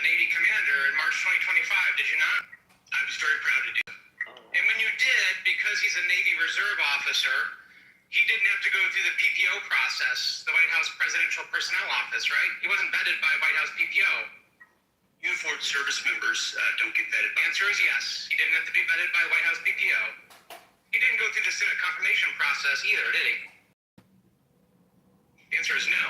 Navy commander in March 2025, did you not? I was very proud to do that. And when you did, because he's a Navy Reserve officer, he didn't have to go through the PPO process, the White House Presidential Personnel Office, right? He wasn't vetted by White House PPO. Uniformed service members don't get vetted. The answer is yes. He didn't have to be vetted by White House PPO. He didn't go through the Senate confirmation process either, did he? The answer is no.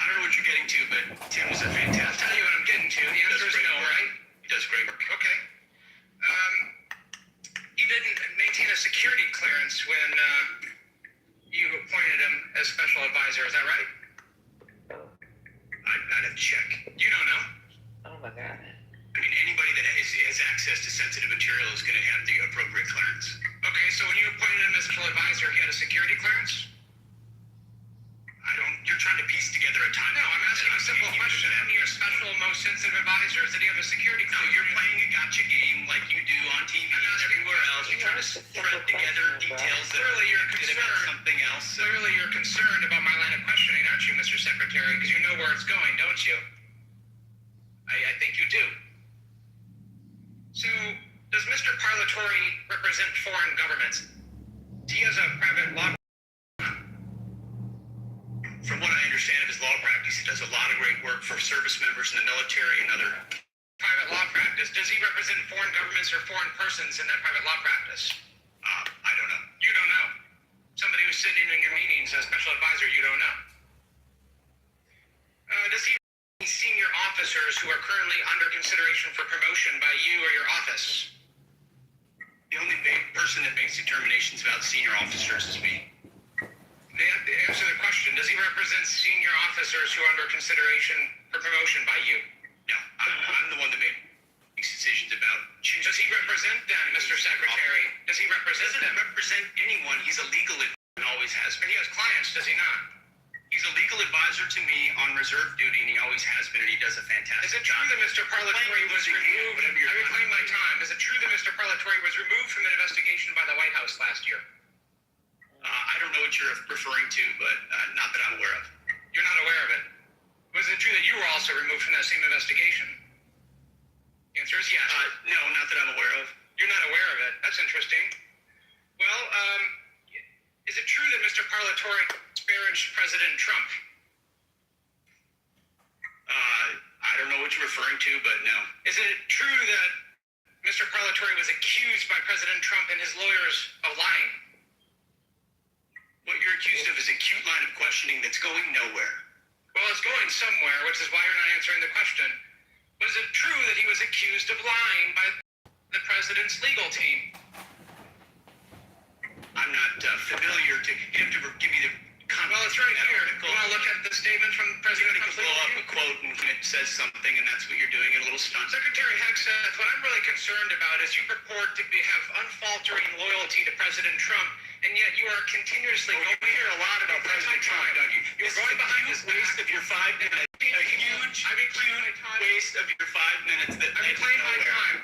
I don't know what you're getting to, but Tim was a fantastic. I'll tell you what I'm getting to. The answer is no, right? He does great work. Okay. He didn't maintain a security clearance when you appointed him as special advisor. Is that right? I'd have to check. You don't know? Oh my God. I mean, anybody that has access to sensitive material is going to have the appropriate clearance. Okay, so when you appointed him as special advisor, he had a security clearance? You're trying to piece together a time. No, I'm asking a simple question. How many of your special, most sensitive advisors did he have a security clearance? No, you're playing a gotcha game like you do on TV and everywhere else. You're trying to thread together details that Clearly you're about concerned. something else. Clearly you're concerned about my line of questioning, aren't you, Mr. Secretary? Because you know where it's going, don't you? I think you do. So, does Mr. Parlatore represent foreign governments? He has a private law. From what I understand of his law practice, he does a lot of great work for service members in the military and other Private law practice. Does he represent foreign governments or foreign persons in that private law practice? I don't know. You don't know. Somebody who's sitting in your meetings as special advisor, you don't know. Does he represent senior officers who are currently under consideration for promotion by you or your office? The only person that makes determinations about senior officers is me. They have to answer the question. Does he represent senior officers who are under consideration for promotion by you? No, I'm the one that makes decisions about choosing. Does he represent them, Mr. Secretary? Does he represent He doesn't them? represent anyone. He's a legal advisor and always has But been. he has clients, does he not? He's a legal advisor to me on reserve duty, and he always has been, and he does a fantastic Is it true that Mr. Parlatore was removed? I reclaim my time. Is it true that Mr. Parlatore was removed from an investigation by the White House last year? I don't know what you're referring to, but not that I'm aware of. You're not aware of it. Was it true that you were also removed from that same investigation? The answer is yes. No, not that I'm aware of. You're not aware of it. That's interesting. Well, is it true that Mr. Parlatore disparaged President Trump? I don't know what you're referring to, but no. Is it true that Mr. Parlatore was accused by President Trump and his lawyers of lying? What you're accused of is a cute line of questioning that's going nowhere. Well, it's going somewhere, which is why you're not answering the question. Was it true that he was accused of lying by the president's legal team? I'm not familiar to. You have to give me the context. Well, it's right of that here. article. You want to look at the statement from President You Trump's blow legal up team? a quote and it says something, and that's what you're doing. A little stunt. Secretary Hegseth, what I'm really concerned about is you purport to have unfaltering loyalty to President Trump, and yet you are continuously going hear a lot about President Trump, don't you? You're going behind his waste of your 5 minutes. A huge waste of your 5 minutes that I reclaim my time.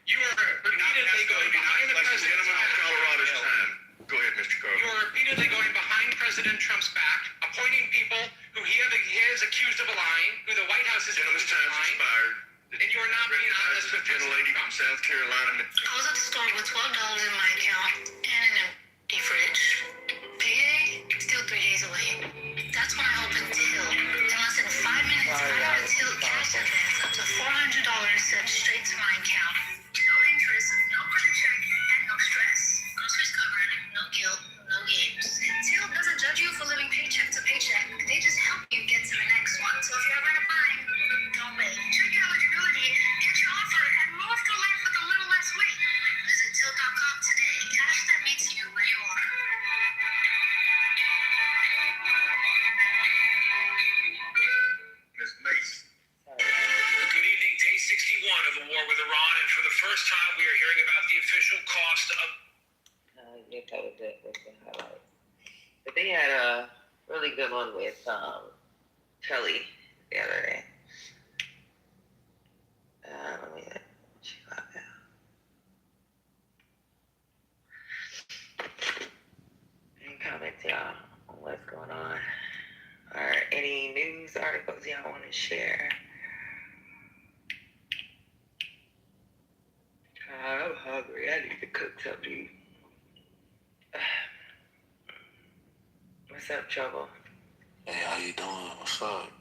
You are repeatedly going behind the president. Colorado's time. Go ahead, Mr. Carl. You are repeatedly going behind President Trump's back, appointing people who he is accused of lying, who the White House is Gentleman's accused of time's lying, expired. and you are not being honest with Gentle President lady Trump. from South Carolina. I was at the store with $12 in my account and an empty fridge. Payday, still 3 days away. That's when I opened Till. In less than 5 minutes, I got a Till cash advance up to $400 sent straight to my account. No interest, no credit check, and no stress. Groceries covered, no guilt, no games. Till doesn't judge you for living paycheck to paycheck. They just help you get to the next one. So if you're ever in a bind, don't wait. Check your eligibility, get your offer, and move to life with a little less weight. Visit Till.com today. Cash that meets you where you are. Ms. Mace. Good evening, day 61 of the war with Iran, and for the first time we are hearing about the official cost of... You covered that with the highlights. But they had a really good one with Kelly the other day. Let me check out that. Any comments, y'all, on what's going on? Or any news articles y'all want to share? hungry. I need to cook something. What's up, Trouble? Hey, how you doing? What's up?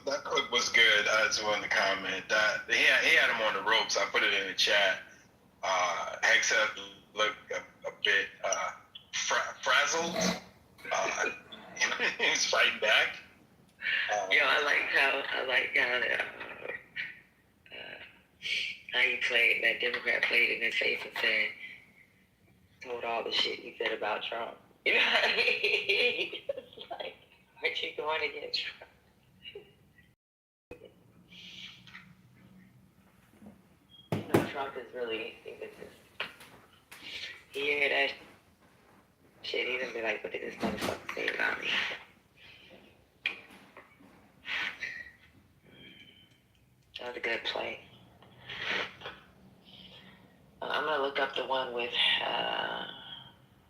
That cook was good. I just wanted to comment that he had him on the ropes. I put it in the chat. Hexa looked a bit frazzled. He was fighting back. I like how you played, that Democrat played in his face and said, told all the shit he said about Trump. You know what I mean? It's like, aren't you going against Trump? Trump is really, he hear that shit, he gonna be like, what did this motherfucker say about me? That was a good play. I'm gonna look up the one with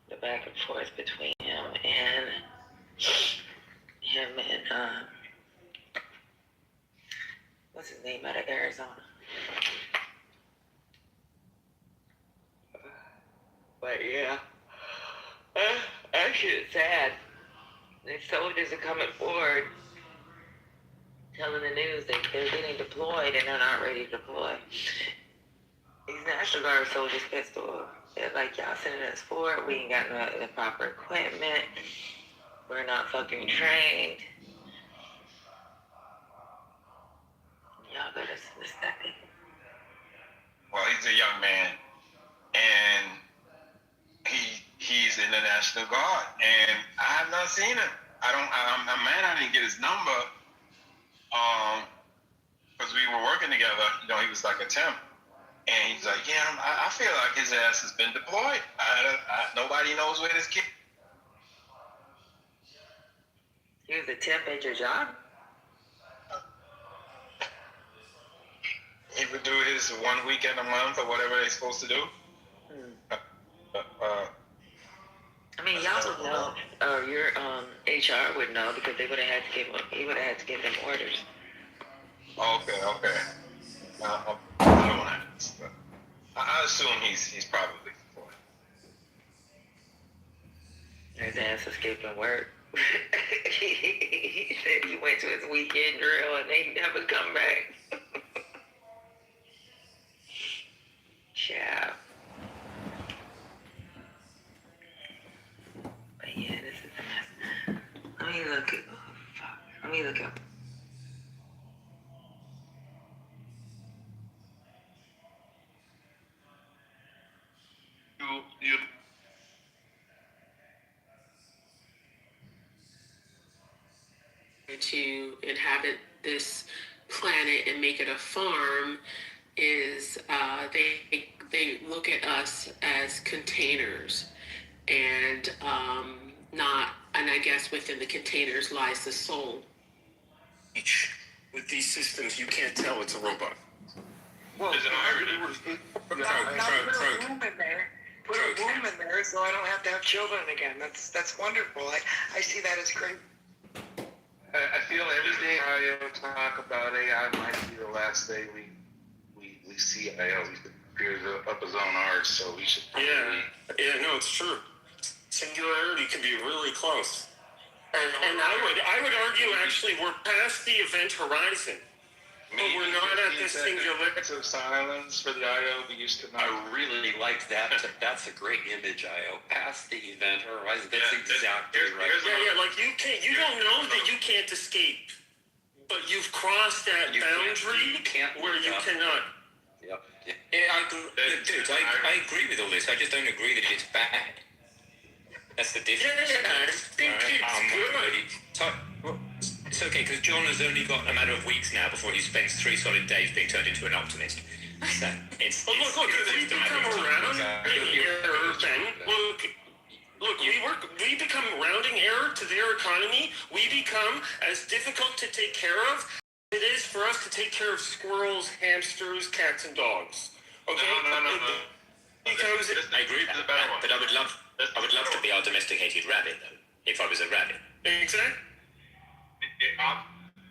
the back and forth between him and what's his name out of Arizona? But yeah, that shit's sad. The soldiers are coming forward, telling the news that they're getting deployed and they're not ready to deploy. These National Guard soldiers pissed off. They're like, y'all sending us forward, we ain't got the proper equipment, we're not fucking trained. Y'all better step in. Well, he's a young man, and he's in the National Guard, and I have not seen him. I'm mad I didn't get his number, because we were working together. You know, he was like a temp, and he's like, yeah, I feel like his ass has been deployed. Nobody knows where this kid. He was a temp at your job? He would do his 1 weekend a month or whatever they're supposed to do. I mean, y'all would know, or your HR would know, because he would have had to give them orders. Okay. I don't want to. I assume he's probably deployed. His ass escaping work. He said he went to his weekend drill and they never come back. Ciao. But yeah, this is a mess. Let me look at. Oh, fuck. Let me look up. You to inhabit this planet and make it a farm is they look at us as containers, and I guess within the containers lies the soul. with these systems, you can't tell it's a robot. Well, There's an irony. Put a womb in there. Put a womb in there so I don't have to have children again. That's wonderful. I see that as great. I feel every day IO talk about AI might be the last day we see IO. He appears up his own arse, so we should probably... Yeah, no, it's true. Singularity can be really close. And I would argue, actually, we're past the event horizon. But we're not at this singularity. Of silence for the IO we used to know. I really liked that. That's a great image, IO. Past the event horizon. That's exactly right. Yeah, like you don't know that you can't escape, but you've crossed that boundary where you cannot. Yep. Yeah, I agree with all this. I just don't agree that it's bad. That's the difference. Yeah, I think it's good. It's okay, because John has only got a matter of weeks now before he spends 3 solid days being turned into an optimist. So Look, if we become a rounding error, we become rounding error to their economy. We become as difficult to take care of as it is for us to take care of squirrels, hamsters, cats, and dogs. Okay? No. Because I agree with that, but I would love to be our domesticated rabbit, though, if I was a rabbit. exactly.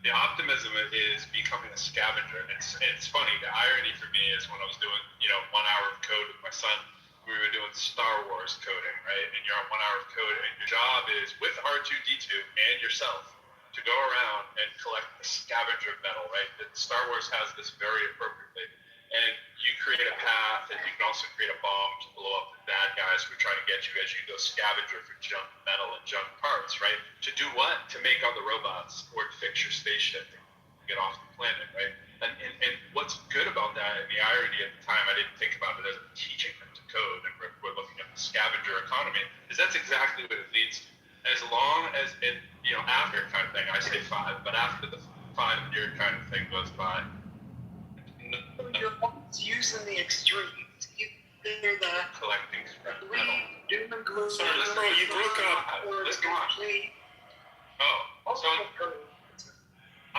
the optimism is becoming a scavenger. It's funny. The irony for me is when I was doing 1 hour of code with my son, we were doing Star Wars coding, right? And you're on 1 hour of code, and your job is with R2D2 and yourself to go around and collect the scavenger metal, right? That Star Wars has this very appropriately. And you create a path, and you can also create a bomb to blow up the bad guys who are trying to get you as you go scavenger for junk metal and junk parts, right? To do what? To make other robots or to fix your spaceship to get off the planet, right? And what's good about that, and the irony at the time, I didn't think about it as I'm teaching them to code, and we're looking at the scavenger economy, is that's exactly what it leads to. As long as it, after kind of thing, I say 5, but after the 5-year kind of thing goes by, you're always using the extremes. Either the collecting scrap metal. doom and gloom. Sorry, you broke up. Let's go on. Oh, so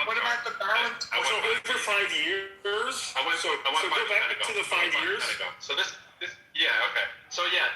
what about the balance? So over 5 years. I went so go back to the 5 years. So this, yeah, okay. So yeah,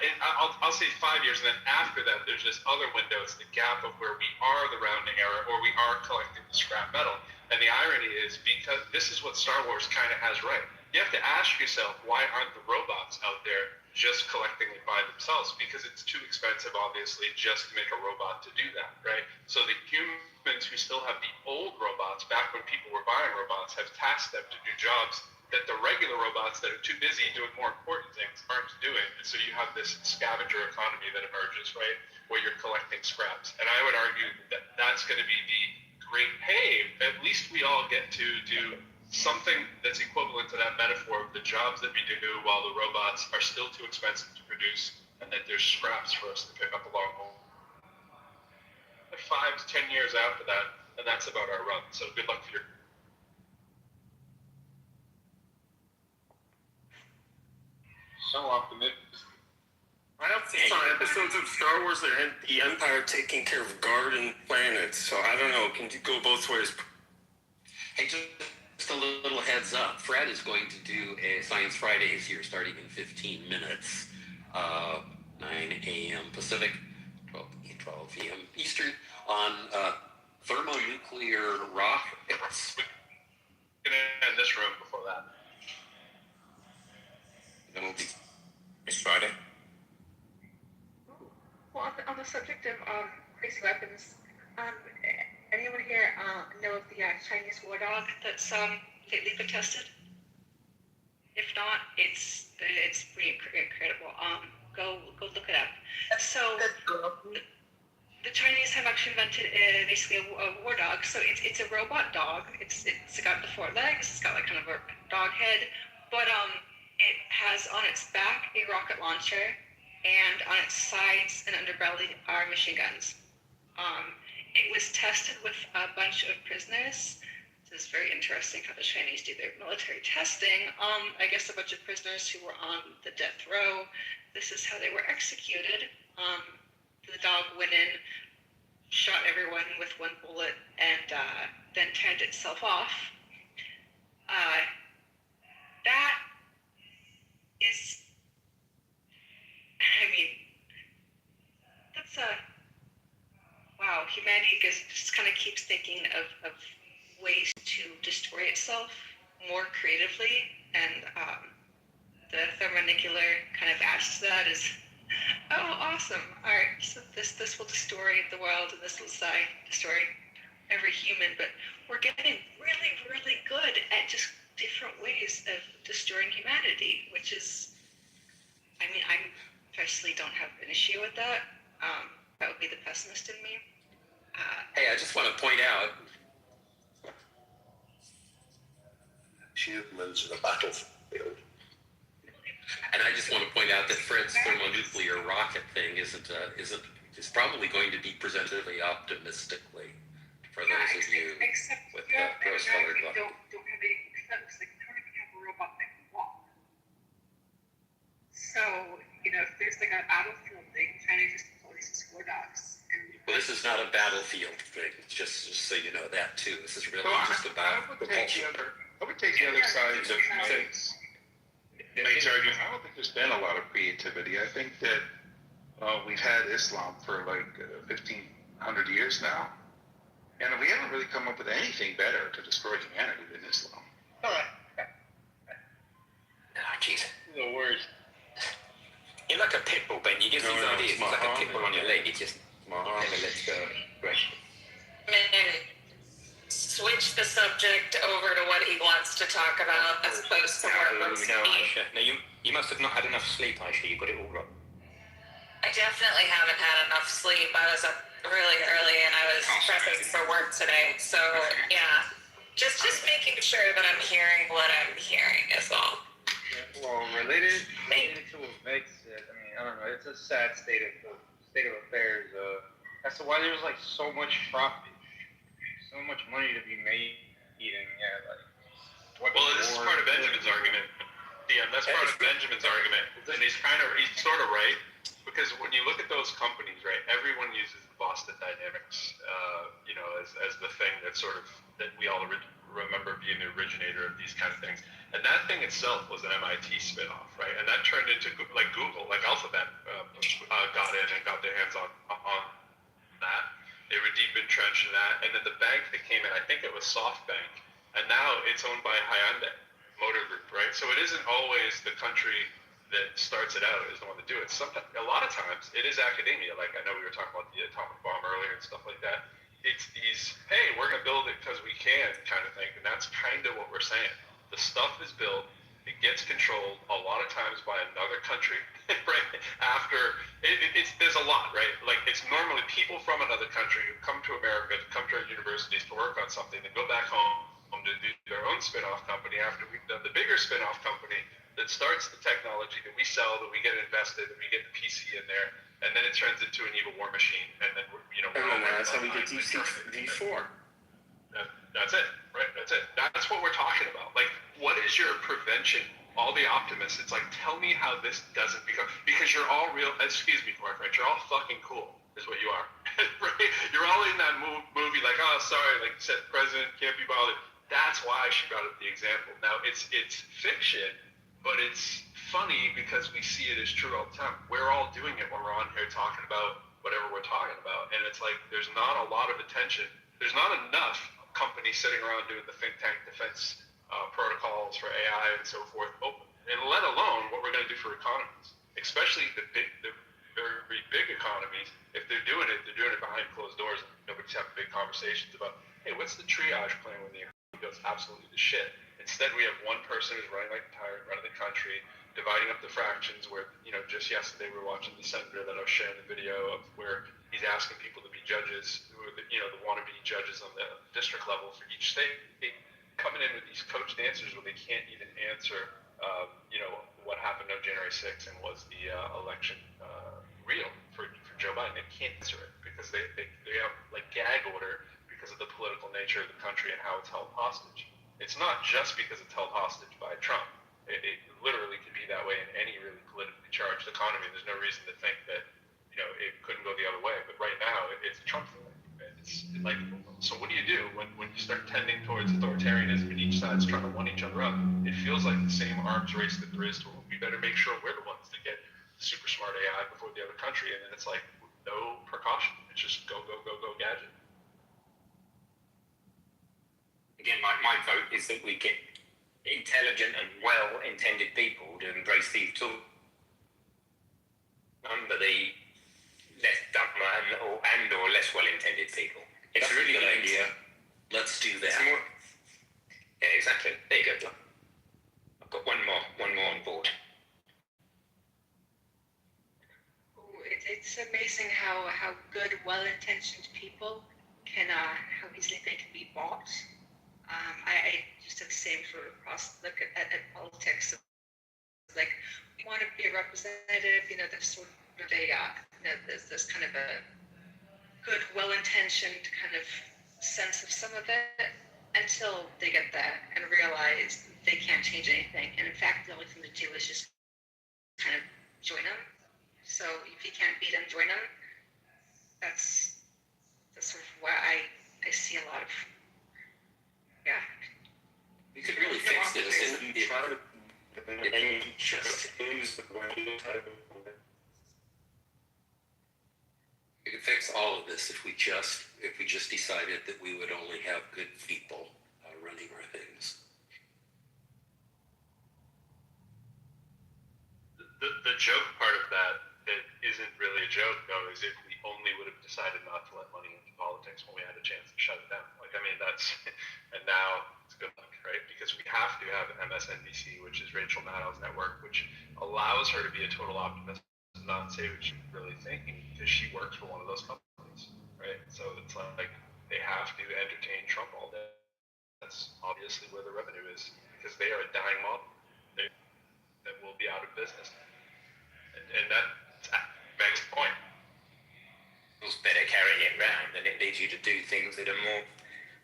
I'll say 5 years, and then after that, there's this other window. It's the gap of where we are the rounding error, or we are collecting the scrap metal. And the irony is, because this is what Star Wars kind of has right. You have to ask yourself, why aren't the robots out there just collecting it by themselves? Because it's too expensive, obviously, just to make a robot to do that, right? So the humans who still have the old robots, back when people were buying robots, have tasked them to do jobs that the regular robots that are too busy doing more important things aren't doing. And so you have this scavenger economy that emerges, right? Where you're collecting scraps. And I would argue that that's going to be the great, hey, at least we all get to do something that's equivalent to that metaphor of the jobs that we do while the robots are still too expensive to produce, and that there's scraps for us to pick up along the way. 5 to 10 years after that, and that's about our run. So good luck to your. So optimistic. I have some episodes of Star Wars that had the Empire taking care of garden planets, so I don't know. Can you go both ways? Hey, just a little heads up. Fred is going to do a Science Fridays here starting in 15 minutes, 9 a.m. Pacific, 12 p.m. Eastern, on thermonuclear rockets. We're going to end this room before that. It'll be It's Friday. Well, on the subject of crazy weapons, anyone here know of the Chinese war dog that's lately been tested? If not, it's pretty incredible. Go look it up. So the Chinese have actually invented basically a war dog. So it's a robot dog. It's got the 4 legs. It's got like kind of a dog head, but it has on its back a rocket launcher, and on its sides and underbelly are machine guns. It was tested with a bunch of prisoners. This is very interesting how the Chinese do their military testing. I guess a bunch of prisoners who were on the death row. This is how they were executed. The dog went in, shot everyone with 1 bullet, and then turned itself off. That is, I mean, that's wow, humanity just kind of keeps thinking of ways to destroy itself more creatively, and the thermonuclear kind of adds to that is, oh, awesome, all right, so this will destroy the world, and this will destroy every human, but we're getting really, really good at just different ways of destroying humanity, which is, I mean, I personally don't have an issue with that. That would be the pessimist in me. Hey, I just want to point out. Humans in a battlefield. And I just want to point out that Fred's thermonuclear rocket thing is probably going to be presented really optimistically for those of you with rose-colored glasses. Don't have any defense. They don't even have a robot that can walk. So, if there's like a battlefield thing, China just deploys war dogs. Well, this is not a battlefield thing, just so you know that too. This is really just about propulsion. I would take the other side of Nate's argument. I don't think there's been a lot of creativity. I think that we've had Islam for like 1,500 years now. And we haven't really come up with anything better to destroy humanity than Islam. Oh, jeez. The worst. You're like a pit bull, Ben. You give these ideas. It's like a pit bull on your leg. It just never lets go. Right. Switch the subject over to what he wants to talk about as opposed to where it wants to be. Aisha. No, you must have not had enough sleep, Aisha. You got it all wrong. I definitely haven't had enough sleep. I was up really early and I was prepping for work today. So yeah, just making sure that I'm hearing what I'm hearing is all. Well, related to what Meg said, I mean, I don't know. It's a sad state of affairs. As to why there's like so much profit, so much money to be made, and Well, this is part of Benjamin's argument. Yeah, that's part of Benjamin's argument, and he's sort of right, because when you look at those companies, right, everyone uses Boston Dynamics, as the thing that we all remember being the originator of these kind of things. And that thing itself was an MIT spinoff, right? And that turned into like Google, like Alphabet got in and got their hands on that. They were deep entrenched in that. And then the bank that came in, I think it was SoftBank, and now it's owned by Hyundai Motor Group, right? So it isn't always the country that starts it out is the one to do it. Sometimes, a lot of times, it is academia. Like I know we were talking about the atomic bomb earlier and stuff like that. It's these, hey, we're going to build it because we can kind of thing. And that's kind of what we're saying. The stuff is built, it gets controlled a lot of times by another country, right? After, there's a lot, right? Like it's normally people from another country who come to America, to come to our universities to work on something, they go back home to do their own spin-off company after we've done the bigger spin-off company that starts the technology that we sell, that we get invested, that we get the PC in there, and then it turns into an evil war machine, and then that's how we get D4. That's it, right? That's it. That's what we're talking about. Like, what is your prevention? All the optimists, it's like, tell me how this doesn't become, because you're all real, excuse me, Mark, right? You're all fucking cool, is what you are, right? You're all in that movie, like, oh, sorry, like you said, president can't be bothered. That's why she brought up the example. Now, it's fiction, but it's funny because we see it as true all the time. We're all doing it when we're on here talking about whatever we're talking about, and it's like, there's not a lot of attention. There's not enough companies sitting around doing the think tank defense protocols for AI and so forth, and let alone what we're going to do for economies, especially the very big economies. If they're doing it behind closed doors. Nobody's having big conversations about, hey, what's the triage plan when the economy goes absolutely to shit? Instead, we have one person who's running like a tyrant, running the country, dividing up the fractions. Where just yesterday we were watching the senator that I was sharing the video of, where he's asking people to be judges, who are the wannabe judges on the district level for each state, coming in with these coached answers where they can't even answer, what happened on January 6th and was the election real for Joe Biden. They can't answer it because they have like gag order because of the political nature of the country and how it's held hostage. It's not just because it's held hostage by Trump. It literally could be that way in any really politically charged economy. There's no reason to think that it couldn't go the other way. But right now, it's a Trump thing. It's like, so what do you do when you start tending towards authoritarianism and each side's trying to one each other up? It feels like the same arms race that there is to, we better make sure we're the ones that get super smart AI before the other country. And then it's like, no precaution. It's just go gadget. Again, my vote is that we get intelligent and well-intended people to embrace these tools. Under the less dumb and or less well-intended people. It's a really good idea. Let's do that. Yeah, exactly. There you go. I've got one more on board. It's amazing how good, well-intentioned people can, how easily they can be bought. I just have the same sort of look at politics. Like, we want to be a representative, there's sort of there's kind of a good, well-intentioned kind of sense of some of it until they get there and realize they can't change anything. And in fact, the only thing to do is just kind of join them. So if you can't beat them, join them. That's sort of where I see a lot of, You could really fix this if fix all of this if we just decided that we would only have good people running our things. The joke part of that isn't really a joke, though, is if we only would have decided not to let money into politics when we had a chance to shut it down. Like, I mean, that's, and now it's good luck, right? Because we have to have MSNBC, which is Rachel Maddow's network, which allows her to be a total optimist and not say what she's really thinking because she works for one of those companies, right? So it's like they have to entertain Trump all day. That's obviously where the revenue is because they are a dying model. That will be out of business. And that makes the point. It's better carrying it round, and it leads you to do things that are more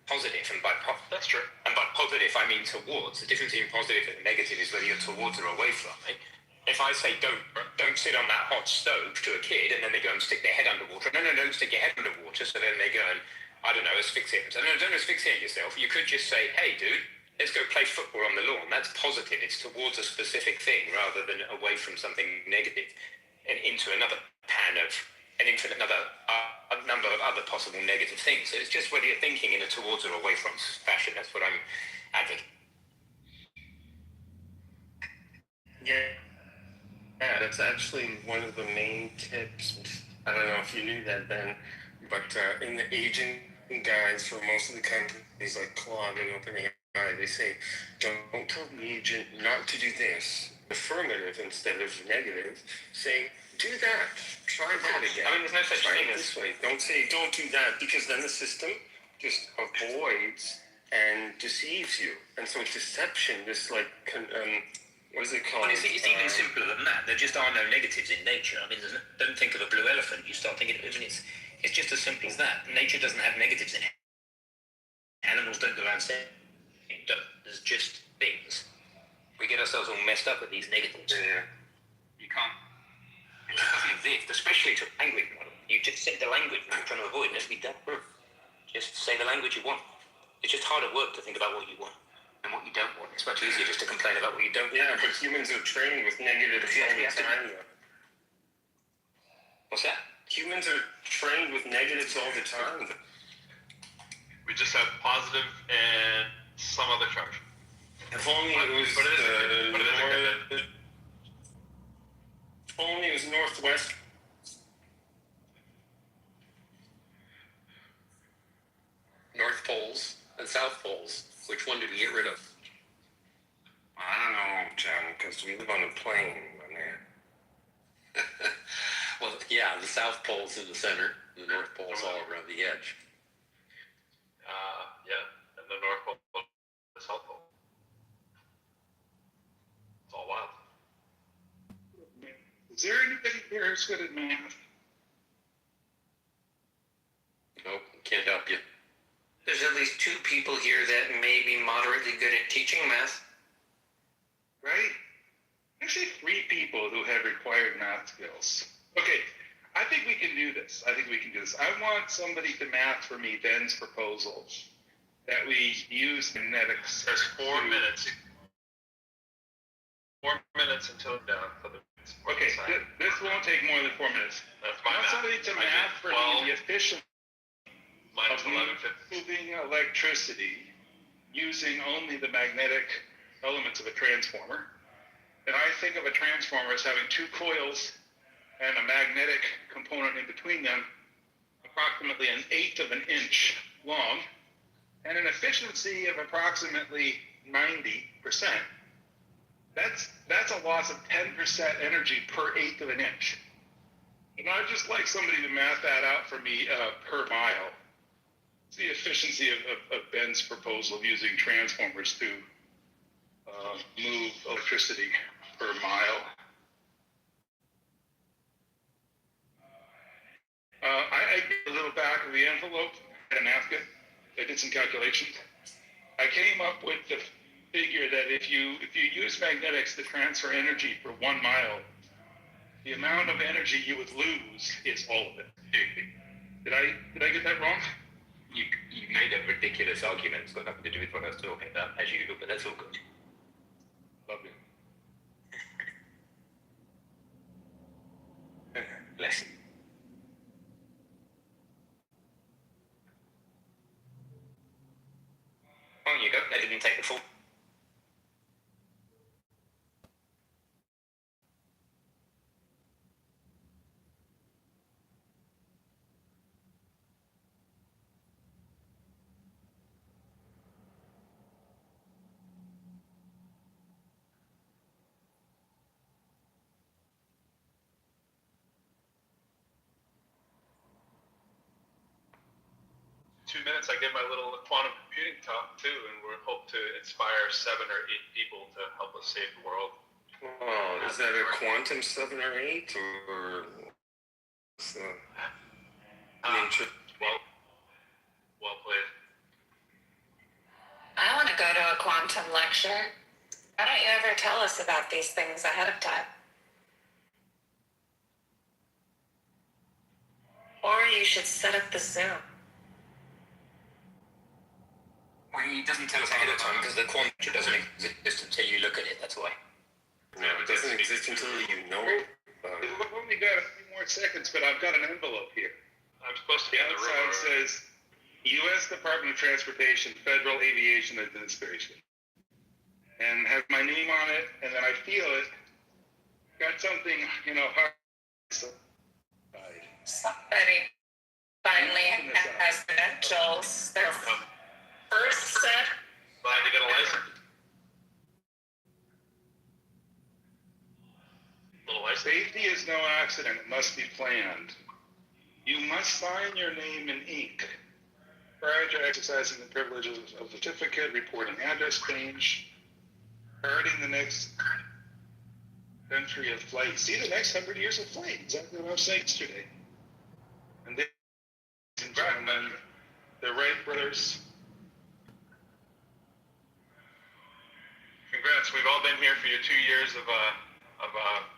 positive. And that's true. And by positive, I mean towards. The difference between positive and negative is whether you're towards or away from it. If I say don't sit on that hot stove to a kid, and then they go and stick their head underwater. No, don't stick your head underwater. So then they go and I don't know, asphyxiate themselves. No, don't asphyxiate yourself. You could just say, hey, dude, let's go play football on the lawn. That's positive. It's towards a specific thing rather than away from something negative and into another pan of an infinite a number of other possible negative things. So it's just whether you're thinking in a towards or away from fashion. That's what I'm advocating. Yeah, that's actually one of the main tips. I don't know if you knew that, Ben, but in the agent guides for most of the companies like Claude and OpenAI, they say, don't tell the agent not to do this. Affirmative instead of negative. Say, do that. Try that again. I mean, there's no such thing as this way. Don't say, don't do that, because then the system just avoids and deceives you. And so deception, this like, what is it called? Well, it's even simpler than that. There just are no negatives in nature. I mean, don't think of a blue elephant. You start thinking, I mean, it's just as simple as that. Nature doesn't have negatives in it. Animals don't go around saying, there's just things. We get ourselves all messed up with these negatives. Yeah. You can't. It just doesn't exist, especially to language model. You just say the language you're trying to avoid, and it'll be done. Just say the language you want. It's just harder work to think about what you want and what you don't want. It's much easier just to complain about what you don't want. Yeah, but humans are trained with negatives all the time. What's that? Humans are trained with negatives all the time. We just have positive and some other charge. If only it was only it was northwest. North poles and south poles. Which one did we get rid of? I don't know, John, because we live on a plane, my man. Well, yeah, the south pole's in the center, and the north pole's all around the edge. Yeah, and the North Pole, the South Pole. It's all wild. Is there anybody here who's good at math? Nope, can't help you. There's at least 2 people here that may be moderately good at teaching math. Right? Actually, 3 people who have required math skills. Okay, I think we can do this. I want somebody to math for me Ben's proposal that we use genetics. There's 4 minutes. 4 minutes until down for the. Okay, this won't take more than 4 minutes. That's my I want math. somebody to math for me the efficiency minus of 11:50. moving electricity using only the magnetic elements of a transformer. And I think of a transformer as having 2 coils and a magnetic component in between them, approximately 1/8 of an inch long, and an efficiency of approximately 90%. That's a loss of 10% energy per 1/8 of an inch. And I'd just like somebody to math that out for me per mile. It's the efficiency of Ben's proposal of using transformers to move electricity per mile. I did a little back of the envelope and asked it. I did some calculations. I came up with the figure that if you use magnetics to transfer energy for 1 mile, the amount of energy you would lose is all of it. Did I get that wrong? You made a ridiculous argument. It's got nothing to do with what I was talking about, as usual, but that's all good. Lovely. Bless you. they didn't take the full. 2 minutes, I give my little quantum computing talk too, and we hope to inspire 7 or 8 people to help us save the world. Oh, is that a quantum 7 or 8 or what's the nature? Well played. I want to go to a quantum lecture. Why don't you ever tell us about these things ahead of time? Or you should set up the Zoom. Well, he doesn't tell us ahead of time because the quantum doesn't exist until you look at it. That's why. No, it doesn't exist until you know it. We've only got a few more seconds, but I've got an envelope here. I'm supposed to be in the room. Outside says U.S. Department of Transportation, Federal Aviation Administration, and has my name on it, and then I feel it. Got something, hard. Somebody finally has credentials. Their first set. Glad to get a license. Safety is no accident. It must be planned. You must sign your name in ink prior to exercising the privileges of the certificate, reporting address change, starting the next century of flight. See, the next 100 years of flight. Exactly what I was saying yesterday. And ladies and gentlemen, the Wright brothers. Congrats. We've all been here for your 2 years of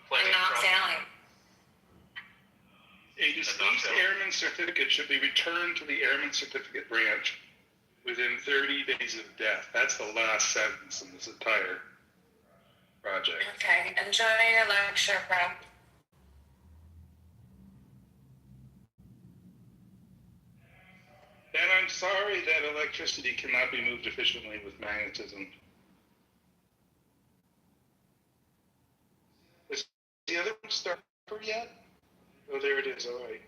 playing. And not failing. A deceased airman certificate should be returned to the airman certificate branch within 30 days of death. That's the last sentence in this entire project. Okay, enjoy your lecture, bro. And I'm sorry that electricity cannot be moved efficiently with magnetism. Is the other one started yet? Oh, there it is. All right.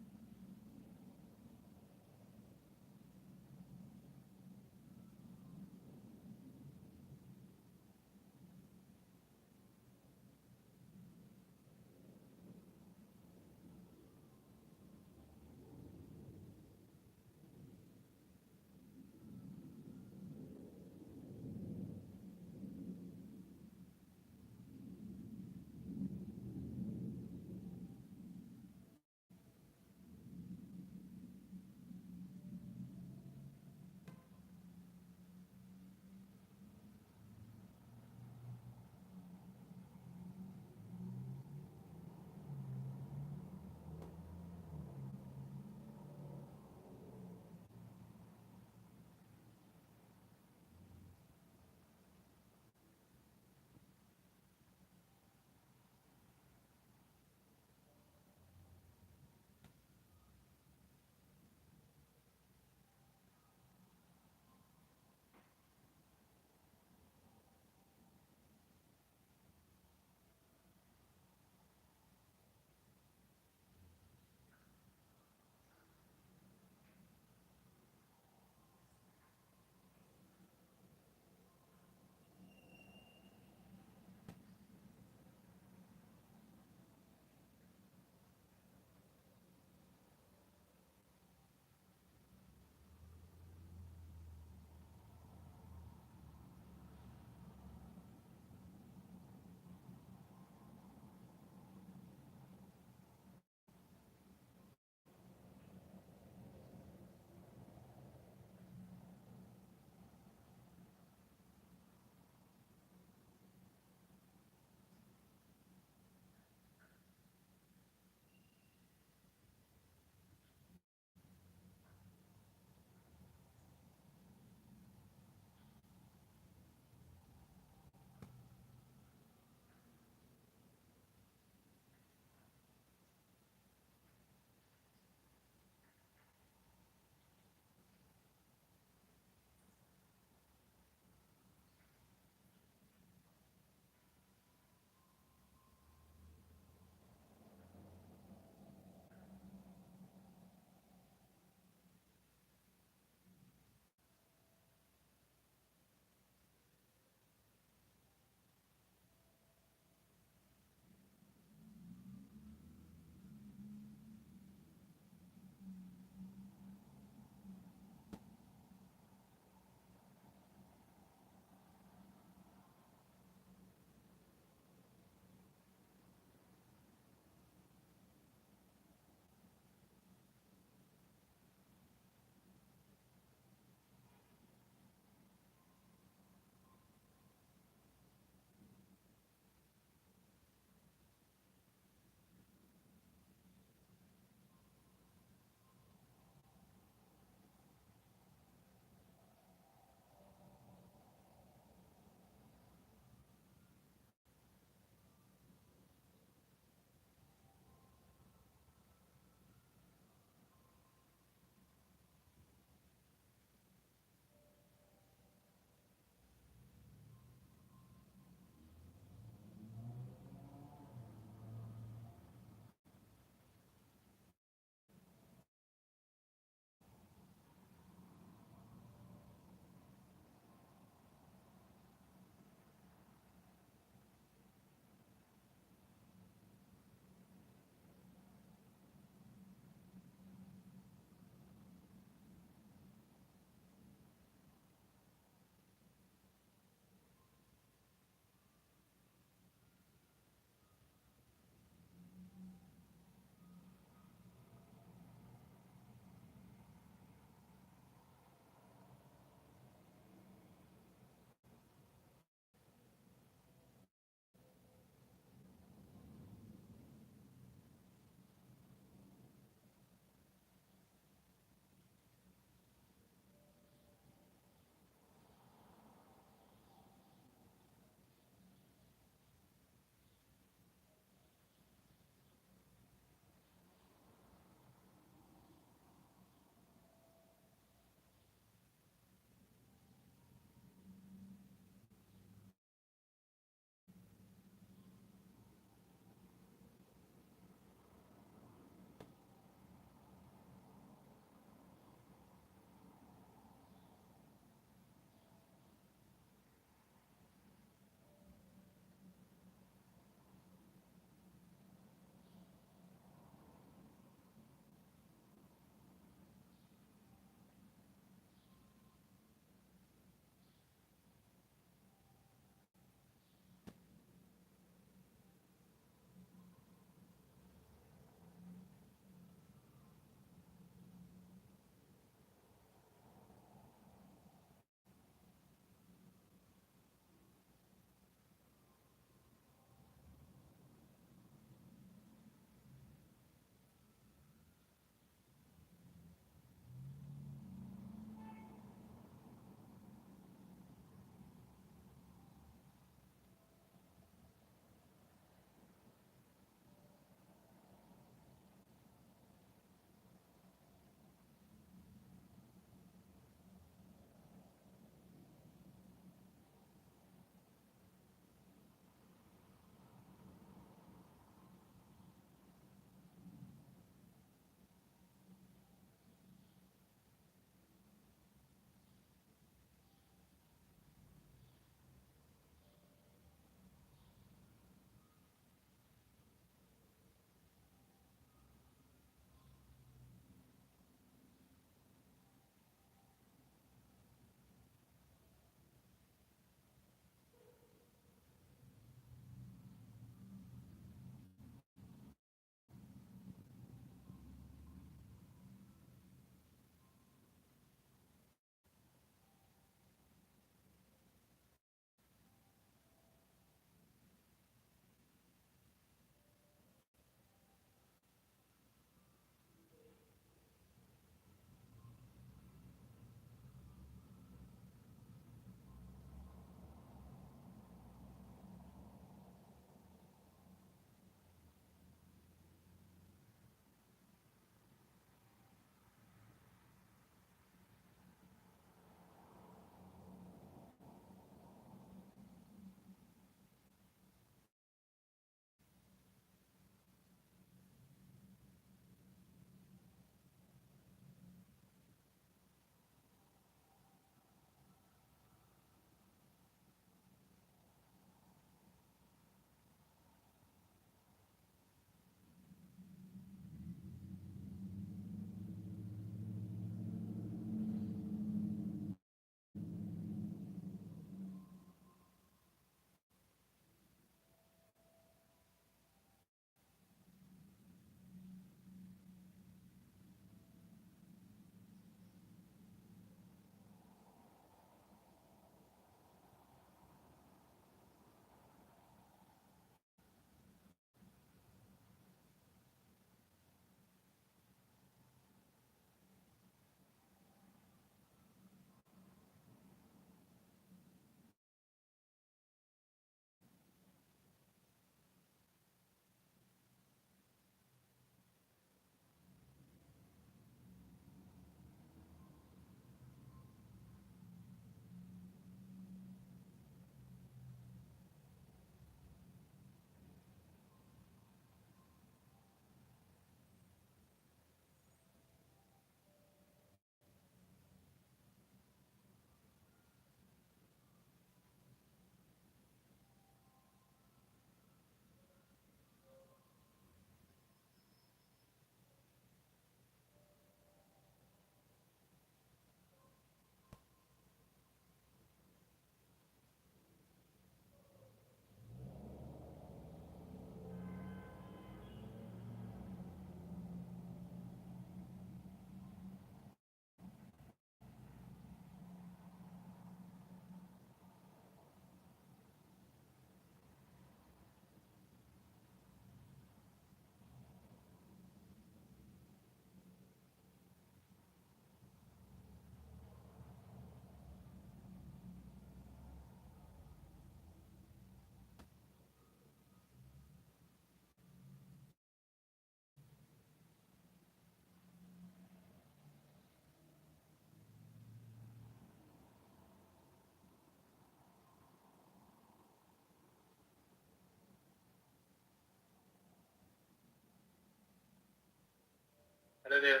Hello there.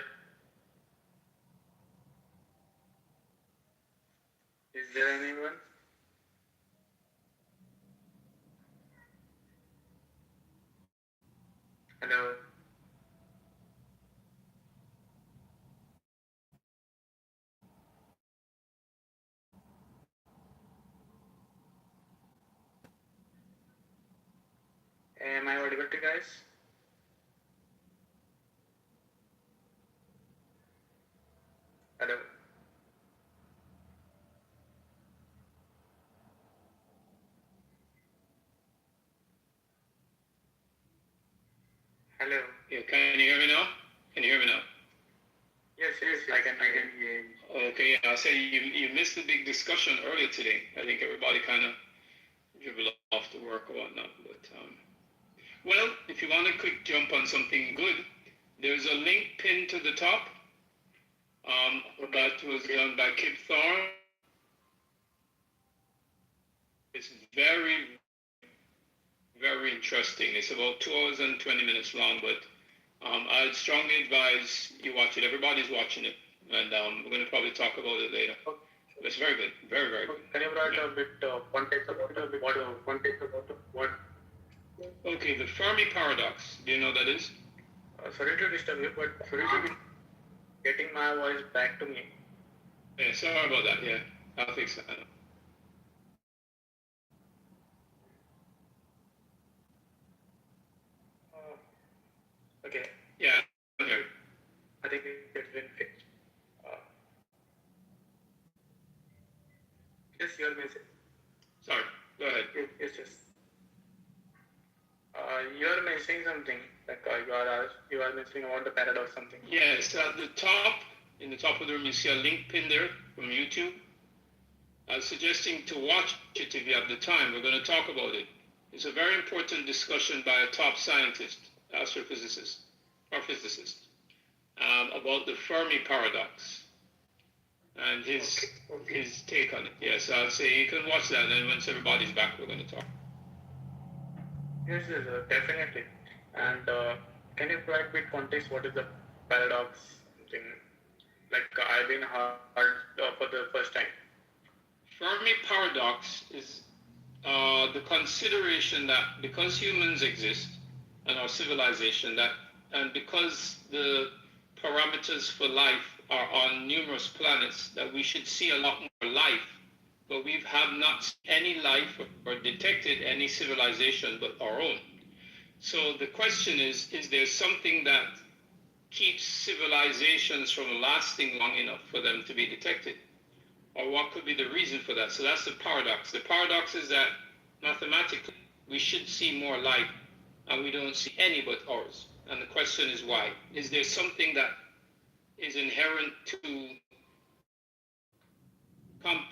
Is there anyone? Hello. Am I audible to you guys? Hello. Hello. Yeah, can you hear me now? Can you hear me now? Yes, I can hear you. Okay, yeah, I said you missed the big discussion earlier today. I think everybody kind of dribbled off to work or whatnot. But well, if you want a quick jump on something good, there's a link pinned to the top. That was done by Kitover. It's very, very interesting. It's about 2 hours and 20 minutes long, but I'd strongly advise you watch it. Everybody's watching it, and we're going to probably talk about it later. It's very good, very, very good. Can you write a bit context about it? What? Okay, the Fermi paradox. Do you know what that is? Sorry to disturb you, but should you be getting my voice back to me? Yeah, sorry about that. Yeah, I'll fix that. Okay. Yeah, okay. I think it's been fixed. Yes, your message. Sorry, go ahead. Yes. You're mentioning something like you are mentioning about the paradox something. Yes, at the top, in the top of the room, you see a link pin there from YouTube. I was suggesting to watch it if you have the time. We're going to talk about it. It's a very important discussion by a top scientist, astrophysicist, or physicist, about the Fermi paradox and his take on it. Yes, I'll say you can watch that, and once everybody's back, we're going to talk. Yes, definitely. And can you provide bit context? What is the paradox? Something like I've been heard for the first time. Fermi paradox is the consideration that because humans exist and our civilization, and because the parameters for life are on numerous planets, that we should see a lot more life, but we have not seen any life or detected any civilization but our own. So the question is there something that keeps civilizations from lasting long enough for them to be detected? Or what could be the reason for that? So that's the paradox. The paradox is that mathematically we should see more life and we don't see any but ours. And the question is why? Is there something that is inherent to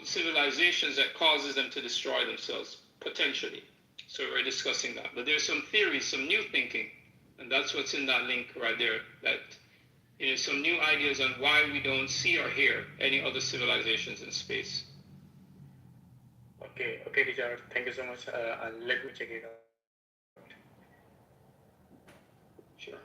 civilizations that causes them to destroy themselves, potentially? So we're discussing that. But there's some theories, some new thinking, and that's what's in that link right there, that some new ideas on why we don't see or hear any other civilizations in space. Okay, Richard. Thank you so much. Let me check it out. Sure.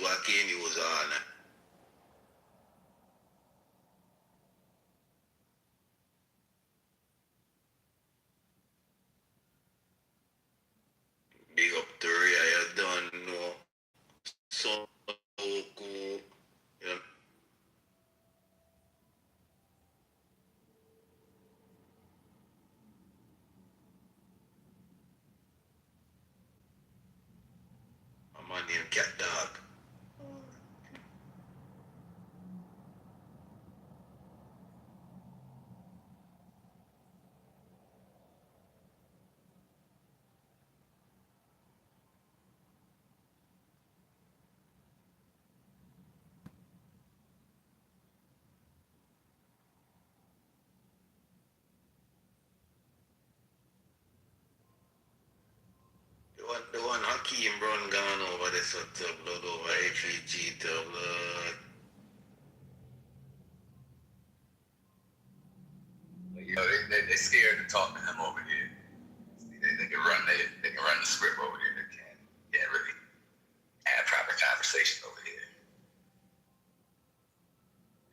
What game you was on? Big up to Ria, you don't know. So cool. Yeah. A man named Cat Dog. The one Hakeem Brown gone over this to blood over HVG to blood. They scared to talk to him over here. They can run the script over here. They can't really have proper conversation over here.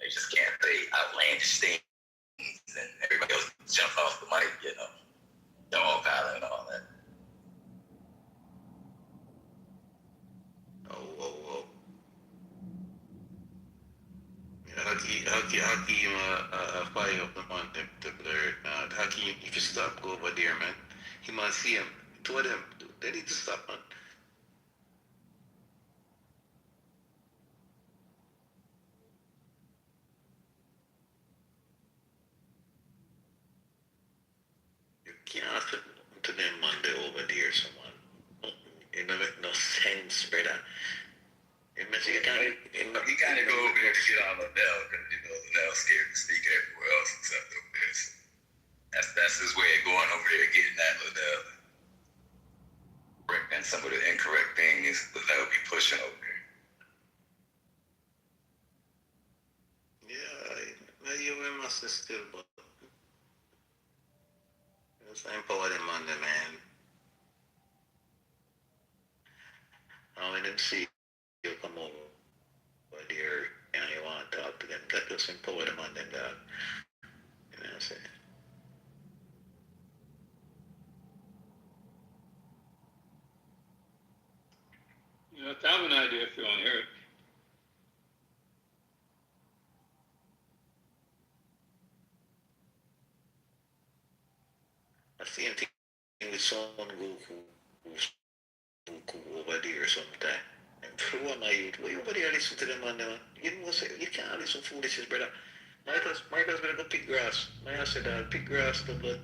They just can't say outlandish things, and everybody else jump off the mic, dog piling and all that. Oh. Hakeem, fire up the man to blur. Hakeem, if you stop, go over there, man. He must see him. Two of them, they need to stop, man. You can't sit to them Monday over there, someone. It don't make no sense, brother. You gotta go over there to get on Liddell, because Liddell's scared to speak everywhere else except over there. So that's his way of going over there, getting that Liddell. And some of the incorrect things Liddell be pushing over there. Yeah, you must still, but it's empower them on the man. I didn't see you come over there and you want to talk to them. That just empower them on them, dog. You know what I'm saying? I have an idea if you want to hear it. I see him with someone who over there sometime. And for one my youth, why you over there listen to them man? You can't listen to foolishness, brother. Michael's better go pick grass. I said pick grass to blood.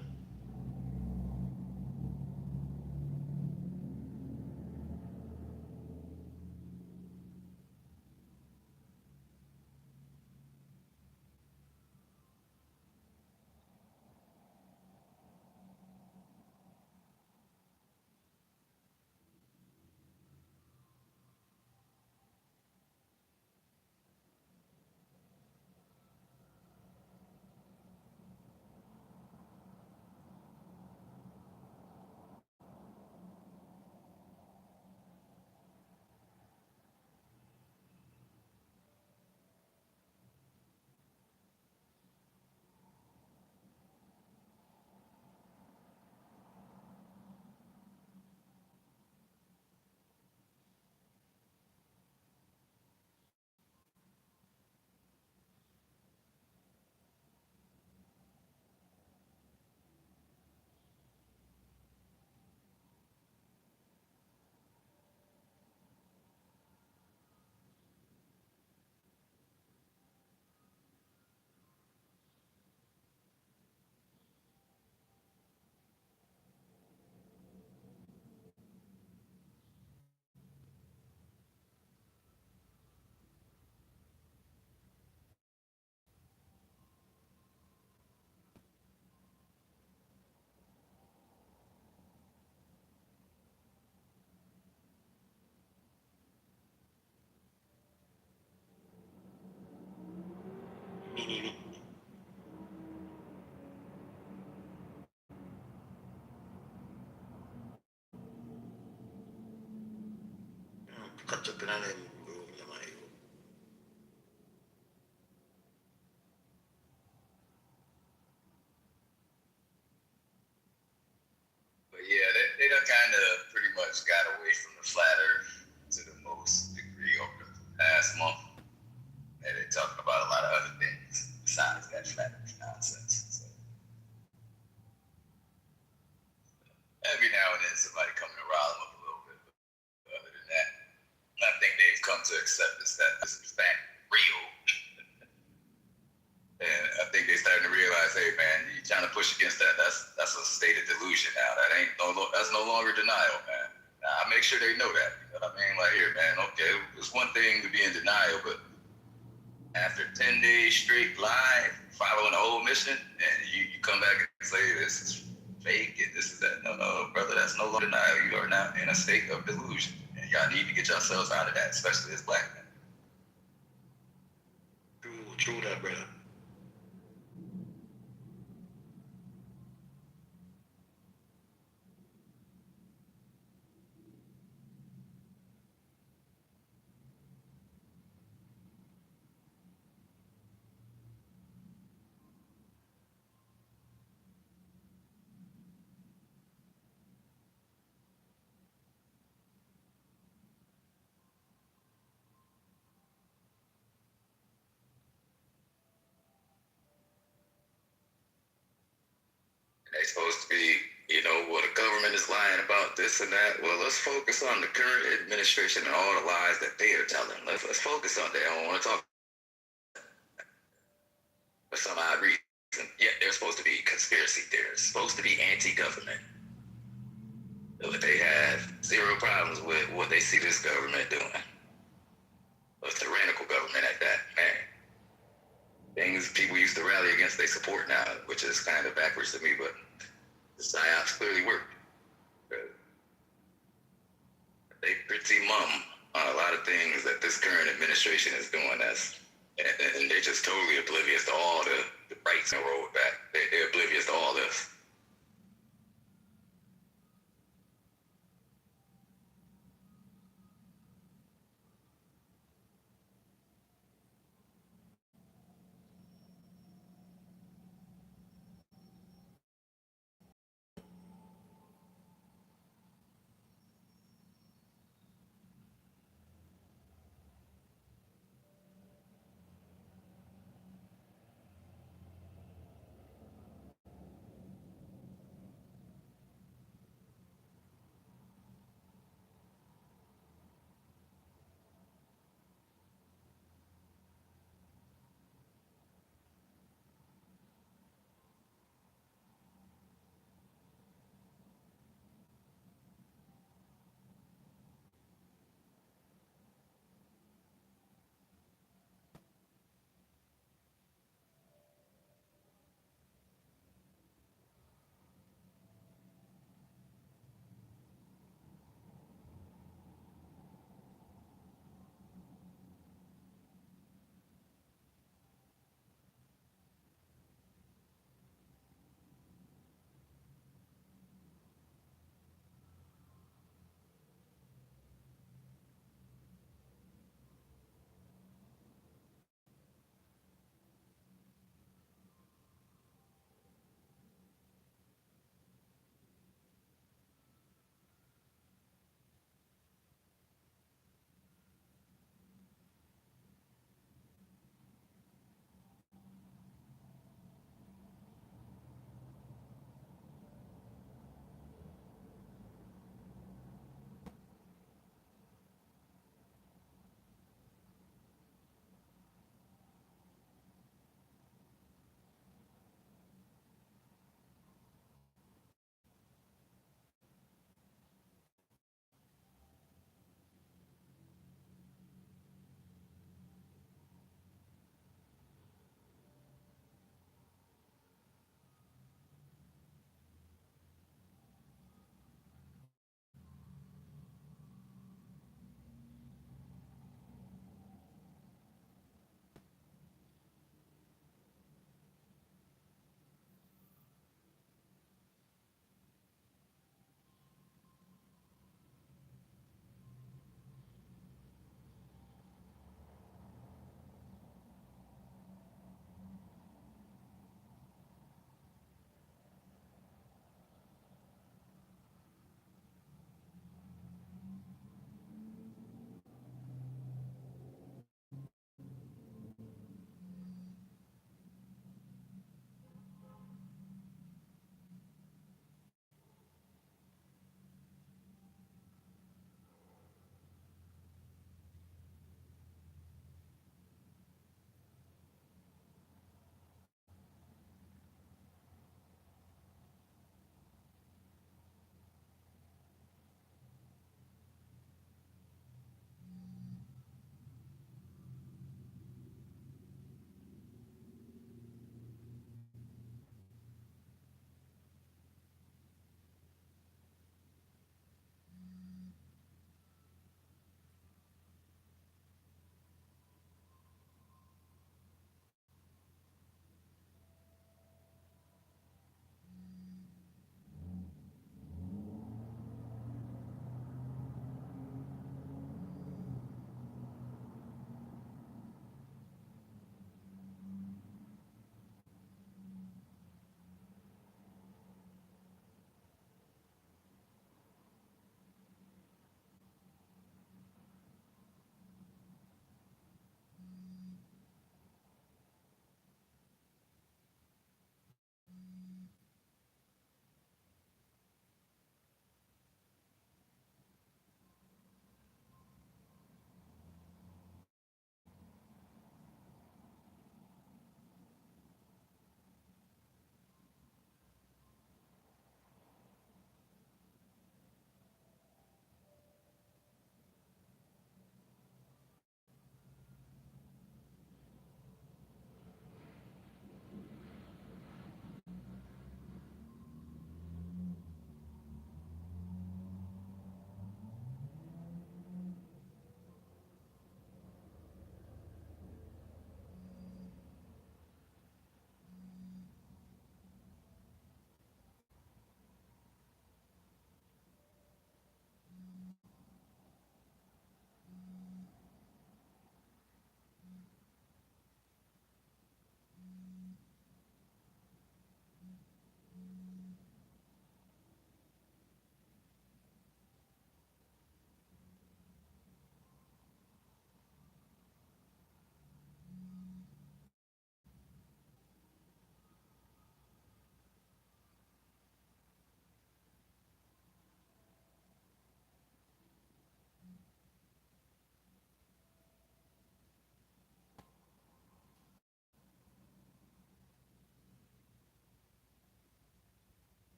catch up in a them room, you know. But yeah, they done kind of pretty much got away from the flat earth to the most degree over the past month. And they talking about a lot of other things besides that flat earth nonsense. So every now and then somebody coming to rile them up a little bit. But other than that, I think they've come to accept this, that this is fact real. And I think they're starting to realize, hey man, you trying to push against that. That's a state of delusion now. That's no longer denial, man. Now, I make sure they know that. You know what I mean? Like, here, man, okay, it's one thing to be in denial, but after 10 days straight live, following the whole mission, and you come back and say this is fake and this is that. No, brother, that's no longer denial. You are now in a state of delusion. And y'all need to get yourselves out of that, especially as black men. True that, brother. They're supposed to be, well, the government is lying about this and that. Well, let's focus on the current administration and all the lies that they are telling. Let's focus on that. I don't want to talk for some odd reason. Yet they're supposed to be conspiracy theorists, supposed to be anti-government. But they have zero problems with what they see this government doing. A tyrannical government at that, man. Things people used to rally against, they support now, which is kind of backwards to me, but the psyops clearly worked. They pretty mum on a lot of things that this current administration is doing, and they're just totally oblivious to all the rights and rollback. They're oblivious to all this.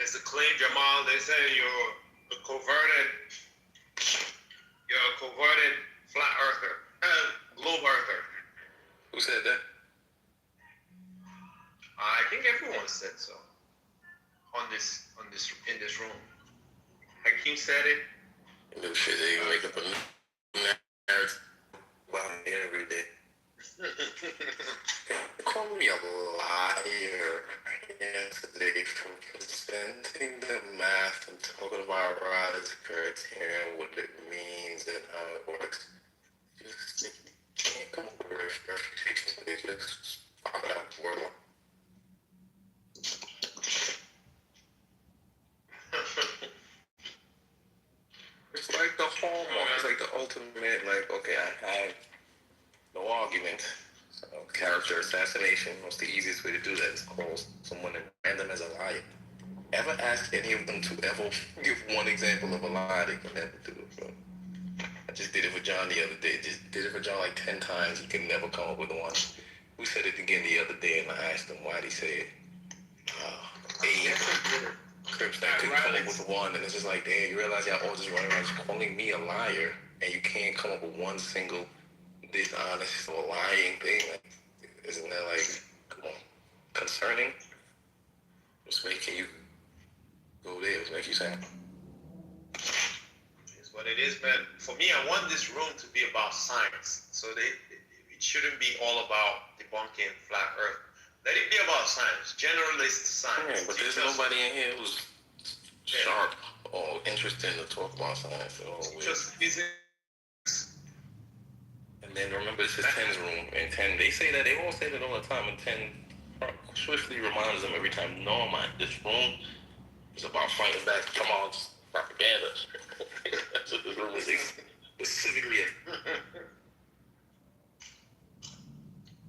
There's a claim, Jamal. They say you're a converted flat earther, globe earther. Who said that? I think everyone said so. In this room. Hakeem said it. No shit, they even make up a narrative about me every day. Call me a liar yesterday for presenting the math and talking about Rod's criterion, what it means and how it works. Just you can't come up with refutations. They just pop it out the word. It's like the hallmark. It's like the ultimate, like, okay, I have no argument. So, character assassination. What's the easiest way to do that? Is call someone and brand them as a liar. Ever ask any of them to ever give one example of a lie they can never do it, bro? I just did it for John the other day. Just did it for John like 10 times. He could never come up with one. We said it again the other day, and I asked him why he said it. Crips that couldn't come up with one, and it's just like, damn, you realize y'all all just running around just calling me a liar, and you can't come up with one single dishonest or lying thing. Like, isn't that like, come on, concerning? What's making you go there? What's making you say? It's what it is, man. For me, I want this room to be about science. So it shouldn't be all about debunking flat Earth. Let it be about science, generalist science. Yeah, but there's nobody in here who's sharp or interested to talk about science at all. Just physics. And then remember, this is 10's room, and 10, they say that, they all say that all the time, and 10 swiftly reminds them every time, no, man, this room is about fighting back Jamal's propaganda. That's what this room is specifically.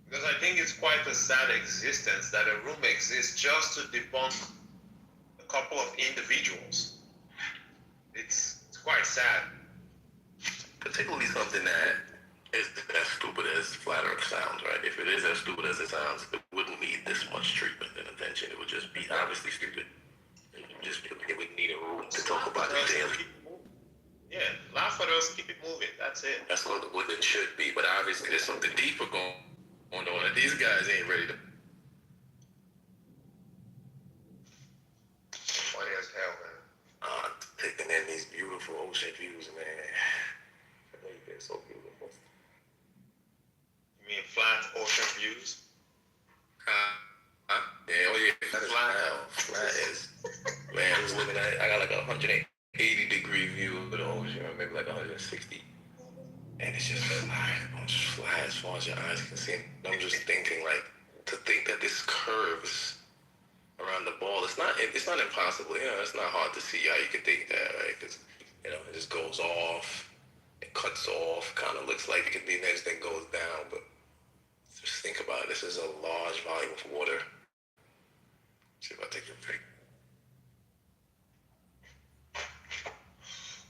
Because I think it's quite a sad existence that a room exists just to debunk a couple of individuals. It's quite sad. Particularly something that is as stupid as flat Earth sounds, right? If it is as stupid as it sounds, it wouldn't need this much treatment and attention. It would just be obviously stupid. It would need a room to talk about it daily. Yeah, laugh at us, keep it moving. That's it. That's what it should be, but obviously there's something deeper going on that these guys ain't ready to. Funny as hell, man. Taking in these beautiful ocean views, man. They're so beautiful. You mean flat ocean views? Yeah, oh yeah, flat is, man, I was looking at it, I got like a 180 degree view of the ocean, or maybe like 160. And it's just fly as far as your eyes can see. I'm just thinking, like, to think that this curves around the ball, it's not impossible. You know, it's not hard to see how you could think that, right? Because, you know, it just goes off, it cuts off, kind of looks like it could be next, then goes down. But just think about it. This is a large volume of water. See if I take a pic.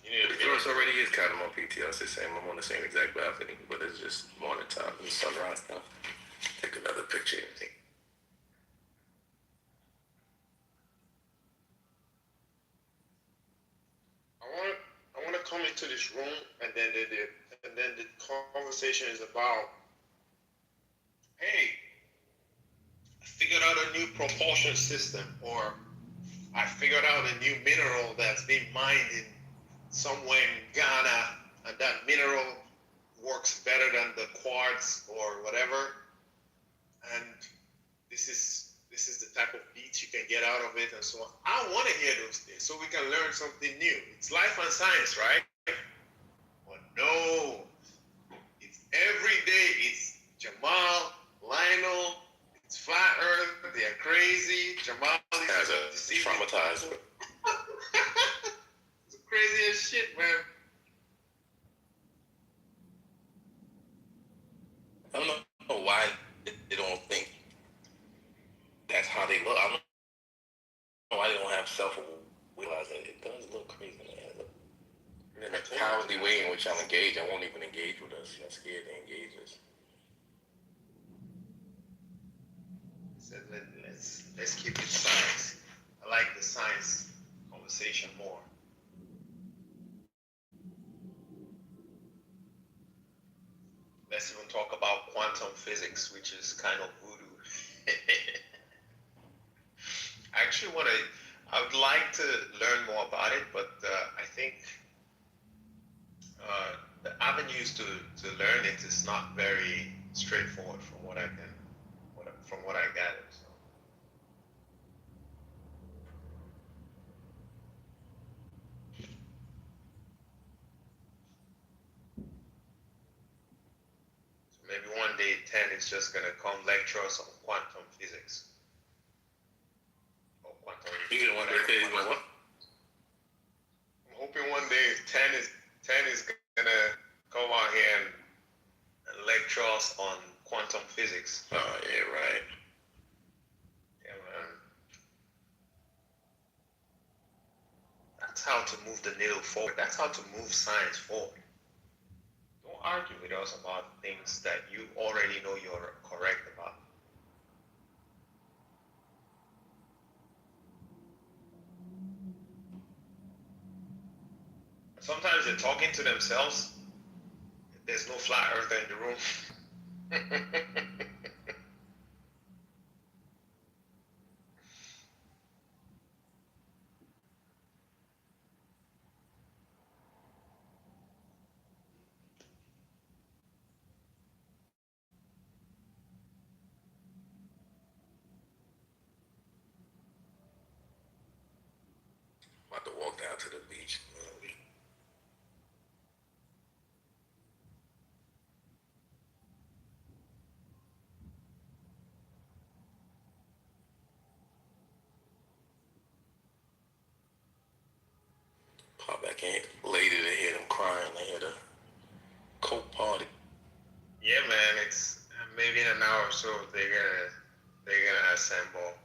The course already is kind of on PTR. It's the same. I'm on the same exact balcony, but it's just morning time and sunrise now. Take another picture. I want to come into this room, and then the conversation is about, hey, I figured out a new propulsion system, or I figured out a new mineral that's being mined in somewhere in Ghana, and that mineral works better than the quartz or whatever, and this is the type of beats you can get out of it and so on. I want to hear those things so we can learn something new. It's life and science, right? But no, it's every day. It's Jamal, Lionel, it's flat Earth, they're crazy. Jamal is traumatized. Crazy as shit, man. I don't know why they don't think that's how they look. I don't know why they don't have self-realizing. It does look crazy, man. And then the cowardly way in which y'all engage, I won't even engage with us. Y'all scared to engage us. Said let's keep it science. I I like the science conversation more. Let's even talk about quantum physics, which is kind of voodoo. I actually I would like to learn more about it, but I think the avenues to learn it is not very straightforward from what I gather. So maybe one day 10 is just gonna come lecture us on quantum physics. Or quantum. You gonna wonder if they what? I'm hoping one day 10 is gonna come out here and lecture us on quantum physics. Oh yeah, right. Yeah, man. That's how to move the needle forward. That's how to move science forward. Don't argue with us about things that you already know you're correct about. Sometimes they're talking to themselves. There's no flat earther in the room. About to walk down to the beach. Pop back in later to hear them crying. They had a coke party. Yeah, man. It's maybe in an hour or so they're gonna assemble.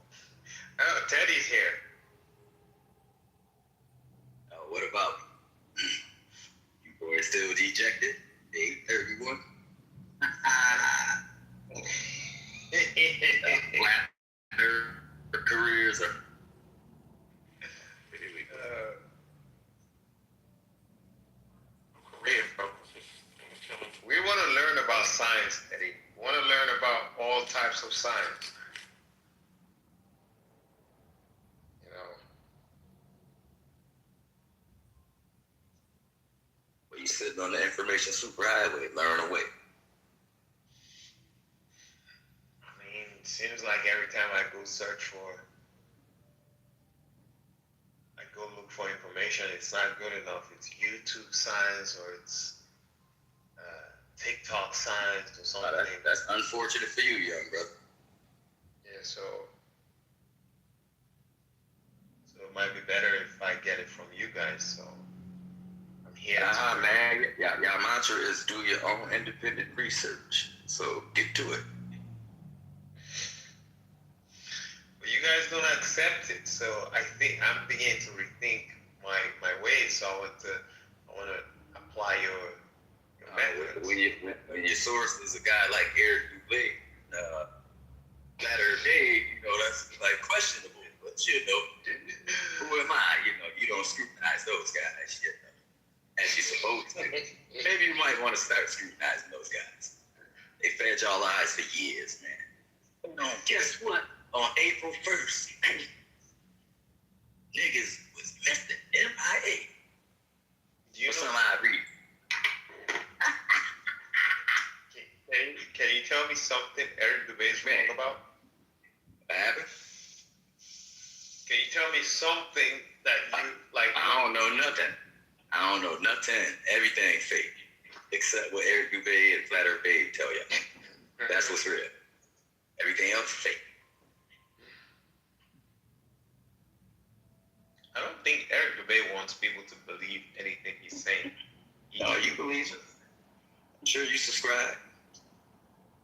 Oh, Teddy's here. What about you boys still dejected? 8:31. Their careers are. We want to learn about science, Eddie. We want to learn about all types of science. You know. Well, you sitting on the information superhighway, learn away. I mean, it seems like every time I go look for information, it's not good enough. It's YouTube science or it's TikTok science or something. That's unfortunate for you, young brother. Yeah, so it might be better if I get it from you guys. So I'm here. Man, your mantra is do your own independent research. So get to it. But you guys don't accept it, so I think I'm beginning to rethink my ways. So I want to apply your methods. When your source is a guy like Eric Dubé, Flat Earth Dave, that's like questionable. But who am I? You don't scrutinize those guys, as you're supposed to. Maybe you might want to start scrutinizing those guys. They fed y'all lies for years, man. Guess what? On April 1st, niggas was listed MIA. For some odd reason. Can you tell me something Eric Dubé is wrong about? What happened? Can you tell me something that you like? I don't know nothing. Everything fake. Except what Eric Dubé and Flat Earth Babe tell you. That's what's real. Everything else fake. I don't think Eric Dubé wants people to believe anything he's saying. No, you believe it. I'm sure you subscribe.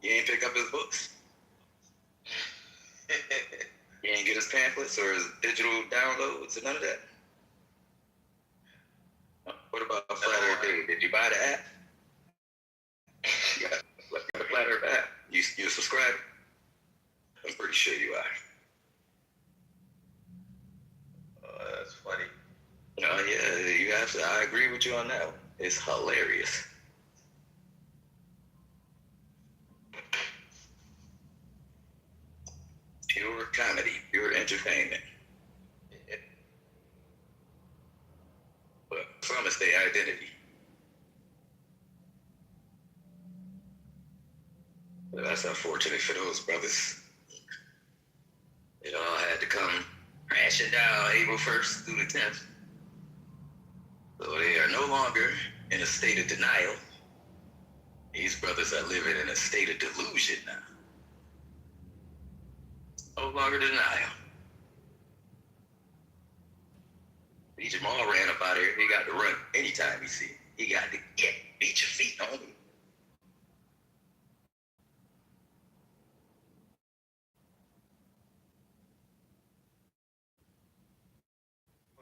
You ain't pick up his books. You ain't get his pamphlets or his digital downloads or none of that. What about Flat Earth Day? Did you buy the app? You got the Flat Earth app. You subscribe? I'm pretty sure you are. I agree with you on that one. It's hilarious. Pure comedy, pure entertainment. But some is their identity. But that's unfortunate for those brothers. It all had to come crashing down April 1st through the 10th. So they are no longer in a state of denial. These brothers are living in a state of delusion now. No longer denial. Jamal ran up out here. He got to run anytime he see it. He got to get beat your feet on him.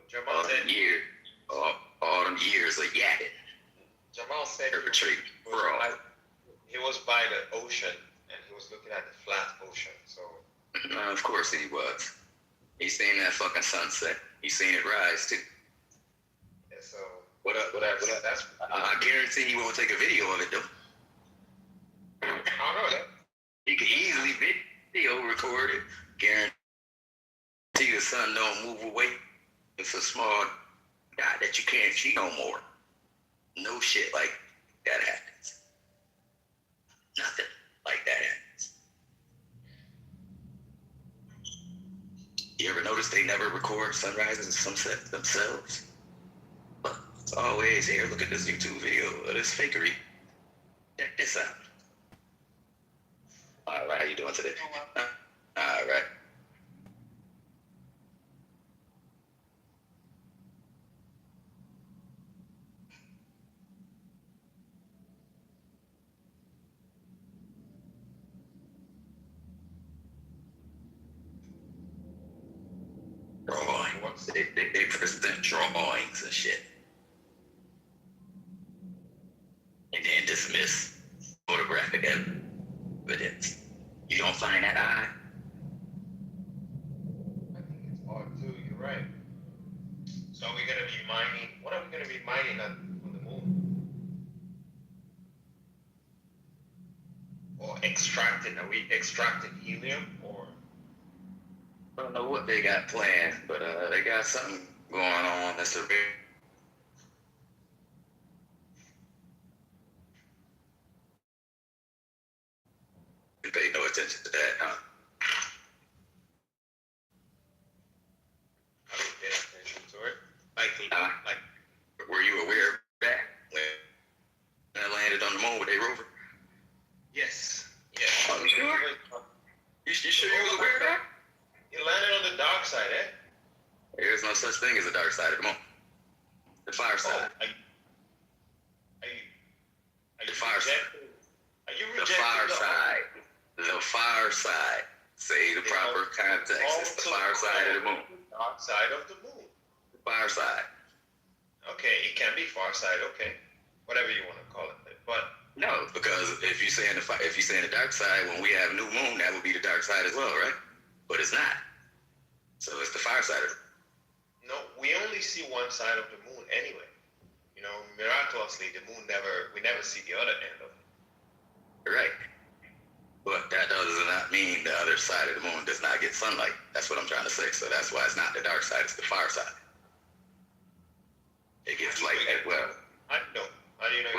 Jamal said all them years of yakking. Jamal said perpetrate fraud. He was by the ocean and he was looking at the flat ocean. So of course he was. He seen that fucking sunset. He seen it rise too. Yeah, so what up? That's I guarantee he won't take a video of it though. I don't know that. He could easily video record it. Guarantee the sun don't move away. It's a small guy that you can't see no more. No shit like that happens. Nothing like that happens. You ever notice they never record sunrises and sunsets themselves? But it's always here. Look at this YouTube video of this fakery. Check this out. All right, how you doing today? All right. Drawings. They present drawings and shit. And then dismiss photographic evidence. You don't find that odd? I think it's odd too, you're right. So are we gonna be mining what are we gonna be mining on the moon? Or extracting? Are we extracting helium or I don't know what they got planned, but they got something going on that's a very you pay no attention to that, huh? I didn't pay attention to it? Like were you aware of that when I landed on the moon with a rover? yes. Yeah. Oh, you sure? You sure you was aware of that? You landed on the dark side, eh? There's no such thing as a dark side of the moon. The fire side. Are The fire side. Are you The rejecting fire side. The far side. Say the proper context. It's the far side of the moon. Dark side of the moon. The far side. Okay, it can be far side. Okay, whatever you want to call it. But no, because if you say in the dark side, when we have new moon, that would be the dark side as well, right? But it's not. So it's the far side of it. No, we only see one side of the moon anyway. You know, miraculously, we never see the other end of it. Right. But that does not mean the other side of the moon does not get sunlight. That's what I'm trying to say. So that's why it's not the dark side, it's the far side. It gets light as well. I know. How do you know?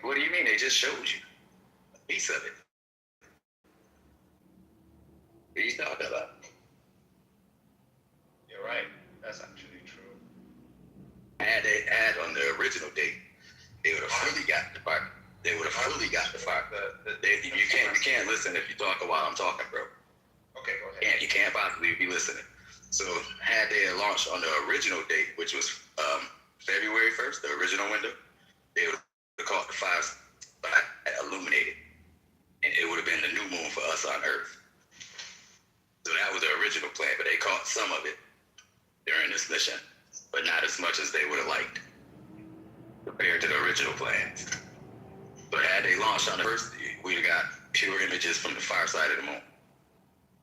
What do you mean? They just showed you a piece of it. What are you talking about? You're right. That's actually true. Had they had on the original date, they would have fully got the fire. They would have fully got the fire. You can't listen if you're talking while I'm talking, bro. Okay, go ahead. You can't possibly be listening. So had they launched on the original date, which was February 1st, the original window, they would have caught the fire illuminated, and it would have been the new moon for us on Earth. So that was the original plan, but they caught some of it during this mission, but not as much as they would have liked compared to the original plans. But had they launched on the first, we'd have got pure images from the far side of the moon.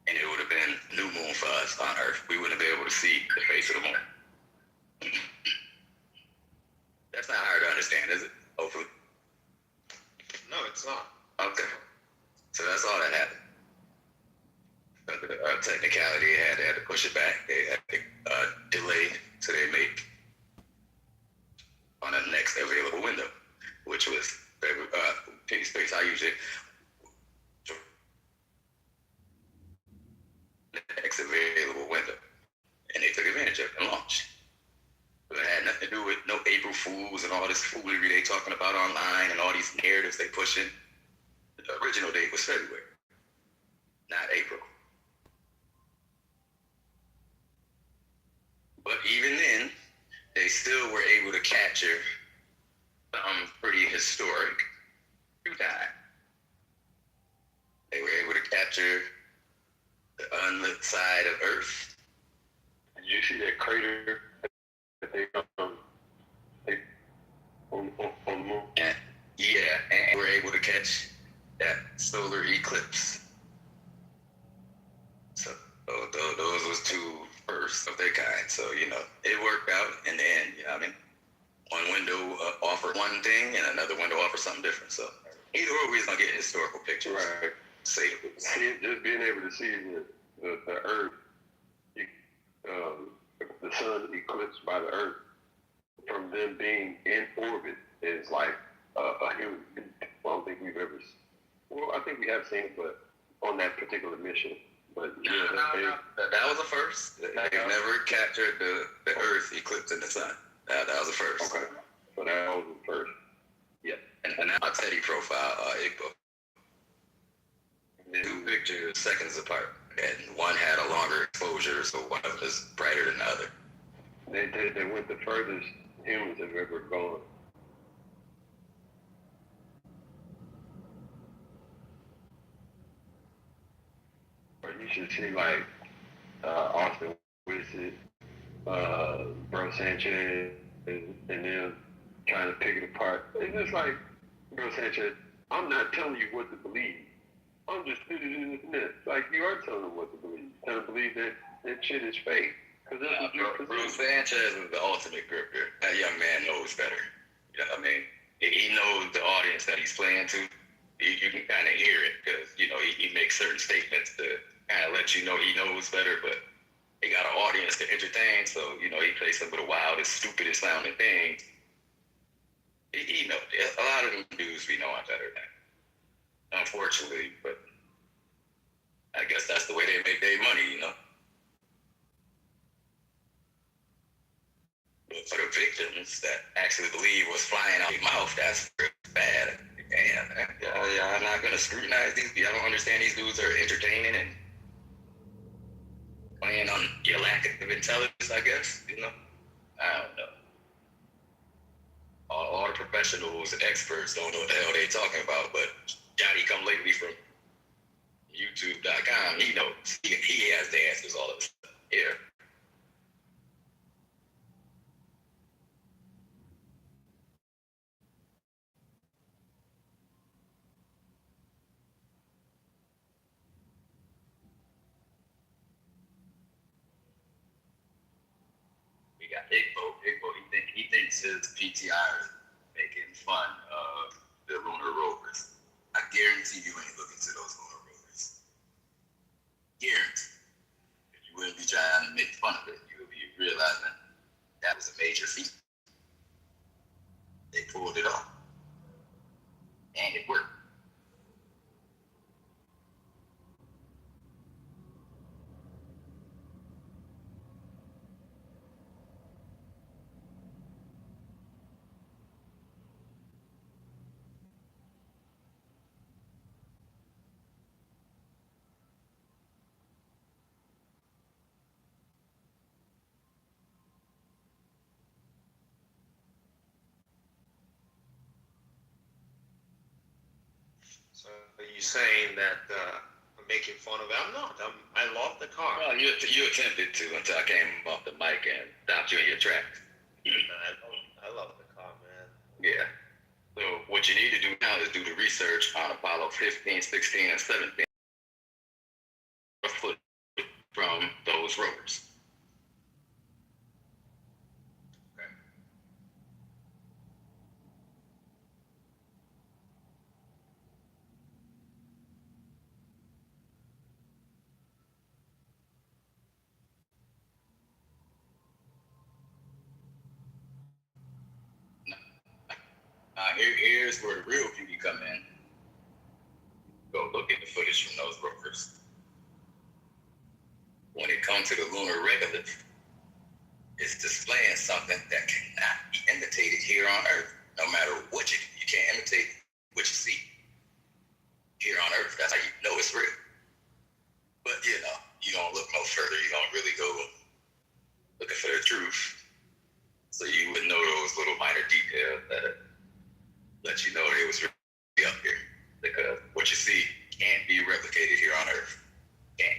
And it would have been new moon for us on Earth. We wouldn't have been able to see the face of the moon. again, is it? Hopefully. No, it's not. Okay. So that's all that happened. Technicality, they had to push it back. They had to delay so they make on the next available window, which was space I usually next available window, and they took advantage of it and launched. But it had nothing to do with no April Fools and all this foolery they talking about online and all these narratives they pushing. The original date was February, not April. But even then, they still were able to capture pretty historic time. They were able to capture the unlit side of Earth. Did you see that crater that they on the moon? Yeah, and we're able to catch that solar eclipse. So those was two first of their kind. So, you know, it worked out in the end, you know what I mean? One window offered one thing and another window offered something different. So either way, we're going to get historical pictures. Right. See, just being able to see the Earth, the sun eclipsed by the Earth, from them being in orbit is like a human. I don't think we've ever. Well, I think we have seen it, but on that particular mission. But yeah, that was a first. They've never captured the Earth eclipsing the sun. That was a first. Okay, so that was the first. Yeah, and now Teddy profile, Igbo. Two pictures seconds apart, and one had a longer exposure, so one of them is brighter than the other. They went the furthest humans have ever gone. Or you should see like Austin Wissett, Bro Sanchez, and them trying to pick it apart. It's just like, Bro Sanchez, I'm not telling you what to believe. I'm just like you are telling them what to believe. Tell them to believe that shit is fake. Bruce Sanchez is the ultimate grifter. That young man knows better. You know what I mean? He knows the audience that he's playing to. You can kind of hear it because, you know, he makes certain statements to kind of let you know he knows better, but he got an audience to entertain, so, you know, he plays some of the wildest, stupidest sounding things. He knows. A lot of them dudes be knowing better than that. Unfortunately, but I guess that's the way they make their money, you know? But for the victims that actually believe what's flying out their mouth, that's bad. Damn, I'm not gonna scrutinize these people. I don't understand these dudes are entertaining and playing on your lack of intelligence, I guess, you know? I don't know. All the professionals and experts don't know what the hell they talking about, but Johnny come lately from YouTube.com, he knows. He has the answers all of this stuff. Yeah. We got Igbo. He thinks his PTI is making fun of the lunar rovers. I guarantee you ain't looking to those lunar rovers. Guarantee. If you wouldn't be trying to make fun of it, you would be realizing that was a major feat. They pulled it off. And it worked. So are you saying that I'm making fun of it? I'm not. I love the car. Well, you attempted to until I came off the mic and stopped you in your tracks. I love the car, man. Yeah. So what you need to do now is do the research on Apollo 15, 16, and 17. Foot from those rovers. here's where the real beauty come in. Go look at the footage from those rovers. When it comes to the lunar regolith, it's displaying something that cannot be imitated here on Earth. No matter what you can't imitate what you see here on Earth. That's how you know it's real. But you know, you don't look no further. You don't really go looking for the truth. So you would know those little minor details that let you know it was really up here. Because what you see can't be replicated here on Earth. Can't.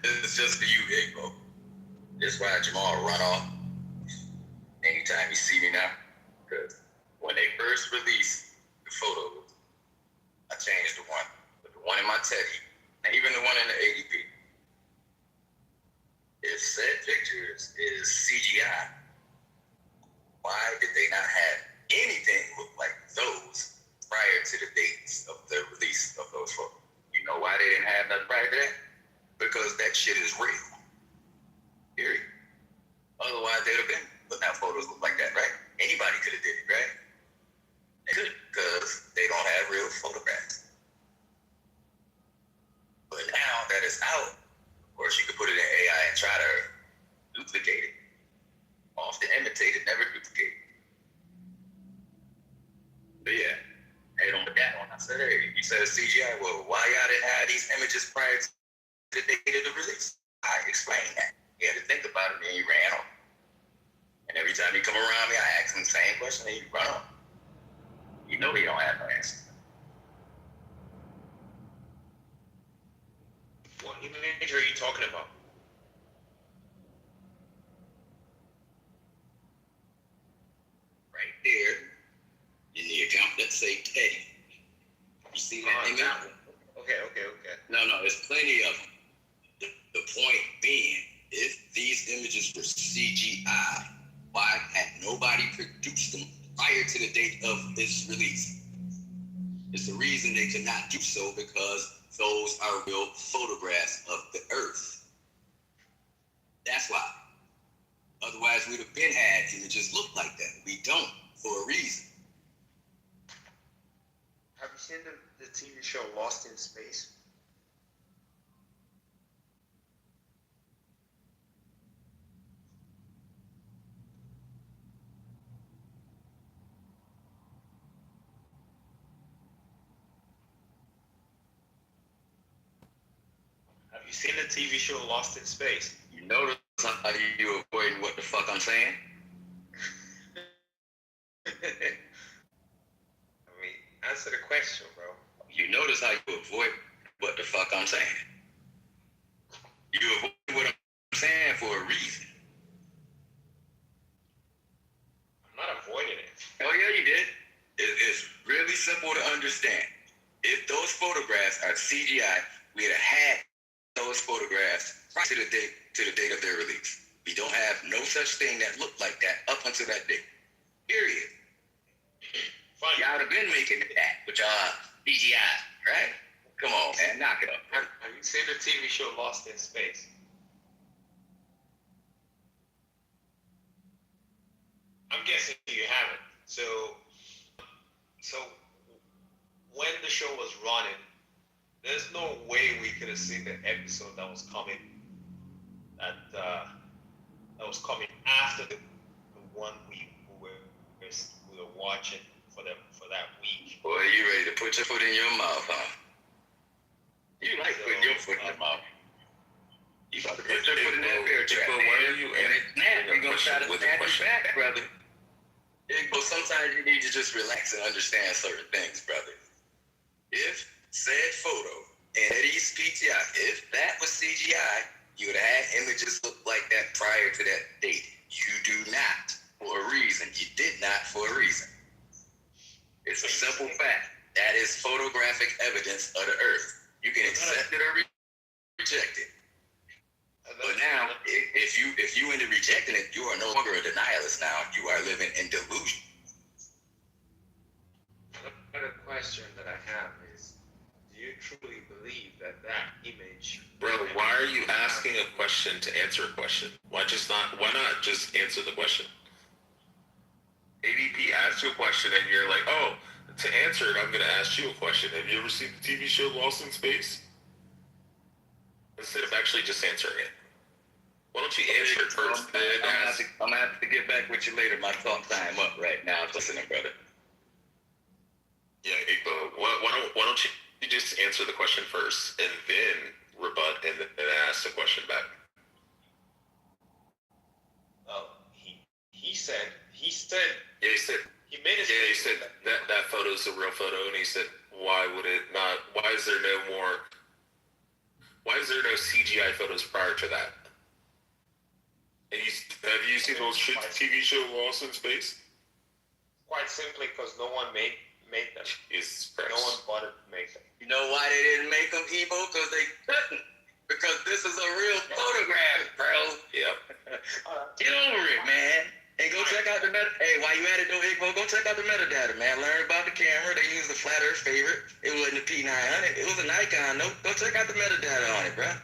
This is just for you, Igbo. This is why Jamal run off anytime you see me now. Because when they first released the photos, I changed the one. But the one in my teddy, and even the one in the ADP. If said pictures is CGI, why did they not have anything look like those prior to the dates of the release of those photos? You know why they didn't have nothing prior to that? Because that shit is real. Period. Otherwise, they'd have been putting out photos look like that, right? Anybody could have did it, right? They could, because they don't have real photographs. But now that it's out, of course, you could put it in AI and try to duplicate it. Often imitate it, never duplicate it. But yeah, they don't put that on. I said, hey, you said it's CGI. Well, why y'all didn't have these images prior to the date of the release? I explained that. He had to think about it, and he ran on. And every time he come around me, I ask him the same question, and he run on. You know he don't have no answer. What image are you talking about? Right there, in the account that say Teddy. You see that image? Okay. No, there's plenty of them. The point being, if these images were CGI, why had nobody produced them prior to the date of this release? It's the reason they could not do so, because those are real photographs of the Earth. That's why. Otherwise, we'd have been had images look like that. We don't, for a reason. Have you seen the TV show Lost in Space? Have you seen the TV show Lost in Space? You notice how you avoiding what the fuck I'm saying? I mean, answer the question, bro. You notice how you avoid what the fuck I'm saying? You avoid what I'm saying for a reason. I'm not avoiding it. Oh yeah, you did. It's really simple to understand. If those photographs are CGI, we'd have had those photographs right to the date of their release. We don't have no such thing that looked like that up until that date. Period. Fine. Y'all have been making that with y'all CGI, right? Come on, man, knock it up. Have you seen the TV show Lost in Space? I'm guessing you haven't. So when the show was running, there's no way we could have seen the episode that was coming. That was coming after the one we were watching for that week. Boy, you ready to put your foot in your mouth, huh? You like putting your foot in your mouth. You about to put your foot in that bear trap, man. Where are you and it's snap. You're going to try to snap it back, brother. But sometimes you need to just relax and understand certain things, brother. If said photo and Eddie's PTI, if that was CGI, you would have had images look like that prior to that date. You do not for a reason. You did not for a reason. It's a simple fact. That is photographic evidence of the Earth. You can accept it or reject it. But now, if you end up rejecting it, you are no longer a denialist now. You are living in delusion. Another question that I have is, do you truly believe that image? Bro, why are you asking a question to answer a question? Why not just answer the question? ADP asks you a question and you're like, oh, to answer it, I'm going to ask you a question. Have you ever seen the TV show Lost in Space? Instead of actually just answering it. Why don't you answer it first? I'm going to have to get back with you later. My thought time up right now. Listening, brother. Yeah, Igbo, why don't you just answer the question first and then rebut and then ask the question back? He said. Yeah, he said. He made it. Yeah, he said that photo is a real photo, and he said, why is there no CGI photos prior to that? And have you seen those shit TV show Lost in Space? Quite simply because no one made them. Jesus No Christ. one bothered to make them. You know why they didn't make them, Evo? Because they couldn't. Because this is a real photograph, bro. Yep. Get over it, man. And go check out the Hey, while you at it though, Igbo, go check out the metadata, man. Learn about the camera. They used the Flat Earth favorite. It wasn't a P900. It was a Nikon, though. Go check out the metadata on it, bro.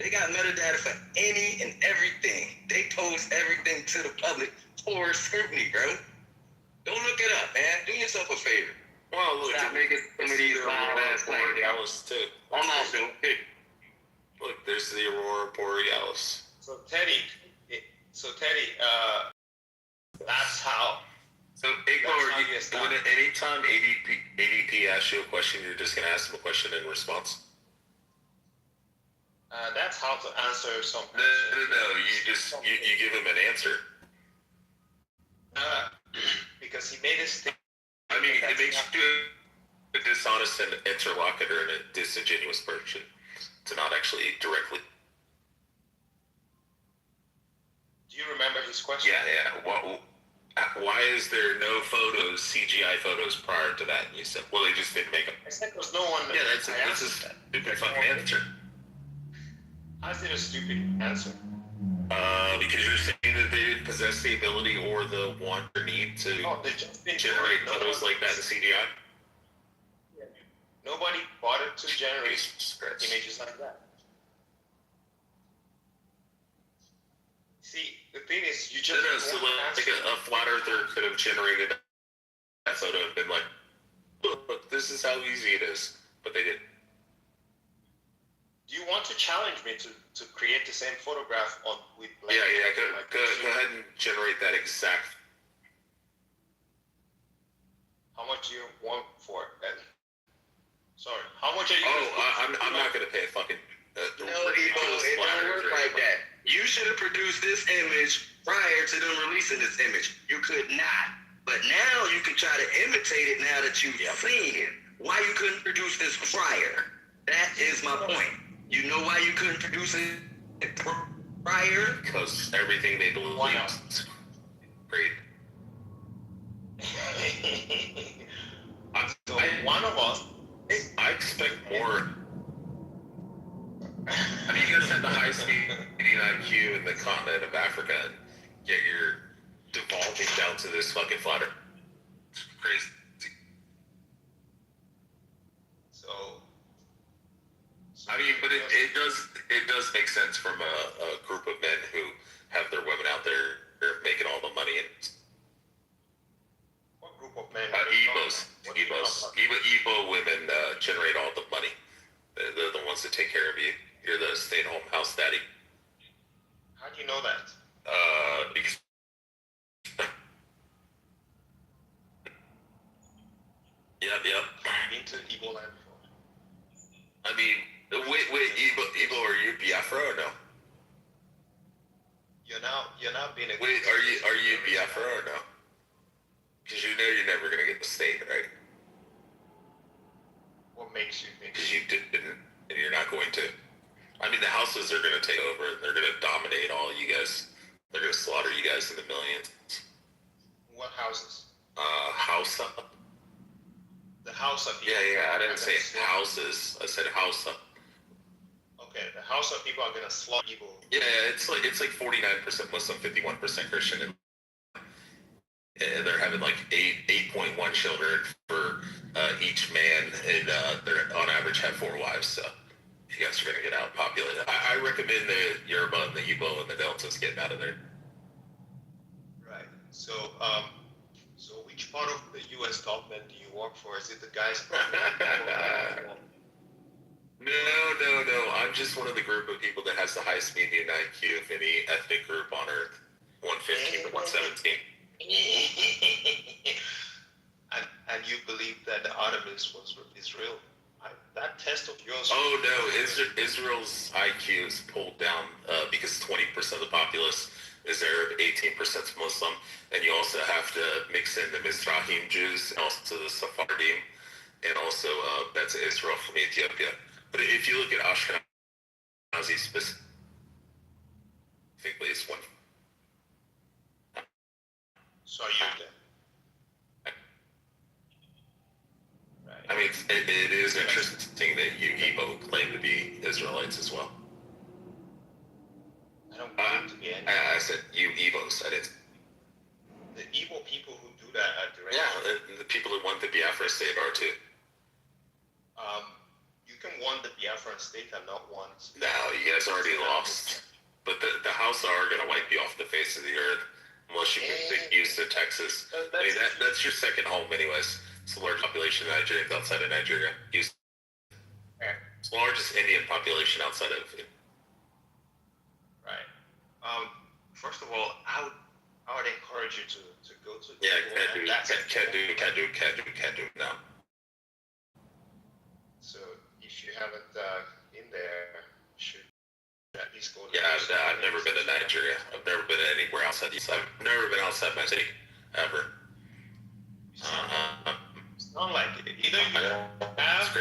They got metadata for any and everything. They post everything to the public for scrutiny, bro. Don't look it up, man. Do yourself a favor. Well, look, stop making some of these live-ass claims. Borealis too. I'm also Look, there's the Aurora Borealis. So Teddy, that's how. So Igbo, anytime ADP asks you a question, you're just gonna ask them a question in response. That's how to answer some. No. You give him an answer. Because he made a statement. I mean, it makes you a dishonest interlocutor and a disingenuous person to not actually directly. Do you remember his question? Yeah. Why is there no photos, CGI photos prior to that? And you said, well, they just didn't make them. I said there was no one. Yeah, that's a stupid fucking answer. How's it a stupid answer? Because you're saying that they didn't possess the ability or the want or need to generate photos like that in CGI? Nobody bothered to generate images like that. See, the thing is, you just... a flat earther could have generated that photo and been like, look, this is how easy it is. But they didn't. Do you want to challenge me to create the same photograph with... Go ahead and generate that exact... How much do you want for it then? Sorry, how much are you... I'm not going to pay a fucking... no, Evo, it don't work like that. You should have produced this image prior to them releasing this image. You could not. But now you can try to imitate it now that you've seen it. Why you couldn't produce this prior? That is my point. You know why you couldn't produce it prior? Because everything they believe is great. One of us... I expect more. I mean, you guys have the highest median IQ in the continent of Africa, and yet you're devolving down to this fucking flat earth. It's crazy. So I mean, but it does make sense from a group of men who have their women out there making all the money. And what group of men? Igbo women generate all the money. They're the ones that take care of you. You're the stay-at-home house daddy. How do you know that? Because Yep. Been to Igbo land before. I mean, wait, Igbo, are you Biafra or no? You're now being a... Wait, are you Biafra or no? Because you know you're never gonna get the state, right? What makes you think? Because you didn't, and you're not going to. I mean, the houses are gonna take over, and they're gonna dominate all you guys. They're gonna slaughter you guys in the millions. What houses? House up. The house up. Yeah. I didn't say houses. I said house up. Okay, how some people are gonna slaughter people. Yeah, it's like 49% Muslim, 51% Christian, and they're having like 8.1 children for each man, and they're on average have 4 wives. So you guys are gonna get outpopulated. I recommend the Yoruba and the Igbo and the Deltas getting out of there. Right. So so which part of the U.S. government do you work for? Is it the guys? No. I'm just one of the group of people that has the highest median IQ of any ethnic group on Earth, 115 to 117. and you believe that the Artemis was Israel? That test of yours. Oh no, Israel's IQ is pulled down because 20% of the populace is Arab, 18% is Muslim, and you also have to mix in the Mizrahim Jews, and also the Sephardim, and also that's Israel from Ethiopia. But if you look at Ashkenazi specifically, it's one. So you then. I mean, it is interesting that you Igbo claim to be Israelites as well. I don't claim to be any. I said you Igbos. I didn't. The Igbo people who do that are direct. Yeah, the people who want the Biafra state are too. You can want the Biafran state and not want. No, you guys already lost. But the House are going to wipe you off the face of the earth unless you can get used to Texas. I mean, that's your second home anyways. It's the largest population of Nigerians outside of Nigeria. It's the largest Indian population outside of it. Right. First of all, I would encourage you to go to. Yeah, can do now. So if you haven't been there, you should at least go. Yeah, I've never been to Nigeria. I've never been anywhere outside the. I've never been outside my city ever. It's not like it. Either you have,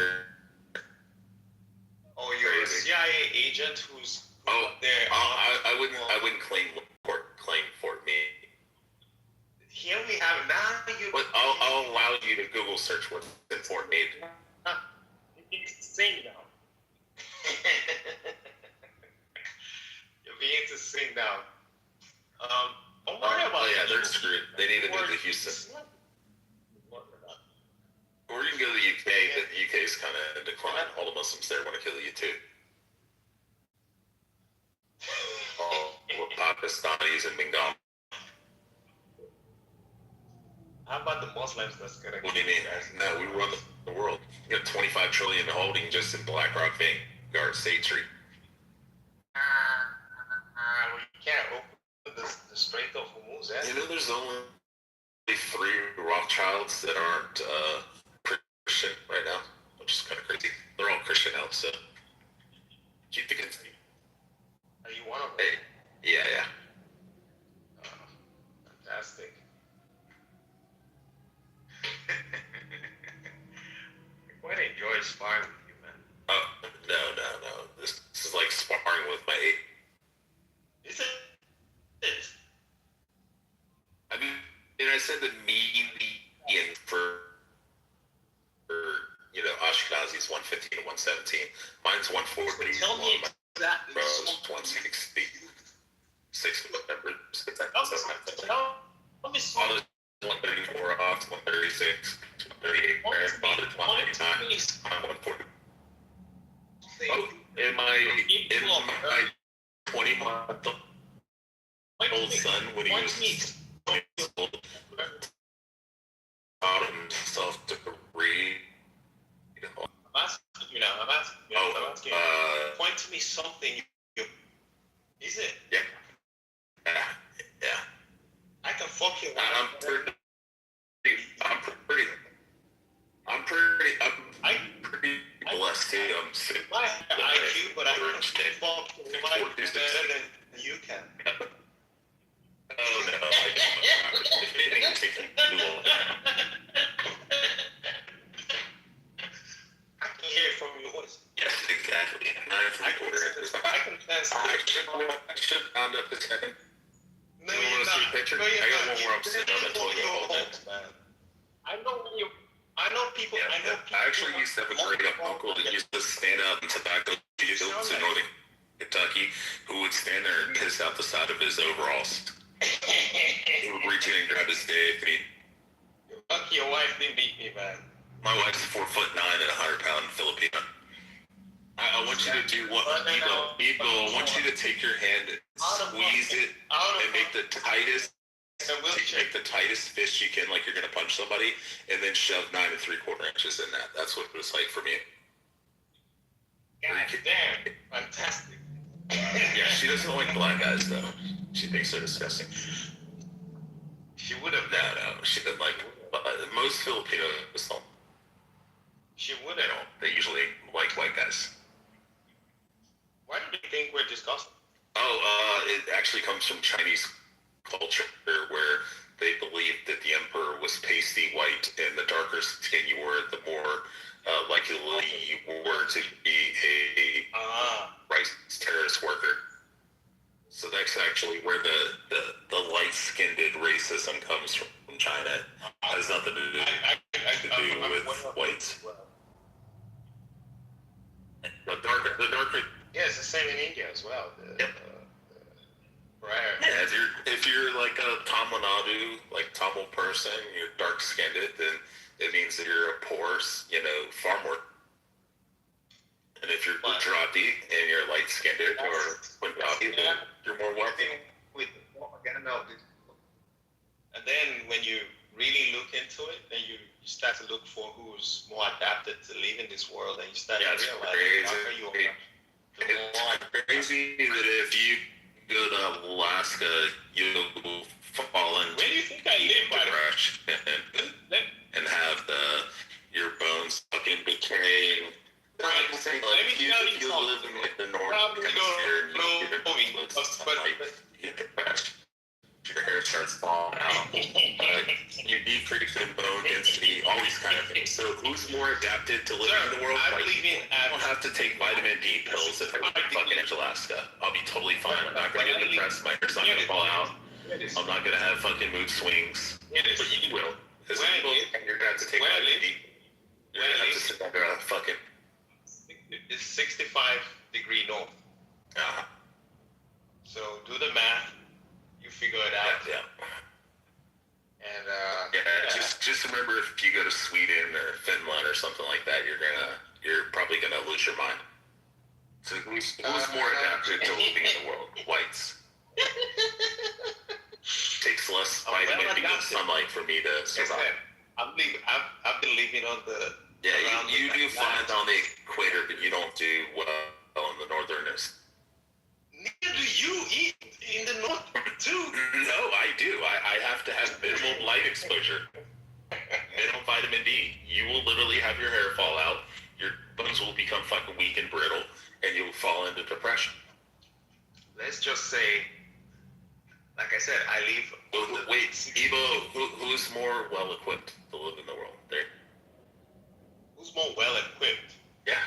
or you're a CIA agent who's there. I wouldn't claim Fort Meade. Here we have now. But I'll allow you to Google search what's in Fort Meade. You need to sing now. You're beginning to sing now. Don't worry about it. Yeah, they're screwed. They need to move to Houston. Or you can go to the UK, but the UK is kind of in decline. All the Muslims there want to kill you too. All the Pakistanis and Bengal. How about the Muslims that's gonna? What do you mean? No, we run the world. We got 25 trillion holding just in BlackRock Vanguard State Street. We can't open the Strait of Hormuz. You know, there's only 3 Rothschilds that aren't Christian right now, which is kind of crazy. They're all Christian now, so keep the continue. Are you one of them? Yeah. Fantastic. I quite enjoy sparring with you, man. Oh, no. This is like sparring with my 8. Is it? I mean, I said the median for Ashkenazi is 115 to 117. Mine's 140. Tell me exactly. Bros 160. 6 members. Tell me something. 134 off, 136, 138, bonded 189, I'm 140. Oh, in my 20-month-old son, when he was 20 years old, taught himself to read. I'm asking you now. I'm asking you. Point to me something. Is it? Yeah. I can fuck you. I'm pretty blessed too. I'm sick. I have IQ, but I can fuck you better than you can. Oh no, I don't. If anything, I'm taking you all that. I can hear it from your voice. Yes, exactly. 9 I can translate. I should round up a second. No, you want to see a picture? I got one where I'm sitting on the toilet all day. I know people. I actually used to have a great uncle that used to stand out in tobacco fields in northern Kentucky, who would stand there and piss out the side of his overalls. He would reach in and grab his dick. Lucky your wife didn't beat me, man. My wife's 4'9" and 100-pound Filipino. I want you to do what, Evo, I want you to take your hand and squeeze it and make the tightest fist you can, like you're gonna punch somebody, and then shove 9 3/4 inches in that. That's what it was like for me. God damn, fantastic. Yeah, she doesn't like black guys though. She thinks they're disgusting. She would have. No, she doesn't like. Most Filipinos don't. She wouldn't. They usually like white guys. Why do they think we're disgusting? It actually comes from Chinese culture, where they believed that the emperor was pasty white, and the darker skin you were, the more likely you were to be a rice terrorist worker. So that's actually where the light-skinned racism comes from China. It has nothing to do with whites. The darker. Yeah, it's the same in India as well. Right. Yeah, if you're like a Tamil Nadu, like Tamil person, you're dark-skinned, then it means that you're a poor, farmer. And if you're Gujarati and you're light-skinned or Punjabi, then you're more wealthy. And then when you really look into it, then you start to look for who's more adapted to live in this world, and you start to realize how you are. It's crazy that if you go to Alaska, you'll fall into where do you think I live, depression and have your bones fucking decaying. Let me tell you you live in like the northern hemisphere, you get depressed. Your hair starts falling out. You decrease in bone density, all these kind of things. So who's more adapted to living in the world? I don't have to take vitamin D pills if I live in fucking Alaska. I'll be totally fine. I'm not going to get depressed. My hair's not going to fall out. I'm not going to have fucking mood swings. But you will. As people, you're going to have to take vitamin D. You're going to have to sit under a fucking... It's 65-degree north. So do the math. You figure it out. Yeah. And just remember, if you go to Sweden or Finland or something like that, you're probably gonna lose your mind. So who's more adapted to living in the world? Whites. Takes less vitamin D and sunlight for me to survive. I've been living on the. Yeah, you do fine on the equator, but you don't do well in the northerners. Neither do you eat in the north too. No, I do. I have to have minimal light exposure. Minimal vitamin D. You will literally have your hair fall out, your bones will become fucking weak and brittle, and you'll fall into depression. Let's just say, like I said, I live on the... Wait, Evo, who's more well-equipped to live in the world? There. Who's more well-equipped? Yeah.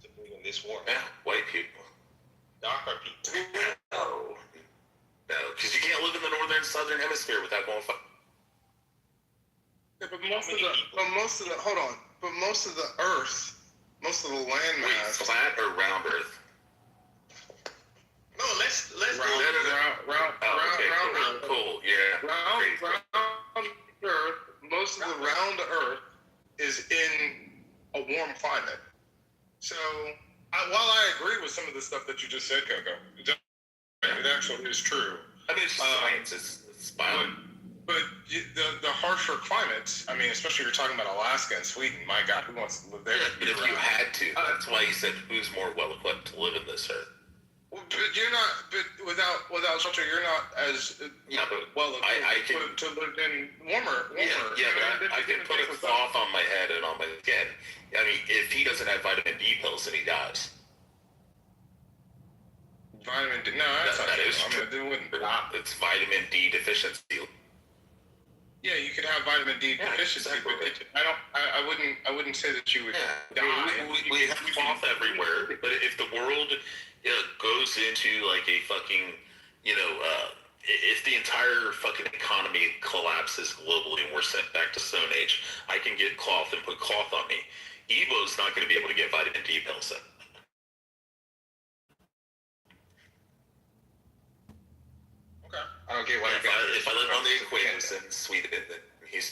To live in this world? Yeah, white people. Darker people. No, because you can't live in the northern southern hemisphere without going fuck. Yeah, but most of the Earth, most of the landmass. Wait, flat or round Earth? No, let's round. Cool. Yeah. Round Earth. Most of the round Earth is in a warm climate. So. While I agree with some of the stuff that you just said, Coco, it actually is true. I mean, it's science. It's biology. But the harsher climates, I mean, especially if you're talking about Alaska and Sweden, my God, who wants to live there? Yeah, but if you had to, that's why you said who's more well-equipped to live in this earth. Well, but you're not. But without shelter, you're not as well equipped to live in warmer. Yeah, but I can put a cloth on my head and on my skin. I mean, if he doesn't have vitamin D pills, then he dies. Vitamin D? No, that is true. I mean, it's vitamin D deficiency. Yeah, you could have vitamin D deficiency, but I wouldn't say that you would die. We have cloth everywhere, but if the world goes into like a fucking, if the entire fucking economy collapses globally and we're sent back to Stone Age, I can get cloth and put cloth on me. Evo's not going to be able to get vitamin D pills in. Sweden than he's.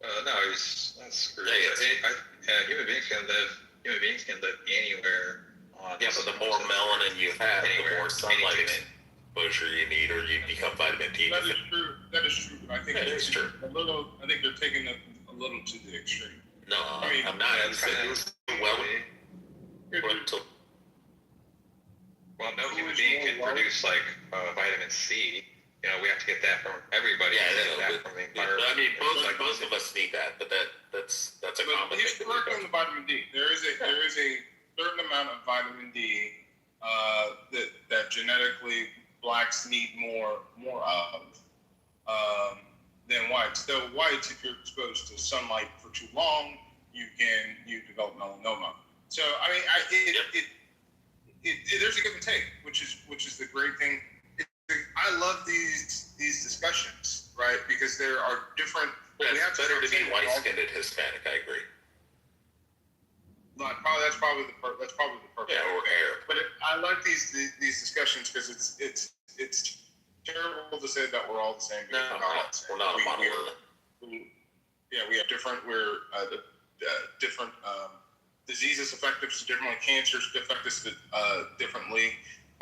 No, that's screwed. Yeah, human beings can live anywhere on. Yeah, but the more melanin you have, the more sunlight exposure you need, or you become vitamin D. That is true. That is true. I think that is true. I think they're taking it a little to the extreme. No, I mean, I'm not. I'm saying Well, no human being can produce like vitamin C. You know, we have to get that from everybody. Yeah, from the environment. I mean, both of us need that, but that's a common thing. He's correct on the vitamin D. There is a certain amount of vitamin D that genetically blacks need more of than whites. Though whites, if you're exposed to sunlight for too long, you develop melanoma. So I mean, there's a give and take, which is the great thing. I love these discussions, right? Because there are different. Yeah, it's better to be white-skinned and Hispanic. I agree. That's probably the perfect. Yeah, or Arab. But I like these discussions because it's terrible to say that we're all the same. No, we're not a monolith. We have different. Different diseases affect us differently. Cancers affect us differently.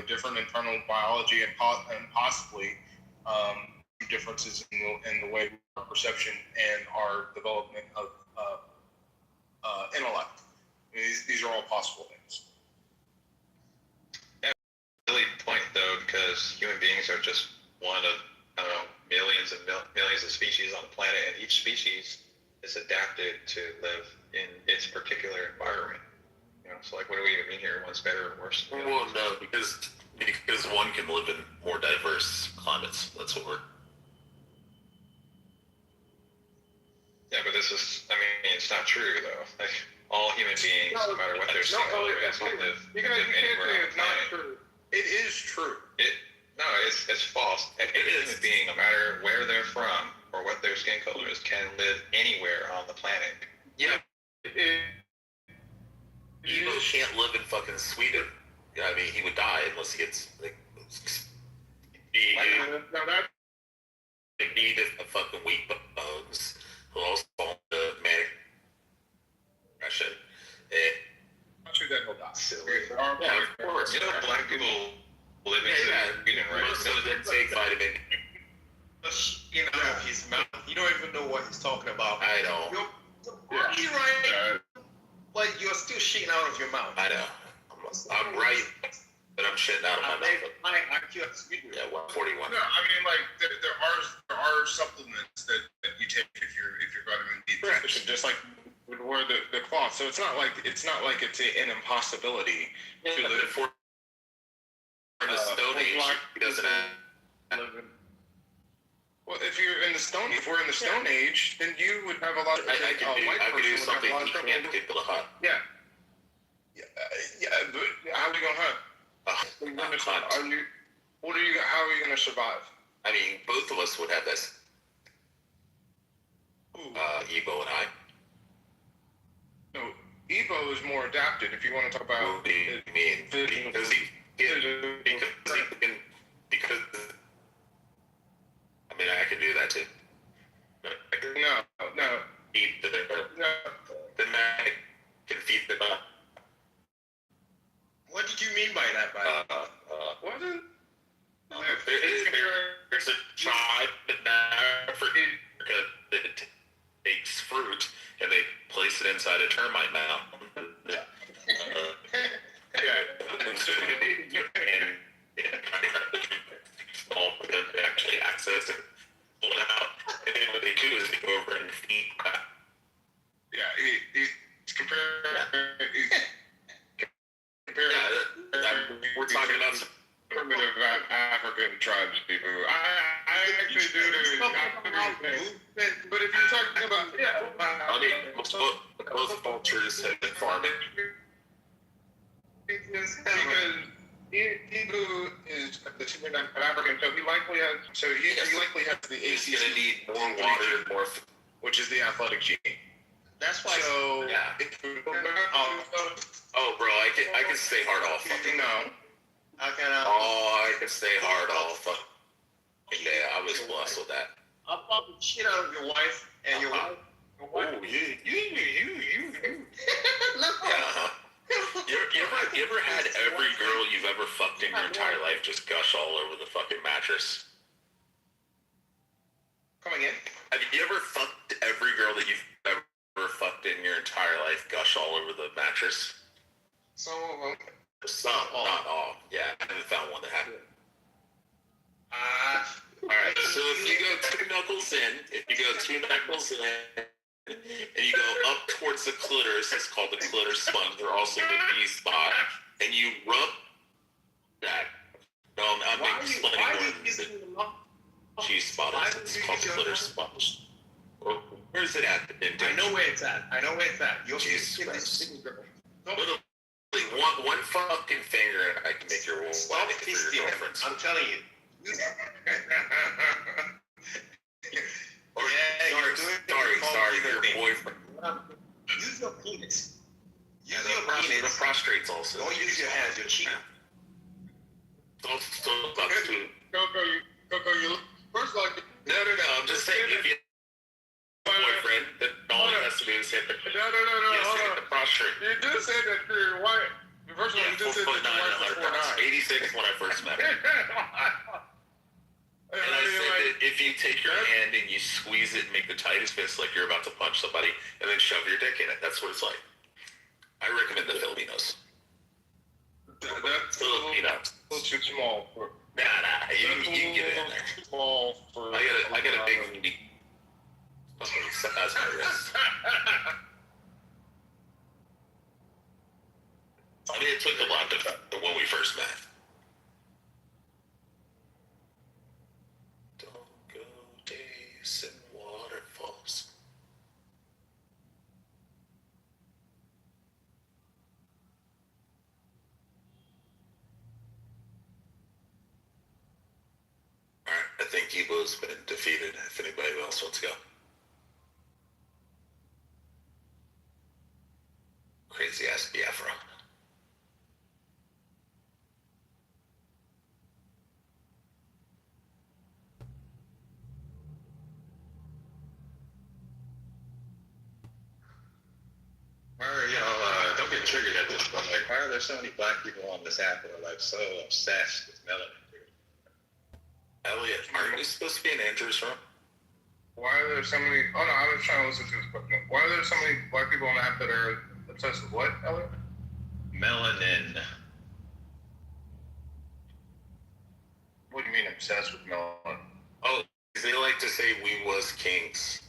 Different internal biology and possibly differences in the way our perception and our development of intellect. These are all possible things. Yeah, really point though, because human beings are just one of millions and millions of species on the planet, and each species is adapted to live in its particular environment. You know, so like, what do we even mean here? One's better or worse? Well, no, because one can live in more diverse climates. That's what we're. Yeah, but this is. I mean, it's not true though. Like, all human beings, no matter what their skin color is, can live anywhere on the planet. True. It is true. It's false. Every human being, no matter where they're from or what their skin color is, can live anywhere on the planet. Yeah. Evo can't live in fucking Sweden. I mean, he would die unless he gets like. He need a fucking weak bones. Who also fall into manic depression. I'm sure that he'll die. Silly. Yeah, of course. You know, black people live in Sweden, right? Most of them take vitamin. Out of his mouth. You don't even know what he's talking about. I know. You're right. Like, you're still shitting out of your mouth. I know. I'm right, but I'm shitting out of my mouth. Yeah, 141. No, I mean, like there are supplements that you take if you're vitamin D deficient, just like with the cloth. So it's not like it's an impossibility to live for. In the Stone Age, he doesn't have. Well, if we're in the Stone Age, then you would have a lot of. I could do something you can't do to hunt. Yeah. But how are we gonna hunt? How are you gonna survive? I mean, both of us would have this. Evo and I. No, Evo is more adapted. If you want to talk about because I mean, I can do that too. No. Feed the man can feed the dog. What did you mean by that, what? There's a tribe in Africa that takes fruit and they place it inside a termite mound. And actually access it, pull it out, and then what they do is they go over and feed that. Yeah, he's comparing. We're talking about some primitive African tribes, people. I actually do. But if you're talking about, I mean, most cultures have been farming. Because Ibu is the Superman African, so he likely has the ACC. He's gonna need more water and more, which is the athletic gene. That's why. So yeah. Oh, bro, I can stay hard all fucking. No. I can. I can stay hard all fucking day. I was blessed. also that. I'll fuck the shit out of your wife and your wife. Oh, you. You ever had every girl you've ever fucked in your entire life just gush all over the fucking mattress? Come again? Have you ever fucked every girl that you've ever fucked in your entire life gush all over the mattress? Some of them. Some, not all. Yeah, I haven't found one that had it. Alright, so if you go two knuckles in, and you go up towards the clitoris, it's called the clitoris sponge, or also the B spot, and you rub that. No, I'm explaining more than the G spot is. It's called the clitoris sponge. Or where is it at? I know where it's at. You'll Jesus see Christ. this girl. Literally, one fucking finger, and I can make your whole Stop wedding for your fisting. girlfriends. I'm telling you. Sorry, your boyfriend. Use your penis. Yeah, the prostrates also. Don't use your hands, your cheek. Don't Coco, you first of all. No, I'm just saying, if you have a boyfriend, then all he has to do is hit the prostrate. You did say that to your wife. First of all, you did say that to your wife 86 when I first met her. And I said that if you take your hand and you squeeze it and make the tightest fist like you're about to punch somebody, and then shove your dick in it, that's what it's like. I recommend the Filipinos. That's Filipinos. a little too small for. Nah, you can get it in there. Small for. I got a big that's my wrist. I mean, it took a lot to when we first met. Don't go chasing waterfalls. Alright, I think Evo's been defeated. If anybody else wants to go. Crazy ass Biafra. Don't get triggered at this, but like, why are there so many black people on this app that are like so obsessed with melanin? Elliot, aren't we supposed to be in Andrew's room? Why are there so many? Oh no, I was trying to listen to this question. Why are there so many black people on the app that are obsessed with what, Elliot? Melanin. What do you mean obsessed with melanin? Oh, they like to say we was kings.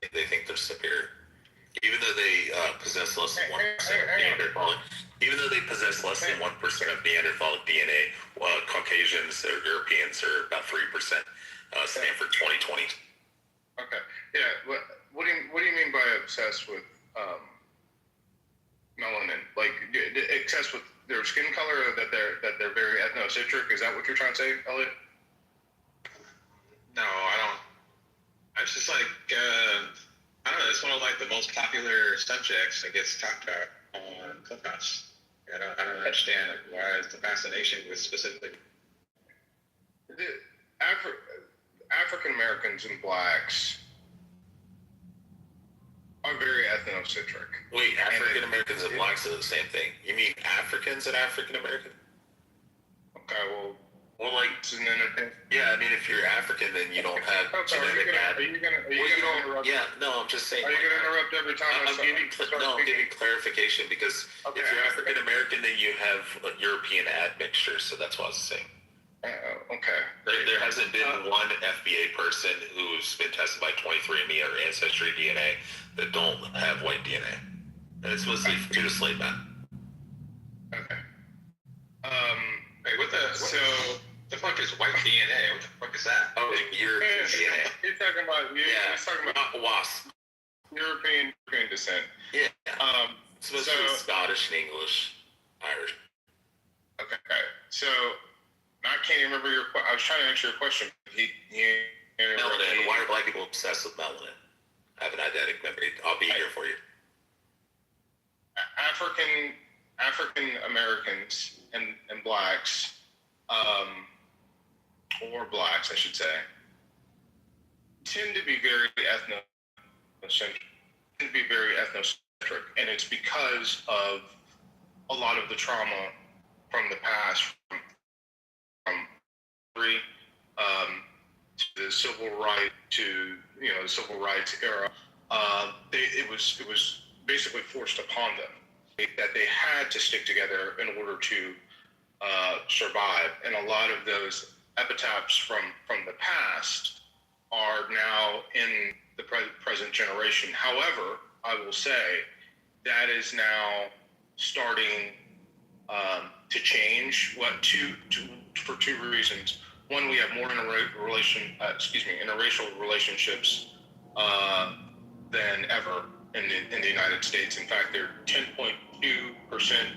They think they're superior. Even though they possess less than 1% of Neanderthalic, even though they possess less than 1% of Neanderthalic DNA, Caucasians or Europeans are about 3%. Stanford 2020. Okay, yeah. What do you mean by obsessed with melanin? Like obsessed with their skin color, or that they're very ethnocentric? Is that what you're trying to say, Elliot? No, I don't. It's just like I don't know. It's one of like the most popular subjects that gets talked about on Clubhouse. I don't understand why is the fascination with specifically. African Americans and blacks are very ethnocentric. Wait, African Americans and blacks are the same thing. You mean Africans and African American? Okay, well, like, yeah, I mean, if you're African, then you don't have genetic Are you gonna interrupt? Yeah, no, I'm just saying. Are you gonna interrupt every time? I'm giving clarification because if you're African American, then you have a European admixture, so that's what I was saying. Okay. There hasn't been one FBA person who's been tested by 23andMe or Ancestry DNA that don't have white DNA. And it's mostly due to slave men. Okay. Wait, what the fuck is white DNA? What the fuck is that? Oh, European DNA. You're talking about He's talking about WASP. European descent. Yeah. It's supposed to be Scottish and English, Irish. Okay. So I can't even remember your question. I was trying to answer your question. Melanin. Why are black people obsessed with melanin? I have an eidetic memory. I'll be here for you. African Americans and blacks, or blacks, I should say, tend to be very ethnocentric, and it's because of a lot of the trauma from the past, from to the civil rights the civil rights era. It was basically forced upon them that they had to stick together in order to survive, and a lot of those epitaphs from the past are now in the present generation. However, I will say that is now starting to change. For two reasons. One, we have more interracial relationships than ever in the United States. In fact, they're 10.2%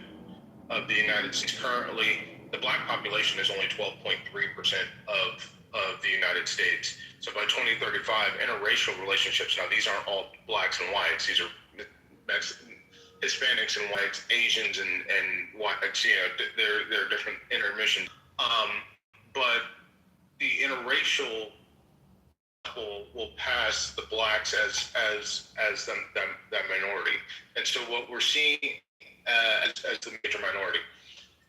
of the United States currently. The black population is only 12.3% of the United States. So by 2035, interracial relationships, now these aren't all blacks and whites, these are Hispanics and whites, Asians and whites, they're different intermissions. But the interracial will pass the blacks as the minority. And so what we're seeing as the major minority.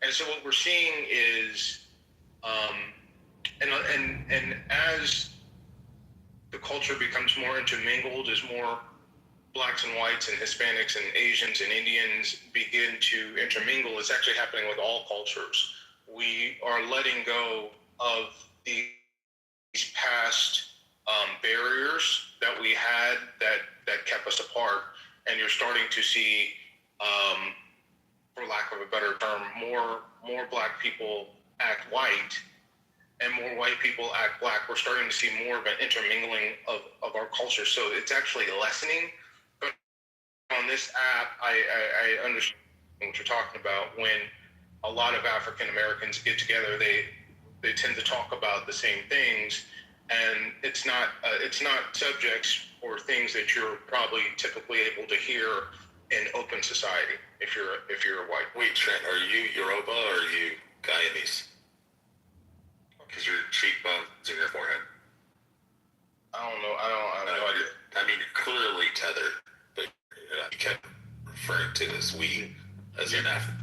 And so what we're seeing is, and as the culture becomes more intermingled, as more blacks and whites and Hispanics and Asians and Indians begin to intermingle, it's actually happening with all cultures. We are letting go of these past barriers that we had that kept us apart, and you're starting to see, for lack of a better term, more black people act white and more white people act black. We're starting to see more of an intermingling of our culture. So it's actually lessening. But on this app, I understand what you're talking about. When a lot of African Americans get together, they tend to talk about the same things, and it's not subjects or things that you're probably typically able to hear in open society if you're a white. Wait, Trent, are you Yoruba or are you Guyanese? Because your cheekbones in your forehead. I don't know. I don't know. I mean, you're clearly tethered, but you kept referring to this we as an African.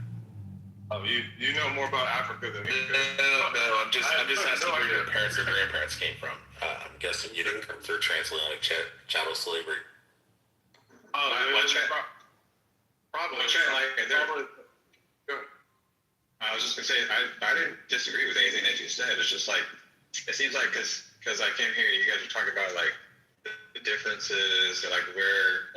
Oh, you know more about Africa than me. No, I'm just asking where your parents or grandparents came from. I'm guessing you didn't come through transatlantic chattel slavery. Oh, probably. I was just gonna say I didn't disagree with anything that you said. It's just like it seems like because I came here, you guys are talking about like the differences, like where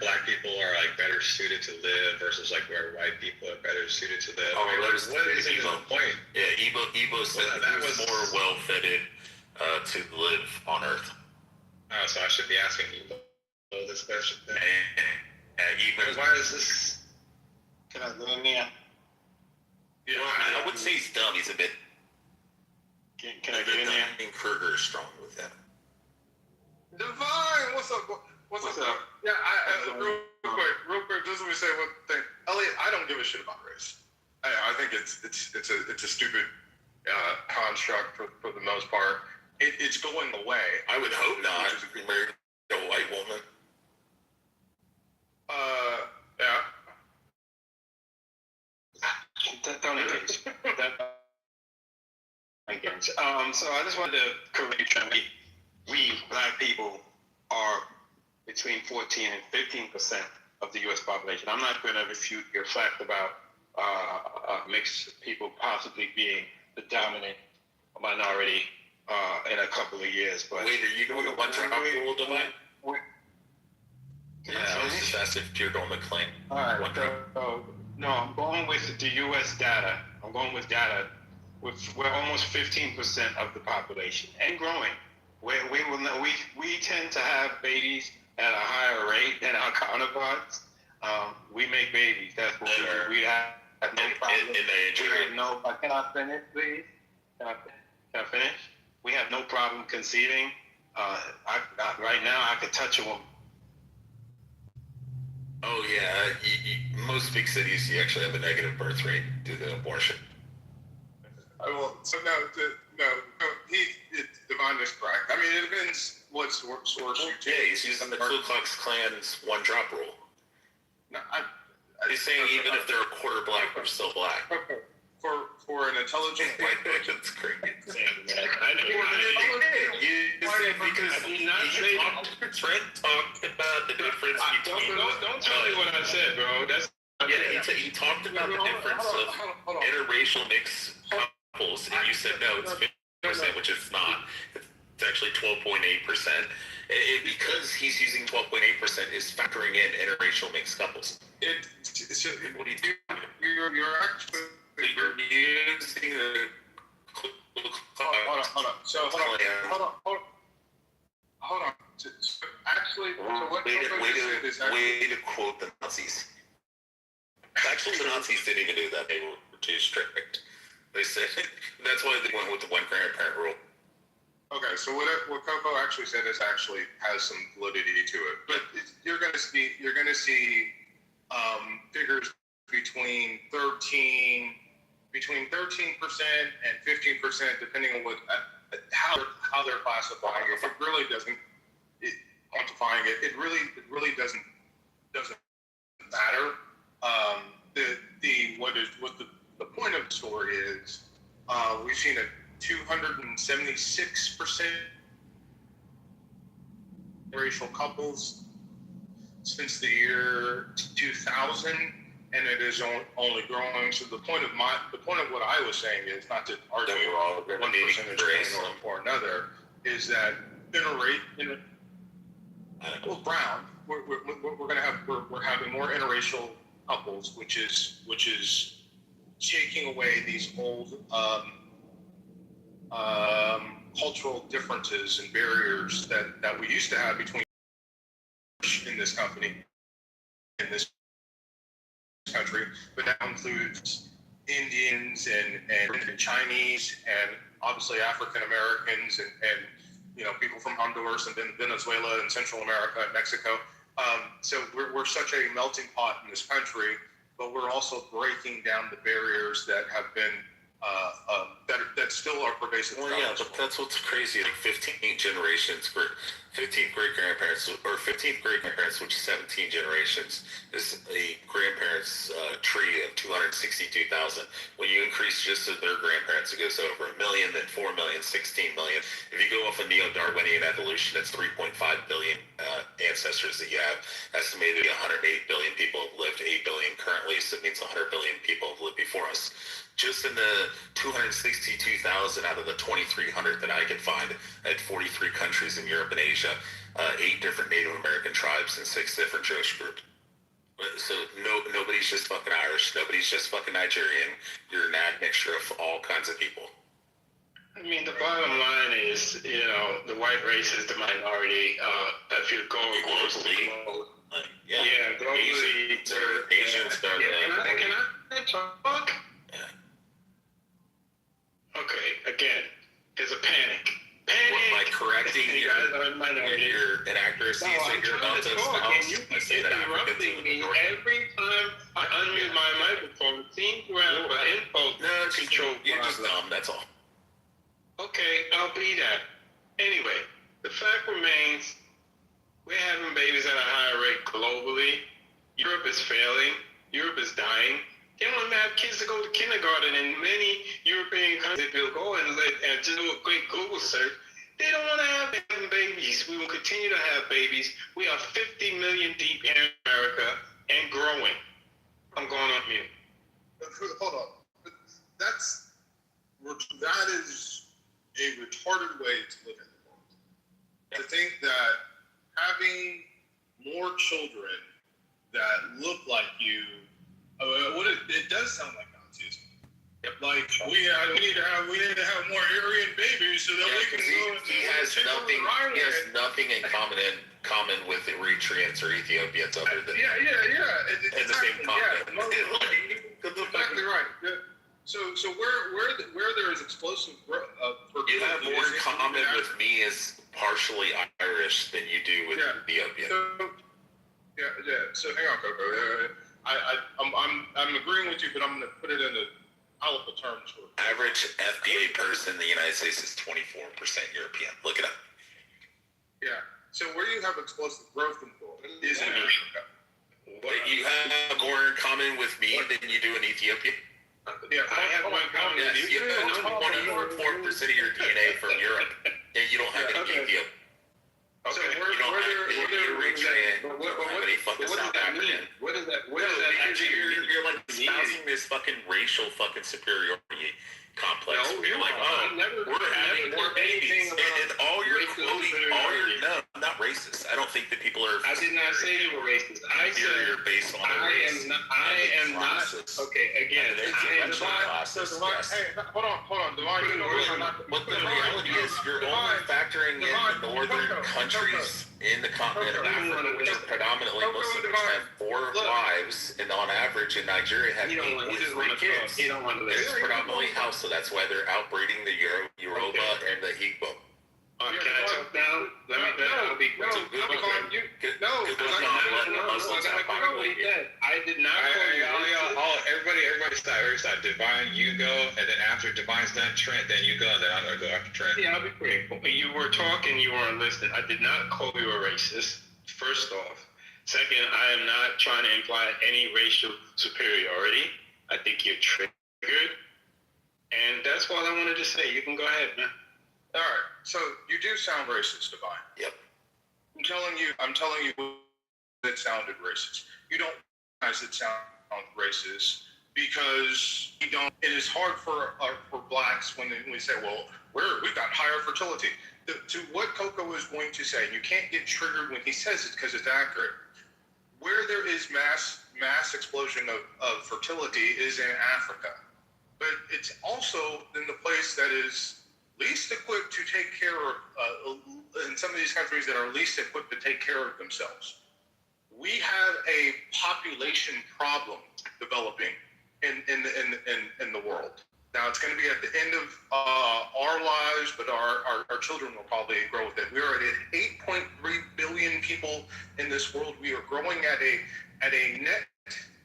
black people are like better suited to live versus like where white people are better suited to live. Oh, that was what is the point? Yeah, Igbo said that was more well fitted to live on Earth. Oh, so I should be asking Igbo this question. Igbo. Why is this? Can I go in there? Yeah, I wouldn't say he's dumb. He's a bit. Can I get in there? I think Kruger is strong with that. Divine, what's up? What's up? Yeah, real quick, just let me say one thing. Elliot, I don't give a shit about race. I think it's a stupid construct for the most part. It's going away. I would hope not. Married a white woman. Yeah. Don't engage. So I just wanted to correct you. We black people are between 14 and 15% of the U.S. population. I'm not going to refute your fact about mixed people possibly being the dominant minority in a couple of years. But wait, are you going to bunch of rule divide? Yeah, I was just asking if you're going to claim. All right. No, I'm going with the U.S. data. I'm going with data. We're almost 15% of the population and growing. We tend to have babies at a higher rate than our counterparts. We make babies. That's what we have no problem. Can I finish, please? Can I finish? We have no problem conceiving. Right now, I could touch a woman. Oh yeah, most big cities you actually have a negative birth rate due to abortion. Well, so no, Divine. What source? Yeah, he's using the Ku Klux Klan's one drop rule. No, He's saying even if they're a quarter black, they're still black. For an intelligent white person, That's crazy. I know. You said because Trent talked about the difference between. Don't tell me what I said, bro. That's he talked about the difference of interracial mixed couples, and you said no, it's 50%, which it's not. It's actually 12.8%. Because he's using 12.8%, is factoring in interracial mixed couples. What do you do? You're actually. You're using the. Hold on. So hold on. Actually, way to quote the Nazis. Actually, the Nazis didn't even do that. They were too strict. They said that's why they went with the one grandparent rule. Okay, so what Coco actually said actually has some validity to it, but you're going to see figures between 13% and 15%, depending on how they're classifying it. It really doesn't quantifying it. It really doesn't matter. The point of the story is we've seen a 276% racial couples since the year 2000, and it is only growing. So the point of what I was saying is not to argue one percentage point or another, is that we're having more interracial couples, which is taking away these old cultural differences and barriers that we used to have between in this country, but that includes Indians and Chinese and obviously African Americans and people from Honduras and then Venezuela and Central America and Mexico. So we're such a melting pot in this country, but we're also breaking down the barriers that have been that still are pervasive. Well, yeah, but that's what's crazy. Like 15 generations, 15th great grandparents, or 15th great grandparents, which is 17 generations, is a grandparents tree of 262,000. When you increase just to their grandparents, it goes over 1 million, then 4 million, 16 million. If you go off of neo-Darwinian evolution, it's 3.5 billion ancestors that you have. Estimated 108 billion people have lived, 8 billion currently, so it means 100 billion people have lived before us. Just in the 262,000 out of the 2,300 that I could find at 43 countries in Europe and Asia, 8 different Native American tribes and 6 different Jewish groups. So nobody's just fucking Irish. Nobody's just fucking Nigerian. You're an admixture of all kinds of people. I mean, the bottom line is, the white race is the minority. If you're going globally, globally, Asians are Can I talk? Okay, again, there's a panic. By correcting your inaccuracies that you're about to espouse, I say that Africans me every time I unmute my microphone. It seems to have an impulse control. You're just dumb, that's all. Okay, I'll be that. Anyway, the fact remains, we're having babies at a higher rate globally. Europe is failing. Europe is dying. They don't even have kids to go to kindergarten in many European countries. If you'll go and just do a quick Google search, they don't want to have babies. We will continue to have babies. We are 50 million deep in America and growing. I'm going on mute. Hold on. That is a retarded way to look at the world. To think that having more children that look like you, it does sound like autism. Like we need to have more Aryan babies so that we can go. He has nothing in common with Eritreans or Ethiopians other than in the same continent. Exactly right. So where there is explosive growth, you have more in common with me as partially Irish than you do with Ethiopian. So hang on, Coco. I'm agreeing with you, but I'm going to put it into powerful terms. Average FDA person in the United States is 24% European. Look it up. Yeah. So where you have explosive growth in the world is in Africa. You have more in common with me than you do in Ethiopia. Yeah, I have more in common with you. You have 104% of your DNA from Europe, and you don't have any Ethiopia. So you don't have any Eritrean, you don't have any fucking South African. What does that Because you're like espousing this fucking racial fucking superiority complex. You're like, we're having more babies. And all you're quoting, no, I'm not racist. I don't think that people are. I did not say you were racist. I said you're based on race. I am not. Okay, again, Hey, hold on, Divine. But the reality is, you're only factoring in the northern countries in the continent of Africa, which is predominantly Muslim, which have 4 wives, and on average in Nigeria have 8 with 3 kids. It's predominantly house, so that's why they're outbreeding the Yoruba and the Igbo. Can I talk now? I'll be quick. I did not call Everybody stop. Divine, you go, and then after Divine's done, Trent, then you go, and then I'm gonna go after Trent. Yeah, I'll be quick. You were talking, you weren't listening. I did not call you a racist, first off. Second, I am not trying to imply any racial superiority. I think you're triggered. And that's all I wanted to say. You can go ahead, man. All right. So you do sound racist, Divine. Yep. I'm telling you it sounded racist. You don't realize it sounds racist because you don't. It is hard for blacks when we say, well, we got higher fertility. To what Coco is going to say, you can't get triggered when he says it because it's accurate. Where there is mass explosion of fertility is in Africa, but it's also in the place that is least equipped to take care of, in some of these countries that are least equipped to take care of themselves. We have a population problem developing in the world. Now, it's going to be at the end of our lives, but our children will probably grow with it. We are at 8.3 billion people in this world. We are growing at a net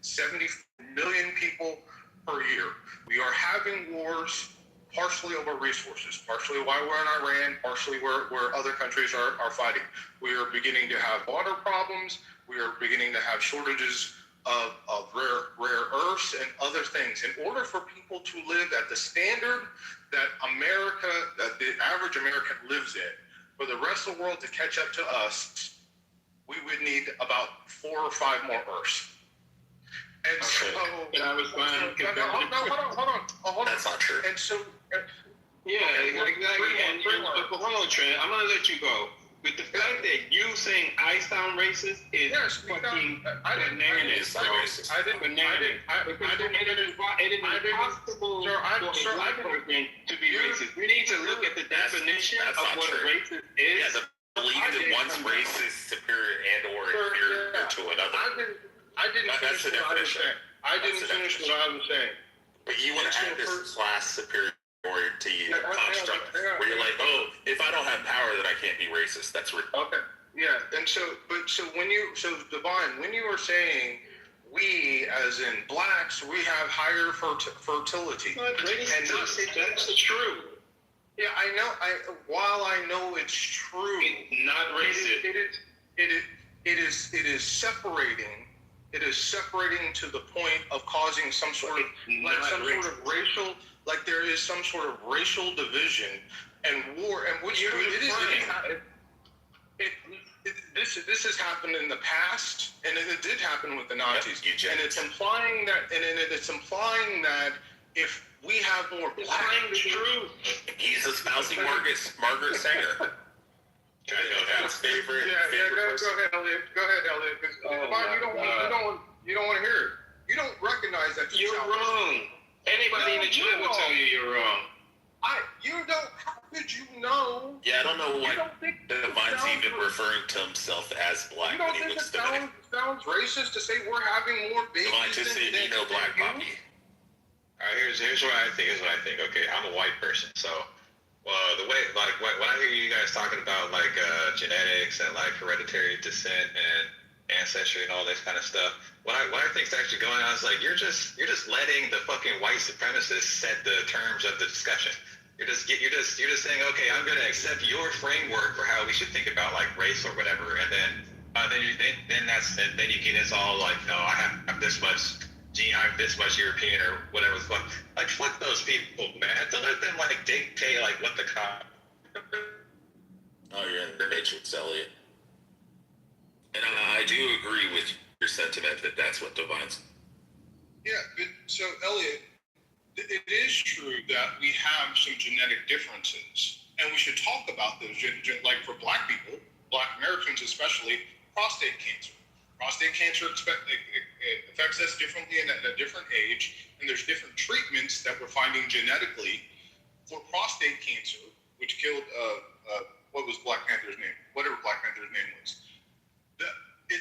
70 million people per year. We are having wars partially over resources, partially why we're in Iran, partially where other countries are fighting. We are beginning to have water problems. We are beginning to have shortages of rare earths and other things. In order for people to live at the standard that the average American lives in, for the rest of the world to catch up to us, we would need about 4 or 5 more earths. And so, I was fine. Hold on. That's not true. And so, exactly. But hold on, Trent. I'm gonna let you go. But the fact that you saying I sound racist is fucking bananas. I didn't. It is impossible for a person to be racist. We need to look at the definition of what a racist is. Yeah, the belief that one's racist, superior, and or inferior to another. I didn't finish what I was saying. I didn't finish what I was saying. But you want to add this class superiority construct where you're like, oh, if I don't have power, then I can't be racist. That's ridiculous. Okay. Yeah. And so Divine, when you were saying we, as in blacks, we have higher fertility. That's true. Yeah, I know. While I know it's true, not racist. It is separating. It is separating to the point of causing some sort of racial, like there is some sort of racial division and war, and which this has happened in the past, and it did happen with the Nazis, and it's implying that if we have more black truth, he's espousing Margaret Sanger. That's favorite. Go ahead, Elliot. Because you don't want to hear it. You don't recognize that you're wrong. Anybody in the chat will tell you you're wrong. You don't. How could you know? Yeah, I don't know why Divine's even referring to himself as black. You don't think it sounds racist to say we're having more babies? Divine just said, black poppy. All right, here's what I think. Okay, I'm a white person, so. Well, the way, like, when I hear you guys talking about, like, genetics and, like, hereditary descent and ancestry and all this kind of stuff, what I think is actually going on is, like, you're just letting the fucking white supremacists set the terms of the discussion. You're just saying, okay, I'm going to accept your framework for how we should think about like race or whatever, and then you get it's all like, no, I have this much gene, I'm this much European or whatever the fuck. Like, fuck those people, man. Don't let them like dictate like what the Oh, you're in the matrix, Elliot. And I do agree with your sentiment that that's what defines. Yeah, but so Elliot, it is true that we have some genetic differences, and we should talk about those. Like for Black people, Black Americans especially, prostate cancer. Prostate cancer it affects us differently and at a different age, and there's different treatments that we're finding genetically for prostate cancer, which killed what was Black Panther's name? Whatever Black Panther's name was.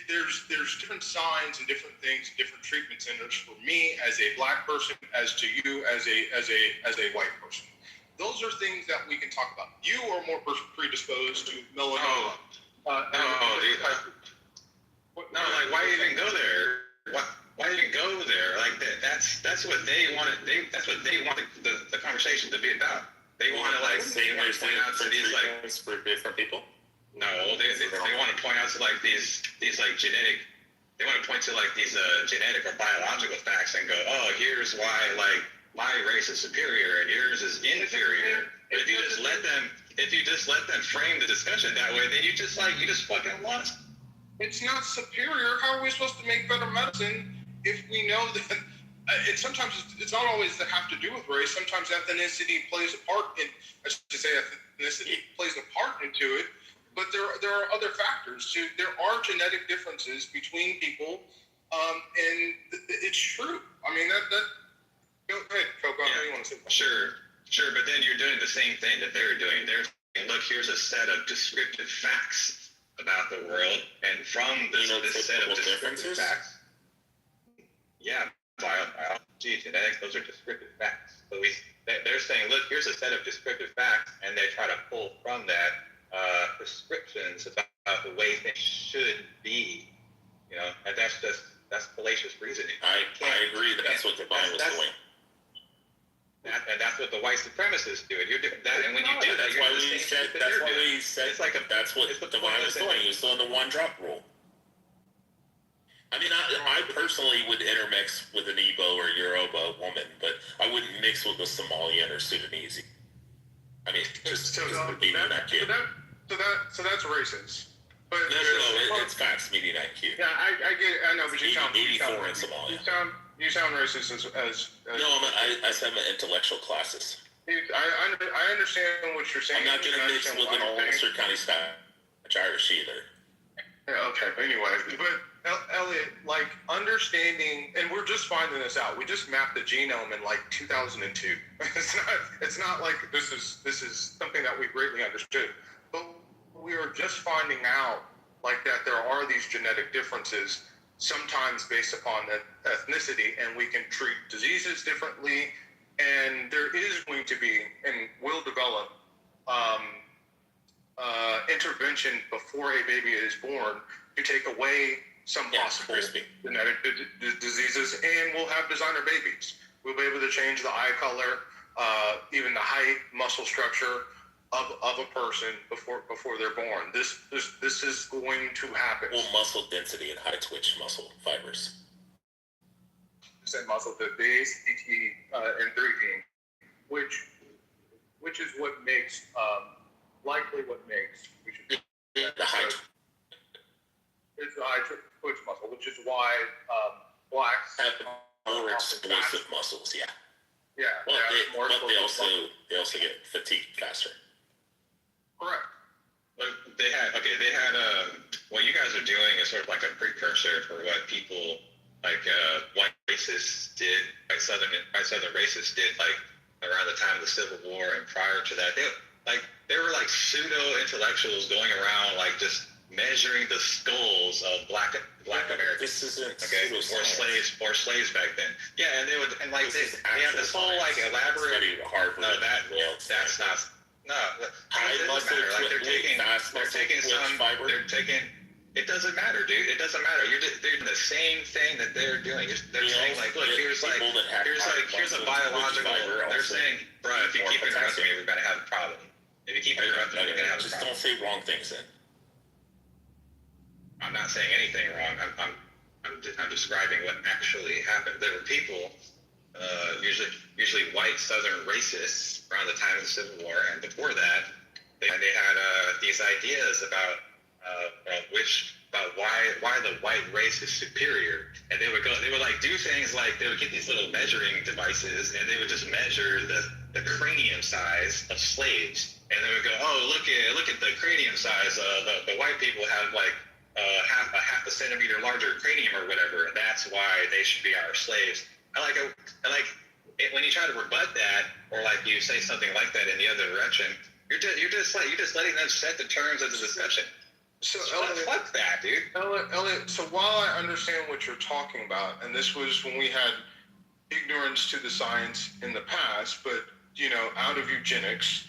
There's different signs and different things, different treatment centers for me as a Black person, as to you as a white person. Those are things that we can talk about. You are more predisposed to melanoma. No, like, why even go there? Why even go there? Like that's what they wanted. That's what they wanted the conversation to be about. They want to like point out to these like for different people. No, they want to point out to like these like genetic. They want to point to like these genetic or biological facts and go, oh, here's why like my race is superior and yours is inferior. If you just let them frame the discussion that way, then you just fucking lost. It's not superior. How are we supposed to make better medicine if we know that? And sometimes it's not always that have to do with race. Sometimes ethnicity plays a part in. I should say ethnicity plays a part into it. But there are other factors too. There are genetic differences between people, and it's true. I mean that. Go ahead, Coco. Yeah, you want to say? Sure. But then you're doing the same thing that they're doing. They're saying, look, here's a set of descriptive facts about the world, and from this set of descriptive facts, biology, genetics, those are descriptive facts. So they're saying, look, here's a set of descriptive facts, and they try to pull from that prescriptions about the way things should be, and that's fallacious reasoning. I agree that that's what Divine was doing. And that's what the white supremacists do. And you're doing that, and when you do that, that's why we said it's like that's what Divine was doing. He was doing the one drop rule. I mean, I personally would intermix with an Igbo or Yoruba woman, but I wouldn't mix with a Somalian or Sudanese. I mean, just meeting IQ. So that's racist. But No, it's facts, meeting IQ. Yeah, I get it. I know, but you sound 84 in Somalia. You sound racist as No, I said I'm an intellectual classist. I understand what you're saying. I'm not going to mix with an Ulster County style Irish either. Yeah, okay, but anyway, but Elliot, like understanding, and we're just finding this out. We just mapped the genome in like 2002. It's not like this is something that we greatly understood, but we are just finding out like that there are these genetic differences, sometimes based upon ethnicity, and we can treat diseases differently, and there is going to be and will develop intervention before a baby is born to take away some possible genetic diseases, and we'll have designer babies. We'll be able to change the eye color, even the height, muscle structure of a person before they're born. This is going to happen. Well, muscle density and high twitch muscle fibers. You said muscle, the ACT and 3 gene, which is what makes likely what makes the high. It's the high twitch muscle, which is why blacks have more explosive muscles. Yeah. Yeah. Well, they also get fatigued faster. Correct. They had what you guys are doing is sort of like a precursor for what people like white racists did, like southern racists did, like around the time of the Civil War and prior to that. They were like pseudo intellectuals going around like just measuring the skulls of black Americans. This isn't or slaves back then. Yeah, and they have this whole like elaborate. That's not. No, high muscle like they're taking It doesn't matter, dude. It doesn't matter. They're doing the same thing that they're doing. They're saying like, look, here's a biological. They're saying, bro, if you keep interrupting me, we're gonna have a problem. If you keep interrupting me, we're gonna have a problem. Just don't say wrong things then. I'm not saying anything wrong. I'm describing what actually happened. There were people, usually white Southern racists, around the time of the Civil War and before that, they had these ideas about why the white race is superior, and they would like do things like they would get these little measuring devices, and they would just measure the cranium size of slaves, and they would go, oh, look at the cranium size. The white people have like half a centimeter larger cranium or whatever, and that's why they should be our slaves. I like it when you try to rebut that, or like you say something like that in the other direction. You're just letting them set the terms of the discussion. So Elliot, fuck that, dude. Elliot, so while I understand what you're talking about, and this was when we had ignorance to the science in the past, but out of eugenics,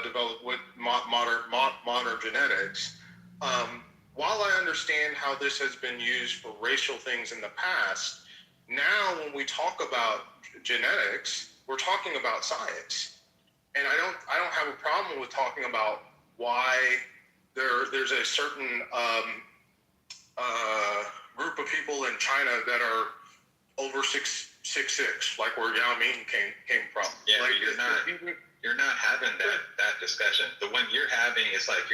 developed with modern genetics. While I understand how this has been used for racial things in the past, now when we talk about genetics, we're talking about science. And I don't have a problem with talking about why there's a certain group of people in China that are over 6'6", like where Yao Ming came from. Yeah, like, you're not having that discussion. The one you're having is like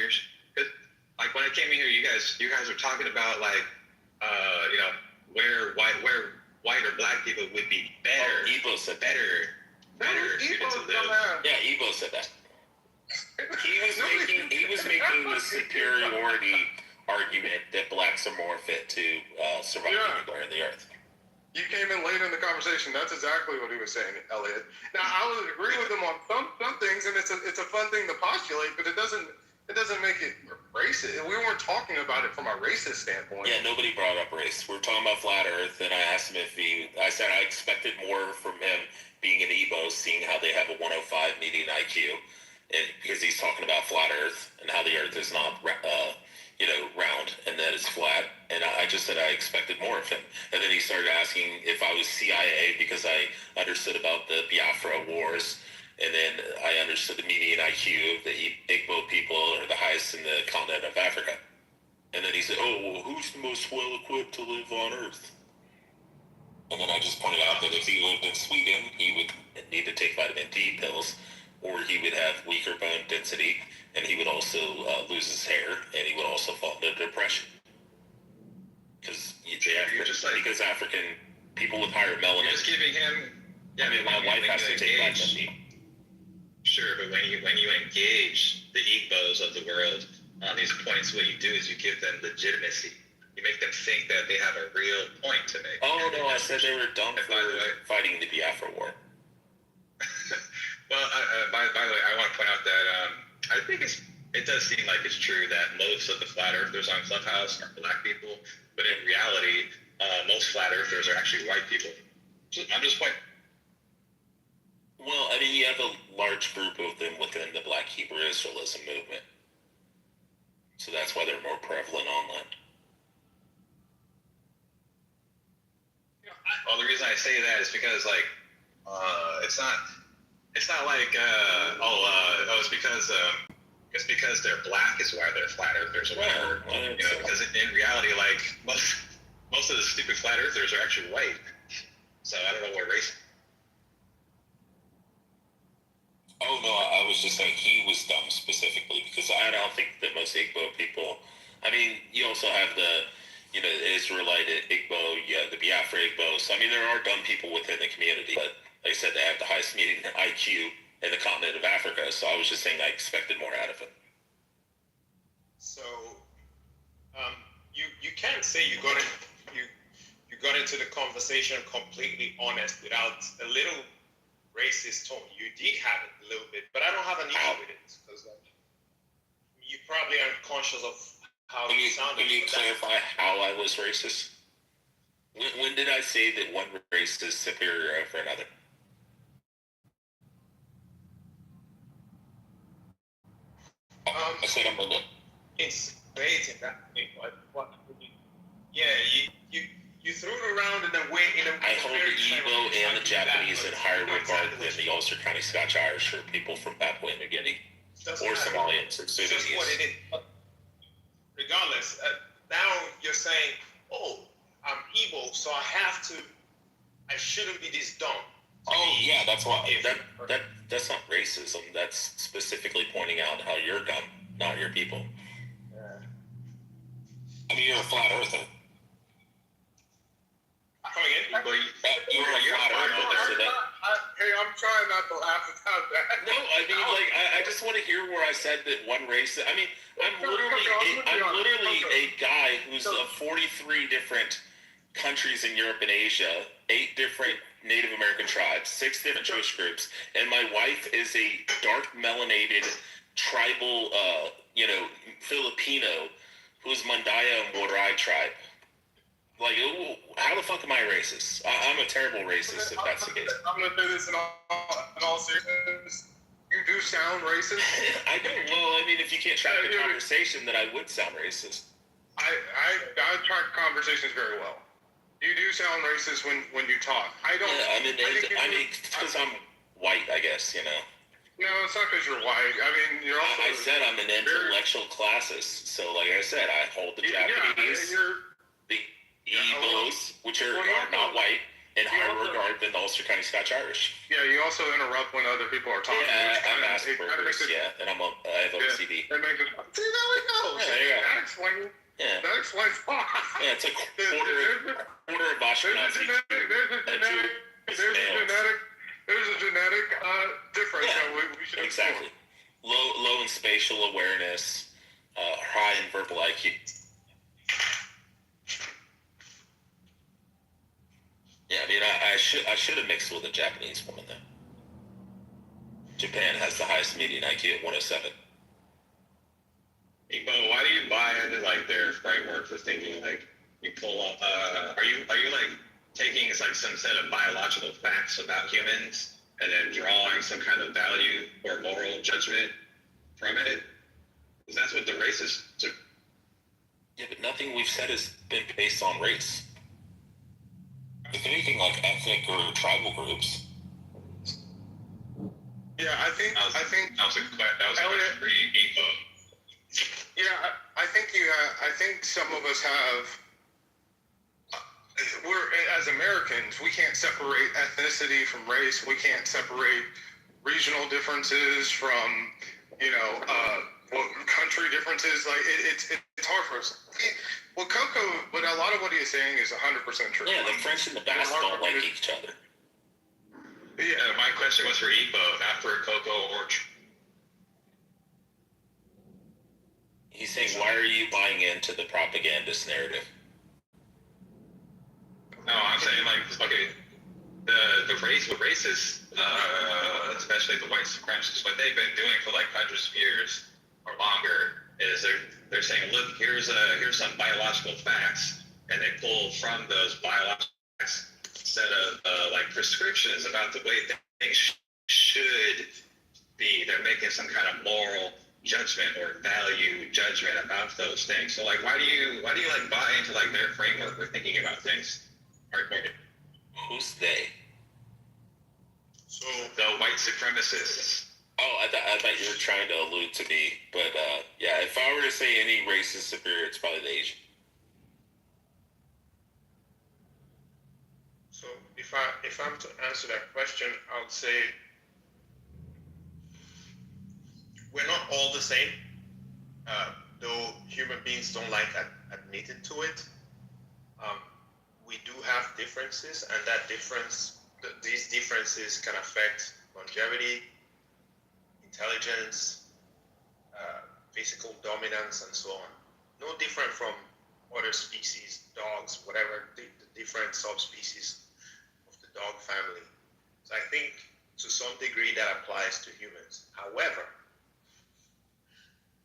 like when I came in here, you guys were talking about like where white or black people would be better. Igbo said better suited to live. Yeah, Igbo said that. He was making the superiority argument that blacks are more fit to survive anywhere in the earth. You came in late in the conversation. That's exactly what he was saying, Elliot. Now I would agree with him on some things, and it's a fun thing to postulate, but it doesn't make it racist. We weren't talking about it from a racist standpoint. Yeah, nobody brought up race. We were talking about flat Earth, and I asked him I said I expected more from him being an Igbo, seeing how they have a 105 median IQ, and because he's talking about flat Earth and how the Earth is not round and that it's flat. And I just said I expected more of him. And then he started asking if I was CIA because I understood about the Biafra wars. And then I understood the median IQ of the Igbo people are the highest in the continent of Africa. And then he said, oh, well, who's the most well-equipped to live on Earth? And then I just pointed out that if he lived in Sweden, he would need to take vitamin D pills, or he would have weaker bone density, and he would also lose his hair, and he would also fall into depression. Because African people with higher melanin. You're just giving him. Yeah, I mean, my wife has to take vitamin D. Sure, but when you engage the Igbos of the world on these points, what you do is you give them legitimacy. You make them think that they have a real point to make. Oh no, I said they were dumb for fighting the Biafra war. Well, by the way, I want to point out that I think it does seem like it's true that most of the flat earthers on Clubhouse are black people, but in reality, most flat earthers are actually white people. I'm just pointing. Well, I mean, you have a large group of them within the Black Hebrew Israelism movement. So that's why they're more prevalent online. Well, the reason I say that is because, like, it's not like, it's because they're black is why they're flat earthers or whatever. Because in reality, like, most of the stupid flat earthers are actually white. So I don't know what race. Oh no, I was just saying he was dumb specifically because I don't think that most Igbo people. I mean, you also have the Israelite Igbo, the Biafra Igbo. So I mean, there are dumb people within the community, but like I said, they have the highest median IQ in the continent of Africa. So I was just saying I expected more out of it. So, you can't say you got into the conversation completely honest without a little racist tone. You did have it a little bit, but I don't have an issue with it because you probably aren't conscious of how you sounded. Can you clarify how I was racist? When did I say that one race is superior over another? I said I'm a debating that thing, but what? Yeah, you threw it around in a way. I hold the Igbo and the Japanese in higher regard than the Ulster County Scotch Irish or people from Papua New Guinea or Somalians or Sudanese. Just what it is. Regardless, now you're saying, "Oh, I'm Igbo, so I shouldn't be this dumb." Oh yeah, that's why. That's not racism. That's specifically pointing out how you're dumb, not your people. I mean, you're a flat earther. You're a flat earther. Hey, I'm trying not to laugh about that. No, I mean, like, I just want to hear where I said that one race. I mean, I'm literally a guy who's of 43 different countries in Europe and Asia, 8 different Native American tribes, 6 different Jewish groups, and my wife is a dark melanated tribal, Filipino who's Mandaya and Warai tribe. Like, how the fuck am I racist? I'm a terrible racist if that's the case. I'm gonna do this in all seriousness. You do sound racist. I do. Well, I mean, if you can't track the conversation, then I would sound racist. I track conversations very well. You do sound racist when you talk. I don't. Yeah, I mean, because I'm white, I guess, you know. No, it's not because you're white. I mean, you're also. I said I'm an intellectual classist, so like I said, I hold the Japanese, the Igbos, which are not white, in higher regard than the Ulster County Scotch Irish. Yeah, you also interrupt when other people are talking. Yeah, I'm Asperger's, and I have OCD. That makes it. See, there we go. Yeah, that explains. Yeah. That explains why. Yeah, it's a quarter of Ashkenazi. There's a genetic difference that we should exactly. Low in spatial awareness, high in verbal IQ. Yeah, I mean, I should have mixed with a Japanese woman though. Japan has the highest median IQ at 107. Igbo, why do you buy into like their framework for thinking like you pull up? Are you like taking like some set of biological facts about humans and then drawing some kind of value or moral judgment from it? Because that's what the racists do. Yeah, but nothing we've said has been based on race. If anything, like ethnic or tribal groups. Yeah, I think that was a question for Igbo. Yeah, I think some of us have. We're as Americans, we can't separate ethnicity from race. We can't separate regional differences from, country differences. Like it's hard for us. Well, but a lot of what he's saying is 100% true. Yeah, the French and the Basques don't like each other. Yeah, my question was for Igbo, not for Coco or. He's saying, why are you buying into the propagandist narrative? No, I'm saying okay, the racists, especially the white supremacists, what they've been doing for like hundreds of years or longer is they're saying, look, here's some biological facts, and they pull from those biological facts instead of like prescriptions about the way things should be. They're making some kind of moral judgment or value judgment about those things. So like, why do you like buy into like their framework for thinking about things? Who's they? So the white supremacists. Oh, I thought you were trying to allude to me, but yeah, if I were to say any race is superior, it's probably the Asian. So if I'm to answer that question, I would say we're not all the same, though human beings don't like admitting to it. We do have differences, and these differences can affect longevity, intelligence, physical dominance, and so on. No different from other species, dogs, whatever, the different subspecies of the dog family. So I think to some degree that applies to humans. However,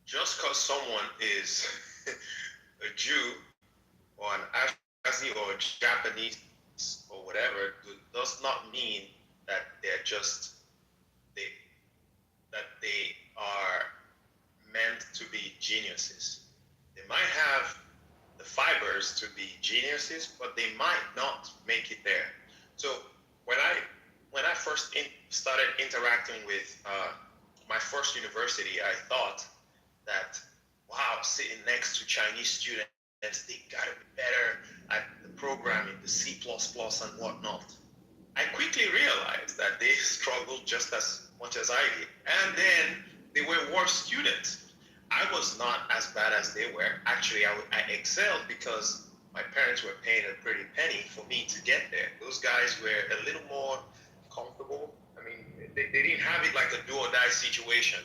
just because someone is a Jew or an Ashkenazi or Japanese or whatever does not mean that they're just that they are meant to be geniuses. They might have the fibers to be geniuses, but they might not make it there. So when I first started interacting with my first university, I thought that, wow, sitting next to Chinese students, they gotta be better at the programming, the C++ and whatnot. I quickly realized that they struggled just as much as I did. And then they were worse students. I was not as bad as they were. Actually, I excelled because my parents were paying a pretty penny for me to get there. Those guys were a little more comfortable. I mean, they didn't have it like a do or die situation,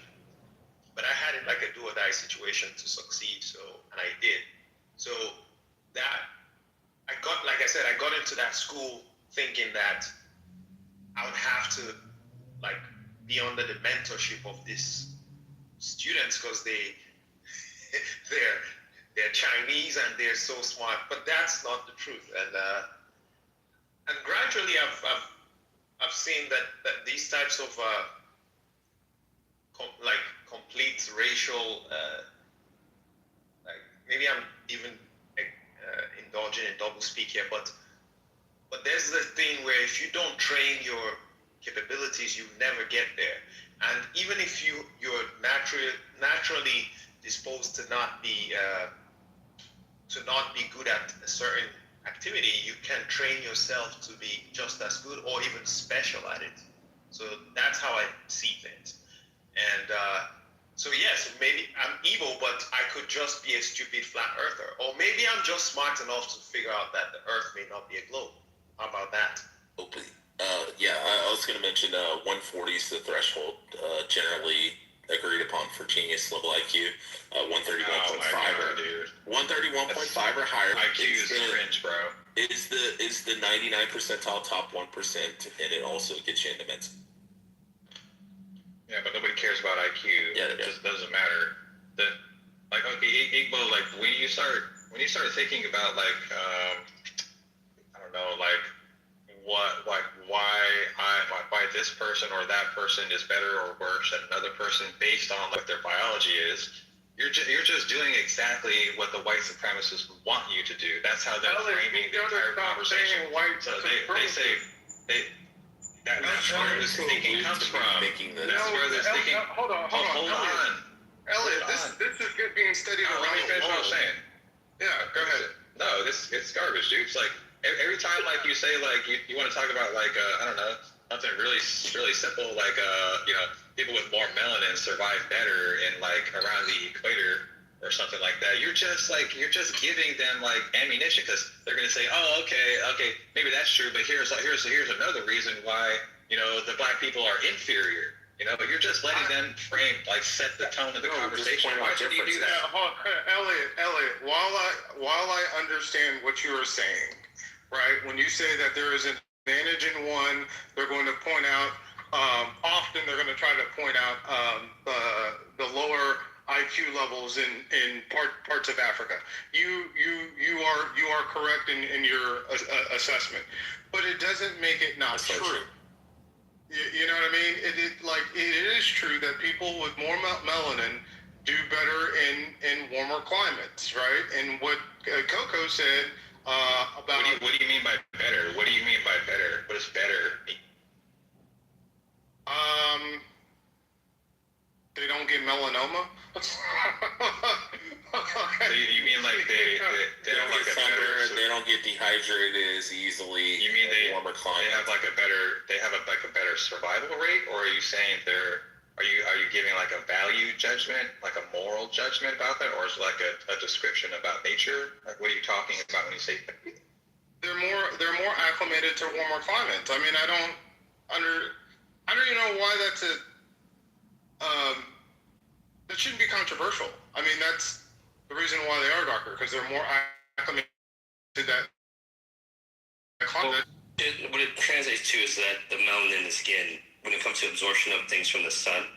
but I had it like a do or die situation to succeed. So, and I did. So that I got, like I said, I got into that school thinking that I would have to like be under the mentorship of these students because they're Chinese and they're so smart, but that's not the truth. And gradually I've seen that these types of complete racial like maybe I'm even indulging in double speak here, but there's this thing where if you don't train your capabilities, you never get there. And even if you're naturally disposed to not be good at a certain activity, you can train yourself to be just as good or even special at it. So that's how I see things. And so yes, maybe I'm evil, but I could just be a stupid flat earther. Or maybe I'm just smart enough to figure out that the earth may not be a globe. How about that? Open. Yeah, I was going to mention 140 is the threshold generally agreed upon for genius level IQ. 131.5 131.5 or higher. IQ is cringe, bro. Is the 99 percentile top 1%, and it also gets you into men's. Yeah, but nobody cares about IQ. Yeah, it just doesn't matter. Igbo, like when you start thinking about like I don't know, like why this person or that person is better or worse than another person based on what their biology is, you're just doing exactly what the white supremacists want you to do. That's how they're framing the entire conversation. So they say that's where this thinking comes from. That's where this thinking. Hold on. Elliot, this is good being studied around. Let me finish what I'm saying. Yeah, go ahead. No, it's garbage, dude. It's like every time like you say like you want to talk about like I don't know, something really simple like people with more melanin survive better in like around the equator or something like that. You're just giving them like ammunition because they're gonna say, oh okay, maybe that's true, but here's another reason why the black people are inferior. You're just letting them frame, like, set the tone of the conversation. Why should you do that? Elliot, while I understand what you are saying, right? When you say that there is an advantage in one, they're going to point out. Often they're going to try to point out the lower IQ levels in parts of Africa. You are correct in your assessment, but it doesn't make it not true. You know what I mean? It is true that people with more melanin do better in warmer climates, right? And what Coco said about what do you mean by better? What do you mean by better? What does better mean? They don't get melanoma. So you mean like they don't get sunburned, they don't get dehydrated as easily. You mean they warmer climate? They have a better survival rate, or are you saying are you giving like a value judgment, like a moral judgment about that, or is it like a description about nature? Like what are you talking about when you say they're more acclimated to warmer climates? I mean, I don't even know why that's that shouldn't be controversial. I mean, that's the reason why they are darker, because they're more acclimated to that climate. What it translates to is that the melanin in the skin, when it comes to absorption of things from the sun,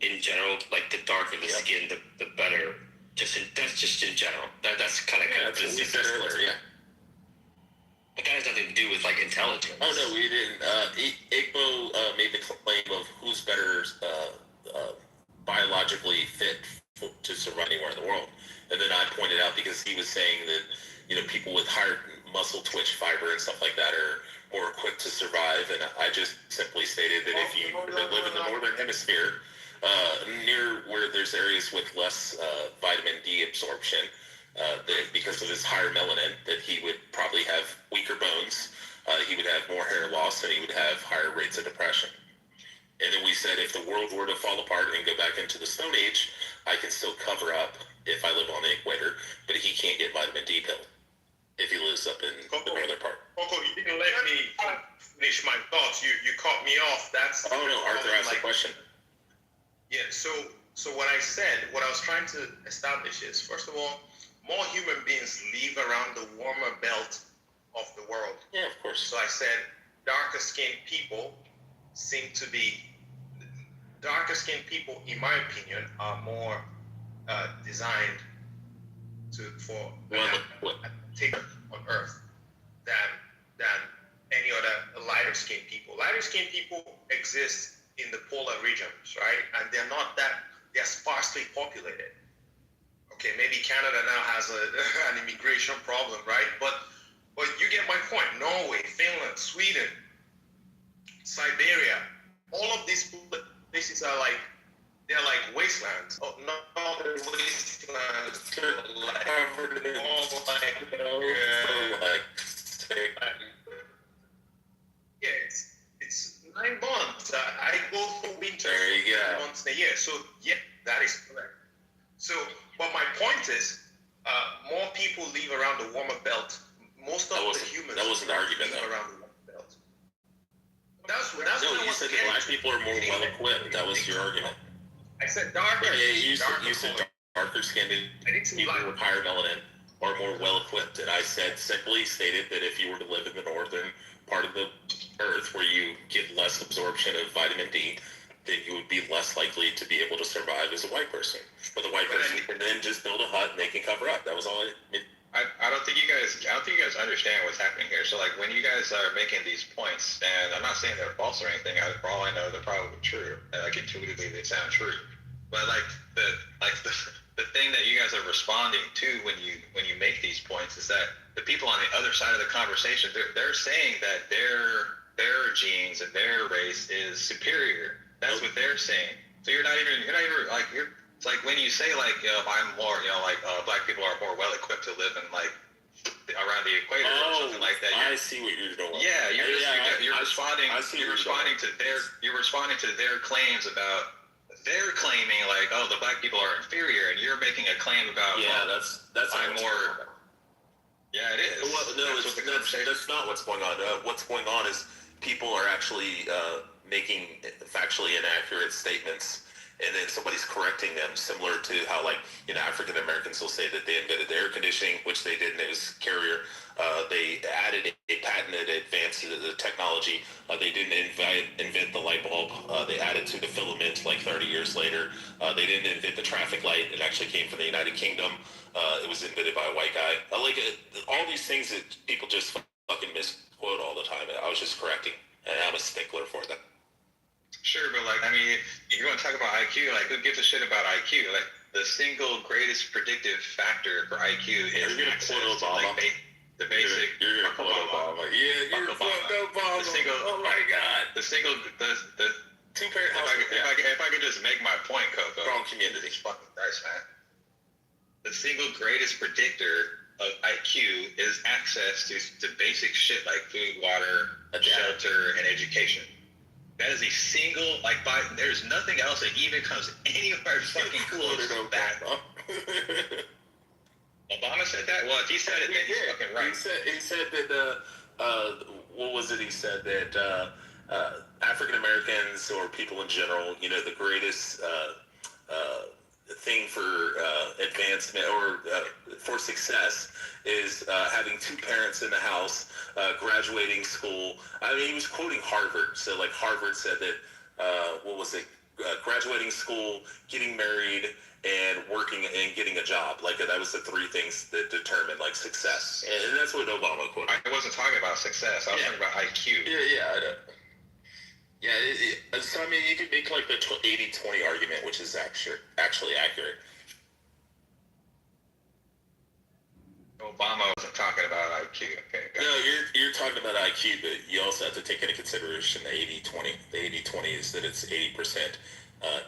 in general, like the darker the skin, the better. That's just in general. That's kind of that's what we said earlier. Yeah. But that has nothing to do with like intelligence. Oh no, we didn't. Igbo made the claim of who's better biologically fit to survive anywhere in the world. And then I pointed out, because he was saying that, people with higher muscle twitch fiber and stuff like that are more equipped to survive. And I just simply stated that if you live in the northern hemisphere, near where there's areas with less vitamin D absorption, that because of his higher melanin, that he would probably have weaker bones, he would have more hair loss, and he would have higher rates of depression. And then we said, if the world were to fall apart and go back into the Stone Age, I can still cover up if I live on the equator, but he can't get vitamin D pill if he lives up in the northern part. Coco, you didn't let me finish my thoughts. You cut me off. That's oh no, Arthur asked a question. Yeah. So what I said, what I was trying to establish is, first of all, more human beings live around the warmer belt of the world. Yeah, of course. So I said, darker skinned people seem to be in my opinion, are more designed for take on Earth than any other lighter skinned people. Lighter skinned people exist in the polar regions, right? And they're sparsely populated. Okay, maybe Canada now has an immigration problem, right? But you get my point. Norway, Finland, Sweden, Siberia, all of these places are they're like wastelands. Oh, not wastelands, it's 9 months. I go through winter 9 months a year. So yeah, that is correct. So, but my point is, more people live around the warmer belt. Most of the humans that was an argument live though. around the warmer belt. That's no, you said that black people are more well equipped. That was your argument. I said darker. Yeah, you said darker skinned people with higher melanin are more well equipped, and I simply stated that if you were to live in the northern part of the earth where you get less absorption of vitamin D, then you would be less likely to be able to survive as a white person. But the white person can then just build a hut and they can cover up. That was all I don't think you guys understand what's happening here. So when you guys are making these points, and I'm not saying they're false or anything, for all I know, they're probably true. Intuitively they sound true. But the thing that you guys are responding to when you make these points is that the people on the other side of the conversation, they're saying that their genes and their race is superior. That's what they're saying. So you're not even it's like when you say I'm more, black people are more well equipped to live in around the equator or something like that. I see what you're doing. Yeah, you're responding to their claims about, they're claiming the black people are inferior, and you're making a claim about that's I'm more. Yeah, it is. Well, no, that's not what's going on. What's going on is people are actually making factually inaccurate statements, and then somebody's correcting them, similar to how African Americans will say that they invented the air conditioning, which they didn't. It was Carrier. They added a patented advance to the technology. They didn't invent the light bulb. They added to the filament 30 years later. They didn't invent the traffic light. It actually came from the United Kingdom. It was invented by a white guy. All these things that people just fucking misquote all the time. I was just correcting, and I'm a stickler for them. Sure, but if you want to talk about IQ, who gives a shit about IQ? The single greatest predictive factor for IQ is access to the basic. You're gonna quote Obama. Yeah, you're fucking Obama. Oh my God. The two-parent household. If I could just make my point, Coco. Strong community. Fucking Christ, man. The single greatest predictor of IQ is access to basic shit like food, water, shelter, and education. That is a single, there's nothing else that even comes anywhere fucking close to that. Obama said that? Well, if he said it, then he's fucking right. He said that, what was it? He said that African Americans, or people in general, the greatest thing for advancement or for success is having two parents in the house, graduating school. I mean, he was quoting Harvard. So Harvard said that, graduating school, getting married, and working and getting a job. That was the three things that determined success. And that's what Obama quoted. I wasn't talking about success. I was talking about IQ. Yeah, I know. Yeah, so I mean, you could make the 80-20 argument, which is actually accurate. Obama wasn't talking about IQ. Okay. No, you're talking about IQ, but you also have to take into consideration the 80-20. The 80-20 is that it's 80%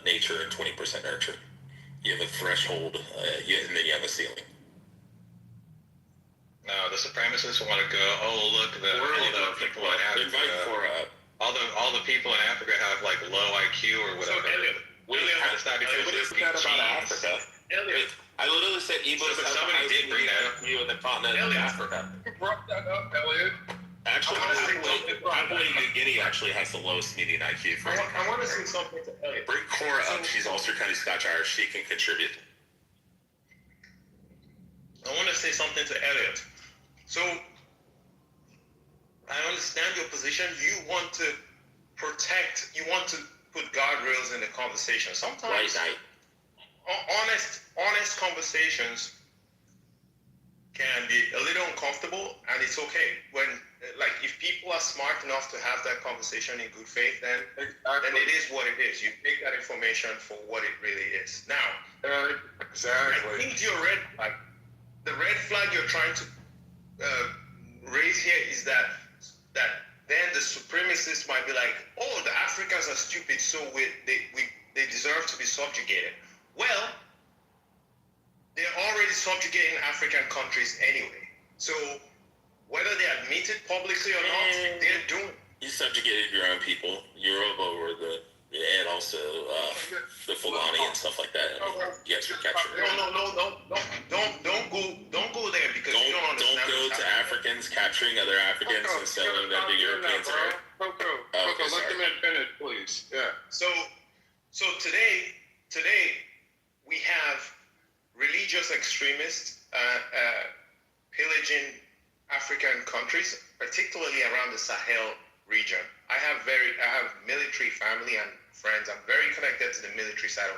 nature and 20% nurture. You have a threshold, and then you have a ceiling. No, the supremacists want to go. Oh, look, all the people in Africa. All the people in Africa have like low IQ or whatever. It's not because what is that about Africa? Elliot, I literally said Igbos have the highest IQ in the continent of Africa. you brought that up, Elliot. Actually, Papua New Guinea actually has the lowest median IQ. I want to say something to Elliot. Bring Cora up. She's Ulster County Scotch-Irish. She can contribute. I want to say something to Elliot. So, I understand your position. You want to protect, you want to put guardrails in the conversation. Sometimes honest conversations can be a little uncomfortable, and it's okay. When, like, if people are smart enough to have that conversation in good faith, then it is what it is. You take that information for what it really is. Now, Exactly. I think the red flag you're trying to raise here is that then the supremacists might be like, oh, the Africans are stupid, so they deserve to be subjugated. Well, they're already subjugating African countries anyway. So whether they admit it publicly or not, they're doing it. You subjugated your own people, Yoruba and also the Fulani and stuff like that. I mean, you guys were captured. Don't go there because you don't understand. Don't go to Africans capturing other Africans and selling them to Europeans. Coco, let the man finish, please. Yeah. So today we have religious extremists pillaging African countries, particularly around the Sahel region. I have military family and friends. I'm very connected to the military side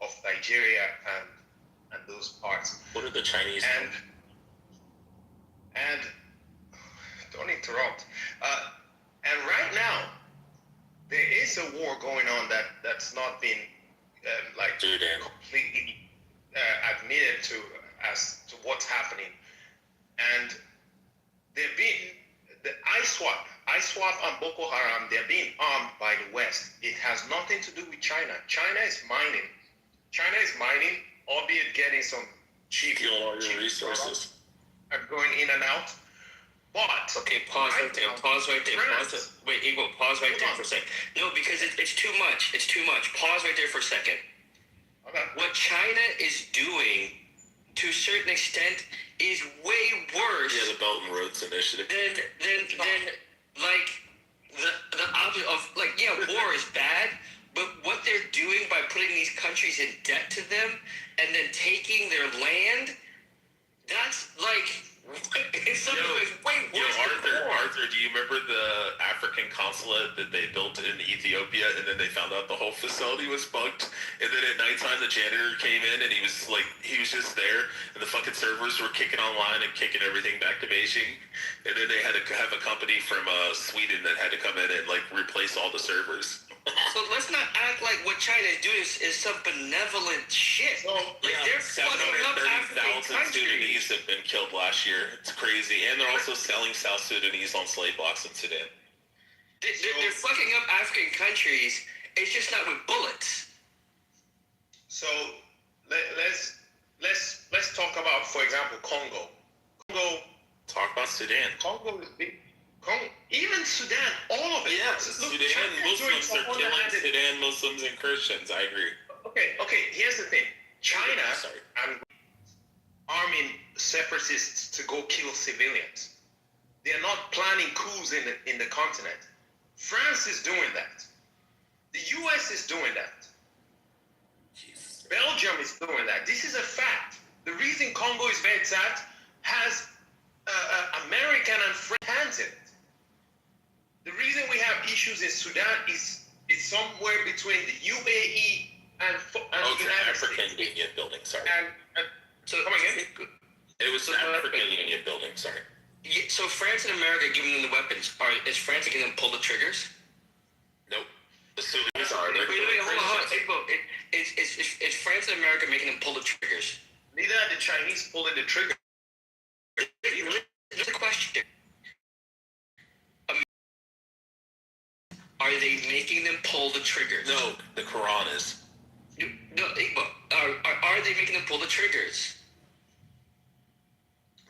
of Nigeria and those parts. What are the Chinese? And don't interrupt. And right now, there is a war going on that's not been completely admitted to as to what's happening. And they're being the ISWAP and Boko Haram, they're being armed by the West. It has nothing to do with China. China is mining, albeit getting some cheap resources and going in and out. But okay, pause right there. Wait, Igbo, pause right there for a second. No, because it's too much. It's too much. Pause right there for a second. Okay. What China is doing, to a certain extent, is way worse. Yeah, the Belt and Roads Initiative. Than like the opposite of war is bad, but what they're doing by putting these countries in debt to them and then taking their land, that's like in some ways way worse. Arthur, do you remember the African consulate that they built in Ethiopia, and then they found out the whole facility was bugged, and then at nighttime the janitor came in and he was just there, and the fucking servers were kicking online and kicking everything back to Beijing, and then they had to have a company from Sweden that had to come in and replace all the servers. So let's not act like what China is doing is some benevolent shit. They're fucking up African 700,000 Sudanese have been killed last year. It's crazy. And they're also selling South Sudanese on slave blocks in Sudan. They're fucking up African countries. It's just not with bullets. So let's talk about, for example, Congo. Talk about Sudan. Congo is big. Even Sudan, all of it. Yeah, Sudan Muslims are killing Sudan Muslims and Christians. I agree. Okay. Here's the thing: China and arming separatists to go kill civilians. They're not planning coups in the continent. France is doing that. The U.S. is doing that. Belgium is doing that. This is a fact. The reason Congo is where it's at has American and French hands in it. The reason we have issues in Sudan is somewhere between the UAE and the United African States. Union building, sorry. So come again? It was the African Union building, sorry. Yeah, so France and America giving them the weapons. Is France making them pull the triggers? Nope. The Sudanese are. Wait, hold on. Is France and America making them pull the triggers? Neither are the Chinese pulling the trigger. Are they making them pull the triggers? No, the Quran is. No, are they making them pull the triggers?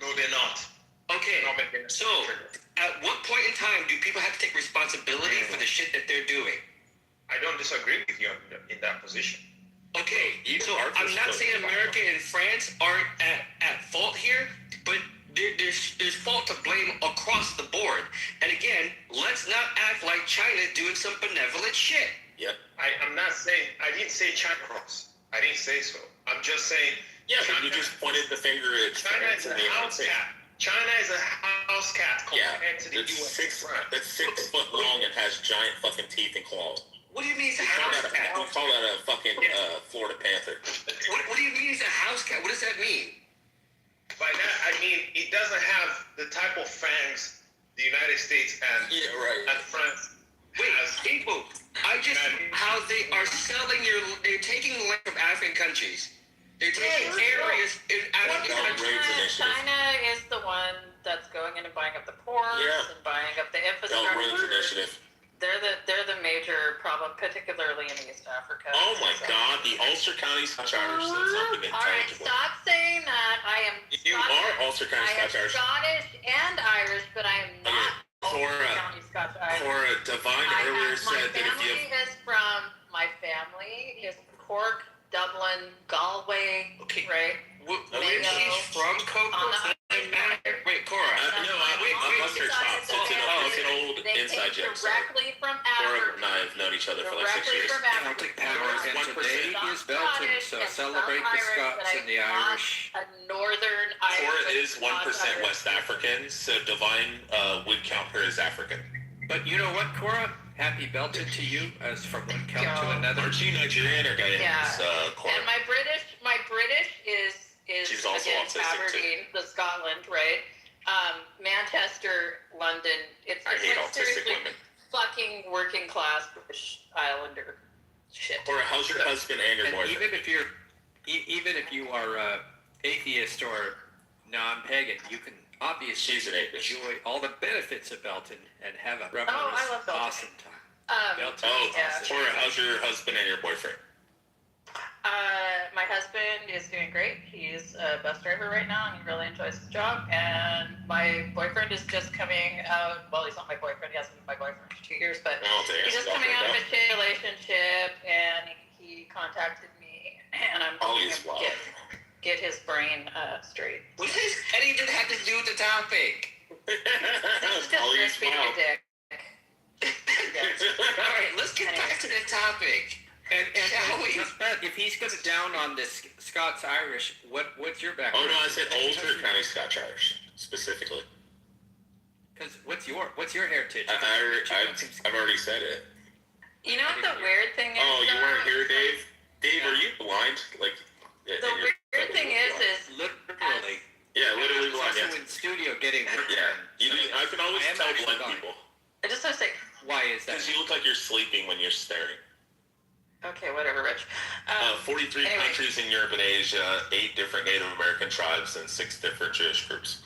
No, they're not. Okay, so at what point in time do people have to take responsibility for the shit that they're doing? I don't disagree with you in that position. Okay, so I'm not saying America and France aren't at fault here, but there's fault to blame across the board. And again, let's not act like China doing some benevolent shit. Yep. I'm not saying, I didn't say China cross. I didn't say so. I'm just saying. Yeah, but you just pointed the finger at China is a house cat. China is a house cat compared to the U.S. That's 6 foot long and has giant fucking teeth and claws. What do you mean it's a house cat? We call that a fucking Florida Panther. What do you mean it's a house cat? What does that mean? By that, I mean it doesn't have the type of fangs the United States and France. Wait, people, I just how they are selling they're taking land from African countries. They're taking areas in African countries. China is the one that's going in and buying up the ports and buying up the infrastructure. They're the major problem, particularly in East Africa. Oh my God, the Ulster County Scotch Irish said something intelligible. All right, stop saying that. I am. You are Ulster County Scotch Irish. Scottish and Irish, but I am not Ulster County Scotch Irish. Cora Divine earlier said that if you. My family is Cork, Dublin, Galway, right? Where she's from, Coco? Wait, Cora. I must her stop. It's an old inside joke. Directly from Cora and I have known each other for like 6 years. Celtic power, and today is Belton, so celebrate the Scots and the Irish. A northern Irish. Cora is 1% West African, so Divine would count her as African. But you know what, Cora? Happy Belton to you, as from one count to another. Aren't you Nigerian or Ghanaian? Yeah. Cora? And my British is She's also again, autistic Aberdeen, the Scotland, right? Manchester, London. It's I hate like autistic seriously women. fucking working class British Islander shit. Cora, how's your husband and your boyfriend? Even if you are atheist or non-pagan, you can obviously enjoy all the benefits of Belton and have a I love Belton. awesome time. Belton is awesome. Cora, how's your husband and your boyfriend? My husband is doing great. He's a bus driver right now, and he really enjoys his job. And my boyfriend is just coming out. Well, he's not my boyfriend. He hasn't been my boyfriend for 2 years, but he's just coming out of a relationship. And he contacted me, and I'm going to get his brain straight. What does anything have to do with the topic? It's just being a dick. All right, let's get back to the topic. And if he's going to down on this Scots-Irish, what's your background? Oh no, I said Ulster County Scotch-Irish specifically. Because what's your heritage? I've already said it. You know what the weird thing is? Oh, you weren't here, Dave? Dave, are you blind? Like the weird thing is literally. Yeah, literally blind. Also in studio getting. I can always tell blind people. I just want to say. Why is that? Because you look like you're sleeping when you're staring. Okay, whatever, Rich. 43 countries in Europe and Asia, 8 different Native American tribes, and 6 different Jewish groups.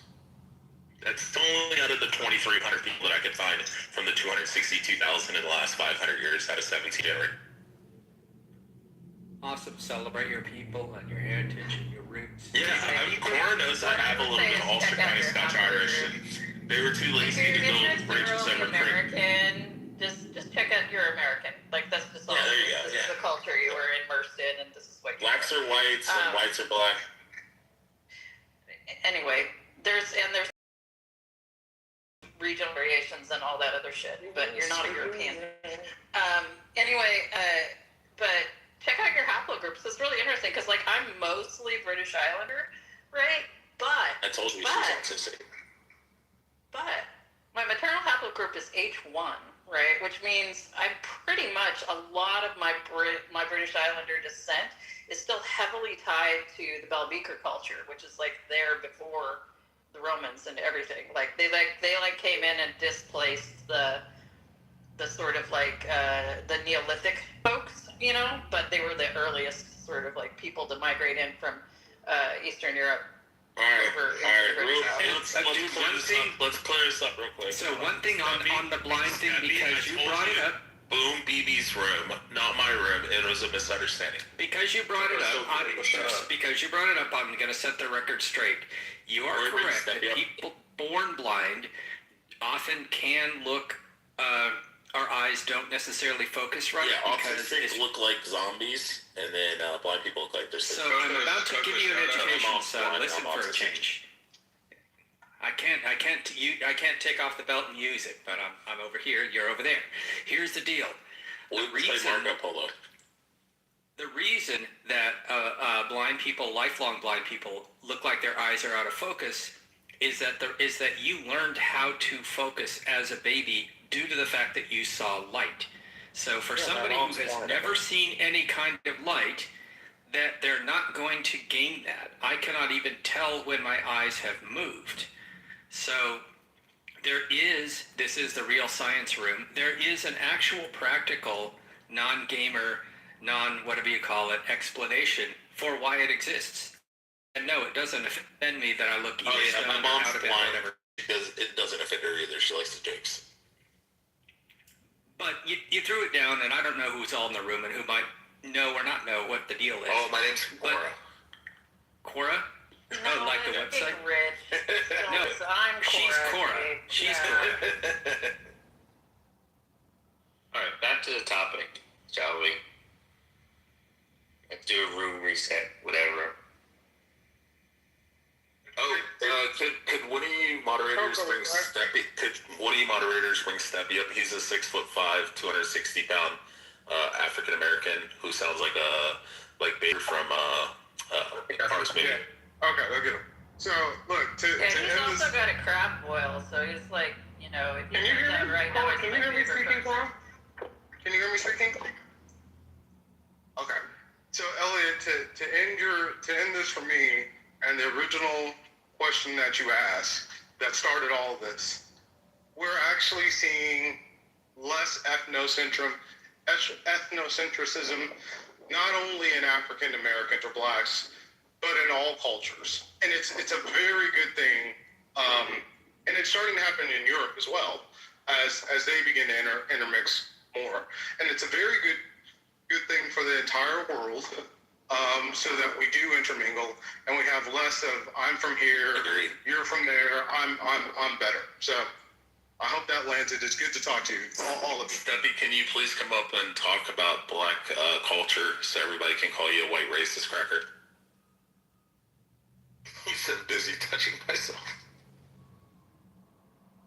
That's only out of the 2,300 people that I could find from the 262,000 in the last 500 years out of 17 generated. Awesome. Celebrate your people and your heritage and your roots. Yeah, Cora knows I have a little bit of Ulster County Scotch-Irish, and they were too lazy to go bridges over creek. Just check out your American. Like that's just all. Yeah, there you go. This is the culture you were immersed in, and this is what. Blacks are whites and whites are black. Anyway, there's regional variations and all that other shit, but you're not a European. But check out your haplogroups. It's really interesting because like I'm mostly British Islander, right? But I told you she's autistic. But my maternal haplogroup is H1. Right, which means I'm pretty much a lot of my British Islander descent is still heavily tied to the Belbeaker culture, which is like there before the Romans and everything. Like they came in and displaced the sort of like the Neolithic folks, you know, but they were the earliest sort of like people to migrate in from Eastern Europe. All right. Let's clear this up real quick. So one thing on the blind thing, because you brought it up, Boom BB's room, not my room. It was a misunderstanding. Because you brought it up, I'm going to set the record straight. You are correct that people born blind often can look, our eyes don't necessarily focus right. Yeah, because autistics look like zombies, and then blind people look like they're So I'm about to give you an education, son. Listen for a change. I can't take off the belt and use it, but I'm over here, you're over there. Here's the deal. The reason that blind people, lifelong blind people, look like their eyes are out of focus is that you learned how to focus as a baby due to the fact that you saw light. So for somebody who has never seen any kind of light, that they're not going to gain that. I cannot even tell when my eyes have moved. So this is the real science room. There is an actual practical, non-gamer, whatever you call it, explanation for why it exists. And no, it doesn't offend me that I look either my mom's blind, because it doesn't offend her either. She likes the jokes. But you threw it down, and I don't know who's all in the room and who might know or not know what the deal is. Oh, my name's Cora. Cora? No, like the website? Rich. No, I'm Cora. she's Cora. She's Cora. All right, back to the topic, shall we? Let's do a room reset, whatever. Oh, could one of you moderators bring Steppy? Could one of you moderators bring Steppy up? He's a 6'5", 260-pound African American who sounds like Baby from Congressman. Okay, look at him. So look, he's also got a crab boil, so he's like, if you hear that right now, can you hear me speaking, Cora? Can you hear me speaking? Okay. So Elliot, to end this for me, and the original question that you asked that started all of this, we're actually seeing less ethnocentrism, not only in African Americans or blacks, but in all cultures. And it's a very good thing. And it's starting to happen in Europe as well, as they begin to intermix more. And it's a very good thing for the entire world, so that we do intermingle and we have less of I'm from here, you're from there, I'm better. So I hope that landed. It's good to talk to you, all of you. Steppy, can you please come up and talk about black culture so everybody can call you a white racist cracker? He's so busy touching myself.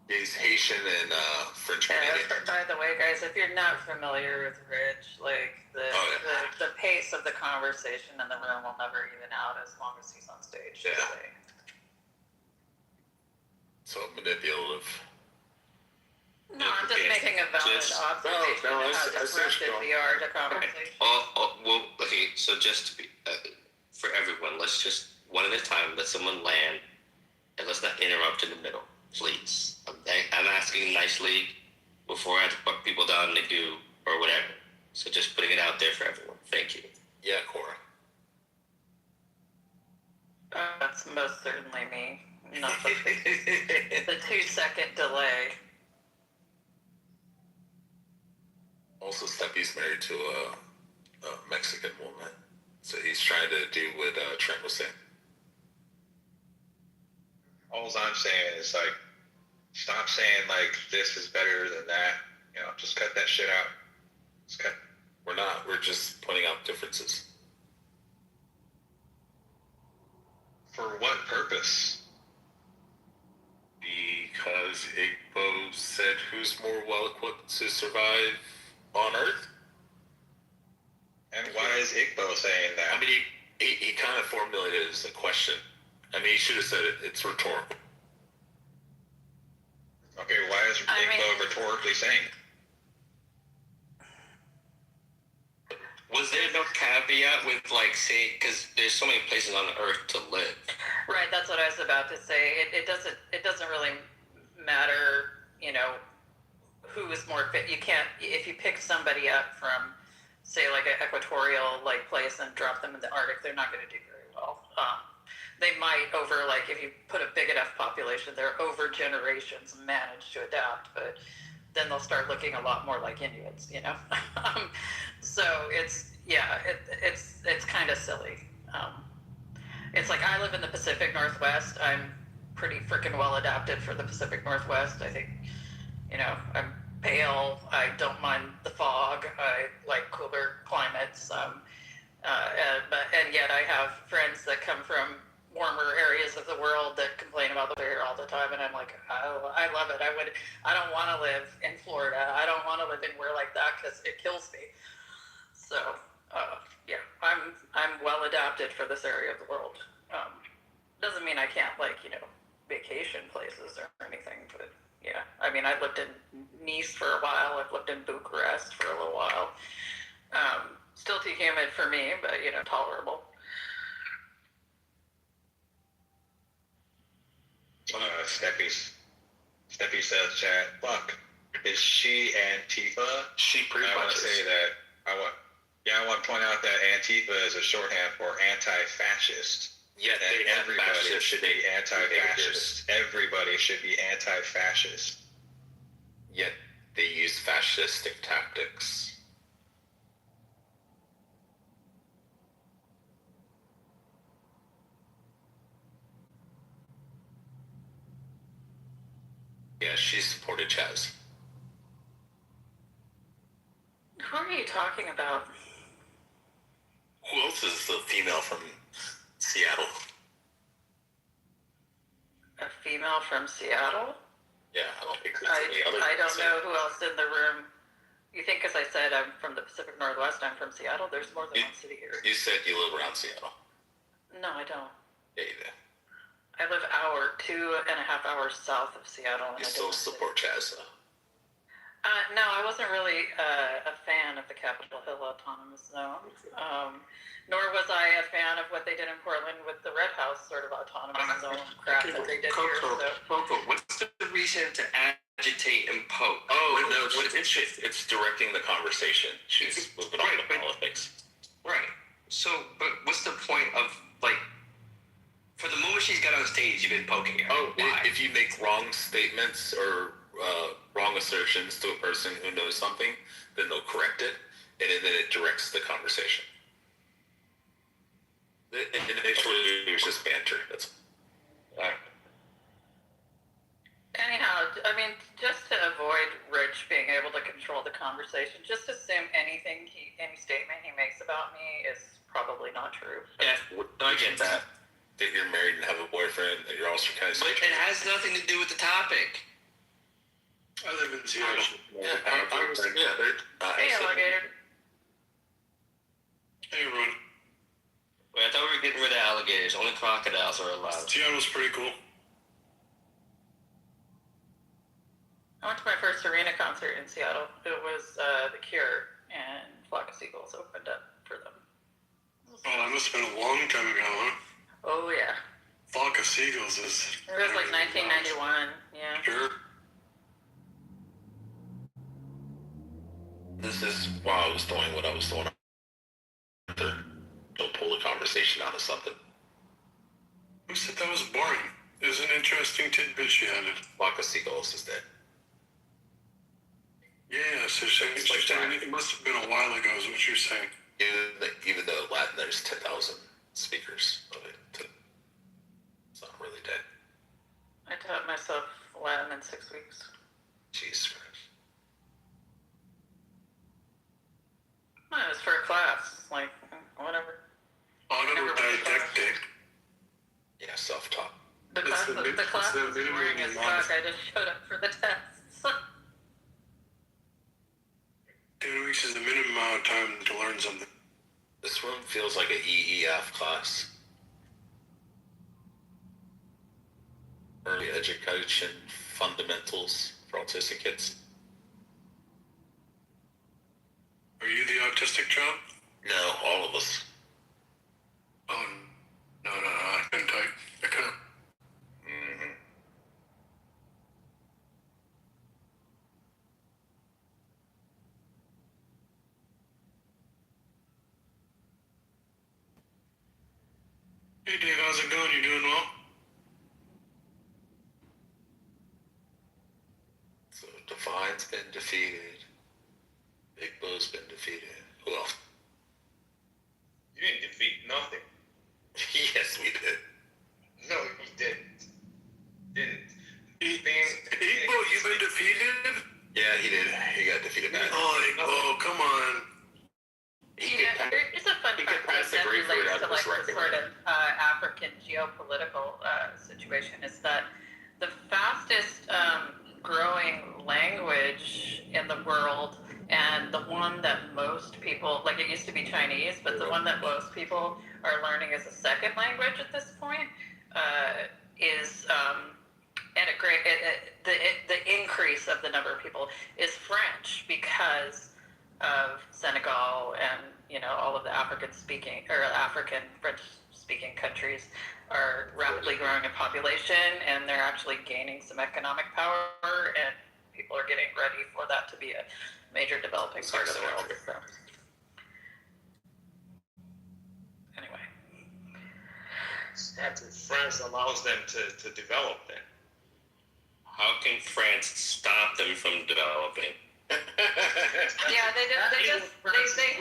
He's Haitian and French Canadian. By the way, guys, if you're not familiar with Rich, like the pace of the conversation in the room will never even out as long as he's on stage. Yeah. So manipulative. No, I'm just making a valid observation of how disruptive we are to conversation. Well, okay, so just to be, for everyone, let's just one at a time, let someone land, and let's not interrupt in the middle, please. I'm asking nicely before I have to put people down in the goo or whatever. So just putting it out there for everyone. Thank you. Yeah, Cora. That's most certainly me. Not the 2-second delay. Also, Steppy's married to a Mexican woman, so he's trying to do what Trent was saying. All I'm saying is stop saying this is better than that. Just cut that shit out. Just cut. We're not. We're just pointing out differences. For what purpose? Because Igbo said who's more well equipped to survive on Earth. And why is Igbo saying that? I mean, he kind of formulated it as a question. I mean, he should have said it's rhetorical. Okay, why is Igbo rhetorically saying it? Was there no caveat with say, because there's so many places on Earth to live? Right, that's what I was about to say. It doesn't really matter, who is more fit. You can't, if you pick somebody up from, say, an equatorial place and drop them in the Arctic, they're not going to do very well. They might if you put a big enough population there over generations manage to adapt, but then they'll start looking a lot more like Inuits, you know. So it's kind of silly. It's like I live in the Pacific Northwest. I'm pretty freaking well adapted for the Pacific Northwest. I think, you know, I'm pale. I don't mind the fog. I like cooler climates. And yet I have friends that come from warmer areas of the world that complain about the weather all the time, and I'm like, oh, I love it. I don't want to live in Florida. I don't want to live anywhere like that because it kills me. So yeah, I'm well adapted for this area of the world. Doesn't mean I can't, like, you know, vacation places or anything, but yeah, I mean, I lived in Nice for a while. I've lived in Bucharest for a little while. Still too humid for me, but, you know, tolerable. Steppy says, chat, fuck, is she Antifa? She pretty I want much to say that, I want to point out that Antifa is a shorthand for anti-fascist. Yeah, And everybody should be anti-fascist. Everybody should be anti-fascist. Yet they use fascistic tactics. Yeah, she supported Chaz. Who are you talking about? Who else is the female from Seattle? A female from Seattle? Yeah, I don't think there's any other. I don't know who else in the room. You think, as I said, I'm from the Pacific Northwest, I'm from Seattle? There's more than one city here. You said you live around Seattle. No, I don't. Yeah, you do. I live 2.5 hours south of Seattle. You still support Chaz, though? No, I wasn't really a fan of the Capitol Hill Autonomous Zone. Nor was I a fan of what they did in Portland with the Red House sort of autonomous zone crap that they did here. So. Coco, what's the reason to agitate and poke? Oh, no, it's directing the conversation. She's moving on to politics. Right. So, but what's the point of, like, for the moment she's got on stage, you've been poking her? Oh, why? If you make wrong statements or wrong assertions to a person who knows something, then they'll correct it, and then it directs the conversation. Initially, it was just banter. That's Anyhow, I mean, just to avoid Rich being able to control the conversation, just assume any statement he makes about me is probably not true. Yeah, I get that. That you're married and have a boyfriend, that you're also kind of... But it has nothing to do with the topic. I live in Seattle. Hey, alligator. Hey, everyone. Wait, I thought we were getting rid of alligators. Only crocodiles are allowed. Seattle's pretty cool. I went to my first arena concert in Seattle. It was The Cure, and Flock of Seagulls opened up for them. Oh, that must have been a long time ago, huh? Oh, yeah. Flock of Seagulls is... It was like 1991, yeah. Sure. This is why I was doing what I was doing. Don't pull the conversation out of something. Who said that was boring? It was an interesting tidbit she had. Flock of Seagulls is dead. Yeah, so it must have been a while ago is what you're saying. Even though Latin, there's 10,000 speakers of it. It's not really dead. I taught myself Latin in 6 weeks. Jesus Christ. Well, it was for a class, like, whatever. Autodidactic. Yeah, self-taught. The class was boring as fuck. I just showed up for the tests. 10 weeks is the minimum amount of time to learn something. This room feels like an EEF class. Early education fundamentals for autistic kids. Are you the autistic child? No, all of us. Oh, no, I couldn't type. I couldn't. Mm-hmm. Hey, Dave, how's it going? You doing well? So the Fine's been defeated. Big Bo's been defeated. Who else? You didn't defeat nothing. Yes, we did. No, you didn't. Didn't. Big Bo, you been defeated? Yeah, he did. He got defeated back. Oh, Big Bo, come on. Here's a fun fact that relates to like the sort of African geopolitical situation is that the fastest growing language in the world, and the one that most people, like it used to be Chinese, but the one that most people are learning as a second language at this point is at a great the increase of the number of people is French, because of Senegal and all of the African French speaking countries are rapidly growing in population, and they're actually gaining some economic power, and people are getting ready for that to be a major developing part of the world. So anyway, that's what France allows them to develop then. How can France stop them from developing? Yeah, they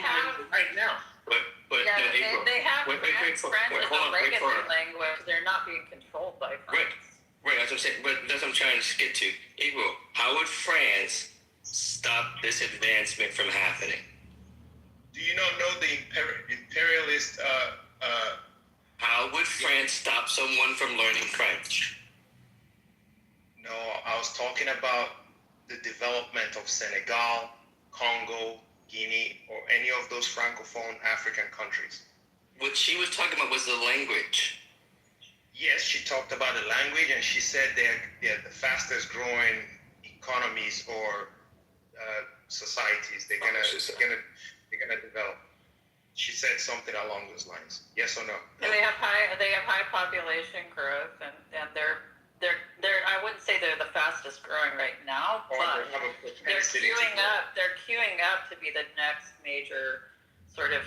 have right now. But yeah, no, they have wait, French as a legacy language. They're not being controlled by France. Right, that's what I'm saying. But that's what I'm trying to get to. April, how would France stop this advancement from happening? Do you not know the imperialist? How would France stop someone from learning French? No, I was talking about the development of Senegal, Congo, Guinea, or any of those francophone African countries. What she was talking about was the language. Yes, she talked about the language, and she said they're the fastest growing economies or societies. They're gonna develop. She said something along those lines. Yes or no? And they have high population growth, and they're I wouldn't say they're the fastest growing right now, but they're queuing up to be the next major sort of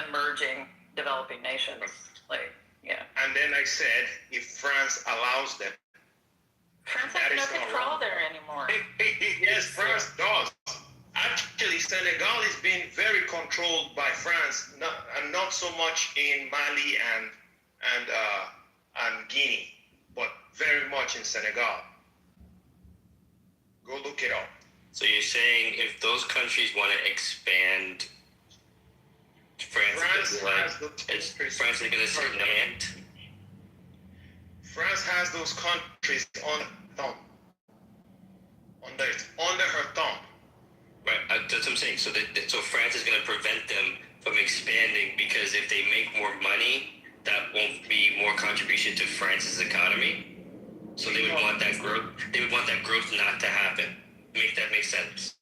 emerging developing nations. Like, yeah. And then I said, if France allows them, France has no control there anymore. Yes, France does. Actually, Senegal is being very controlled by France, not so much in Mali and Guinea, but very much in Senegal. Go look it up. So you're saying if those countries want to expand, France is going to say land? France has those countries on thumb. Under her thumb. Right, that's what I'm saying. So France is going to prevent them from expanding, because if they make more money, that won't be more contribution to France's economy. So they would want that growth. They would want that growth not to happen. Make that make sense?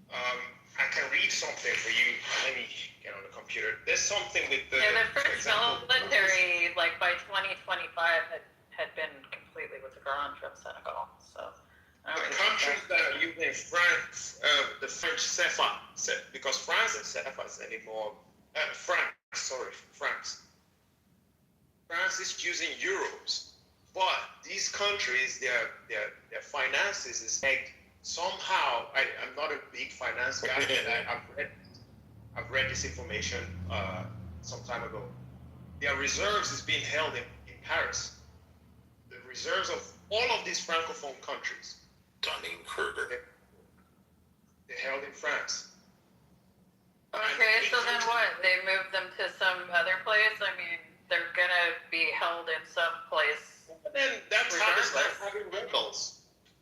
I can read something for you. Let me get on the computer. There's something with the. Yeah, the French military, like by 2025, had been completely withdrawn from Senegal. So. The countries that are using France, the French CFA, because France is CFAs anymore. France. France is using euros, but these countries, their finances is pegged somehow. I'm not a big finance guy, and I've read this information some time ago. Their reserves is being held in Paris. The reserves of all of these francophone countries. Dunning-Kruger. They're held in France. Okay, so then what? They move them to some other place? I mean, they're gonna be held in some place. And then that's how they start having rebels.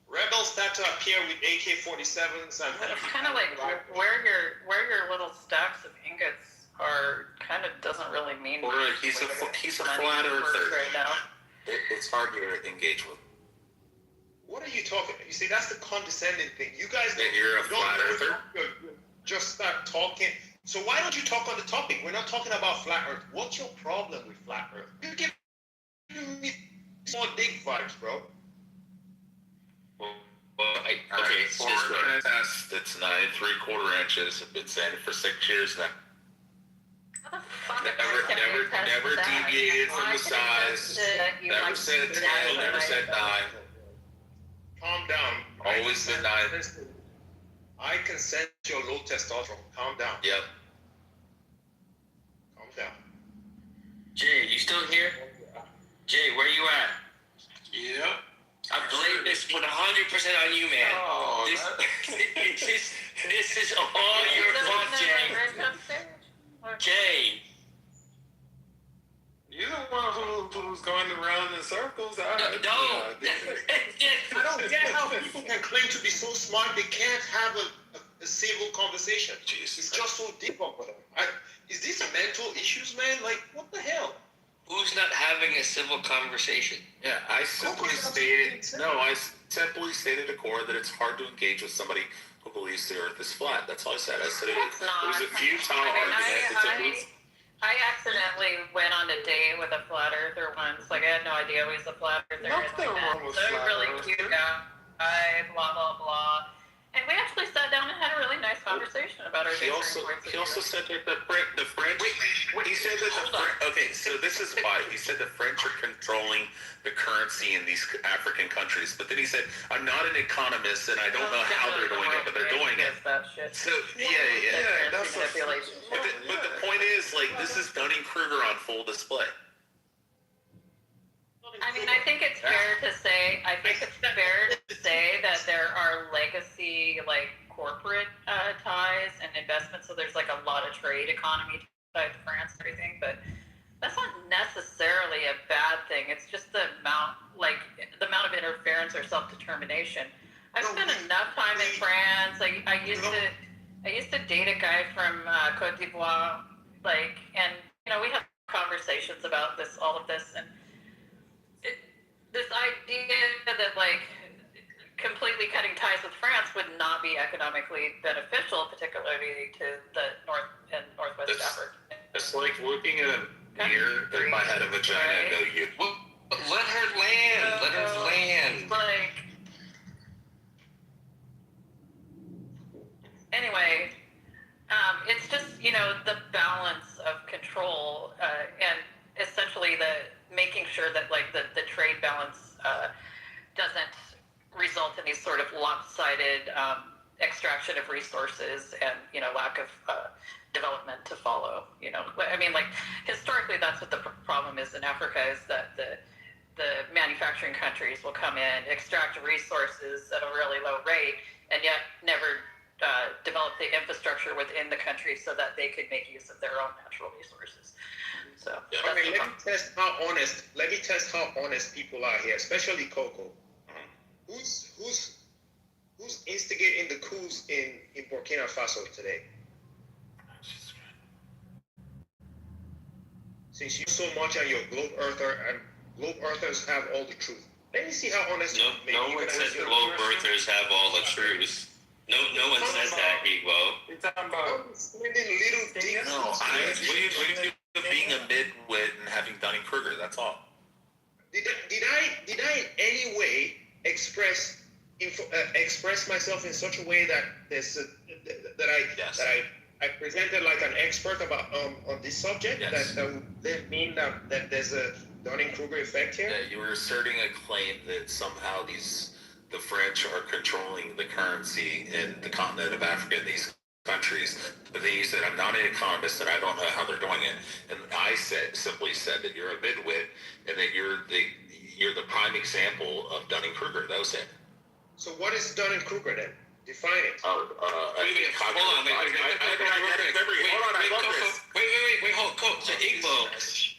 Rebels start to appear with AK-47s and. It's kind of like where your little stacks of ingots are. Kind of doesn't really mean. Or he's a flat earther. Right now. It's hard to engage with. What are you talking about? You see, that's the condescending thing. You guys you're a flat earther? Just start talking. So why don't you talk on the topic? We're not talking about flat earth. What's your problem with flat earth? You give me more dig vibes, bro. For a test, it's 9 3/4 inches. I've been saying it for 6 years now. Never deviated from the size. Never said 10, never said 9. Calm down. Always denied. I can sense your low testosterone. Calm down. Yep. Calm down. Jay, you still here? Jay, where you at? Yeah. I blame this 100% on you, man. Oh, this is all your fault, Jay. Jay. You're the one who's going around in circles. I don't get how people can claim to be so smart they can't have a civil conversation. Jesus. It's just so difficult for them. Is this mental issues, man? Like, what the hell? Who's not having a civil conversation? Yeah, I simply stated to Cora that it's hard to engage with somebody who believes the Earth is flat. That's all I said. I said it was a futile argument. I accidentally went on a date with a flat earther once. Like, I had no idea he was a flat earther. Nothing wrong with so flat really earthers. cute guy, blah, blah, blah. And we actually sat down and had a really nice conversation about our He also said that the French. He said that okay, so this is why he said the French are controlling the currency in these African countries. But then he said, "I'm not an economist, and I don't know how they're doing it, but they're doing it." So yeah, that's manipulation. But the point is, like, this is Dunning-Kruger on full display. I mean, I think it's fair to say that there are legacy, like, corporate ties and investments. So there's, like, a lot of trade economy tied to France and everything. But that's not necessarily a bad thing. It's just the amount of interference or self-determination. I've spent enough time in France. Like, I used to date a guy from Côte d'Ivoire, like, and, you know, we had conversations about all of this, and this idea that, like, completely cutting ties with France would not be economically beneficial, particularly to the North and Northwest Africa. It's like looking at a mirror that might have a vagina and go, "You." Let her land. Let her land. Like, anyway, it's just, you know, the balance of control and essentially making sure that, like, the trade balance doesn't result in these sort of lopsided extraction of resources and, you know, lack of development to follow. You know, I mean, like, historically, that's what the problem is in Africa, is that the manufacturing countries will come in, extract resources at a really low rate, and yet never develop the infrastructure within the country so that they could make use of their own natural resources. So, okay, let me test how honest people are here, especially Coco. Who's instigating the coups in Burkina Faso today? Since you so much on your globe earther, and globe earthers have all the truth. Let me see how honest. No one said globe earthers have all the truth. No one said that, Igbo. You're talking about little things. No, what do you do with being a midwit and having Dunning-Kruger? That's all. Did I in any way express myself in such a way that I presented like an expert about on this subject? Yes. That would mean that there's a Dunning-Kruger effect here? Yeah, you were asserting a claim that somehow the French are controlling the currency in the continent of Africa in these countries. But then you said, "I'm not an economist and I don't know how they're doing it." And I simply said that you're a midwit and that you're the prime example of Dunning-Kruger. That was it. So what is Dunning-Kruger then? Define it. Hold on, so Igbo,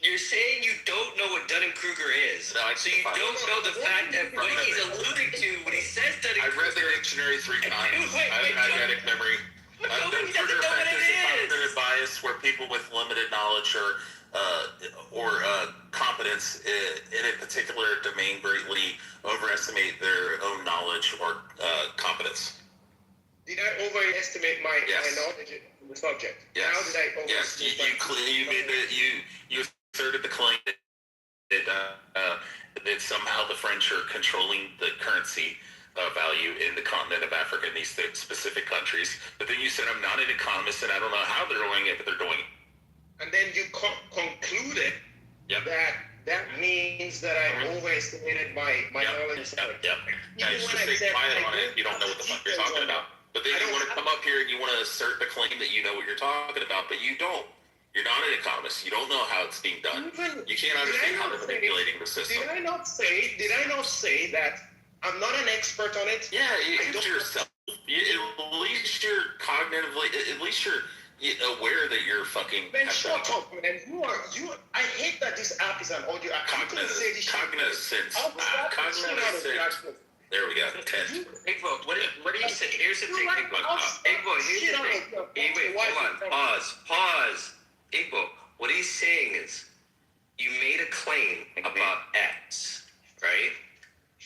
you're saying you don't know what Dunning-Kruger is. No, so you don't know the fact that what he's alluding to when he says Dunning-Kruger. I read the dictionary 3 times. I have an eidetic memory. Dunning-Kruger effect is a cognitive bias where people with limited knowledge or competence in a particular domain greatly overestimate their own knowledge or competence. Did I overestimate my knowledge in the subject? Yes. How did I overestimate you asserted the claim that somehow the French are controlling the currency value in the continent of Africa in these specific countries. But then you said, "I'm not an economist and I don't know how they're doing it, but they're doing it." And then you concluded that that means that I overestimated my knowledge. Yeah, you should stay quiet on it. You don't know what the fuck you're talking about. But then you want to come up here and you want to assert the claim that you know what you're talking about, but you don't. You're not an economist. You don't know how it's being done. You can't understand how they're manipulating the system. Did I not say that I'm not an expert on it? Yeah, yourself. At least you're cognitively, at least you're aware that you're fucking. Man, shut up, man. I hate that this app is an audio app. Cognizance. There we go. 10. Igbo, what do you say? Here's the thing, Igbo. Igbo, here's the thing. Hey, wait, hold on. Pause. Igbo, what he's saying is, you made a claim about X, right?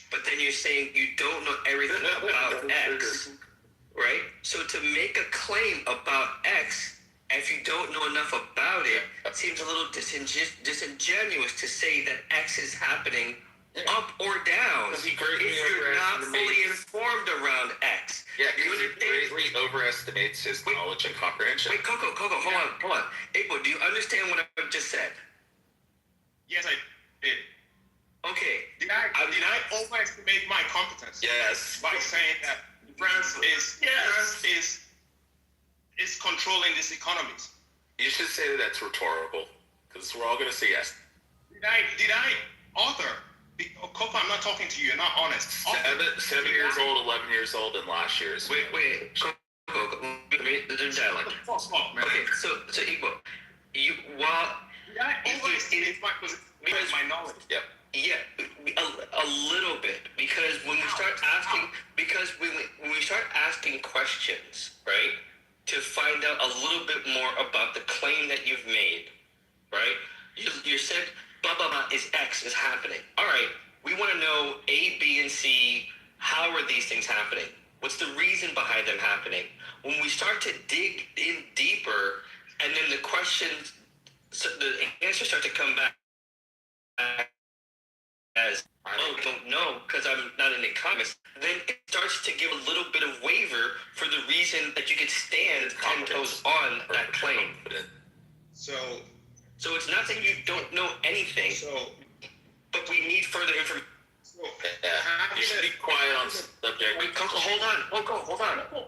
But then you're saying you don't know everything about X, right? So to make a claim about X, if you don't know enough about it, it seems a little disingenuous to say that X is happening up or down if you're not fully informed around X. Yeah, he greatly overestimates his knowledge and comprehension. Wait, Coco, hold on. Igbo, do you understand what I just said? Yes, I did. Okay. Did I overestimate my competence? Yes. By saying that France is controlling these economies. You should say that that's rhetorical, because we're all going to say yes. Did I author? Coco, I'm not talking to you. You're not honest. 7 years old, 11 years old, and last year's. Wait. Coco, let me do dialogue. Okay, so Igbo, my knowledge. Yep. Yeah, a little bit, because when we start asking questions, right, to find out a little bit more about the claim that you've made, right? You said blah blah blah is X is happening. All right, we want to know A, B, and C. How are these things happening? What's the reason behind them happening? When we start to dig in deeper, and then the questions, so the answers start to come back as don't know because I'm not an economist, then it starts to give a little bit of waiver for the reason that you could stand 10 toes on that claim. So it's not that you don't know anything, but we need further information. You should be quiet on subject. Wait, Coco, hold on.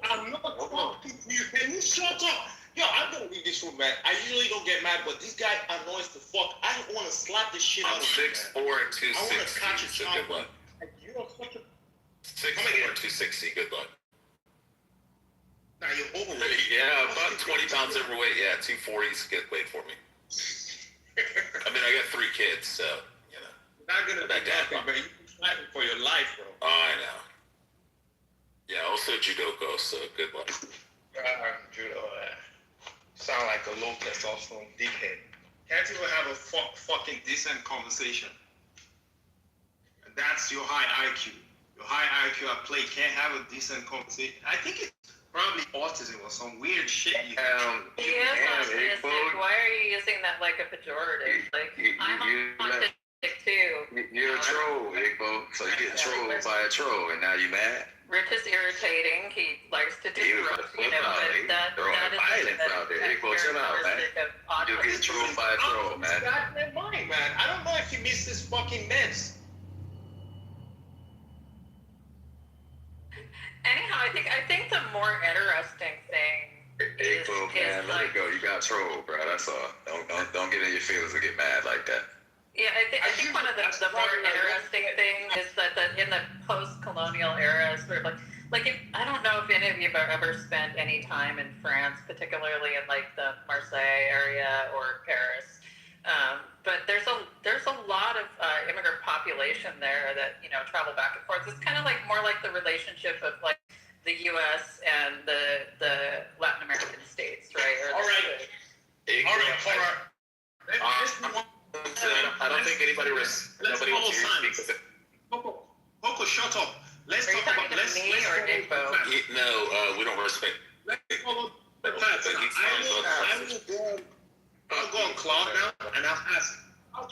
I'm not talking to you. Can you shut up? Yo, I'm gonna leave this room, man. I usually don't get mad, but this guy annoys the fuck. I want to slap the shit out of him. 6'4" and 260. I want to catch a so shot. good luck. You know, such a 6'4" and 260. Good luck. Now you're overweight. Yeah, about 20 pounds overweight. Yeah, 240 is good weight for me. I mean, I got 3 kids, so you know. You're not gonna be happy, but you're fighting for your life, bro. Oh, I know. Yeah, also judoka, so good luck. Judo. Sound like a low testosterone dickhead. Can't even have a fucking decent conversation. And that's your high IQ. Your high IQ at play can't have a decent conversation. I think it's probably autism or some weird shit. He is autistic. Why are you using that like a pejorative? Like, I'm autistic too. You're a troll, Igbo. So you're getting trolled by a troll, and now you mad? Rich is irritating. He likes to disrupt, but that is violence out there. Igbo, chill out, man. You're getting trolled by a troll, man. Goddamn mind, man. I don't know if he missed his fucking meds. Anyhow, I think the more interesting thing Igbo, man, let it go. You got trolled, bro. That's all. Don't get in your feelings and get mad like that. Yeah, I think one of the more interesting things is that in the post-colonial era, sort of like if, I don't know if any of you have ever spent any time in France, particularly in like the Marseille area or Paris, but there's a lot of immigrant population there that travel back and forth. It's kind of like more like the relationship of like the U.S. and the Latin American states, right? All right. I don't think nobody wants to speak with it. Coco, shut up. Let's talk about me or Igbo? No, we don't respect. Let's follow the path. I'll go on Claude now, and I'll ask, how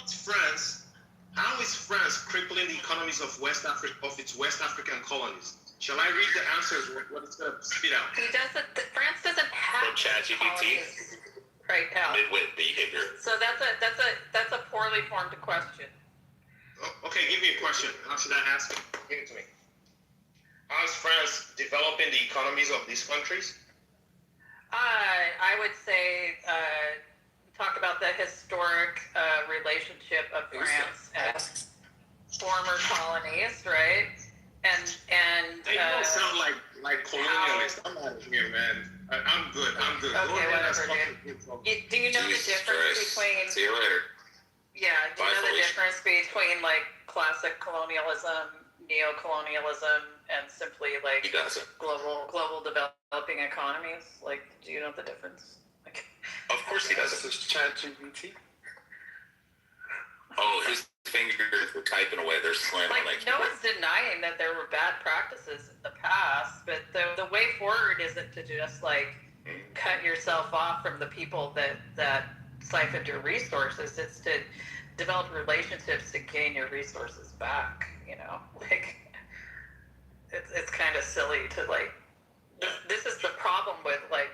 is France crippling the economies of West Africa, of its West African colonies? Shall I read the answers? What it's going to spit out? France doesn't have ChatGPT. right now. Midwit behavior. So that's a poorly formed question. Okay, give me a question. How should I ask it? Give it to me. How is France developing the economies of these countries? I would say talk about the historic relationship of France and former colonies, right? And Hey, you don't sound like colonialist. I'm out of here, man. I'm good. Okay, whatever, dude. Do you know the difference between? See you later. Yeah, do you know the difference between like classic colonialism, neo-colonialism, and simply like global developing economies? Like, do you know the difference? Like, of course he does. This is ChatGPT. Oh, his fingers were typing away. They're slamming on like no one's denying that there were bad practices in the past, but the way forward isn't to just like cut yourself off from the people that siphoned your resources. It's to develop relationships to gain your resources back. You know, like it's kind of silly to like. This is the problem with like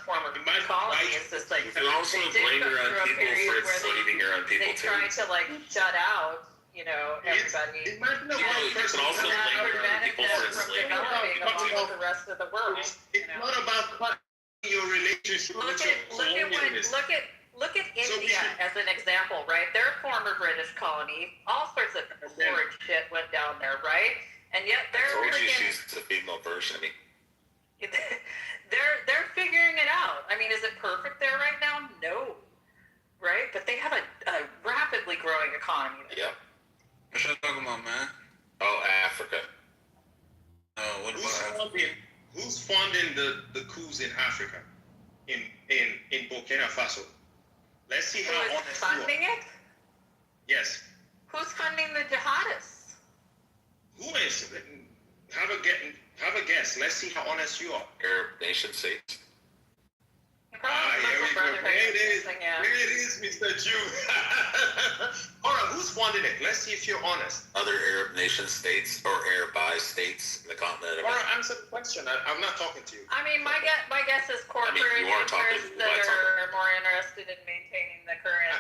former colonies. It's just like you also blame your own people for enslaving your own people they too. try to like shut out, you know, everybody. You can also blame your own people for enslaving your own people along too. with the rest of the world. It's not about cutting your relationship with your colonialists. Look at India as an example, right? They're a former British colony. All sorts of horrid shit went down there, right? And yet they're I told you she's the female version of me. They're figuring it out. I mean, is it perfect there right now? No. Right? But they have a rapidly growing economy there. Yep. What you talking about, man? Oh, Africa. What about Who's funding the coups in Africa? In Burkina Faso? Let's see how Who is honest funding you are. it? Yes. Who's funding the jihadists? Who is? Have a guess. Let's see how honest you are. Arab nation states. Here we go. There it is, Mr. Jew. All right, who's funding it? Let's see if you're honest. Other Arab nation states or Arabi states in the continent of All right, answer the question. I'm not talking to you. I mean, my guess is corporate interests that are more interested in maintaining the current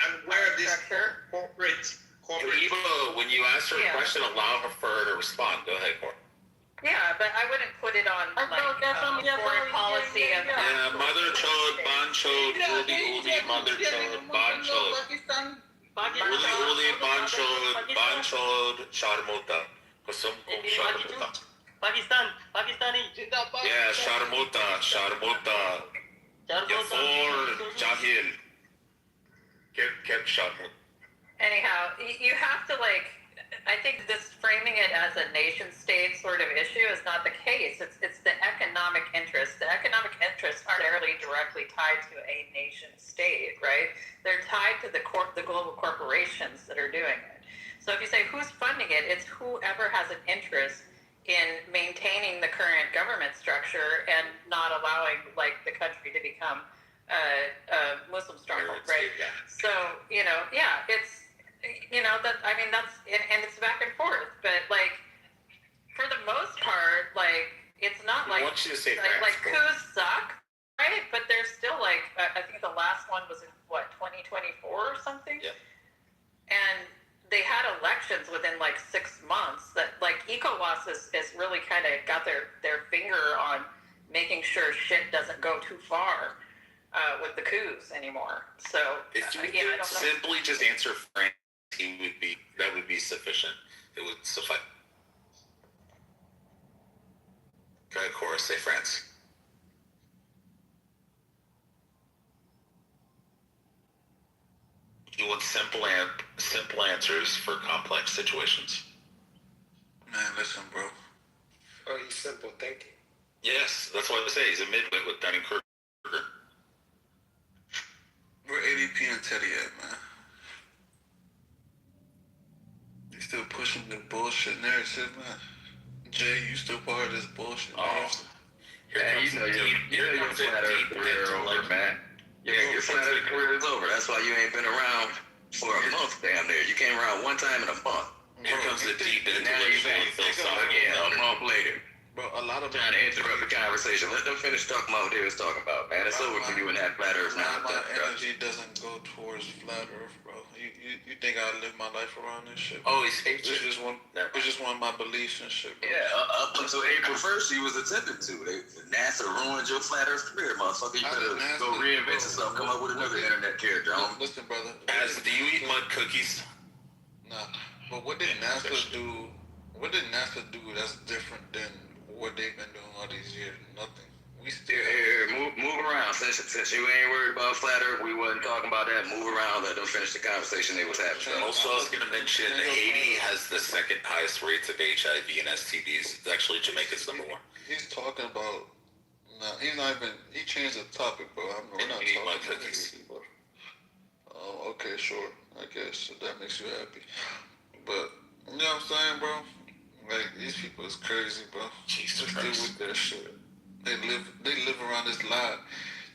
and where this structure. corporate. Evo, when you ask her a question, allow her for her to respond. Go ahead, Cor. Yeah, but I wouldn't put it on like foreign policy of mother chode, ban chode, uli, mother chode, ban chode. Uli, ban chode, sharmuta. Kusum kum sharmuta. Pakistani. Yeah, sharmuta. Yafor, jahil. Get sharmuta. Anyhow, you have to like. I think this framing it as a nation state sort of issue is not the case. It's the economic interests. The economic interests aren't really directly tied to a nation state, right? They're tied to the global corporations that are doing it. So if you say who's funding it, it's whoever has an interest in maintaining the current government structure and not allowing like the country to become a Muslim stronghold, right? So it's. And it's back and forth, but like for the most part, like it's not like I want you to say like coups suck, right? But there's still like I think the last one was in 2024 or something. Yeah. And they had elections within like 6 months. That like ECOWAS is really kind of got their finger on making sure shit doesn't go too far with the coups anymore. So if you I don't know. simply just answer France, that would be sufficient. It would suffice. Go ahead, Cora, say France. You want simple answers for complex situations. Man, listen, bro. Oh, he's simple thinking. Yes, that's what I say. He's a midwit with Dunning-Kruger. Where ADP and Teddy at, man? You still pushing the bullshit narrative, man? Jay, you still part of this bullshit narrative? Yeah, you know your flat earth career over, man. Yeah, your flat earth career is over. That's why you ain't been around for a month, damn near. You came around one time in a month. Here comes the deep Now you're saying philosophical a month later. Bro, a lot of trying to interrupt the conversation. Let them finish talking about what they was talking about, man. It's over for you and that flat earth now. My energy doesn't go towards flat earth, bro. You think I live my life around this shit? Oh, it's just one of my beliefs and shit, bro. Yeah, up until April 1st, you was attempted to. NASA ruined your flat earth career, motherfucker. You better go reinvent yourself. Come up with another internet character. Listen, brother. Do you eat mud cookies? Nah. But what did NASA do? What did NASA do that's different than what they've been doing all these years? Nothing. We still move around. Since you ain't worried about flat earth, we wasn't talking about that. Move around. Let them finish the conversation they was having. Also, I was going to mention Haiti has the second highest rates of HIV and STDs. It's actually Jamaica's number one. He's talking about. Nah, he's not even. He changed the topic, bro. We're not talking about cookies. Oh, okay, sure. I guess that makes you happy. But you know what I'm saying, bro? Like these people is crazy, bro. Jesus Christ. Deal with their shit. They live around this lie.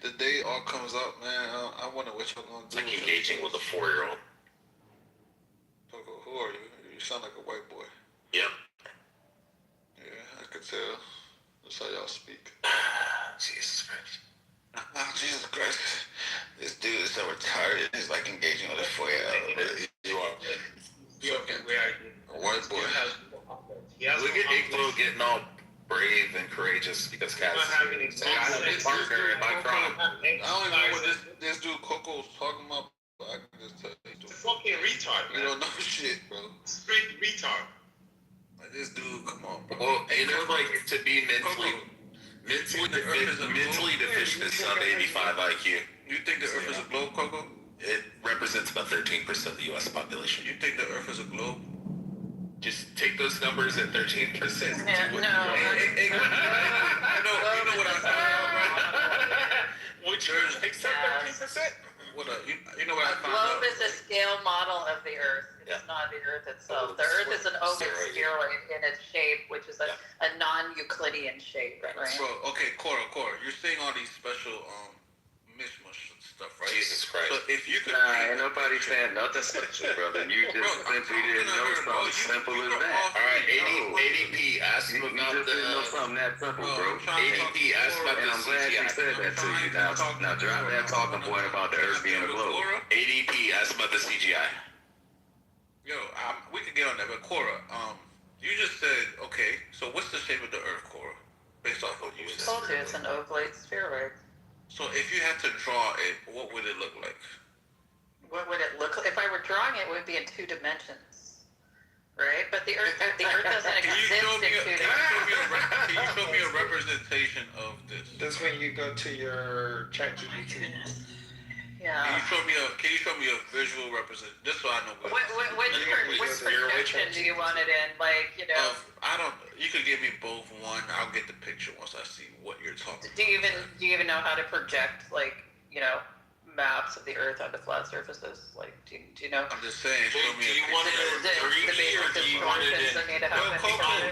The day all comes up, man. I wonder what y'all gonna do. Like engaging with a 4-year-old. Who are you? You sound like a white boy. Yep. Yeah, I could tell. That's how y'all speak. Jesus Christ. Jesus Christ. This dude is so retarded. He's like engaging with a 4-year-old. You are. A white boy. Look at Iglo getting all brave and courageous because Cass is a partner in my crime. I don't even know what this dude Coco was talking about, but I can just tell you. He's a fucking retard, man. You don't know shit, bro. Straight retard. Like this dude, come on, bro. Well, you know, like to be mentally deficient is sub 85 IQ. You think the Earth is a globe, Coco? It represents about 13% of the U.S. population. You think the Earth is a globe? Just take those numbers at 13%. Yeah, no. You know what I found out, right? Which is like 13%? What you know what I A found out? globe is a scale model of the Earth. It's not the Earth itself. The Earth is an oval spheroid in its shape, which is a non-Euclidean shape, right? Bro, okay, Cora, you're saying all these special mishmash stuff, right? Jesus Christ. So if you could ain't nobody saying nothing special, brother. You just simply didn't know something simple as that. All right, ADP asked You about just didn't know something that simple, bro. ADP asked about And the I'm glad you said that to you. Now drop that talking point about the Earth being a globe. ADP asked about the CGI. Yo, we could get on that, but Cora, you just said, okay, so what's the shape of the Earth, Cora? Based off what you I said. told you it's an ovalate spheroid. So if you had to draw it, what would it look like? What would it look like? If I were drawing it, it would be in 2 dimensions, right? But the Earth doesn't exist in 2 dimensions. Can you show me a representation of this? That's when you go to your ChatGPT. Yeah. Can you show me a visual representation? Just so I know. Which projection do you want it in? Like, you know. You could give me both one. I'll get the picture once I see what you're talking about. Do you even know how to project, like, you know, maps of the Earth onto flat surfaces? Like, do you know? I'm just saying. Show me Do you want it in 3D or do you want it in?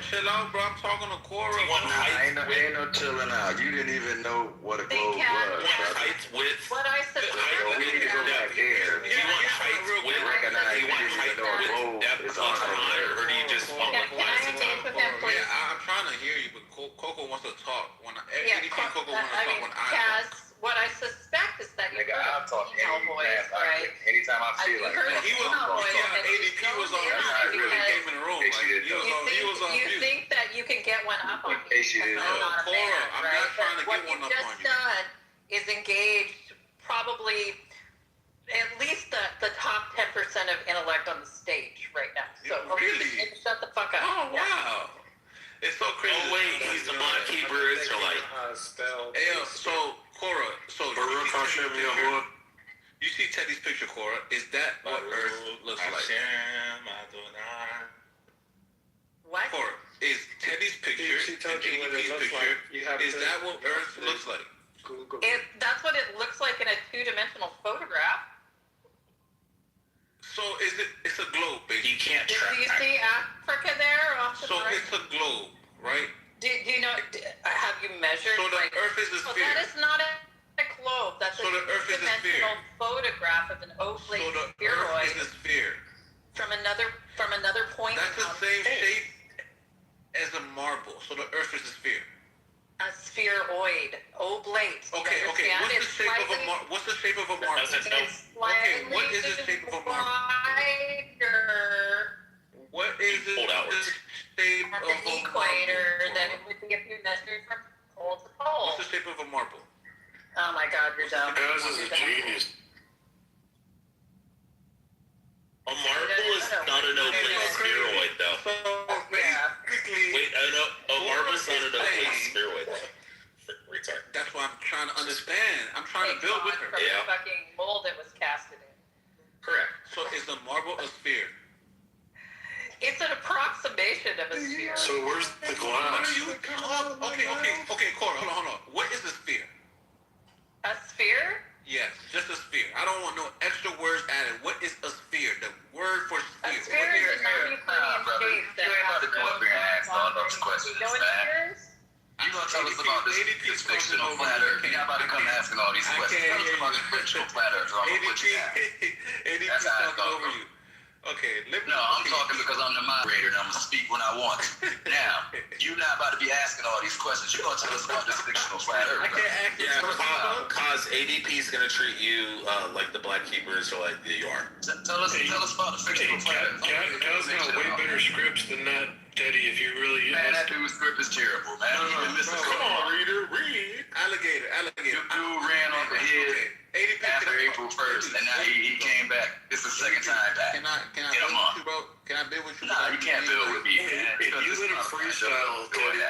Chill out, bro. I'm talking to Cora. Ain't no chilling out. You didn't even know what a globe was, brother. Height, width. What I said. We need to go back there. Do you want height, width? Recognize Do you want height, width, depth, plus, or higher, or do you just want one class at a time? Yeah, I'm trying to hear you, but Coco wants to talk. Anything Coco wants to talk when I talk. What I suspect is that you heard I'll talk female voice, right? Anytime I feel like heard that. female voice, and ADP was on mute. He really came in the room. He was on you mute. think that you can get one up on me? case you didn't know. I'm not a Cora, man, I'm right? not trying to What get one you've up just on you. done is engaged probably at least the top 10% of intellect on the stage right now. So Really? shut the fuck up. Oh, wow. It's so crazy. Oh wait, he's the Black Hebrew Israelite. Hey, so Cora, you see Teddy's picture, Cora. Is that what Earth looks like? What? Cora, is Teddy's picture She told you what it ADP's looks picture? like. You have Is to- that what Earth looks like? Google. That's what it looks like in a 2-dimensional photograph. So it's a globe, basically. You can't Do track. you see Africa there off to So the right? it's a globe, right? Do you know? Have you measured? So the like, Earth is a well, sphere. that is not a globe. That's So a the Earth is a sphere. 2-dimensional photograph of an ovalate So the spheroid Earth is a sphere. from another point. That's the on same space. shape as a marble. marble. So the Earth is a sphere. A spheroid. Oblate. Okay. What's the shape of a marble? What's the shape of a marble? It's Okay. What is the shape of a marble? wider What is the shape at of the a equator marble? than it would be if you measured from pole to pole. What's the shape of a marble? Oh my God, you're dumb. Kaz is a genius. A marble is not an oblate spheroid, though. So basically, Wait, I know. A marble's not an oblate spheroid, though. Retard. That's what I'm trying to understand. I'm trying to build with her. From the fucking mold it was casted in. Correct. So is the marble a sphere? It's an approximation of a sphere. So where's the glass? Okay, Cora, hold on. What is a sphere? A sphere? Yes, just a sphere. I don't want no extra words added. What is a sphere? The word for sphere. A sphere is a non-Euclidean shape that has to come up here and ask all those questions, You know what man. spheres? You gonna tell us about this fictional flat Earth? You're not about to come asking all these questions. Tell us about this fictional flat Earth. So I'm gonna put you down. That's how it's gonna go. Okay, no, I'm talking because I'm the moderator and I'm gonna speak when I want to. Now, you're not about to be asking all these questions. You're gonna tell us about this fictional flat Earth. Yeah, cause ADP is gonna treat you like the Black Keepers or like you are. Tell us about the fictional flat Earth. Kaz got way better scripts than that, Teddy. If you really man, that dude's script is terrible, man. Come on, reader, read. Alligator. Dude ran off the head after April 1st, and now he came back. This is the second time back. Can I build with you, bro? Can I build with you? Nah, you can't build with me, man. If you let him freestyle, Teddy.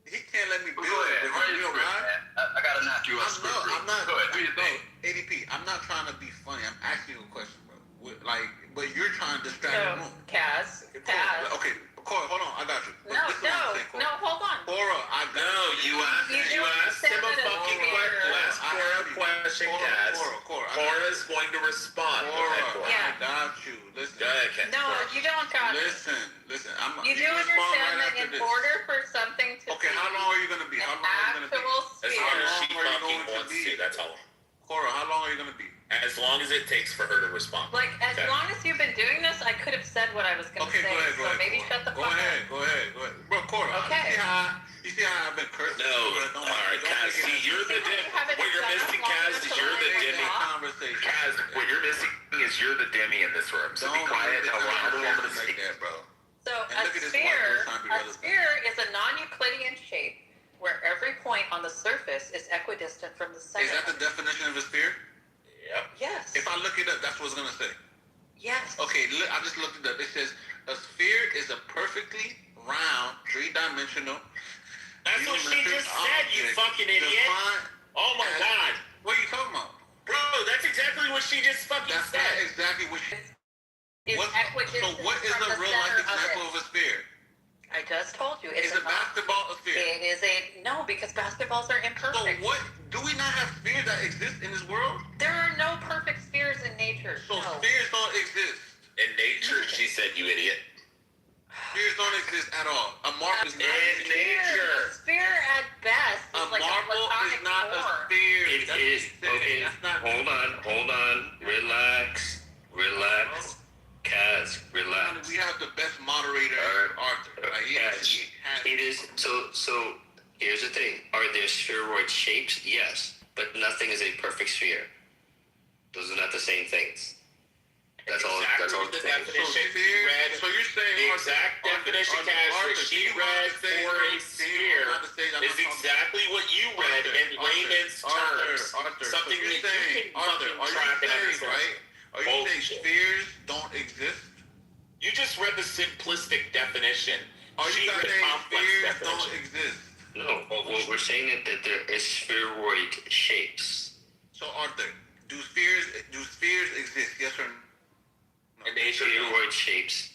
He can't let me build. Go ahead, run your script, man. I gotta knock you off script. I'm not. Go ahead, do your thing. ADP, I'm not trying to be funny. I'm asking you a question, bro. But you're trying to distract the room. Kaz. Okay, Cora, hold on. I got you. No, hold on. Cora, I got you. You asked him a fucking question, Kaz. Cora's going to respond. Cora, I got you. Listen. Go ahead, Kaz. No, you don't got it. Listen. You do understand that in order for something to okay, how long are you gonna be? How long are you gonna be? As long as she fucking wants to. That's how long. Cora, how long are you gonna be? As long as it takes for her to respond. Like, as long as you've been doing this, I could have said what I was going to say. Go ahead, maybe shut the fuck up. Go ahead. Bro, Cora, okay. you see how I've been cursed? No, alright, Kaz, see, you're the what you're missing, Kaz, is you're the Demi. Kaz, what you're missing is you're the Demi in this room. So be quiet and allow the woman to speak. So, a sphere is a non-Euclidean shape where every point on the surface is equidistant from the center. Is that the definition of a sphere? Yep. Yes. If I look it up, that's what it's going to say. Yes. Okay, look, I just looked it up. It says a sphere is a perfectly round, three-dimensional. That's what she just said, you fucking idiot. Oh my God. What are you talking about? Bro, that's exactly what she just fucking said. That's exactly what she said. So what is a real-life example of a sphere? I just told you. Is a basketball a sphere? It is no, because basketballs are imperfect. So what? Do we not have spheres that exist in this world? There are no perfect spheres in nature. So spheres don't exist. In nature, she said, you idiot. Spheres don't exist at all. A marble is not in nature. A sphere at best is like marble is not a sphere. It is. Okay, hold on. Relax. Kaz, relax. We have the best moderator, Arthur. Kaz, it is. So here's the thing. Are there spheroid shapes? Yes. But nothing is a perfect sphere. Those are not the same things. That's all. That's all. The definition she read. So you're saying the exact definition, Kaz, that she read for a sphere is exactly what you read in layman's terms. Something that you can fucking track and understand. Right? Are you saying spheres don't exist? You just read the simplistic definition. Are you saying spheres don't exist? No, well, we're saying that there is spheroid shapes. So Arthur, do spheres exist? Yes or no? Spheroid shapes.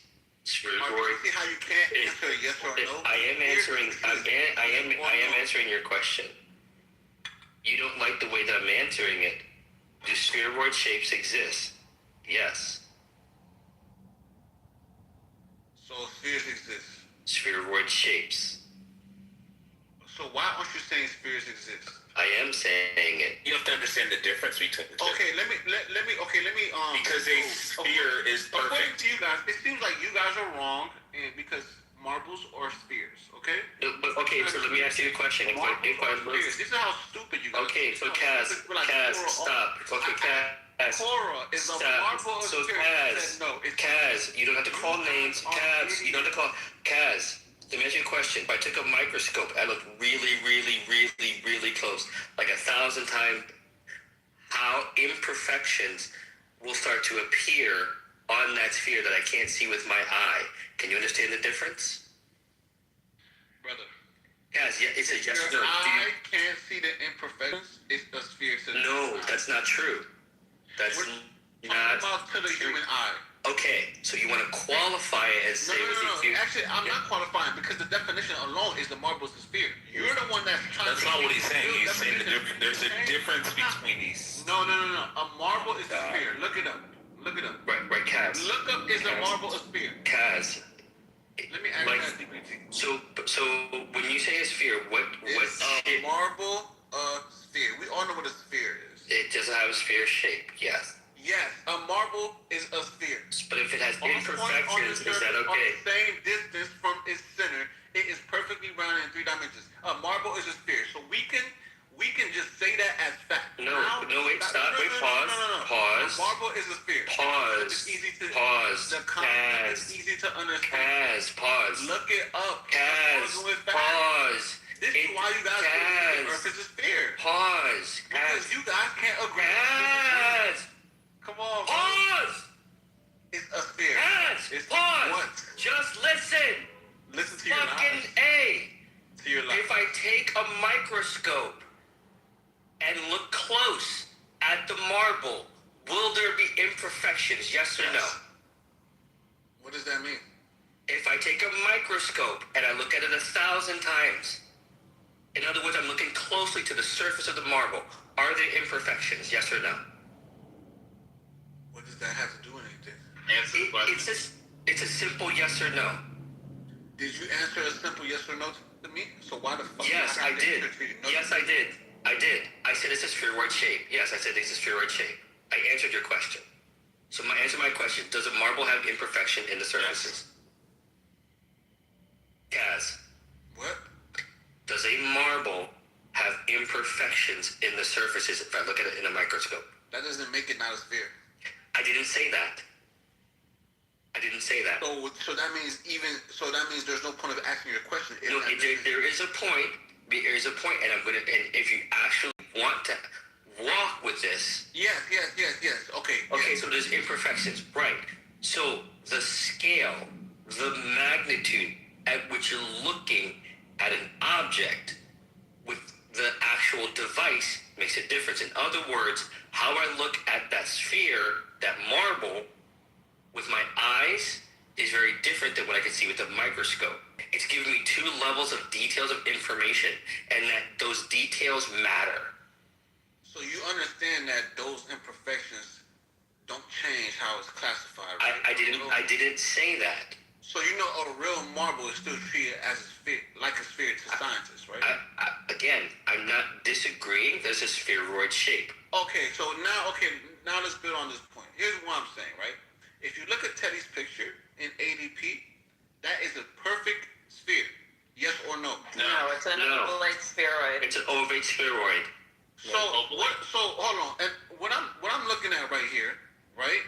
Spheroid. See how you can't answer yes or no? I am answering your question. You don't like the way that I'm answering it. Do spheroid shapes exist? Yes. So spheres exist. Spheroid shapes. So why aren't you saying spheres exist? I am saying it. You have to understand the difference between the two. Okay, let me because a sphere is perfect. According to you guys, it seems like you guys are wrong, and because marbles or spheres, okay? But okay, so let me ask you a question. If I look, This is how stupid you guys okay, so Kaz, stop. Okay, Kaz, Cora is a marble or so sphere. Kaz, you don't have to call names. Kaz, you don't have to call. Kaz, let me ask you a question. If I took a microscope, I looked really, really, really, really close, like 1,000 times, how imperfections will start to appear on that sphere that I can't see with my eye. Can you understand the difference? Brother. Kaz, yeah, it's a yes or no. I can't see the imperfections. It's a sphere. No, that's not true. That's not about to the human eye. Okay, so you want to qualify it and say No. Actually, I'm not qualifying because the definition alone is the marble is a sphere. You're the one that's trying That's not what he's saying. He's saying there's a difference between these. No. A marble is a sphere. Look it up. Right, Kaz. Look up, is a marble a sphere? Kaz. Let me ask you that. So when you say a sphere, what a marble sphere? We all know what a sphere is. It doesn't have a sphere shape. Yes. Yes, a marble is a sphere. But if it has imperfections, is that okay? On the same distance from its center, it is perfectly round in 3 dimensions. A marble is a sphere, so we can just say that as fact. No, wait, stop, wait, pause. Pause. A marble is a sphere. Pause. It's easy to pause. The concept is easy to understand. Kaz, pause. Look it up. Kaz, pause. This is why you guys believe the Earth is a sphere. Pause. Because you guys can't agree. Kaz. Come on, bro. Pause. It's a sphere. Kaz, pause. What? Just listen. Listen to your fucking lies. A. To your lies. If I take a microscope and look close at the marble, will there be imperfections? Yes or no? What does that mean? If I take a microscope and I look at it 1,000 times, in other words, I'm looking closely to the surface of the marble, are there imperfections? Yes or no? What does that have to do with anything? Answer the question. It's a simple yes or no. Did you answer a simple yes or no to me? So why the fuck? Yes, I did. Yes, I did. I said it's a spheroid shape. Yes, I said it's a spheroid shape. I answered your question. So answer my question. Does a marble have imperfection in the surfaces? Kaz. What? Does a marble have imperfections in the surfaces if I look at it in a microscope? That doesn't make it not a sphere. I didn't say that. So that means there's no point of asking your question. No, there is a point. There is a point, and if you actually want to walk with this. Yes. Okay. Okay, so there's imperfections, right? So the scale, the magnitude at which you're looking at an object with the actual device makes a difference. In other words, how I look at that sphere, that marble, with my eyes is very different than what I can see with a microscope. It's giving me 2 levels of details of information, and that those details matter. So you understand that those imperfections don't change how it's classified, right? I didn't say that. So you know a real marble is still treated as a sphere, like a sphere to scientists, right? Again, I'm not disagreeing. There's a spheroid shape. Okay, now let's build on this point. Here's what I'm saying, right? If you look at Teddy's picture in ADP, that is a perfect sphere. Yes or no? No, it's an ovate spheroid. It's an ovate spheroid. So hold on. And what I'm looking at right here, right?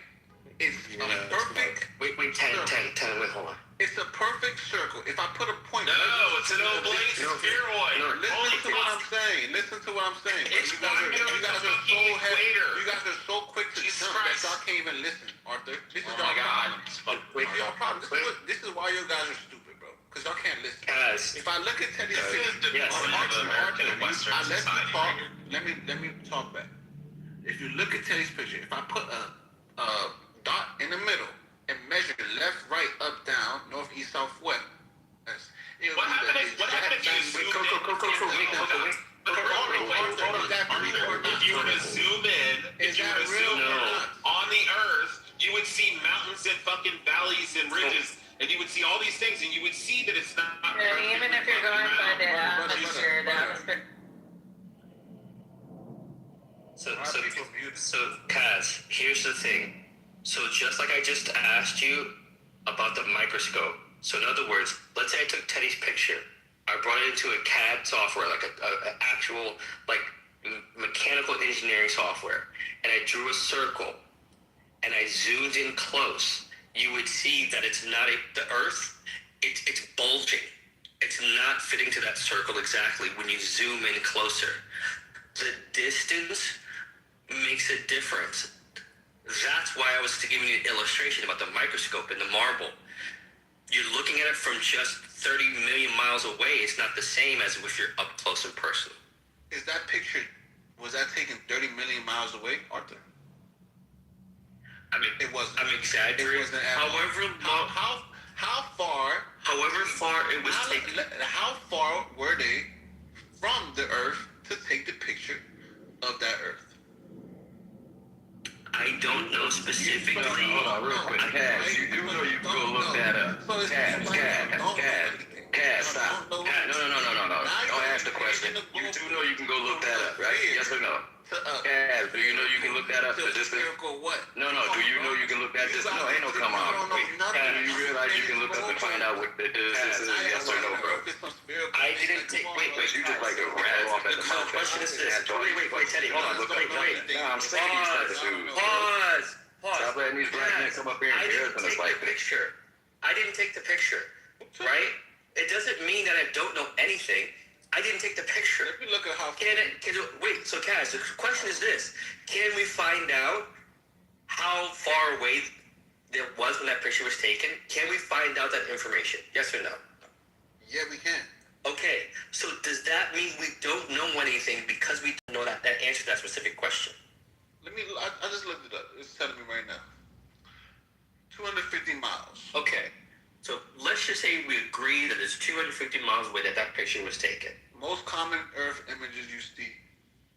It's a perfect. Wait, 10. Wait, hold on. It's a perfect circle. If I put a point. No, it's an oblate spheroid. Listen to what I'm saying. It's you guys are so heavy. You guys are so quick to jump that y'all can't even listen, Arthur. This is y'all problem. This is why you guys are stupid, bro. Because y'all can't listen. If I look at Teddy's picture, let me talk back. If you look at Teddy's picture, if I put a dot in the middle and measure left, right, up, down, north, east, south, west. What happened if you zoom in? If you were to zoom in on the Earth, you would see mountains and fucking valleys and ridges, and you would see all these things, and you would see that it's not. And even if you're going by the atmosphere, So Kaz, here's the thing. So just like I just asked you about the microscope, So in other words, let's say I took Teddy's picture, I brought it into a CAD software, like a actual like mechanical engineering software, and I drew a circle, and I zoomed in close. You would see that it's not the Earth. It's bulging. It's not fitting to that circle exactly when you zoom in closer. The distance makes a difference. That's why I was giving you an illustration about the microscope and the marble. You're looking at it from just 30 million miles away. It's not the same as if you're up close and personal. Is that picture, was that taken 30 million miles away, Arthur? I mean, it wasn't. I'm exaggerating. However far it was taken. How far were they from the Earth to take the picture of that Earth? I don't know specifically. Hold on, real quick. Cass, you do know you can go look that up. Cass, stop. No. Don't ask the question. You do know you can go look that up, right? Yes or no? Cass, do you know you can look that up? The distance? No. Do you know you can look that distance? No, ain't no come on. Cass, do you realize you can look up and find out what the distance is? Yes or no, bro? I didn't take. Wait. You just like to rattle off at the mouth. The question is this. Wait, Teddy, hold on. Wait. Nah, I'm saying these type of dudes. Pause. Stop letting these black men come up here and embarrass us like this. I didn't take the picture, right? It doesn't mean that I don't know anything. I didn't take the picture. Let me look at how. Wait, so Kaz, the question is this. Can we find out how far away there was when that picture was taken? Can we find out that information? Yes or no? Yeah, we can. Okay, so does that mean we don't know anything because we don't know that answer to that specific question? I just looked it up. It's telling me right now. 250 miles. Okay, so let's just say we agree that it's 250 miles away that picture was taken. Most common Earth images you see,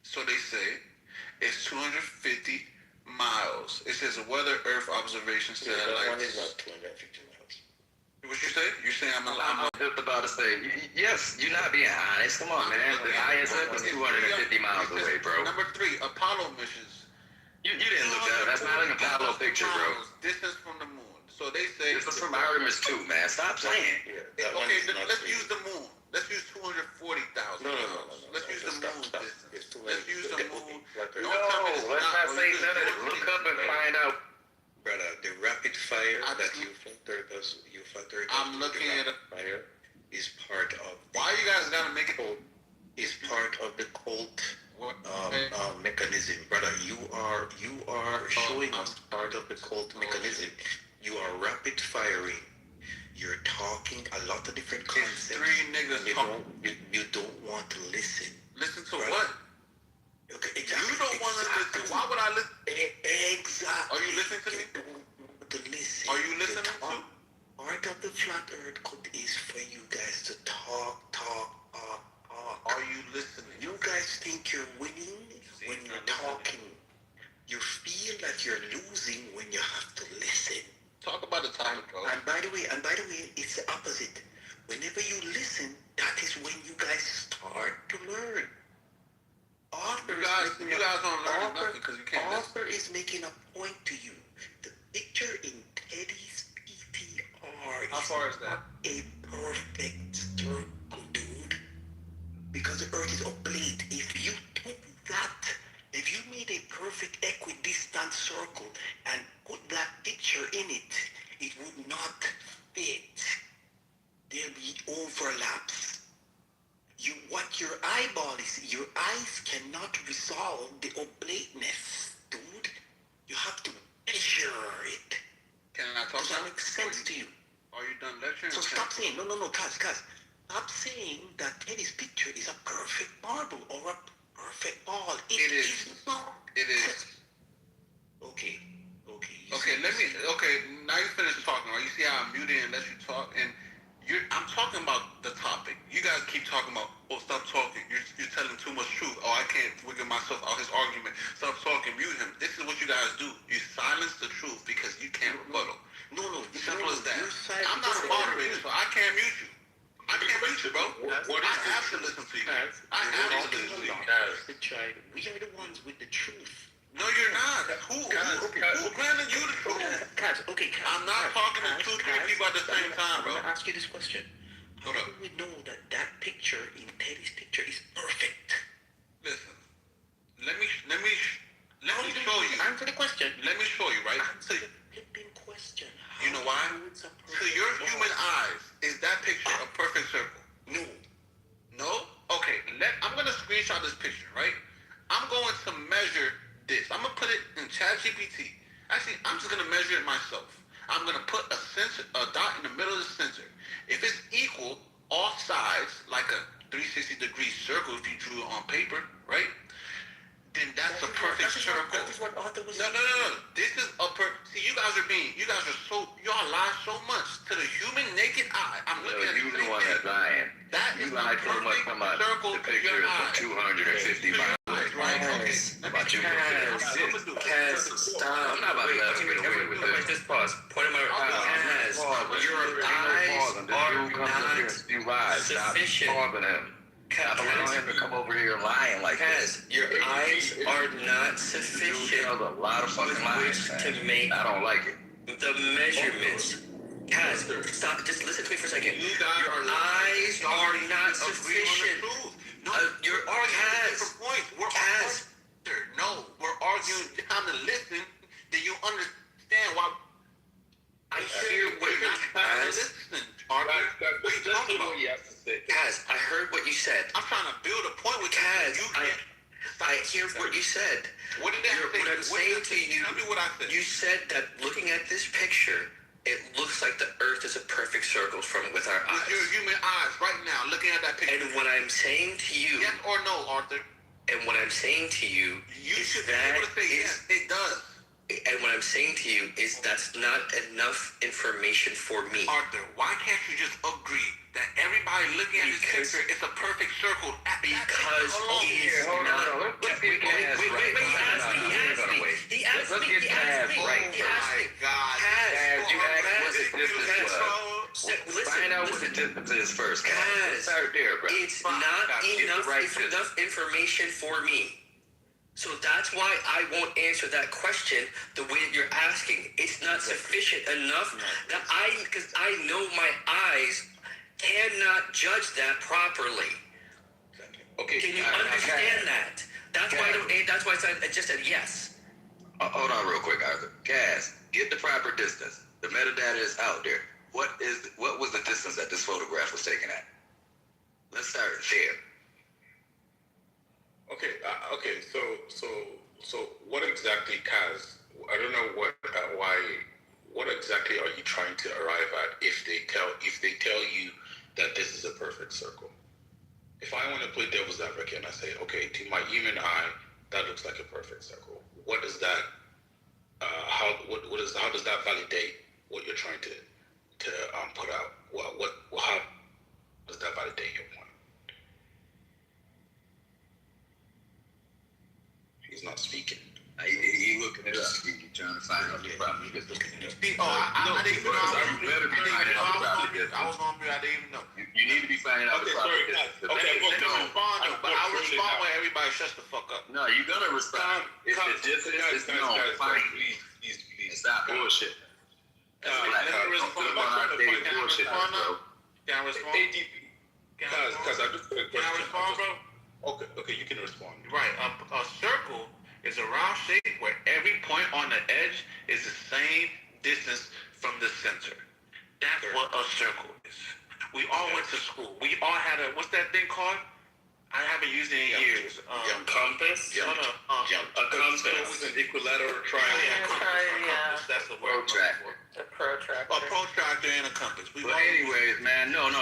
so they say, is 250 miles. It says weather Earth observation satellites. That one is about 250 miles. What you say? You say I'm just about to say, yes, you're not being honest. Come on, man. The ISS is 250 miles away, bro. Number 3, Apollo missions. You didn't look that up. That's not an Apollo picture, bro. Distance from the moon. So they say... This is from Artemis 2, man. Stop saying. Okay, let's use the moon. Let's use 240,000 miles. Let's use the moon distance. Let's use the moon. No, let's not say none of it. Look up and find out. Brother, the rapid fire that you filtered us, I'm looking at it. Fire is part of. Why you guys gotta make it? Is part of the cult mechanism, brother. You are showing us part of the cult mechanism. You are rapid firing. You're talking a lot of different concepts. 3 niggas you don't want to listen. Listen to what? Okay, exactly. You don't want to listen. Why would I listen? Exactly. Are you listening to me? To listen. Are you listening to? Part of the flat earth cult is for you guys to talk. Are you listening? You guys think you're winning when you're talking. You feel like you're losing when you have to listen. Talk about the topic, bro. And by the way, it's the opposite. Whenever you listen, that is when you guys start to learn. You guys don't learn nothing because you can't listen. Arthur is making a point to you. The picture in Teddy's PTR How far is that? A perfect circle, dude. Because the earth is oblate. If you took that, if you made a perfect equidistant circle and put that picture in it, it would not fit. There'll be overlaps. What your eyeball is, your eyes cannot resolve the oblateness, dude. You have to measure it. Can I talk? Does that make sense to you? Are you done lecturing? So stop saying, no, cuz. Stop saying that Teddy's picture is a perfect marble or a perfect ball. It is not. It is. Okay. Now you finish talking. Or you see how I'm muted and let you talk, and I'm talking about the topic. You guys keep talking about, stop talking. You're telling too much truth. I can't wiggle myself out his argument. Stop talking. Mute him. This is what you guys do. You silence the truth because you can't rebuttal. No. Simple as that. I'm not a moderator, so I can't mute you. I can't mute you, bro. I have to listen to you. We are the ones with the truth. No, you're not. Who granted you the truth? Kaz, okay, Kaz. I'm not talking to two, three people at the same time, bro. I'm gonna ask you this question. How do we know that that picture in Teddy's picture is perfect? Listen, let me show you. Answer the question. Let me show you, right? Answer the flipping question. You know why? To your human eyes, is that picture a perfect circle? No. No? Okay, I'm gonna screenshot this picture, right? I'm going to measure this. I'm gonna put it in ChatGPT. Actually, I'm just gonna measure it myself. I'm gonna put a dot in the middle of the center. If it's equal, all sides, like a 360-degree circle if you drew it on paper, right? Then that's a perfect circle. That is what Arthur was No. This is a See, y'all lie so much to the human naked eye. I'm looking at you the one that's lying. That you is lied so much about the picture of 250 miles. Right? Okay. About you. Kaz, stop. I'm not about to let him get away with this. Just pause. Point of my Kaz, your eyes are not sufficient. I don't want him to come over here lying like this. Your eyes are not sufficient a lot of fucking lies, to make I don't like it. the measurements. Kaz, stop. Just listen to me for a second. Your eyes are not sufficient. Your Kaz. Kaz. No, we're arguing down to listen. Do you understand why? I hear what you're Kaz. Kaz, I heard what you said. I'm trying to build a point with Kaz. I hear what you said. What did that say? What I'm saying to you, tell me what I said. You said that looking at this picture, it looks like the Earth is a perfect circle with our eyes. With your human eyes, right now, looking at that picture. And what I'm saying to you, yes or no, Arthur? And what I'm saying to you, you should be able to say yes. It does. And what I'm saying to you is that's not enough information for me. Arthur, why can't you just agree that everybody looking at this picture is a perfect circle? Because he is not. Let's get Kaz right. He asked me. Kaz, you asked what the distance was. Find out what the distance is first. Kaz, start there, bro. It's not enough information for me. So that's why I won't answer that question the way that you're asking. It's not sufficient enough that because I know my eyes cannot judge that properly. Okay. Can you understand that? That's why I just said yes. Hold on real quick, Arthur. Kaz, get the proper distance. The metadata is out there. What was the distance that this photograph was taken at? Let's start there. Okay. So what exactly, Kaz? I don't know what exactly are you trying to arrive at if they tell you that this is a perfect circle? If I want to play devil's advocate and I say, okay, to my human eye, that looks like a perfect circle. What does that? How does that validate what you're trying to put out? How does that validate your point? He's not speaking. He looking it up. He trying to find out the problem. I didn't even know. I was on there. I didn't even know. You need to be finding out the problem. Okay, but I will respond when everybody shuts the fuck up. No, you're gonna respond. If the distance is known, fine. Please, stop bullshit. Let me respond. Can I respond? Because I just can I respond, bro? Okay, you can respond. Right, a circle is a round shape where every point on the edge is the same distance from the center. That's what a circle is. We all went to school. We all had what's that thing called? I haven't used it in years. Compass? A compass. It was an equilateral triangle. Yeah. That's the word. Protractor. A protractor. A protractor and a compass. But anyways, man, no.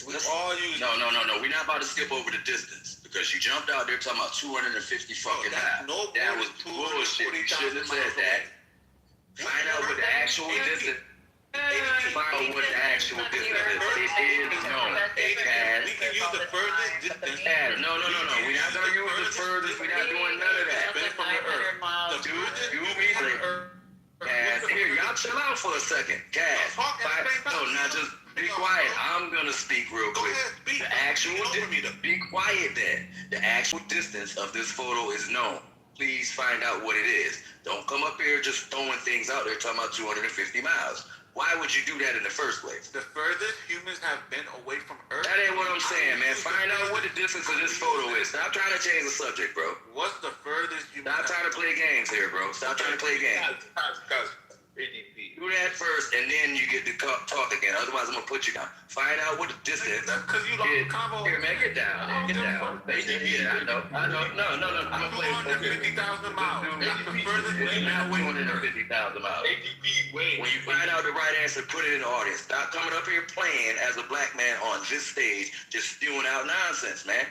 We all use. No. We're not about to skip over the distance because you jumped out there talking about 250 fucking miles. That was bullshit. You shouldn't have said that. Find out what the actual distance. Find out what the actual distance is. It is known. We can use the furthest distance. No. We're not gonna use the furthest. We're not doing none of that. From the Earth. Kaz, here, y'all chill out for a second. Kaz, now just be quiet. I'm gonna speak real quick. The actual distance. Be quiet then. The actual distance of this photo is known. please find out what it is. Don't come up here just throwing things out there talking about 250 miles. Why would you do that in the first place? The furthest humans have been away from Earth. That ain't what I'm saying, man. Find out what the distance of this photo is. Stop trying to change the subject, bro. What's the furthest humans? Stop trying to play games here, bro. Stop trying to play games. Do that first, and then you get to talk again. Otherwise, I'm gonna put you down. Find out what the distance. Because you lost the combo. Here, man, get down. Get down. Yeah, I know. No. I'm gonna play 250,000 miles. That's the furthest way man away from 250,000 miles. When you find out the right answer, put it in the audience. Stop coming up here playing as a black man on this stage, just spewing out nonsense, man.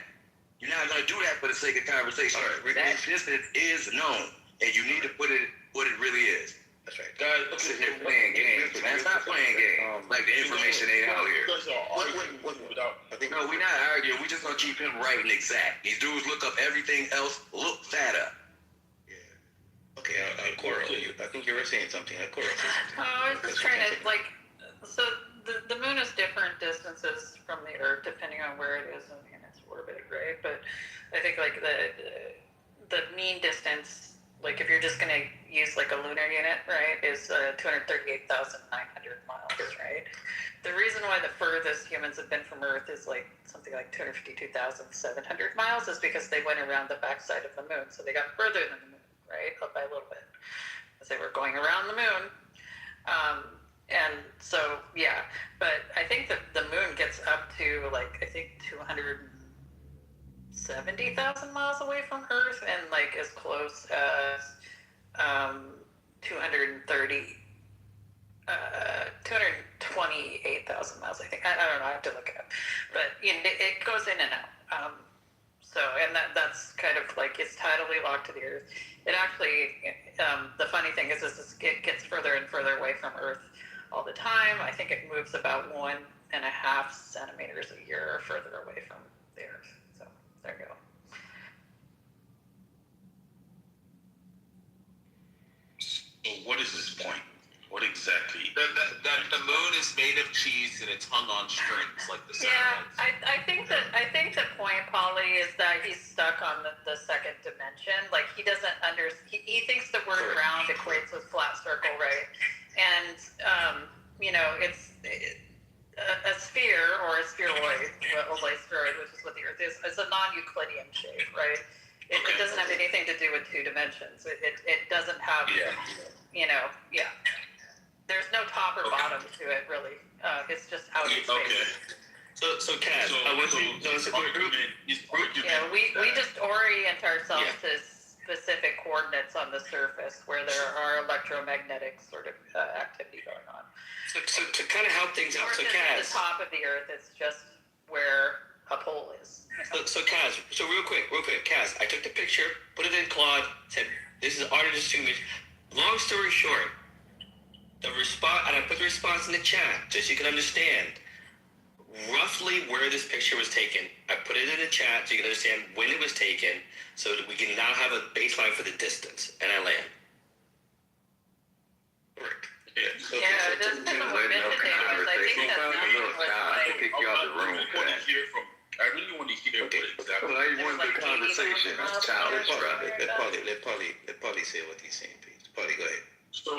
You're not gonna do that for the sake of conversation. That distance is known, and you need to put it what it really is. That's right. Guys, look at here playing games, man. Stop playing games. Like the information ain't out here. No, we're not arguing. We're just gonna keep him right and exact. These dudes look up everything else. Look that up. Okay, Coral, I think you were saying something. Coral. I was just trying to, like, so the moon is different distances from the Earth depending on where it is in its orbit, right? But I think, like, the mean distance, like, if you're just going to use, like, a lunar unit, right, is 238,900 miles, right? The reason why the furthest humans have been from Earth is, like, something like 252,700 miles is because they went around the backside of the moon. So they got further than the moon, right, up by a little bit, as they were going around the moon. And so, yeah, but I think that the moon gets up to, like, I think 270,000 miles away from Earth, and, like, as close as 228,000 miles, I think. I don't know, I have to look it up. But, you know, it goes in and out. So, and that's kind of like, it's tidally locked to the Earth. It actually, the funny thing is it gets further and further away from Earth all the time. I think it moves about 1.5 centimeters a year further away from the Earth. So, there you go. So what is this point? What exactly? That the moon is made of cheese and it's hung on strings like the satellites. Yeah, I think the point, Polly, is that he's stuck on the second dimension. Like, he doesn't he thinks the word round equates with flat circle, right? And you know, it's a sphere or a spheroid, spheroid, which is what the Earth is. It's a non-Euclidean shape, right? It doesn't have anything to do with two dimensions. It doesn't have, you know, There's no top or bottom to it, really. It's just out in space. So Kaz, we just orient ourselves to specific coordinates on the surface where there are electromagnetic sort of activity going on. So to kind of help things out, so Kaz, the top of the Earth is just where a pole is. So Kaz, real quick, Kaz, I took the picture, put it in Claude, said this is artist's image. Long story short, and I put the response in the chat so you can understand roughly where this picture was taken. I put it in the chat so you can understand when it was taken, so that we can now have a baseline for the distance. And I land. Correct. It doesn't have a minute because I think that's I can kick you out the room. I really want to hear what exactly. Well, I want the conversation. That's childish, brother. Let Polly say what he's saying, please. Polly, go ahead. So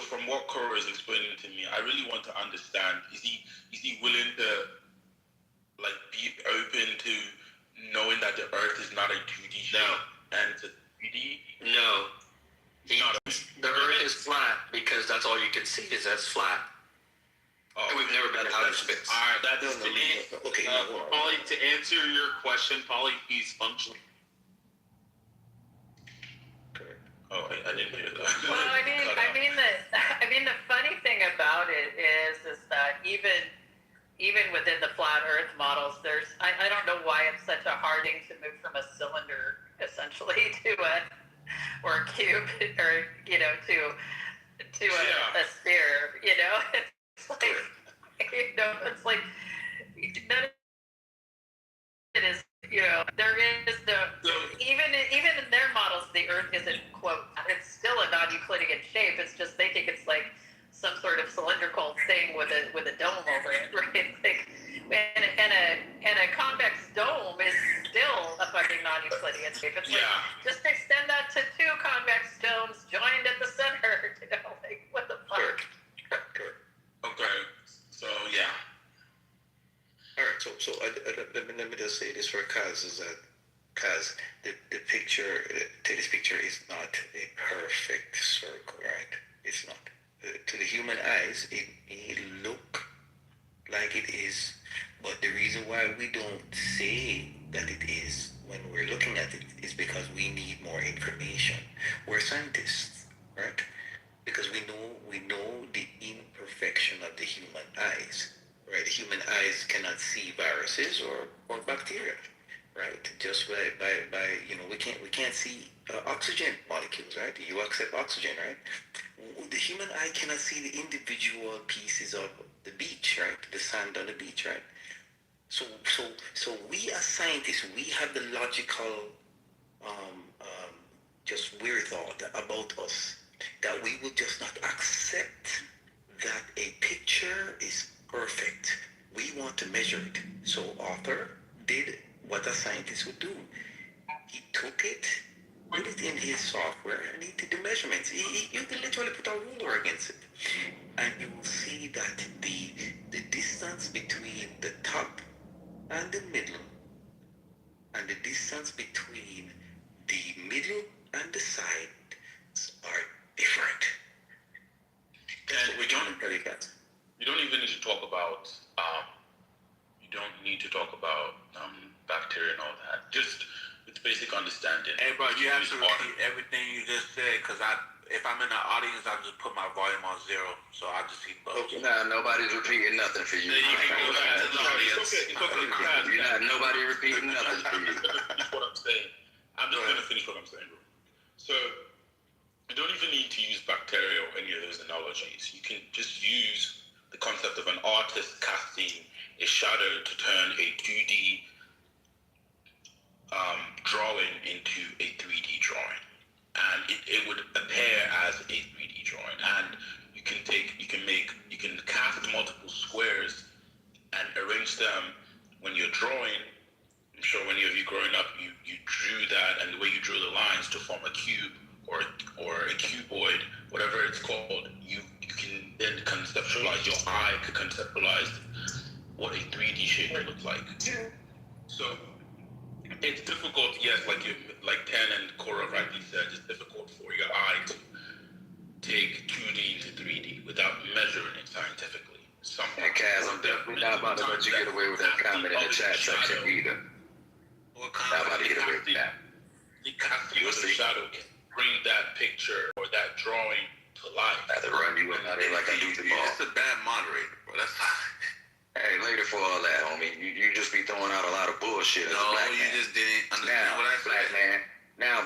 from what Cora is explaining to me, I really want to understand. Is he willing to, like, be open to knowing that the Earth is not a 2D shape and it's a 3D? No. The Earth is flat because that's all you can see is that's flat. And we've never been out of space. Alright, that doesn't mean. Okay, Polly, to answer your question, Polly, he's functioning. Oh, I didn't hear that. Well, I mean, the funny thing about it is that even within the flat Earth models, I don't know why it's such a hard thing to move from a cylinder essentially to a cube, or to a sphere. It's like it's like none of it is. There is even in their models, the Earth isn't, quote, it's still a non-Euclidean shape. It's just they think it's like some sort of cylindrical thing with a dome over it, right? Like, and a convex dome is still a fucking non plenty of tape. It's like, just extend that to 2 convex domes joined at the center. You know, like, what the fuck? Okay, so yeah. All right, so let me just say this for Kaz, is that Kaz, the picture, Teddy's picture is not a perfect circle, right? It's not. To the human eyes, it look like it is, but the reason why we don't say that it is when we're looking at it is because we need more information. We're scientists, right? Because we know the imperfection of the human eyes, right? The human eyes cannot see viruses or bacteria, right? Just by we can't see oxygen molecules, right? You accept oxygen, right? The human eye cannot see the individual pieces of the beach, right? The sand on the beach, right? So we as scientists, we have the logical just weird thought about us that we will just not accept that a picture is perfect. We want to measure it. So author did what a scientist would do. He took it, put it in his software, and he did the measurements. You can literally put a ruler against it. And you will see that the distance between the top and the middle, and the distance between the middle and the sides are different. And we don't you don't even need to talk about bacteria and all that. Just it's basic understanding. Hey, bro, you have to repeat everything you just said, because if I'm in the audience, I'll just put my volume on 0, so I just see bugs. Nah, nobody's repeating nothing for you. You can go back to the audience. Nobody repeating nothing for you. That's what I'm saying. I'm just going to finish what I'm saying, bro. So, you don't even need to use bacteria or any of those analogies. You can just use the concept of an artist casting a shadow to turn a 2D drawing into a 3D drawing. And it would appear as a 3D drawing. And you can cast multiple squares and arrange them when you're drawing. I'm sure many of you growing up, you drew that, and the way you drew the lines to form a cube or a cuboid, whatever it's called, you can then conceptualize, your eye could conceptualize what a 3D shape would look like. So it's difficult, yes, like Ten and Cora rightly said, it's difficult for your eye to take 2D to 3D without measuring it scientifically. And Kaz, I'm definitely not about to let you get away with that comment in the chat section either. Not about to get away with that. The casting of the shadow can bring that picture or that drawing to life. I have to run you out there like I do the ball. It's a bad moderator, bro. That's Hey, later for all that, homie. You just be throwing out a lot of bullshit as a black man. You just didn't understand what I said.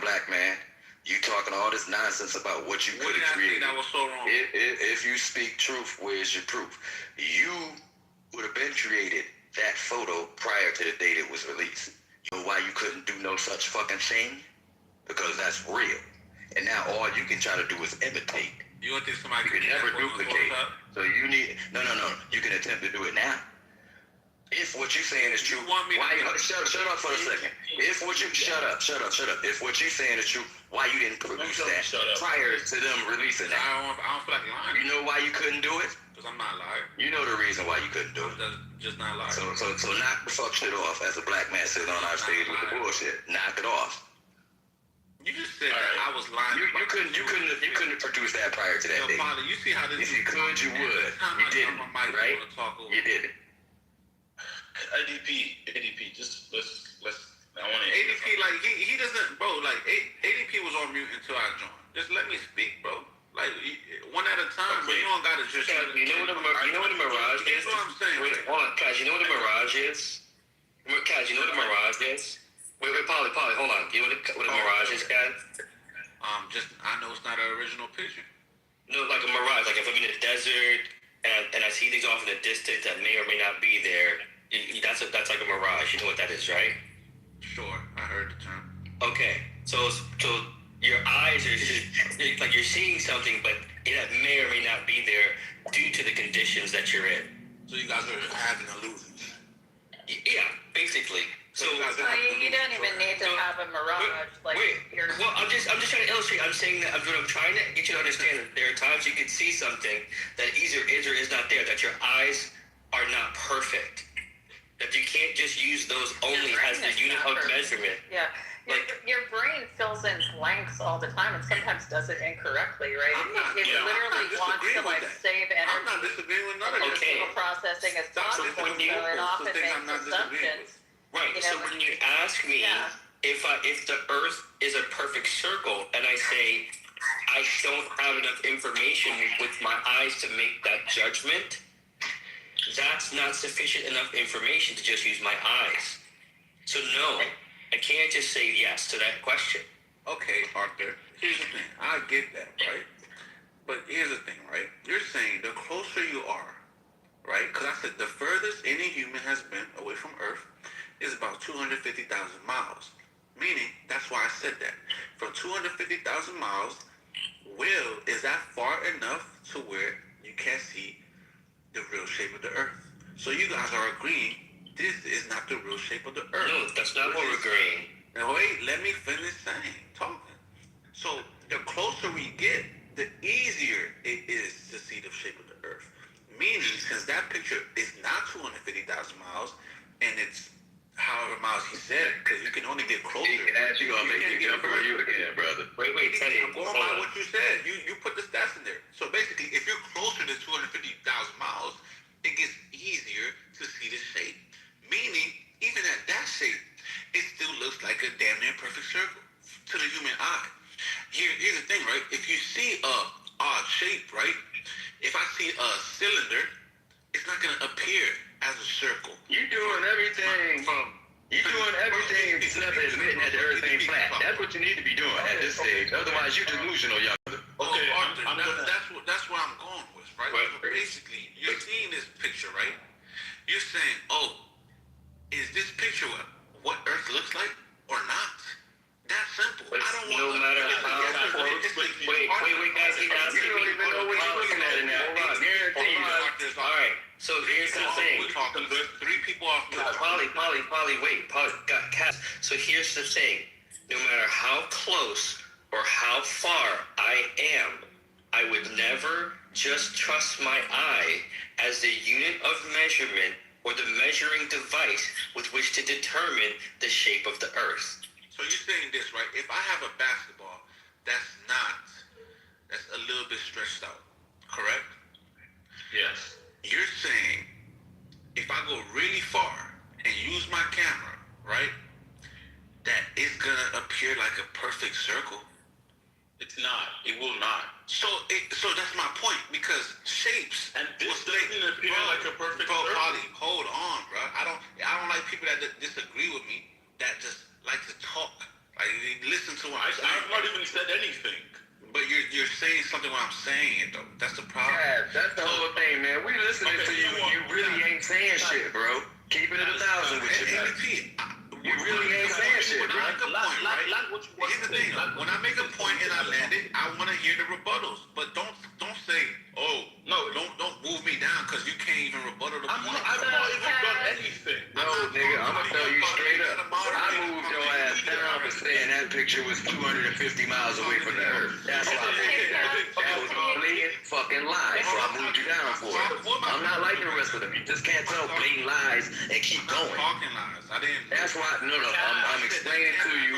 Black man, you talking all this nonsense about what you could have created. That was so wrong. If you speak truth, where's your proof? You would have been created that photo prior to the date it was released. You know why you couldn't do no such fucking thing? Because that's real. And now all you can try to do is imitate. You don't think somebody can never duplicate? So you need no. You can attempt to do it now. If what you're saying is true, shut up for a second. If what you shut up. If what you're saying is true, why you didn't produce that prior to them releasing that? I don't feel like lying. You know why you couldn't do it? Because I'm not lying. You know the reason why you couldn't do it. Just not lying. So knock the fuck shit off as a black man sitting on our stage with the bullshit. Knock it off. You just said I was lying. You couldn't have produced that prior to that date. Father, you see how this if you could, you would. You didn't, right? You didn't. ADP, just let's. I want to. ADP, like he doesn't, bro. Like ADP was on mute until I joined. Just let me speak, bro. Like one at a time, but you don't gotta just. You know what the mirage is? That's what I'm saying. Wait, hold on, Kaz. You know what the mirage is? Kaz, you know what the mirage is? Wait, Polly, hold on. You know what a mirage is, Kaz? I know it's not an original picture. No, like a mirage. Like if I'm in the desert and I see things off in the distance that may or may not be there. That's like a mirage. You know what that is, right? Sure, I heard the term. Okay, so your eyes are like you're seeing something, but it may or may not be there due to the conditions that you're in. So you guys are having illusions. Yeah, basically. So you don't even need to have a mirage. Like you're. Well, I'm just trying to illustrate. I'm saying that what I'm trying to get you to understand that there are times you can see something that either is or is not there. That your eyes are not perfect. That you can't just use those only as the unit of measurement. Yeah. Your brain fills in blanks all the time and sometimes does it incorrectly, right? It literally wants to like save energy. I'm not disagreeing with none of that. Okay. Processing as possible, so it often makes assumptions. Right. So when you ask me if the Earth is a perfect circle, and I say I don't have enough information with my eyes to make that judgment, that's not sufficient enough information to just use my eyes. So no, I can't just say yes to that question. Okay, Arthur, here's the thing. I get that, right? But here's the thing, right? You're saying the closer you are, right? Because I said the furthest any human has been away from Earth is about 250,000 miles. Meaning, that's why I said that. From 250,000 miles, is that far enough to where you can't see the real shape of the Earth? So you guys are agreeing this is not the real shape of the Earth. No, that's not what we're agreeing. Now wait, let me finish talking. So the closer we get, the easier it is to see the shape of the Earth. Meaning, since that picture is not 250,000 miles, and it's however miles he said, because you can only get closer. You're gonna make me jump over you again, brother. Wait, Teddy, I'm going by what you said. You put the stats in there. So basically, if you're closer to 250,000 miles, it gets easier to see the shape. Meaning, even at that shape, it still looks like a damn near perfect circle to the human eye. Here's the thing, right? If you see a odd shape, right? If I see a cylinder, it's not gonna appear as a circle. You're doing everything except admitting that the Earth ain't flat. That's what you need to be doing at this stage. Otherwise, you're delusional, young. Okay, Arthur, that's where I'm going with, right? So basically, you're seeing this picture, right? You're saying, is this picture what Earth looks like or not? That's simple. But I don't want no matter how close. Wait, guys, he's asking me. You don't even know what you're looking at in that. I guarantee you. All right. So here's the thing. We're talking three people off. Polly, wait. Cass. So here's the thing. No matter how close or how far I am, I would never just trust my eye as the unit of measurement or the measuring device with which to determine the shape of the Earth. So you're saying this, right? If I have a basketball, that's a little bit stretched out, correct? Yes. You're saying if I go really far and use my camera, right, that it's gonna appear like a perfect circle? It's not. It will not. So that's my point, because shapes and this doesn't appear like a perfect circle. Polly, hold on, bro. I don't like people that disagree with me that just like to talk. Like they listen to what I'm saying. I've not even said anything. But you're saying something when I'm saying it though. That's the problem. Yeah, that's the whole thing, man. We listening to you and you really ain't saying shit, bro. Keep it at 1,000 with you, man. You really ain't saying shit, bro. Here's the thing. When I make a point and I land it, I want to hear the rebuttals. But don't say, don't move me down because you can't even rebuttal the point. I've not even done anything. No, nigga, I'm gonna tell you straight up. I moved your ass down for saying that picture was 250 miles away from the Earth. That's why that was a blatant fucking lie. So I moved you down for it. I'm not like the rest of them. You just can't tell blatant lies and keep going. Talking lies. That's why. No. I'm explaining to you.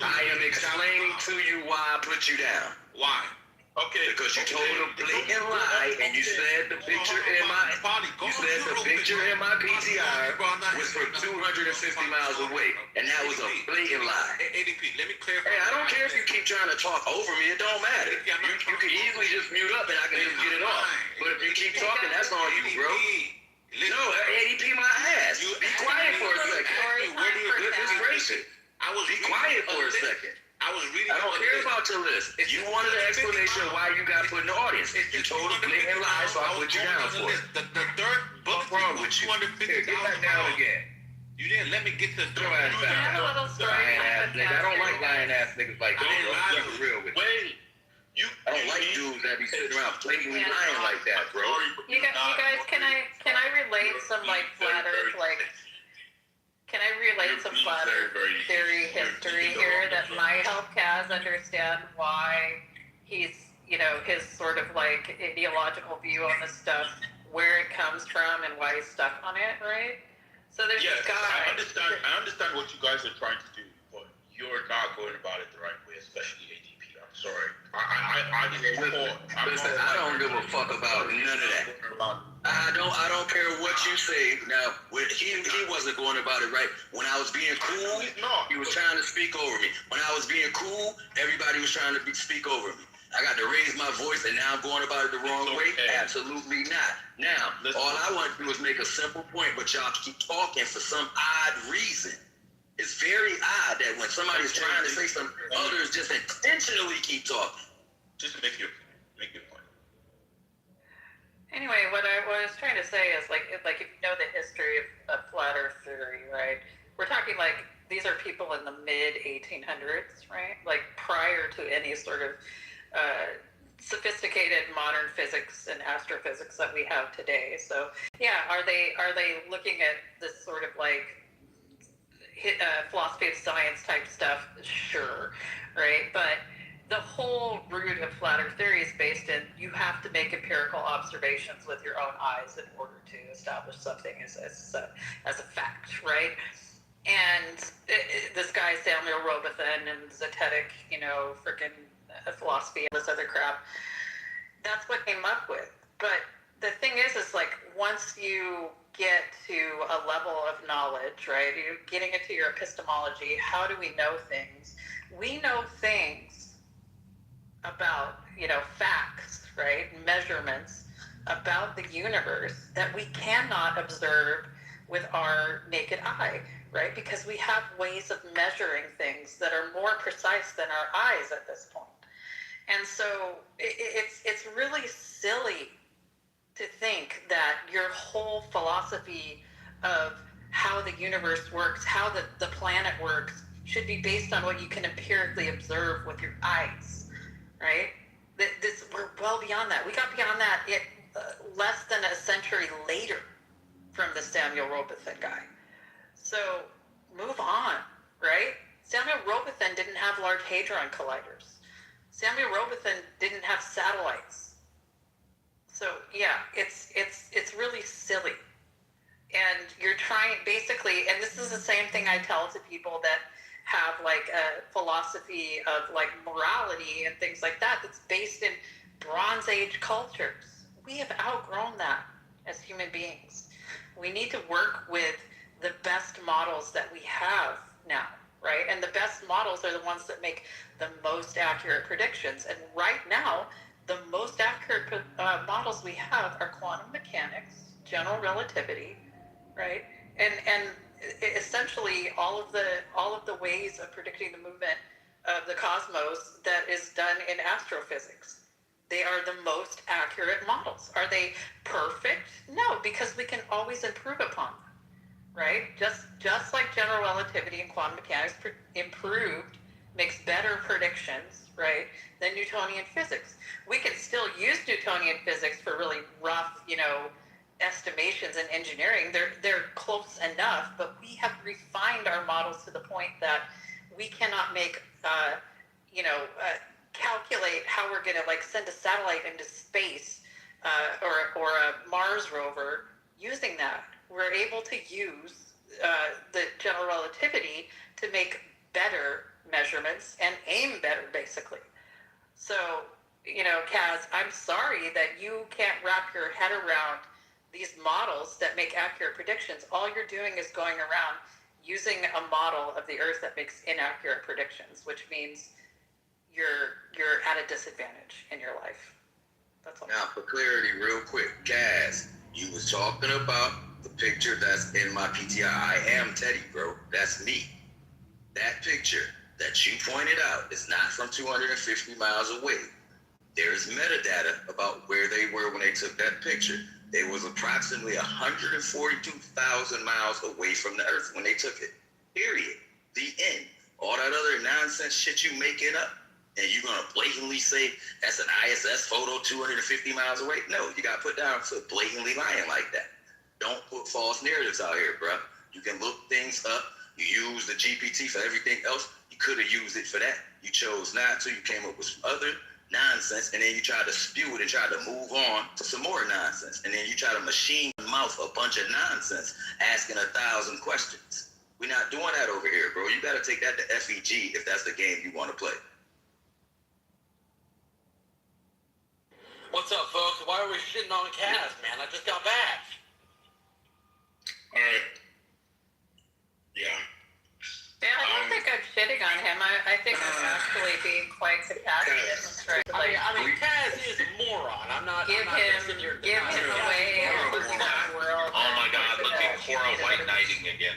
I am explaining to you why I put you down. Why? Okay. Because you told a blatant lie and you said the picture in my PTR was from 250 miles away, and that was a blatant lie. ADP, let me clarify. Hey, I don't care if you keep trying to talk over me. It don't matter. You can easily just mute up and I can just get it off. But if you keep talking, that's on you, bro. No, ADP my ass. Be quiet for a second. Let's face it. Be quiet for a second. I don't care about your list. If you wanted an explanation of why you got put in the audience, you told a blatant lie, so I put you down for it. The third book wrong with you. Here, get back down again. You didn't let me get to the lying ass nigga. I don't like lying ass niggas like that. I'm for real with you. I don't like dudes that be sitting around blatantly lying like that, bro. You guys, can I relate some like flat Earth like Can I relate some flat Earth theory history here that might help Kaz understand why he's, his sort of like ideological view on this stuff, where it comes from and why he's stuck on it, right? So there's this guy. I understand what you guys are trying to do, but you're not going about it the right way, especially ADP. I'm sorry. I don't give a fuck about none of that. I don't care what you say. Now, he wasn't going about it right. When I was being cool, he was trying to speak over me. When I was being cool, everybody was trying to speak over me. I got to raise my voice, and now I'm going about it the wrong way? Absolutely not. Now, all I want to do is make a simple point, but y'all keep talking for some odd reason. It's very odd that when somebody's trying to say something, others just intentionally keep talking. Just make your point. Anyway, what I was trying to say is, like if you know the history of flat Earth theory, right? We're talking like these are people in the mid 1800s, right? Like prior to any sort of sophisticated modern physics and astrophysics that we have today. So yeah, are they looking at this sort of like philosophy of science type stuff? Sure, right? But the whole root of flat Earth theory is based in you have to make empirical observations with your own eyes in order to establish something as a fact, right? And this guy Samuel Robotham and Zetetic, freaking philosophy and this other crap, that's what came up with. But the thing is like once you get to a level of knowledge, right, you're getting into your epistemology, how do we know things? We know things about, facts, right, measurements about the universe that we cannot observe with our naked eye, right? Because we have ways of measuring things that are more precise than our eyes at this point. And so it's really silly to think that your whole philosophy of how the universe works, how the planet works, should be based on what you can empirically observe with your eyes, right? We're well beyond that. We got beyond that less than a century later from the Samuel Robotham guy. So move on, right? Samuel Robotham didn't have Large Hadron Colliders. Samuel Robotham didn't have satellites. So yeah, it's really silly. And you're trying basically, and this is the same thing I tell to people that have like a philosophy of like morality and things like that that's based in Bronze Age cultures. We have outgrown that as human beings. We need to work with the best models that we have now, right? And the best models are the ones that make the most accurate predictions. And right now, the most accurate models we have are quantum mechanics, general relativity, right? And essentially all of the ways of predicting the movement of the cosmos that is done in astrophysics. They are the most accurate models. Are they perfect? No, because we can always improve upon them, right? Just like general relativity and quantum mechanics improved, makes better predictions, right, than Newtonian physics. We can still use Newtonian physics for really rough, estimations in engineering. They're close enough, but we have refined our models to the point that we cannot make, calculate how we're going to like send a satellite into space or a Mars rover using that. We're able to use the general relativity to make better measurements and aim better, basically. So, Kaz, I'm sorry that you can't wrap your head around these models that make accurate predictions. All you're doing is going around using a model of the Earth that makes inaccurate predictions, which means you're at a disadvantage in your life. That's all. Now, for clarity, real quick, Kaz, you was talking about the picture that's in my PTI. I am Teddy, bro. That's me. That picture that you pointed out is not from 250 miles away. There's metadata about where they were when they took that picture. They was approximately 142,000 miles away from the Earth when they took it. Period. The end. All that other nonsense shit you making up, and you're gonna blatantly say that's an ISS photo 250 miles away? No, you got put down for blatantly lying like that. Don't put false narratives out here, bro. You can look things up. You use the GPT for everything else. You could have used it for that. You chose not to. You came up with some other nonsense, and then you try to spew it and try to move on to some more nonsense. And then you try to machine mouth a bunch of nonsense, asking 1,000 questions. We're not doing that over here, bro. You got to take that to FEG if that's the game you want to play. What's up, folks? Why are we shitting on Kaz, man? I just got back. All right. Yeah. Yeah, I don't think I'm shitting on him. I think I'm actually being quite compassionate and straight. I mean, Kaz is a moron. I'm not. Give him away and lose the world. Oh my God! Look at Cora White Knighting again.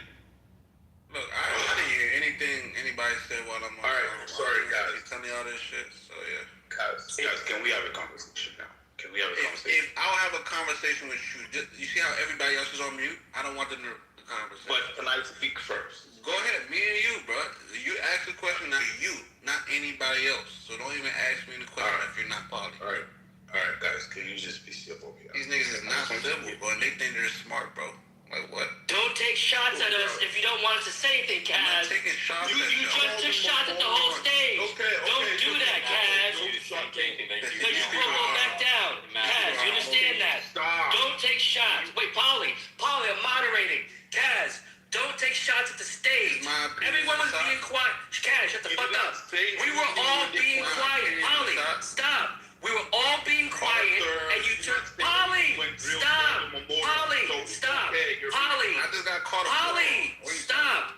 Look, I didn't hear anything anybody said while I'm on. All right, sorry guys. He's telling me all this shit, so yeah. Guys, can we have a conversation now? Can we have a conversation? If I'll have a conversation with you, you see how everybody else is on mute? I don't want them to conversation. But can I speak first? Go ahead, me and you, bro. You ask the question, not you, not anybody else. So don't even ask me the question if you're not Polly. All right, guys. Can you just be civil here? These niggas is not civil, bro. And they think they're smart, bro. Like what? Don't take shots at us if you don't want us to say anything, Kaz. I'm not taking shots at You just took shots at the whole stage. Don't do that, Kaz. Because you will go back down. Kaz, you understand that? Stop. Don't take shots. Wait, Polly, I'm moderating. Kaz, don't take shots at the stage. Everyone was being quiet. Kaz, shut the fuck up. We were all being quiet. Polly, stop. We were all being quiet, and you took Polly. Stop. Polly, stop. Polly. I just got caught up. Polly, stop.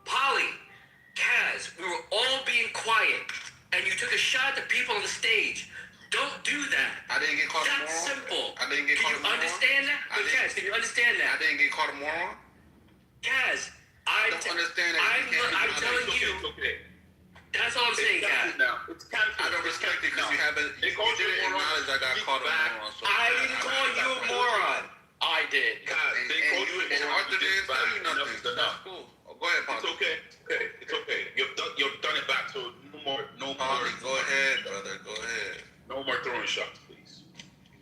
Polly, Kaz, we were all being quiet, and you took a shot at the people on the stage. Don't do that. I didn't get caught a moron. That's simple. I didn't get caught a moron. Can you understand that? Kaz, can you understand that? I didn't get caught a moron. Kaz, I don't understand that. I'm telling you. That's all I'm saying, Kaz. I don't respect it because you didn't acknowledge I got caught a moron. So I didn't call you a moron. I did. And Arthur didn't tell you nothing. That's cool. Oh, go ahead, Polly. It's okay. You've done it back. So no more. Polly, go ahead, brother. Go ahead. No more throwing shots, please.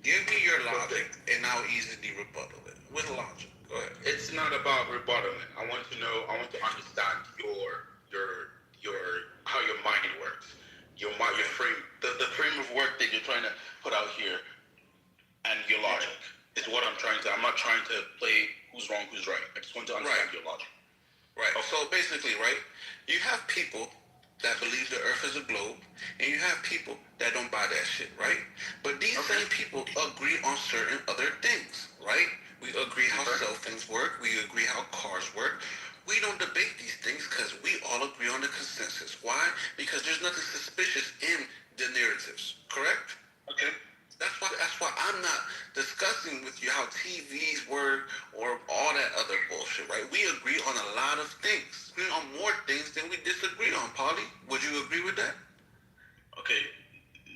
Give me your logic, and I'll easily rebuttal it with logic. Go ahead. It's not about rebuttaling. I want to understand your how your mind works. Your frame, the frame of work that you're trying to put out here, and your logic is what I'm not trying to play who's wrong, who's right. I just want to understand your logic. Right. So basically, right, you have people that believe the earth is a globe, and you have people that don't buy that shit, right? But these same people agree on certain other things, right? We agree how cell phones work. We agree how cars work. We don't debate these things because we all agree on the consensus. Why? Because there's nothing suspicious in the narratives, correct? Okay. That's why I'm not discussing with you how TVs work or all that other bullshit, right? We agree on a lot of things. We on more things than we disagree on, Polly. Would you agree with that? Okay.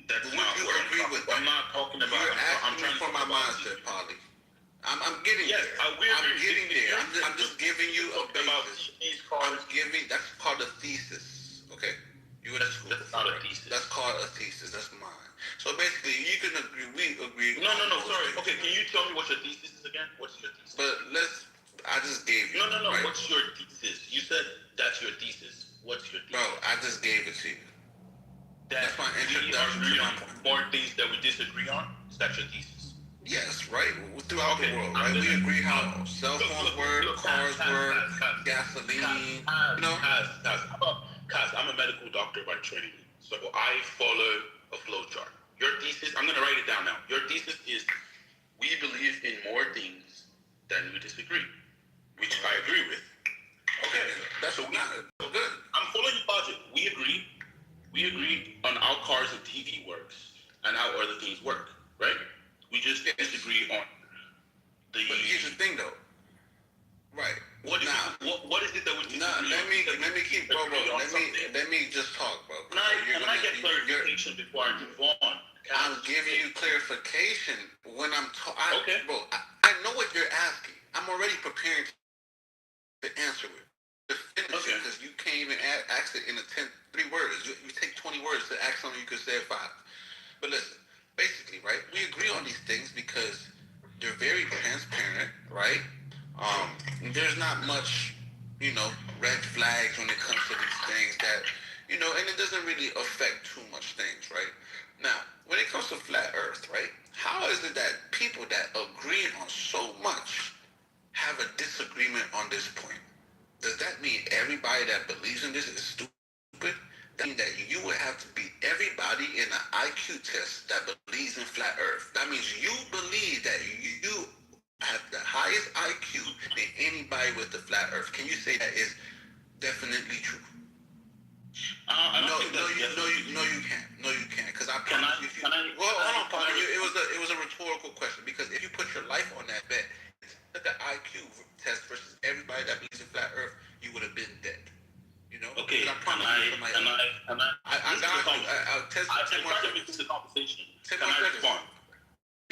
That's Would not you what agree with I'm not talking about. You're I'm asking me for my mindset, Polly. I'm getting there. I'm getting there. I'm just giving you a basis. That's called a thesis. Okay? You went to school. That's not a thesis. That's called a thesis. That's mine. So basically, you can agree. We agree. No. Sorry. Okay. Can you tell me what your thesis is again? What's your thesis? But I just gave you. No. Right? What's your thesis? You said that's your thesis. What's your thesis? Bro, I just gave it to you. That's my introduction to my point. More things that we disagree on. Is that your thesis? Yes, right. Throughout the world, right? We agree how cell phones work, cars work, gasoline. Kaz, I'm a medical doctor by training, so I follow a flow chart. Your thesis, I'm gonna write it down now. Your thesis is we believe in more things than we disagree, which I agree with. Okay, that's so good. I'm following your logic. We agree on how cars and TV works and how other things work, right? We just disagree on the. But here's the thing, though. Right. What is it that we disagree on? Let me keep, bro. Let me just talk, bro. Can I get clarification before I move on? I'm giving you clarification when I'm talking. Okay. Bro, I know what you're asking. I'm already preparing to answer it. To finish it, because you can't even ask it in 3 words. You take 20 words to ask something you could say 5. But listen. Basically, right, we agree on these things because they're very transparent, right? There's not much, red flags when it comes to these things that, and it doesn't really affect too much things, right? Now, when it comes to flat Earth, right? How is it that people that agree on so much have a disagreement on this point? Does that mean everybody that believes in this is stupid? That means that you would have to beat everybody in an IQ test that believes in flat Earth. That means you believe that you have the highest IQ than anybody with the flat Earth. Can you say that is definitely true? No, you can't. No, you can't. Because I promise you. Well, hold on, Paul. It was a rhetorical question. Because if you put your life on that bet, look at IQ test versus everybody that believes in flat Earth, you would have been dead. Okay. I got you. I'll test 10 more seconds. This is a conversation. 10 more seconds.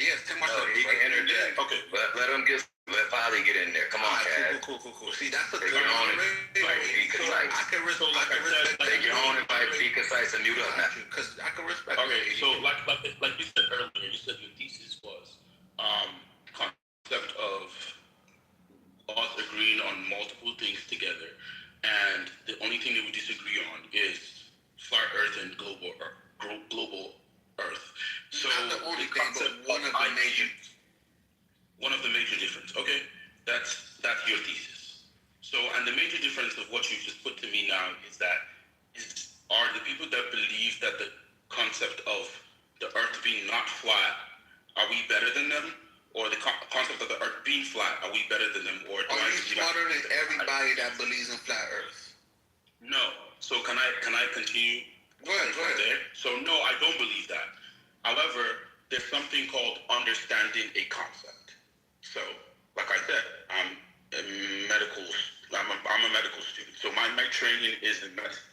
Yes, 10 more seconds. He can interject. Okay. Let Polly get in there. Come on, Chad. Cool. See, that's a good one. Be concise. I can respect. Take your own advice. Be concise and mute up now. Because I can respect. Okay. So like you said earlier, you said your thesis was concept of us agreeing on multiple things together, and the only thing that we disagree on is flat Earth and global Earth. So not the only thing, but one of the major difference. Okay, that's your thesis. So, and the major difference of what you just put to me now is are the people that believe that the concept of the Earth being not flat, are we better than them? Or the concept of the Earth being flat, are we better than them? Or are you smarter than everybody that believes in flat Earth? No. So can I continue? Go ahead. There? So no, I don't believe that. However, there's something called understanding a concept. So, like I said, I'm a medical student. So my training is in medicine.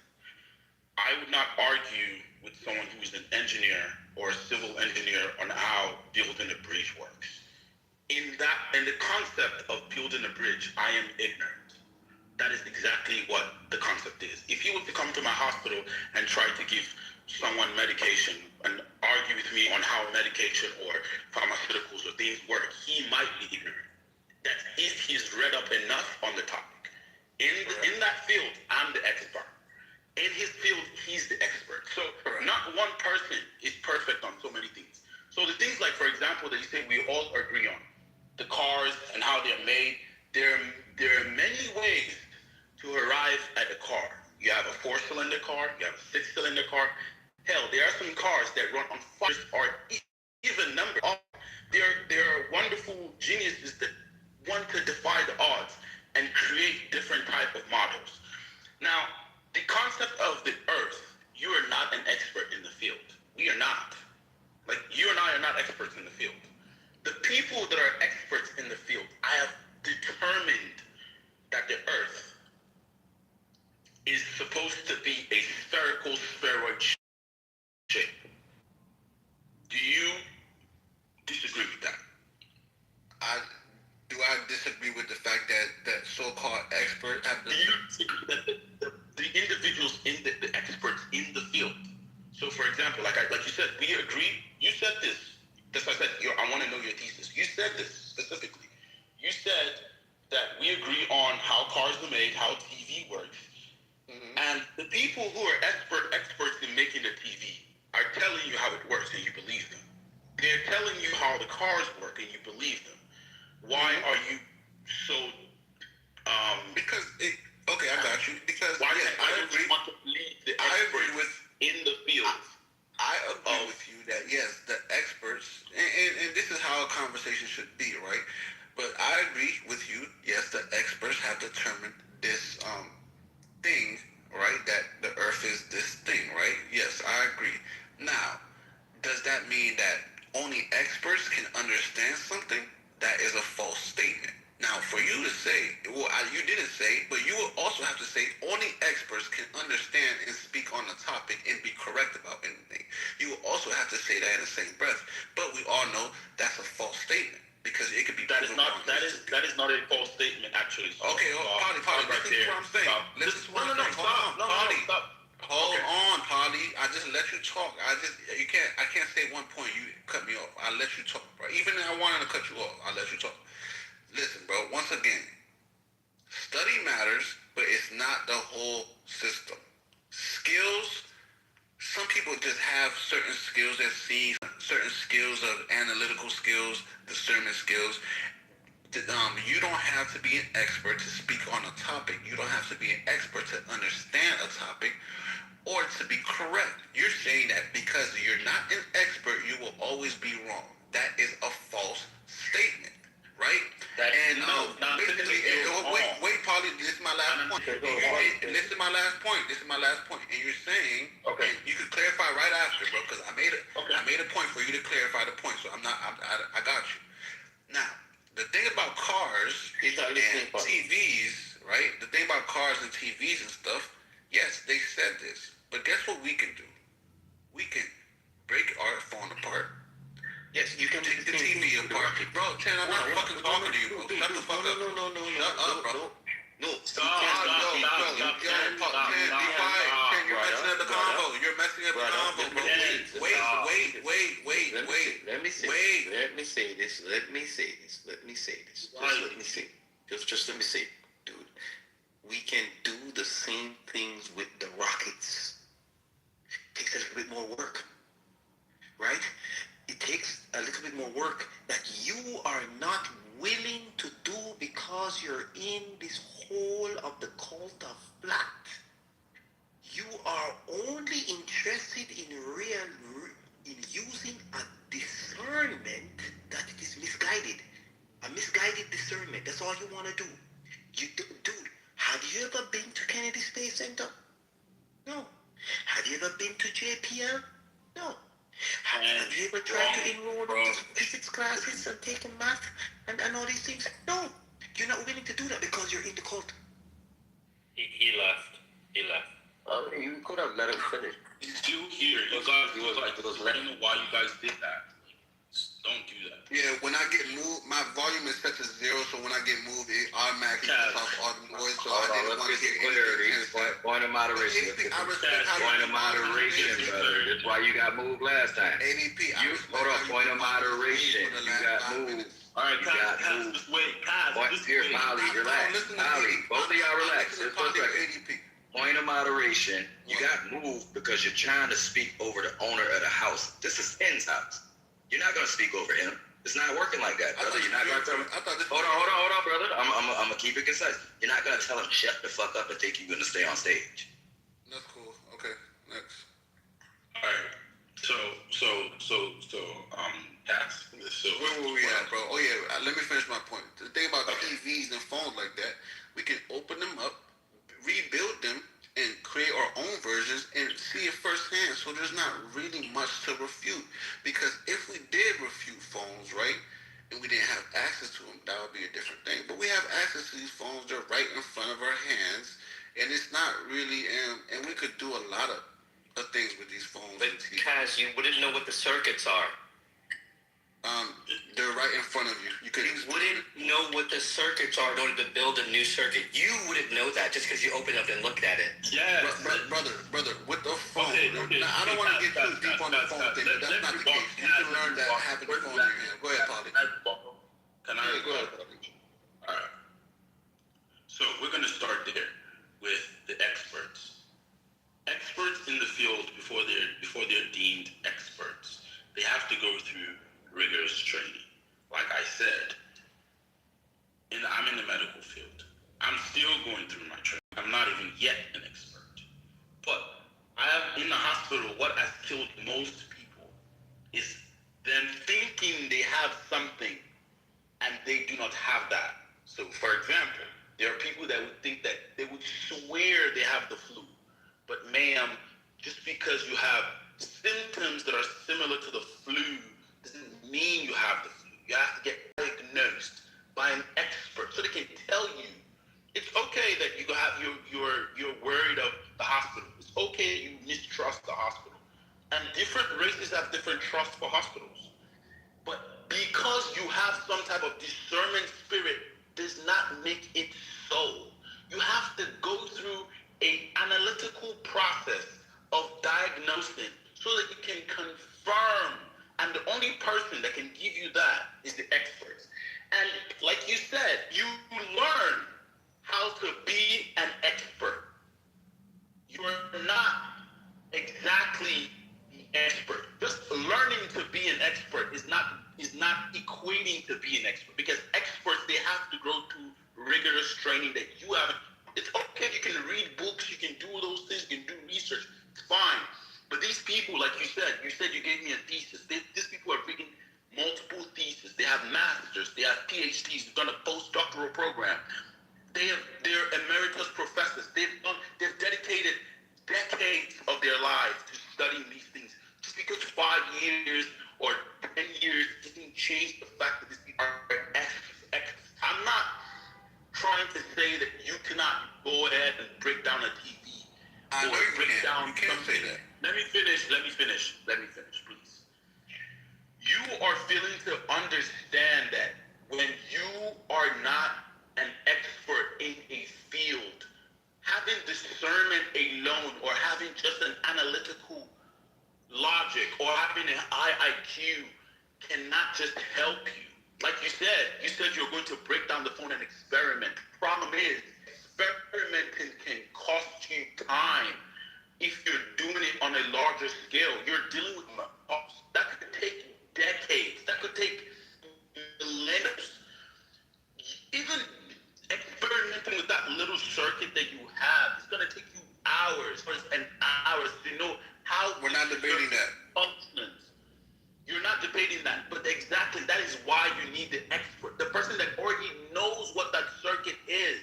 I would not argue with someone who's an engineer or a civil engineer on how building a bridge works. In the concept of building a bridge, I am ignorant. That is exactly what the concept is. If you were to come to my hospital and try to give someone medication and argue with me on how medication or pharmaceuticals or things work, he might be ignorant. That's if he's read up enough on the topic. In that field, I'm the expert. In his field, he's the expert. So not one person is perfect on so many things. So the things like, for example, that you say we all agree on, the cars and how they're made, there are many ways to arrive at a car. You have a 4-cylinder car, you have a 6-cylinder car. Hell, there are some cars that run on fires or even number. There are wonderful geniuses that want to defy the odds and create different type of models. Now, the concept of the Earth, you are not an expert in the field. We are not. Like, you and I are not experts in the field. The people that are experts in the field, I have determined that the Earth is supposed to be a spherical spheroid shape. Do you disagree with that? Do I disagree with the fact that so-called experts have Do you disagree that the individuals the experts in the field? So, for example, like you said, we agree. You said this. That's why I said I want to know your thesis. You said this specifically. You said that we agree on how cars are made, how TV works, and the people who are experts in making the TV are telling you how it works, and you believe them. They're telling you how the cars work, and you believe them. Why are you so? Because okay, I got you. Because why I agree. Want to lead the experts with in the field. I agree with you that yes, the experts, and this is how a conversation should be, right? But I agree with you. Yes, the experts have determined this thing, right? That the Earth is this thing, right? Yes, I agree. Now, does that mean that only experts can understand something? That is a false statement. Now, for you to say, you didn't say, but you will also have to say only experts can understand and speak on the topic and be correct about anything. You will also have to say that in the same breath. But we all know that's a false statement because it could be that is not a false statement actually. So, okay, Polly, listen to what I'm saying. Listen to what I'm saying. Stop. Hold on, Polly. I just let you talk. I can't say one point. You cut me off. I let you talk, bro. Even if I wanted to cut you off, I let you talk. Listen, bro. Once again, study matters, but it's not the whole system. Skills. Some people just have certain skills that see, certain skills of analytical skills, discernment skills. You don't have to be an expert to speak on a topic. You don't have to be an expert to understand a topic or to be correct. You're saying that because you're not an expert, you will always be wrong. That is a false statement, right? Basically, wait, Paulie, this is my last point. This is my last point. And you're saying, okay, you can clarify right after, bro, because I made a point for you to clarify the point. So I got you. Now, the thing about cars and TVs, right? The thing about cars and TVs and stuff, yes, they said this. But guess what we can do? We can break our phone apart. Yes, you can take the TV apart. Bro, Chan, I'm not fucking talking to you, bro. Shut the fuck up. Shut up, bro. No, stop. Be quiet. Chan, you're messing up the convo. You're messing up the convo, bro. Wait. Let me say this. Just let me say, dude. We can do the same things with the rockets. It takes a little bit more work, right? It takes a little bit more work that you are not willing to do because you're in this hole of the cult of flat. You are only interested in using a discernment that it is misguided. A misguided discernment. That's all you want to do. Dude, have you ever been to Kennedy Space Center? No. Have you ever been to JPL? No. Have you ever tried to enroll into physics classes and taking math and all these things? No. You're not willing to do that because you're in the cult. He left. You could have let him finish. He's still here. You guys, I don't know why you guys did that. Don't do that. Yeah, when I get moved, my volume is set to 0, so when I get moved, it automatically cuts off all the noise, so I didn't want to hear anything. Point of moderation. Point of moderation, brother. That's why you got moved last time. ADP, hold on, point of moderation. You got moved. All right, Kaz, just wait. Here, Molly, relax. Molly, both of y'all relax. Just for a second. Point of moderation. You got moved because you're trying to speak over the owner of the house. This is Ken's house. You're not gonna speak over him. It's not working like that, brother. You're not gonna tell him. Hold on, brother. I'm gonna keep it concise. You're not gonna tell him shut the fuck up and think you're gonna stay on stage. That's cool. Okay, next. All right. So where were we at, bro? Oh yeah, let me finish my point. The thing about TVs and phones like that, we can open them up, rebuild them, and create our own versions and see it firsthand. So there's not really much to refute. Because if we did refute phones, right, and we didn't have access to them, that would be a different thing. But we have access to these phones. They're right in front of our hands. And it's not really, and we could do a lot of things with these phones. But Kaz, you wouldn't know what the circuits are. They're right in front of you. You wouldn't know what the circuits are in order to build a new circuit. You wouldn't know that just because you open up and look at it. Yeah, brother, with the phone. Now, I don't want to get too deep on the phone thing, but that's not the case. You can learn that having the phone in your hand. Go ahead, Paulie. Can I? Go ahead, Paulie. All right. So we're gonna start there with the experts. Experts in the field before they're deemed experts, they have to go through rigorous training. Like I said, I'm in the medical field. I'm still going through my training. I'm not even yet an expert. But I have in the hospital, what has killed most people is them thinking they have something and they do not have that. So for example, there are people that would think that they would swear they have the flu. But ma'am, just because you have symptoms that are similar to the flu doesn't mean you have the flu. You have to get diagnosed by an expert so they can tell you. It's okay that you're worried of the hospital. It's okay that you mistrust the hospital. And different races have different trust for hospitals. But because you have some type of discernment spirit does not make it so. You have to go through an analytical process of diagnosing so that you can confirm. And the only person that can give you that is the experts. And like you said, you learn how to be an expert. You are not exactly the expert. Just learning to be an expert is not equating to be an expert, because experts, they have to go through rigorous training that you haven't. It's okay, you can read books, you can do those things, you can do research. It's fine. But these people, like you said you gave me a thesis. These people are reading multiple theses. They have masters, they have PhDs, they've done a postdoctoral program. They're emeritus professors. They've dedicated decades of their lives to studying these things. Just because 5 years or 10 years doesn't change the fact that these people are experts. I'm not trying to say that you cannot go ahead and break down a TV or break down something. Let me finish, please. You are failing to understand that when you are not an expert in a field, having discernment alone, or having just an analytical logic, or having an high IQ cannot just help you. Like you said you're going to break down the phone and experiment. Problem is, experimenting can cost you time. If you're doing it on a larger scale, you're dealing with costs. That could take decades. That could take millennia. Even experimenting with that little circuit that you have, it's going to take you hours and hours to know how. We're not debating that. Functions. You're not debating that, but exactly that is why you need the expert, the person that already knows what that circuit is,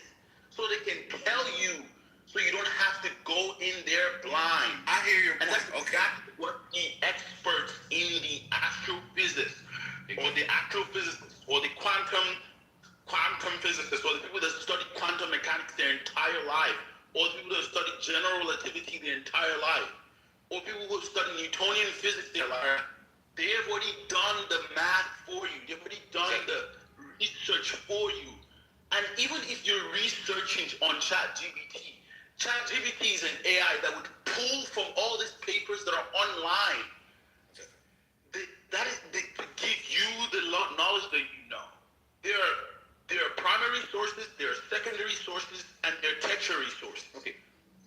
so they can tell you, so you don't have to go in there blind. I hear your point. And that's exactly what the experts in the astrophysics, or the astrophysicists, or the quantum physicists, or the people that study quantum mechanics their entire life, or the people that study general relativity their entire life, or people who study Newtonian physics their life, they have already done the math for you. They've already done the research for you. And even if you're researching on ChatGPT is an AI that would pull from all these papers that are online. They give you the knowledge that you know. There are primary sources, there are secondary sources, and there are tertiary sources. Okay.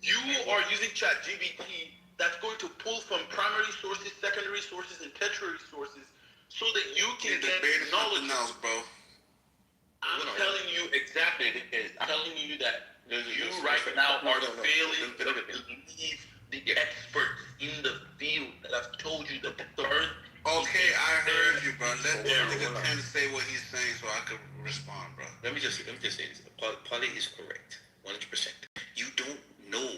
You are using ChatGPT that's going to pull from primary sources, secondary sources, and tertiary sources, so that you can get knowledge. Else, bro. I'm telling you exactly it is. I'm telling you that you right now are failing to believe the experts in the field that have told you the third. Okay, I heard you, bro. Let nigga 10 say what he's saying so I can respond, bro. Let me just say this. Polly is correct, 100%. You don't know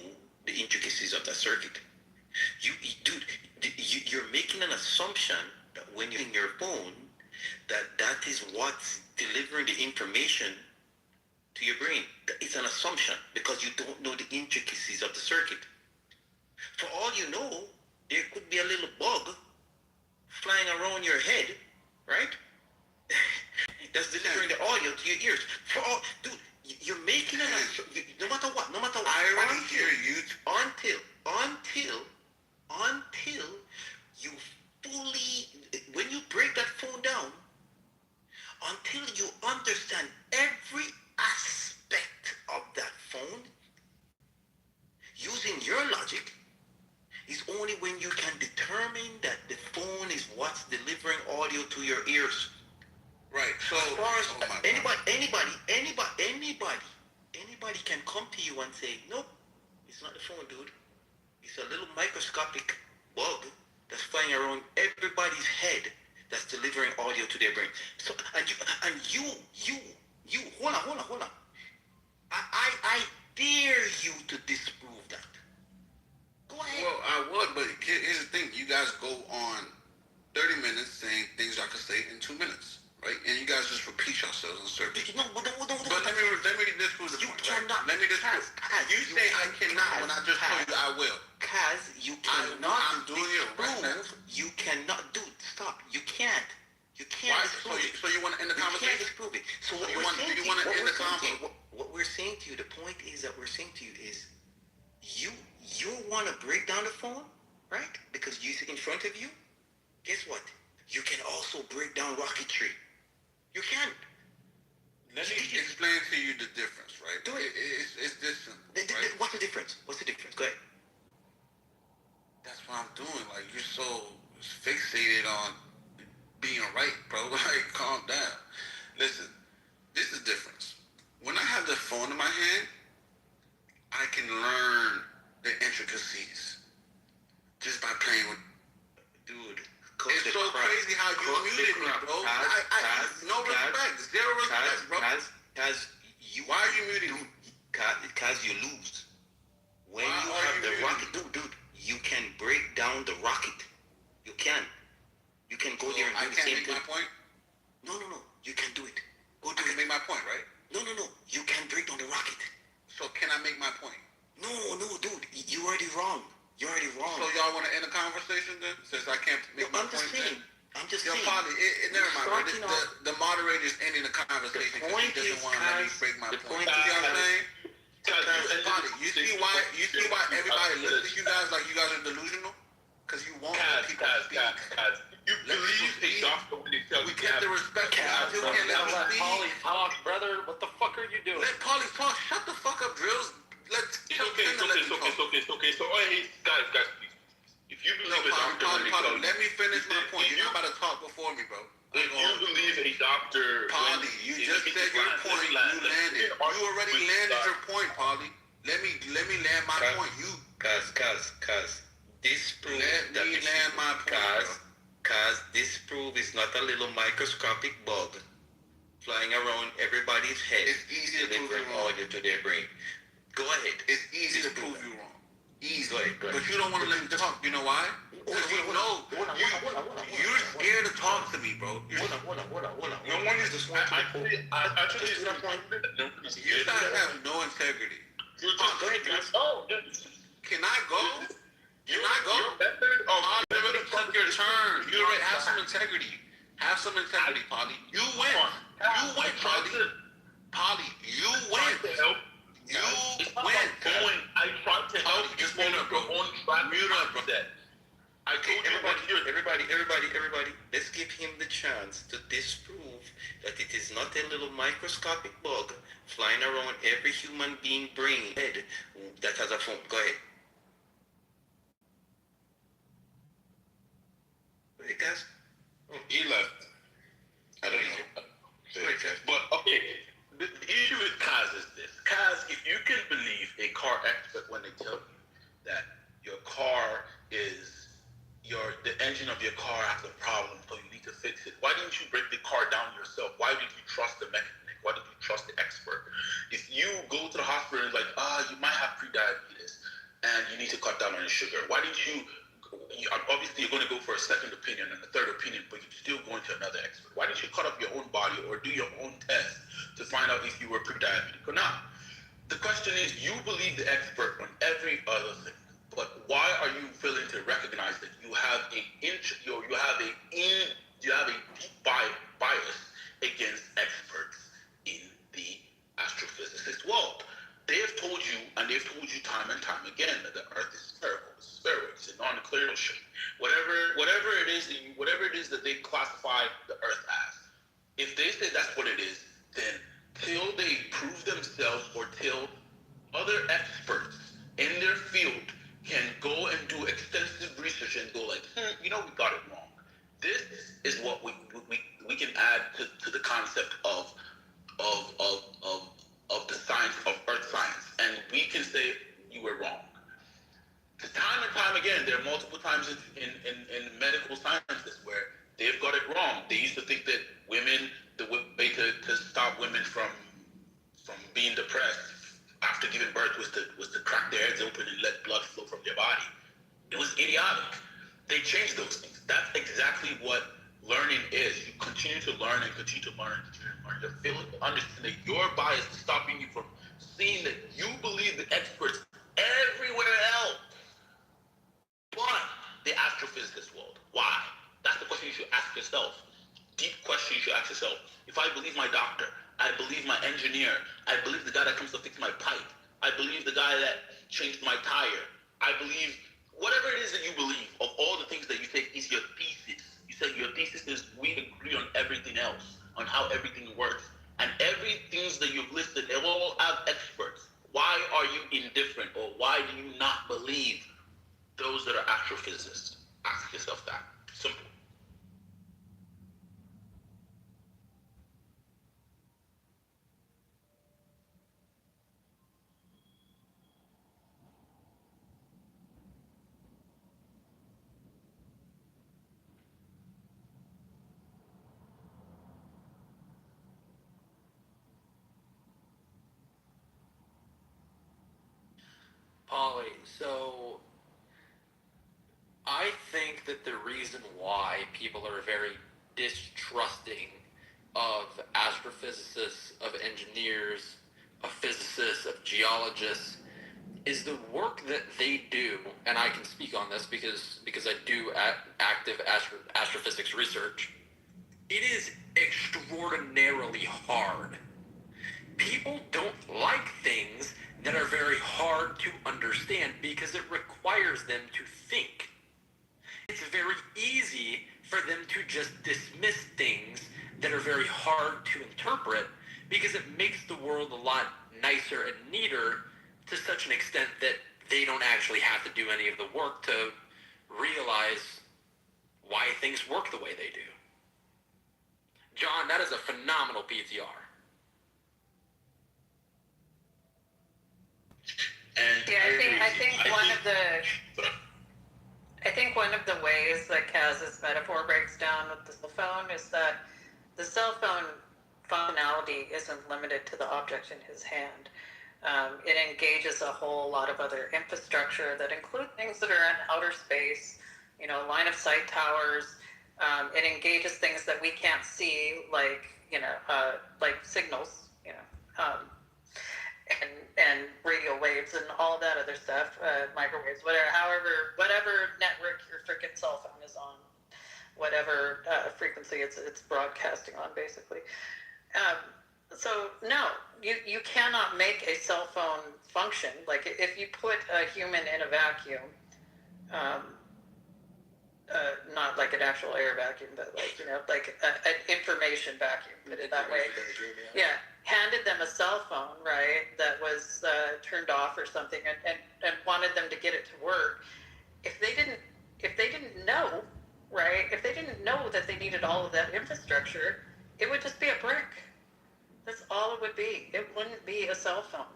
the intricacies of that circuit. You're making an assumption that when you're in your phone, that is what's delivering the information to your brain. It's an assumption because you don't know the intricacies of the circuit. For all you know, there could be a little bug flying around your head, right? That's delivering the audio to your ears. For all, dude, you're making an assumption. No matter what. I already hear you. Until you fully, when you break that phone down, until you understand every aspect of that phone, using your logic, is only when you can determine that the phone is what's delivering audio to your ears. Right. So as far as anybody can come to you and say, nope, it's not the phone, dude. It's a little microscopic bug that's flying around everybody's head that's delivering audio to their brain. So and you hold on. I dare you to disprove that. Go ahead. Well, I would, but here's the thing. You guys go on 30 minutes saying things I could say in 2 minutes. Right? And you guys just repeat yourselves on certain. No, but let me disprove the point. Cannot. Let me disprove. You say I cannot when I just told you I will. Kaz, you cannot. I'm doing it right now. You cannot do it. Stop. You can't. You can't disprove it. So you want to end the conversation? You can't disprove it. So do you want to end the conversation? What we're saying to you, the point is that we're saying to you is, you want to break down the phone, right? Because you see in front of you. Guess what? You can also break down rocketry. You can. Let me explain to you the difference, right? Do it. It's this simple, right? What's the difference? What's the difference? Go ahead. That's what I'm doing. Like, you're so fixated on being right, bro. Like, calm down. Listen, this is the difference. When I have the phone in my hand, I can learn the intricacies just by playing with. Dude, it's so crazy how you muted me, bro. No respect, zero respect, bro. Why are you muting me? Because you lose. When you have the rocket, dude, you can break down the rocket. You can. You can go there and do the same thing. I can't make my point? No. You can do it. Go do I can make my point, right? No. You can break down the rocket. So can I make my point? No, dude. You're already wrong. You're already wrong. So y'all want to end the conversation then? Since I can't make my point then? I'm just saying. Probably, never mind. The moderator's ending the conversation because he doesn't want to let me break my point. You see what I'm saying? You see why everybody listens to you guys like you guys are delusional? Because you won't let people speak. You believe a doctor when they tell you. We kept the respect. You still can't let me speak. Polly talk, brother. What the fuck are you doing? Let Polly talk. Shut the fuck up, Drills. It's okay. So, hey, guys, please. If you believe a doctor when they tell you. Let me finish my point. You're not about to talk before me, bro. If you believe a doctor... Polly, you just said your point. You landed. You already landed your point, Polly. Let me land my point. You... Cuz. Disprove Let me land my point, Cuz disprove is not a little microscopic bug flying around everybody's head. It's easy to prove you wrong. Audio to their brain. Go ahead. It's easy to prove you wrong. Easy. Go ahead. But you don't want to let me talk. You know why? Because you know you're scared to talk to me, bro. No one is just want to... You guys have no integrity. Go ahead, guys. Oh, can I go? Can I go? I already took your turn. You already have some integrity. Have some integrity, Polly. You win. You win, Polly. Polly, you win. You win. I tried to help you. Just mute up, bro. Mute up, bro. I told you Everybody, let's give him the chance to disprove that it is not a little microscopic bug flying around every human being brain head that has a phone. Go ahead. Hey, guys. He left. I don't know. But, okay, the issue with Kaz is this. Kaz, if you can believe a car expert when they tell you that your car is... the engine of your car has a problem, so you need to fix it. Why didn't you break the car down yourself? Why did you trust the mechanic? Why did you trust the expert? If you go to the hospital and like, you might have prediabetes and you need to cut down on your sugar. Why didn't you obviously you're going to go for a second opinion and a third opinion, but you're still going to another expert. Why didn't you cut up your own body or do your own test to find out if you were pre-diabetic or not? The question is, you believe the expert on every other thing, but why are you failing to recognize that you have a deep bias against experts in the astrophysicist world? They have told you, and they've told you time and time again, that the Earth is spherical, it's a non-ecliptical shape. Whatever it is that they classify the Earth as, if they say that's what it is, then till they prove themselves or till other experts in their field can go and do extensive research and go like, we got it wrong. This is what we can add to the concept of the science of Earth science, and we can say you were wrong. Time and time again, there are multiple times in medical sciences where they've got it wrong. They used to think that women, the way to stop women from being depressed after giving birth was to crack their heads open and let blood flow from their body. It was idiotic. They changed those things. That's exactly what learning is. You continue to learn and continue to learn and continue to learn. You're feeling, understand that your bias is stopping you from seeing that you believe the experts everywhere else. But the astrophysicist world. Why? That's the question you should ask yourself. Deep question you should ask yourself. If I believe my doctor, I believe my engineer, I believe the guy that comes to fix my pipe, I believe the guy that changed my tire, I believe whatever it is that you believe, of all the things that you take is your thesis. You said your thesis is we agree on everything else, on how everything works. And every Ask yourself that. Simple. Polly, so I think that the reason why people are very distrusting of astrophysicists, of engineers, of physicists, of geologists, is the work that they do, and I can speak on this because I do active astrophysics research. It is extraordinarily hard. People don't like things that are very hard to understand because it requires them to think. It's very easy for them to just dismiss things that are very hard to interpret because it makes the world a lot nicer and neater to such an extent that they don't actually have to do any of the work to realize why things work the way they do. John, that is a phenomenal PTR. Yeah, I think one of the ways that Kaz's metaphor breaks down with the cell phone is that the cell phone functionality isn't limited to the object in his hand. It engages a whole lot of other infrastructure that include things that are in outer space, line of sight towers. It engages things that we can't see, like signals, and radio waves and all that other stuff, microwaves, whatever network your frickin' cell phone is on, whatever frequency it's broadcasting on, basically. So no, you cannot make a cell phone function. Like if you put a human in a vacuum, not like an actual air vacuum, but like an information vacuum, put it that way. Yeah, handed them a cell phone, right, that was turned off or something, and wanted them to get it to work. If they didn't know, right, if they didn't know that they needed all of that infrastructure, it would just be a brick. That's all it would be. It wouldn't be a cell phone.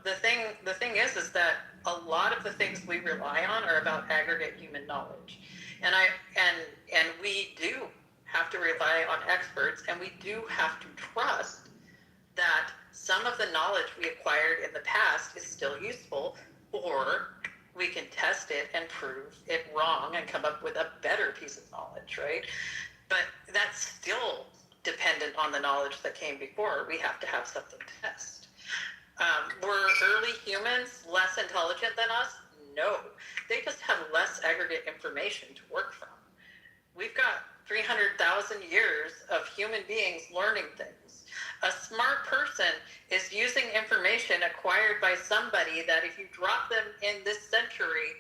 The thing is that a lot of the things we rely on are about aggregate human knowledge, and we do have to rely on experts, and we do have to trust that some of the knowledge we acquired in the past is still useful, or we can test it and prove it wrong and come up with a better piece of knowledge, right? But that's still dependent on the knowledge that came before. We have to have something to test. Were early humans less intelligent than us? No. They just have less aggregate information to work from. We've got 300,000 years of human beings learning things. A smart person is using information acquired by somebody that if you drop them in this century,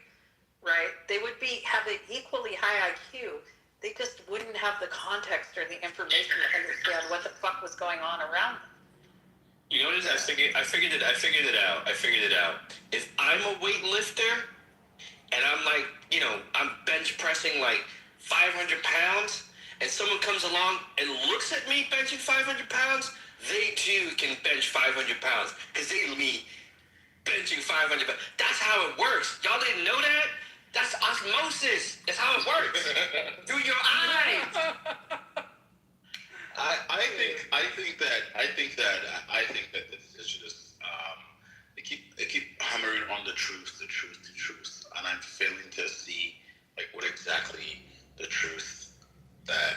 right, they would have an equally high IQ. They just wouldn't have the context or the information to understand what the fuck was going on around them. You notice I figured it out. If I'm a weightlifter and I'm like, I'm bench pressing like 500 pounds, and someone comes along and looks at me benching 500 pounds, they too can bench 500 pounds because they me benching 500 pounds. That's how it works. Y'all didn't know that? That's osmosis. That's how it works. Through your eyes. I think that the decision is they keep hammering on the truth, and I'm failing to see like what exactly the truth that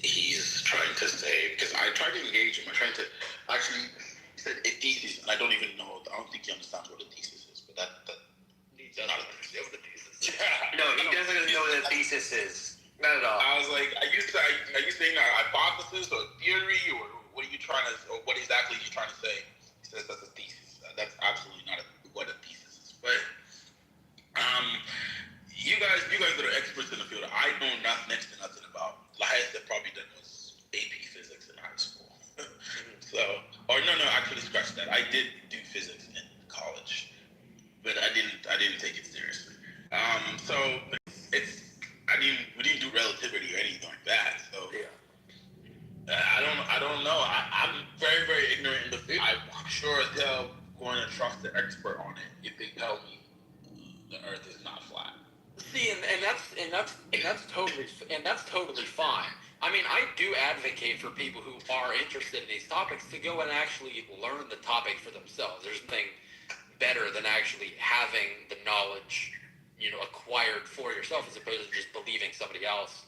he's trying to say, because I tried to engage him. I tried to actually he said a thesis, and I don't think he understands what a thesis is, but that's not a thesis. Yeah. No, he doesn't know what a thesis is. Not at all. I was like, are you saying a hypothesis or a theory, or what are you trying to, or what exactly are you trying to say? He says that's a thesis. That's absolutely not what a thesis is. But you guys that are experts in the field, I know next to nothing about. The highest I've probably done was AP physics in high school. Actually scratch that. I did do physics in college, but I didn't take it seriously. So that's totally fine. I mean, I do advocate for people who are interested in these topics to go and actually learn the topic for themselves. There's nothing better than actually having the knowledge, acquired for yourself as opposed to just believing somebody else.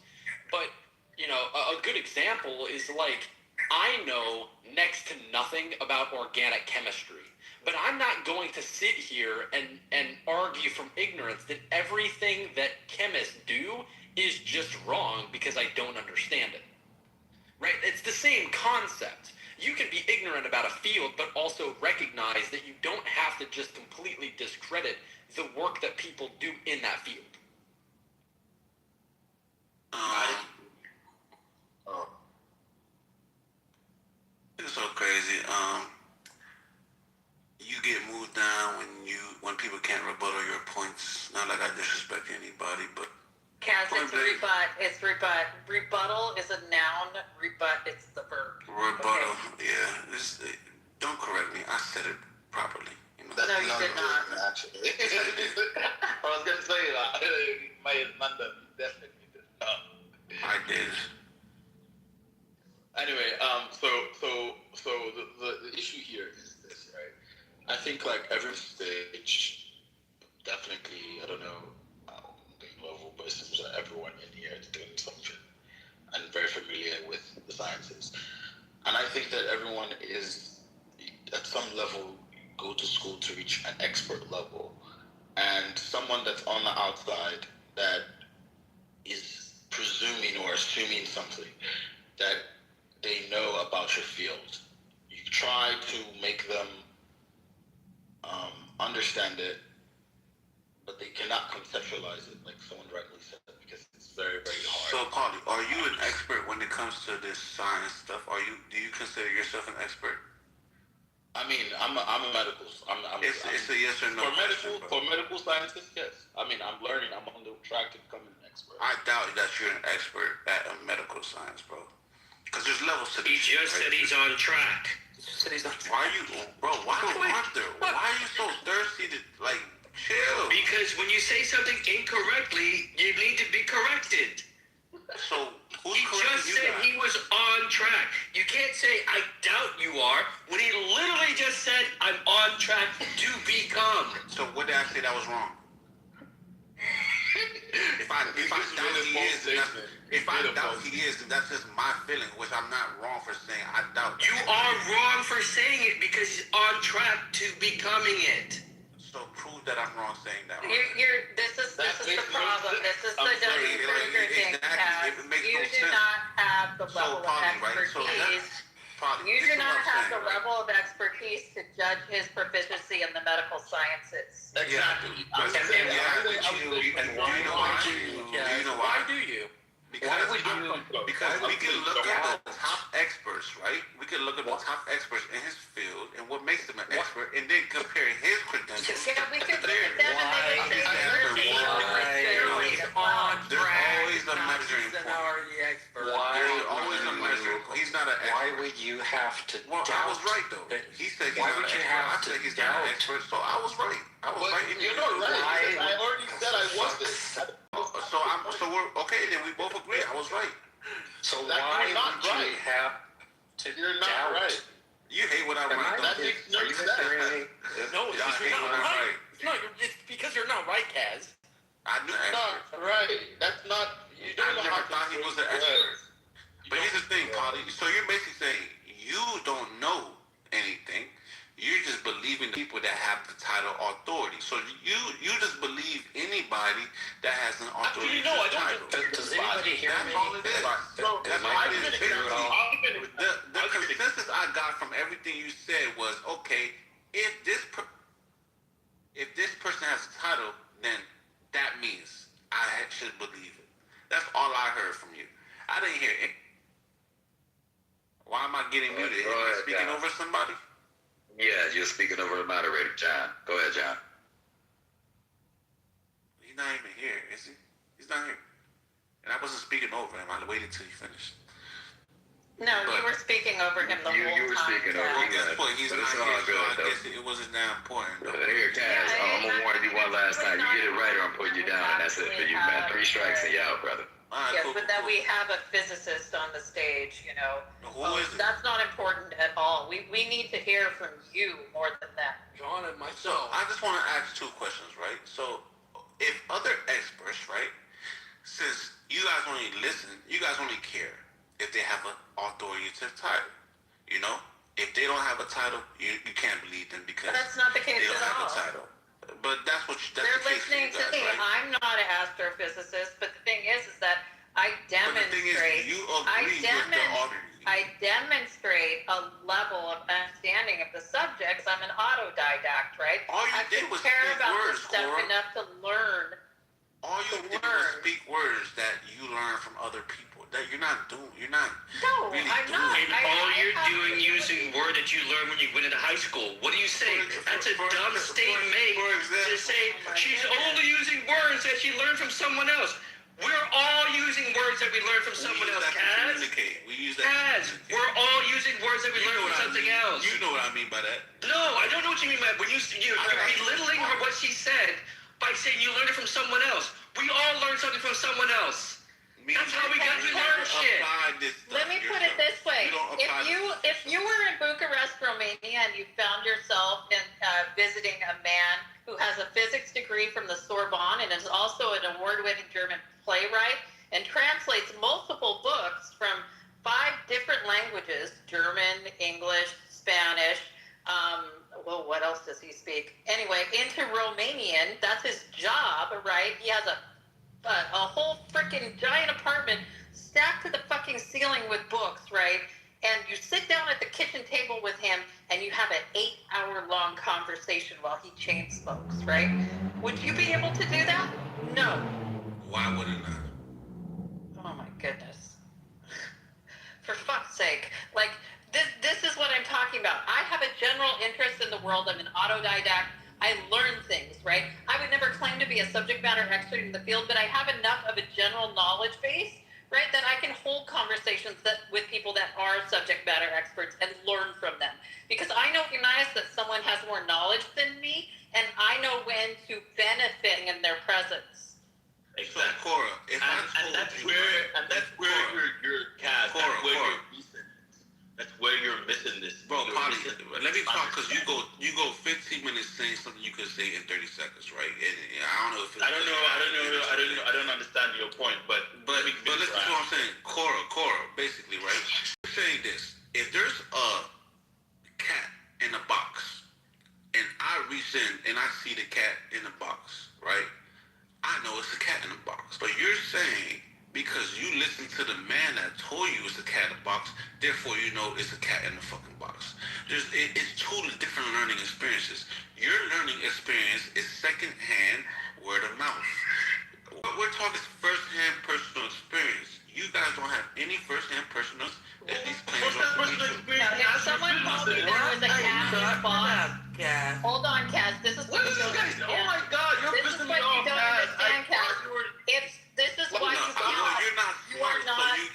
But, a good example is like, I know next to nothing about organic chemistry, but I'm not going to sit here and argue from ignorance that everything that chemists do is just wrong because I don't understand it. Right? It's the same concept. You can be ignorant about a field, but also recognize that you don't have to just completely discredit the work that people do in that field. It's so crazy. You get moved down when people can't rebuttal your points. Not like I disrespect anybody, but Kaz, it's rebut. It's rebut. Rebuttal is a noun. Rebut, it's the verb. Rebuttal, okay. Yeah. Don't correct me. I said it properly. No, you did not. Actually, I was gonna say my Nanda definitely did not. I did. Anyway, so the issue here is this, right? I think like every stage, definitely, I don't know, the level, but it seems that everyone in here is doing something and very familiar with the sciences. And I think that everyone is, at some level, go to school to reach an expert level. And someone that's on the outside that is presuming or assuming something that they know about your field, you try to make them understand it, but they cannot conceptualize it, like someone rightly said, because it's very, very hard. So, Paulie, are you an expert when it comes to this science stuff? Do you consider yourself an expert? I mean, I'm a medical. It's a yes or no. For medical scientists, yes. I mean, I'm learning. I'm on the track to becoming an expert. I doubt that you're an expert at medical science, bro. Because there's levels to this. He just said he's on track. Why are you, bro? Why are you so thirsty to chill? Because when you say something incorrectly, you need to be corrected. So he just said he was on track. You can't say I doubt you are when he literally just said I'm on track to become. So what did I say that was wrong? If I doubt he is, then that's just my feeling, which I'm not wrong for saying I doubt. You are wrong for saying it because he's on track to becoming it. So prove that I'm wrong saying that. This is the problem. This is the Dunning-Kruger thing, Kaz. You do not have the level of expertise. You do not have the level of expertise to judge his proficiency in the medical sciences. Exactly. And why do you? Because we can look at the top experts, right? We can look at the top experts in his field and what makes them an expert, and then compare his credentials. Yeah, we could look at them and they would say There's always a measuring point. There's always a measuring point. He's not an expert. Why would you have to doubt? I was right though. He said he's not an expert. I said he's not an expert, so I was right. You're not right. I already said I wasn't. So we're okay. Then we both agree. I was right. So why would you have to You're not doubt? right. You hate when I'm right. That makes no sense. No, it's because you're not right. It's because you're not right, Kaz. I knew not right. That's not. You don't know never how thought he was an expert. But here's the thing, Paulie. So you're basically saying you don't know anything. You're just believing the people that have the title authority. So you just believe anybody that has an authority. Actually, no, I don't. Does anybody hear me? That's all it is. That's all it is. The consensus I got from everything you said was, okay, if this person has a title, then that means I should believe it. That's all I heard from you. I didn't hear it. Why am I getting muted? Am I speaking over somebody? Yeah, you're speaking over the moderator, John. Go ahead, John. He's not even here, is he? He's not here. And I wasn't speaking over him. I waited till he finished. No, you were speaking over him the whole time. You were speaking over At him. this point, he's But not it's here, all so good, I though. guess it wasn't that important. Though. But here, Kaz, I'm gonna warn you one last time. You get it right, or I'm putting you down, and that's it for you, man. 3 strikes and you out, brother. Yes, but that we have a physicist on the stage, you know. That's not important at all. We need to hear from you more than that. John and So myself. I just want to ask 2 questions, right? So if other experts, right, since you guys only listen, you guys only care if they have an authoritative title, you know? If they don't have a title, you can't believe them because But that's not the case they don't at have all. a title. But that's what that's They're the case for listening you guys, to me. right? I'm not an astrophysicist, but the thing is that I But the thing is, demonstrate. you agree with the author. I demonstrate a level of understanding of the subjects. I'm an autodidact, right? All you I did was care speak about words, this stuff Cora. enough to learn. All you did was speak words that you learn from other people. That you're not doing. You're not. No, really I'm doing. not. And all you're doing using word that you learned when you went into high school. What do you say? That's a dumb statement to say she's only using words that she learned from someone else. We're all using words that we learned from someone else, Kaz. We use that. Kaz, we're all using words that we learned from something else. You know what I mean by that. No, I don't know what you mean by when you're belittling her what she said by saying you learned it from someone else. We all learned something from someone else. That's how we got to learn shit. Let me put it this way: if you were in Bucharest, Romania, and you found yourself in visiting a man who has a physics degree from the Sorbonne and is also an award-winning German playwright and translates multiple books from 5 different languages: German, English, Spanish. Well, what else does he speak? Anyway, into Romanian. That's his job, right? He has a whole freaking giant apartment stacked to the fucking ceiling with books, right? And you sit down at the kitchen table with him and you have an 8-hour-long conversation while he chain smokes, right? Would you be able to do that? No. Why would it not? Oh my goodness. For fuck's sake. Like, this is what I'm talking about. I have a general interest in the world. I'm an autodidact. I learn things, right? I would never claim to be a subject matter expert in the field, but I have enough of a general knowledge base, right, that I can hold conversations with people that are subject matter experts and learn from them. Because I know, recognize that someone has more knowledge than me, and I know when to benefit in their presence. Exactly. So, Cora, that's where you're Kaz. That's where you're missing. That's where you're missing this. Bro, Poppy, let me talk because you go 15 minutes saying something you could say in 30 seconds, right? And I don't know if it's I don't understand your point, but listen to what I'm saying. Cora, basically, right? You're saying this: if there's a cat in a box, and I reach in and I see the cat in the box, right? I know it's a cat in the box. But you're saying because you listened to the man that told you it's a cat in the box, therefore you know it's a cat in the fucking box. It's 2 different learning experiences. Your learning experience is second-hand, word of mouth. What we're talking is first-hand personal experience. You guys don't have any first-hand personal at these claims. If someone told me there was a cat in a box, hold on, Kaz. This is what you don't understand. Oh my God, you're pissing me off, Kaz. This is why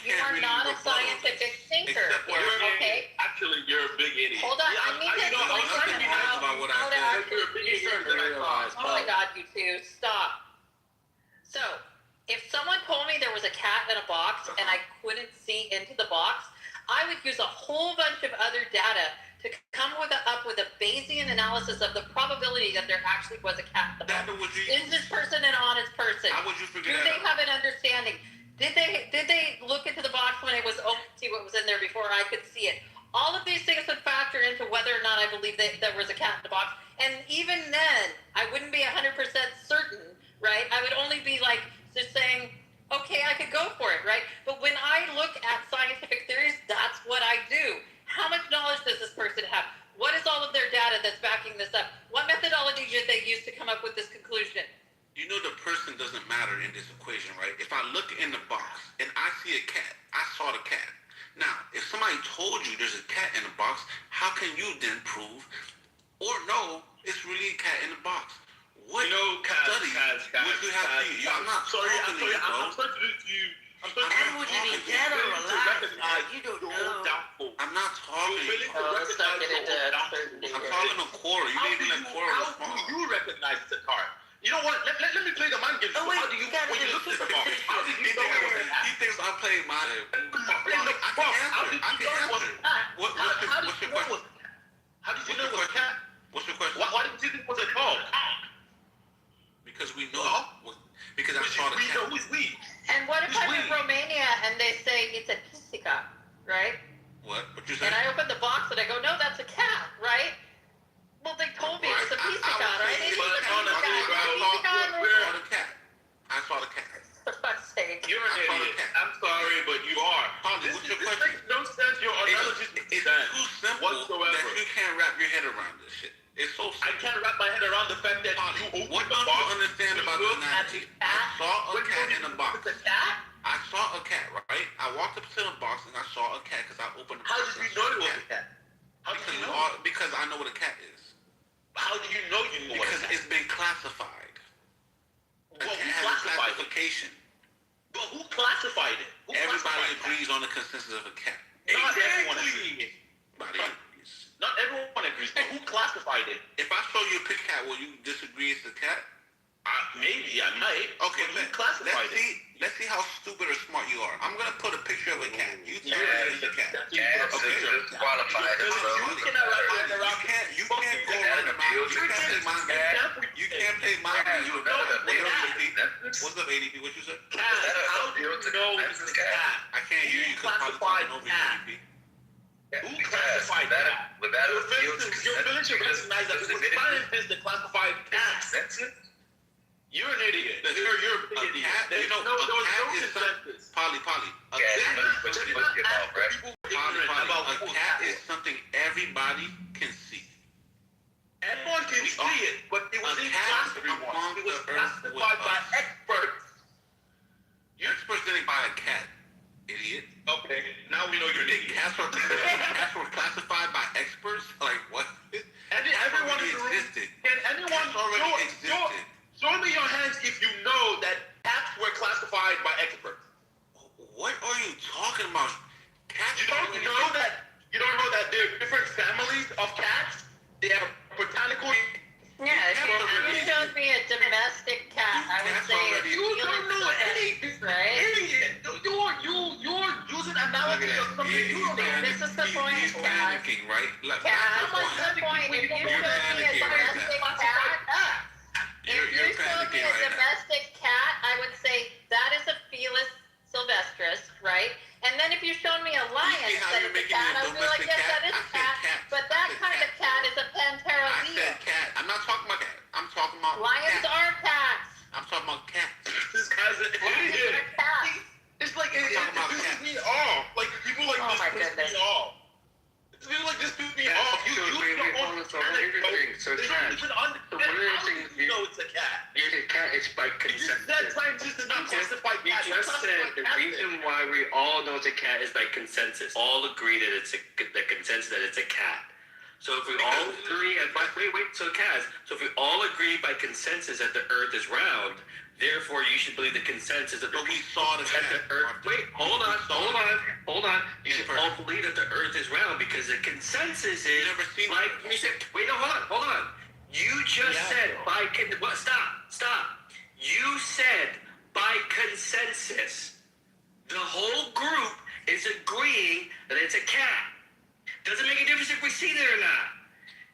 you are not a scientific thinker. Okay. Actually, you're a big idiot. Hold on, I need to explain how to actually. Oh my God, you two, stop. So, if someone told me there was a cat in a box and I couldn't see into the box, I would use a whole bunch of other data to come up with a Bayesian analysis of the probability that there actually was a cat in the box. Is this person an honest person? How would you figure that out? Do they have an understanding? Did they look into the box when it was open to see what was in there before I could see it? All of these things would factor into whether or not I believe that there was a cat in the box. And even then, I wouldn't be 100% certain, right? I would only be like just saying, okay, I could go for it, right? But when I look at scientific theories, that's what I do. How much knowledge does this person have? What is all of their data that's backing this up? What methodology did they use to come up with this conclusion? You know the person doesn't matter in this equation, right? If I look in the box and I see a cat, I saw the cat. Now, if somebody told you there's a cat in the box, how can you then prove or know it's really a cat in the box? What Kaz, I'm not sorry, I'm sorry to do it to you. And would you be dead or alive? You don't know. Doubtful. I'm not talking. let's not get into uncertainty. I'm talking to Cora. You didn't even let Cora respond. How do you recognize it's a card? You know what? Let me play the mind game. Oh, wait, How do you, you gotta when you do look at the ball, how did you know it was a hat? He thinks I played my. How did you know it was a hat? What's your question? How did you know it was a cat? What's your question? Why did you think it was a dog? Because we know. Because I saw the cat. We know who's we. And what if I'm in Romania and they say it's a pisica, right? What? What you say? And I open the box and I go, no, that's a cat, right? Well, they told me it's a pisica, right? It's a cat. I saw the cat. For fuck's sake. You're an idiot. I'm sorry, but you are. Holly, what's your question? This makes no sense. Your analogy It's too simple whatsoever. that you can't wrap your head around this shit. It's so simple. I can't wrap my head around the fact that you What opened the don't box. you understand about the analogy? I saw a cat in the box. It's a cat? I saw a cat, right? I walked up to the box and I saw a cat because I opened the box. How did you know it was a cat? How did you know? Because I know what a cat is. How do you know what Because a cat? it's been classified. Well, A who cat has a classified it? classification. But who classified it? Who Everybody classified agrees on the consensus of a cat. Not everyone agrees. Everybody agrees. Not everyone agrees. But who classified it? If I show you a pig cat, will you disagree it's a cat? Maybe I might. Okay, but who classified it? Let's see how stupid or smart you are. I'm gonna put a picture of a cat. You tell me it's a cat. Cats is qualified as well. You can't go around the mind. You can't play mind games. You can't play mind games. What's up, ADP? What you said? How do you know it's a cat? I can't hear you because I'm talking over you, ADP. Who classified that? Your village should recognize that because scientists that classified cats. You're an idiot. You're a big idiot. There was no consensus. Polly. A cat is something everybody can see. Everyone can see it, but it was classified. It was classified by experts. Experts didn't buy a cat, idiot. Okay, now we know you're an idiot. Cats were classified by experts? Like what? Everyone in the room. Can anyone already existed? Show me your hands if you know that cats were classified by experts. What are you talking about? Cats. You don't know that there are different families of cats. They have botanical. Yeah, if you showed me a domestic cat, I would say you don't know anything, right? Idiot. You're using analogy of something you don't know. This is the point. He's panicking, right? Cat. What's the point? If you showed me a domestic cat. If you showed me a domestic cat, I would say that is a Felis sylvestris, right? And then if you showed me a lion instead of a cat, I would be like, yes, that is a cat. But that kind of cat is a Panthera I said cat. I'm not talking about cat. I'm talking about lions are cats. I'm talking about cats. This guy's an idiot. It's like it pisses me off. Like people like this piss me off. People like this piss me off. You don't understand. So cat. So one of the things you know it's a cat. A cat is by consensus. That scientists did not classify We cats. just said the reason why we all know it's a cat is by consensus. All agree that it's the consensus that it's a cat. So if we all agree, so Kaz, so if we all agree by consensus that the Earth is round, therefore you should believe the consensus that we saw the Earth. Wait, hold on. You should all believe that the Earth is round because the consensus is like you said. Wait, no, hold on. You just said by stop. You said by consensus, the whole group is agreeing that it's a cat. Doesn't make a difference if we see it or not.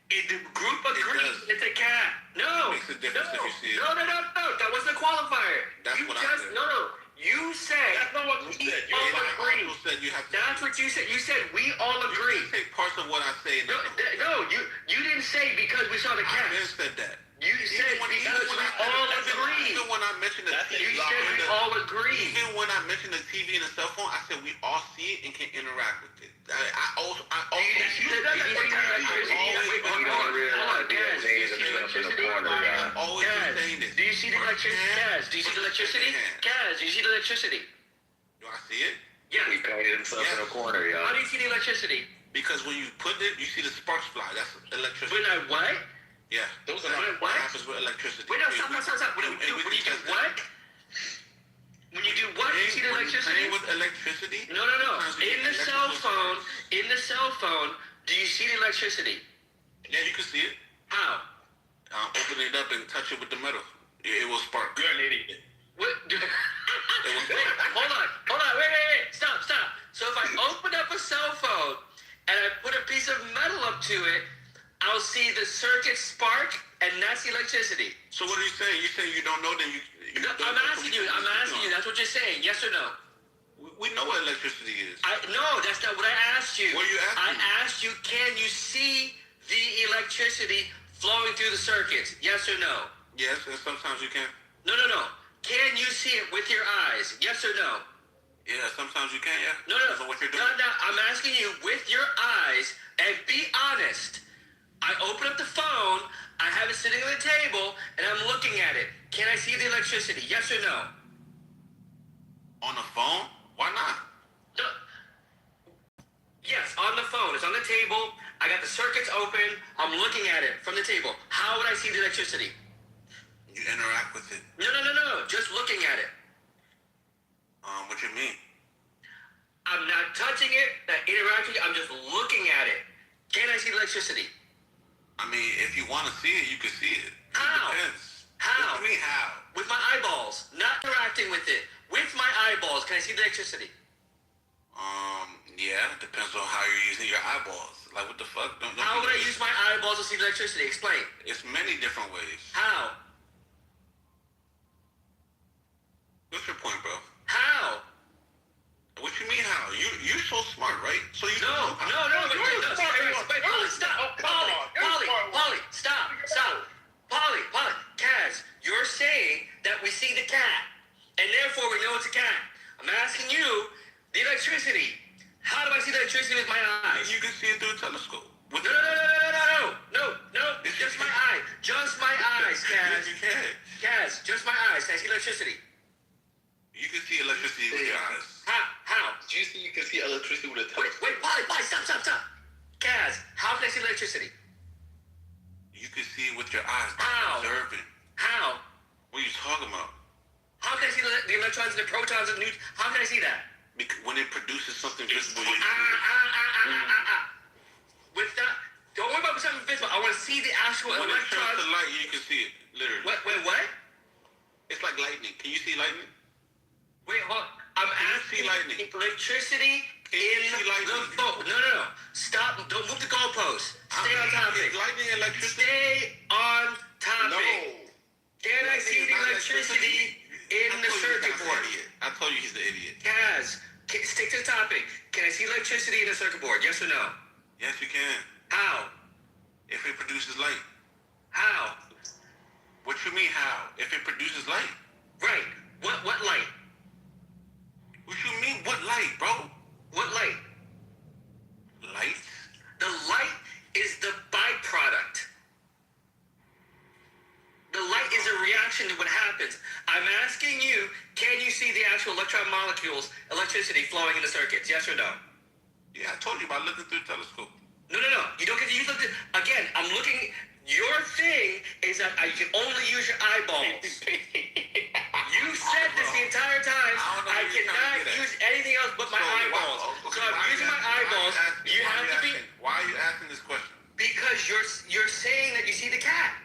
If the group agrees it's a cat. No. It makes a difference if you see it. No. That wasn't a qualifier. That's what I said. No. You said. That's not what you said. You all agree. Said you have to. That's what you said. You said we all agree. You take parts of what I say. No, you didn't say because we saw the cat. I didn't said that. You said because we all agree. Even when I mentioned the TV, you said we all agree. Even when I mentioned the TV and the cell phone, I said we all see it and can interact with it. I also. Do you see the electricity? Kaz, do you see the electricity? Kaz, do you see the electricity? Do I see it? Yeah. He painted himself in a corner, y'all. How do you see the electricity? Because when you put it, you see the sparks fly. That's electricity. When I what? Yeah. Those are not what happens with electricity. Wait, no, stop. When you do what? When you do what, you see the electricity? With electricity? No. In the cell phone, do you see the electricity? Yeah, you can see it. How? Open it up and touch it with the metal. It will spark. You're an idiot. What? Wait, hold on. Wait. Stop. So if I open up a cell phone and I put a piece of metal up to it, I'll see the circuit spark, and that's the electricity. So what are you saying? You saying you don't know, then you No, I'm asking you. That's what you're saying. Yes or no? We know what electricity is. No, that's not what I asked you. What are you asking? I asked you, can you see the electricity flowing through the circuits? Yes or no? Yes, and sometimes you can. No. Can you see it with your eyes? Yes or no? Yeah, sometimes you can, yeah. No. So what you're doing? No, I'm asking you with your eyes, and be honest. I open up the phone, I have it sitting on the table, and I'm looking at it. Can I see the electricity? Yes or no? On the phone? Why not? No. Yes, on the phone. It's on the table. I got the circuits open. I'm looking at it from the table. How would I see the electricity? You interact with it. No. Just looking at it. What you mean? I'm not touching it, not interacting. I'm just looking at it. Can I see the electricity? I mean, if you want to see it, you can see it. How? It depends. How? What do you mean how? With my eyeballs. Not interacting with it. With my eyeballs, can I see the electricity? Yeah, depends on how you're using your eyeballs. Like, what the fuck? How would I use my eyeballs to see the electricity? Explain. It's many different ways. How? What's your point, bro? How? What you mean how? You're so smart, right? So you No. Wait, stop. Polly, stop. Polly, Kaz, you're saying that we see the cat, and therefore we know it's a cat. I'm asking you, the electricity. How do I see the electricity with my eyes? You can see it through a telescope. No. Just my eye. Just my eyes, Kaz. You can. Kaz, just my eyes. Can I see electricity? You can see electricity with your eyes. How? Did you see you can see electricity with a telescope? Wait, Polly, stop. Kaz, how can I see electricity? You can see it with your eyes. How? Observing. How? What are you talking about? How can I see the electrons and the protons and the neutrons? How can I see that? Because when it produces something visible, you With that, don't worry about something visible. I want to see the actual when electrons. it turns to light, you can see it, literally. What? It's like lightning. Can you see lightning? Wait, hold on. I'm asking lightning? Electricity in the phone. No. Stop. Don't move the goalpost. Stay on topic. Lightning, electricity? Stay on topic. No. Can I see the electricity in the circuit board? I told you he's the idiot. Kaz, stick to the topic. Can I see electricity in the circuit board? Yes or no? Yes, you can. How? If it produces light. How? What you mean how? If it produces light? Right. What light? What you mean what light, bro? What light? Light? The light is the byproduct. The light is a reaction to what happens. I'm asking you, can you see the actual electron molecules, electricity flowing in the circuits? Yes or no? Yeah, I told you about looking through the telescope. No. You don't get to use it. Again, I'm looking. Your thing is that you can only use your eyeballs. You said this the entire time. I cannot use anything else but my eyeballs. So I'm using my eyeballs. You have to be. Why are you asking this question? Because you're saying that you see the cat.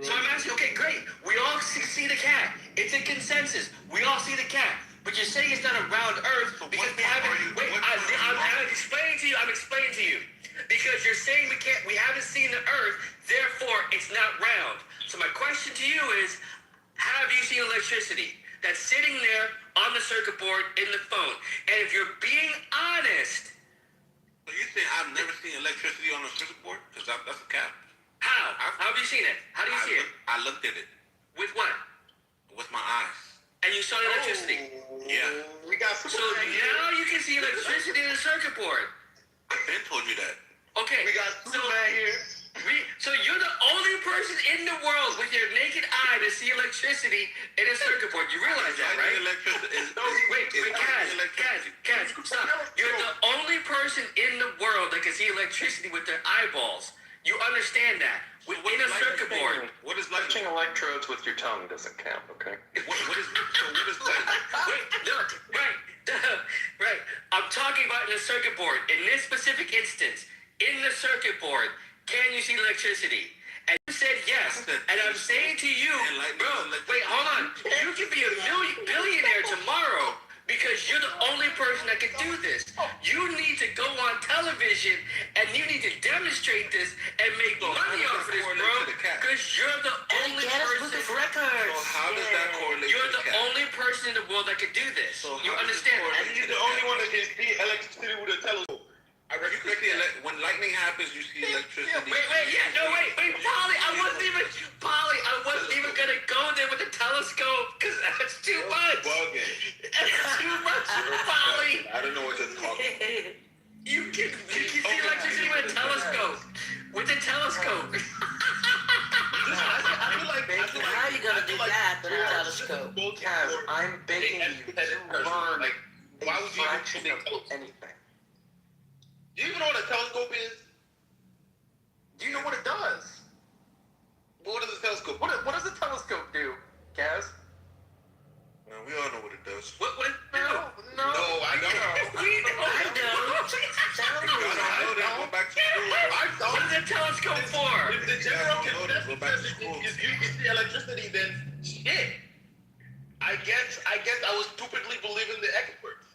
So I'm asking, okay, great. We all see the cat. It's a consensus. We all see the cat. But you're saying it's not around Earth because we haven't. Wait, I'm explaining to you. I'm explaining to you. Because you're saying we haven't seen the Earth, therefore it's not round. So my question to you is, have you seen electricity that's sitting there on the circuit board in the phone? And if you're being honest... So you saying I've never seen electricity on a circuit board? Because that's a cap. How? How have you seen it? How do you see it? I looked at it. With what? With my eyes. And you saw the electricity? Yeah. We got so now you can see electricity in the circuit board. I've been told you that. Okay. We got Superman here. So you're the only person in the world with your naked eye to see electricity in a circuit board. You realize that, right? Wait, Kaz, stop. You're the only person in the world that can see electricity with their eyeballs. You understand that? In a circuit board. What is Touching electrodes with your tongue doesn't count, okay? What is light? Wait, look, right. circuit board, in this specific instance, in the circuit board, can you see electricity? And you said yes. And I'm saying to you, bro, wait, hold on. You could be a billionaire tomorrow because you're the only person that can do this. You need to go on television and you need to demonstrate this and make money off of this, bro. Because you're the only person. Book of Records. So how does that correlate You're to the cat? only person in the world that can do this. So You how does understand? it correlate And you're to the only cat? one that can see electricity with a telescope. You can see when lightning happens, you see electricity. Wait, Polly, I wasn't even gonna go there with the telescope because that's too much. That's too much, Polly. I don't know what you're talking about. You can see electricity with a telescope. With a telescope. I feel like how you gonna do that with a telescope? Kaz, I'm begging you to learn Why would you fraction even of anything. Do you even know what a telescope is? Do you know what it does? What does a telescope? What does a telescope do, Kaz? No, we all know what it does. What? No, I don't. We know. I don't. Tell me. I know that. Go back to school. What is a telescope for? If the general consensus is you can see electricity, then shit. I guess I was stupidly believing the experts.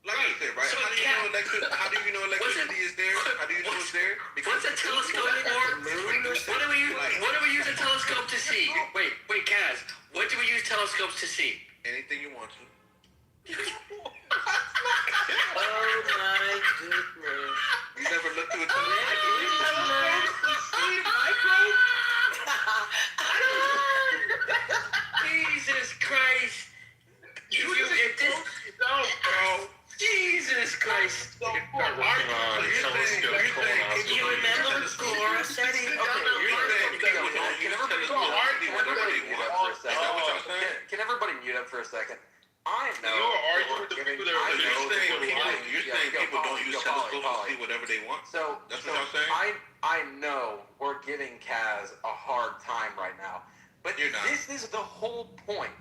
Like I said, right? So How do you know electricity is there? How do you know it's there? What's a telescope for? What do we use a telescope to see? Wait, Kaz. What do we use telescopes to see? Anything you want to. Oh my goodness. You never looked through a Jesus Christ. Jesus Christ. You remember the score? Can everybody mute up for a second? I know. You're saying people don't use telescopes to see whatever they want? So That's what I'm saying? I know we're giving Kaz a hard time right now, but You're not. this is the whole point.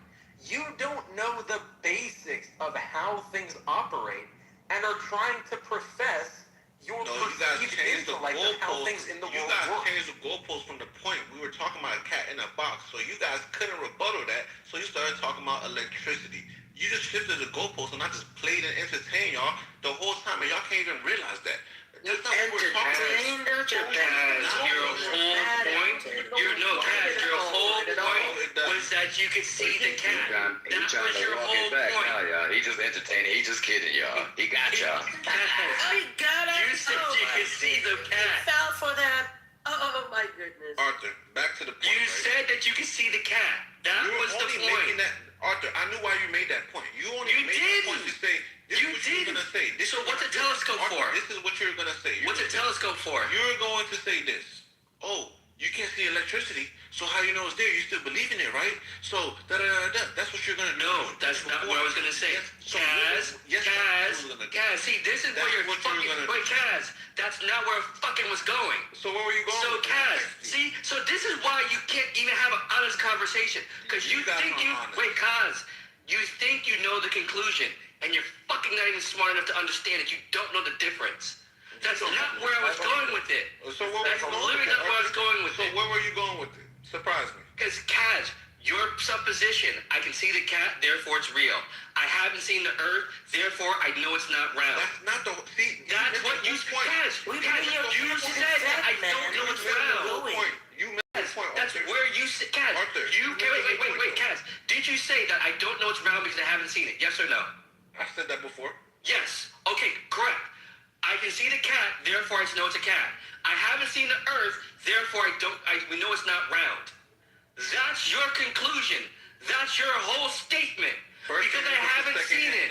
You don't know the basics of how things operate and are trying to profess your No, you guys perceived changed the intellect of how things goalposts. in the You world guys work. changed the goalposts from the point we were talking about a cat in a box. So you guys couldn't rebuttal that. So you started talking about electricity. You just shifted the goalposts and I just played and entertained y'all the whole time, and y'all can't even realize that. That's not what we're talking about. Kaz, your whole point, your whole point was that you could see the cat. That was your whole point. y'all. He just entertaining. He just kidding, y'all. He got y'all. Oh, you got it. You said you could see the cat. Fell for that. Oh my goodness. Arthur, back to the point. You said that you could see the cat. That was the point. Arthur, I knew why you made that point. You only You made didn't. that point to say, this is what you're going to say. So what's a telescope for? This is what you're going to say. What's a telescope for? You're going to say this. Oh, you can't see electricity, so how you know it's there? You still believe in it, right? So, da-da-da-da. That's what you're going to do. No, that's not what I was going to say. Kaz, see, this is where you're fucking... Wait, Kaz, that's not where fucking was going. So where were you going? So, Kaz, see, so this is why you can't even have an honest conversation. Because you think you... Wait, Kaz, you think you know the conclusion, and you're fucking not even smart enough to understand that you don't know the difference. That's not where I was going with it. So where That's literally not where I was going with it. So where were you going with it? Surprise me. Because, Kaz, your supposition, I can see the cat, therefore it's real. I haven't seen the earth, therefore I know it's not round. That's not the... See, that's what you... Kaz, you said that I don't know it's round. That's where you said... Kaz, wait, Kaz. Did you say that I don't know it's round because I haven't seen it? Yes or no? I said that before. Yes. Okay, correct. I can see the cat, therefore I know it's a cat. I haven't seen the earth, therefore we know it's not round. That's your conclusion. That's your whole statement. Because I haven't seen it.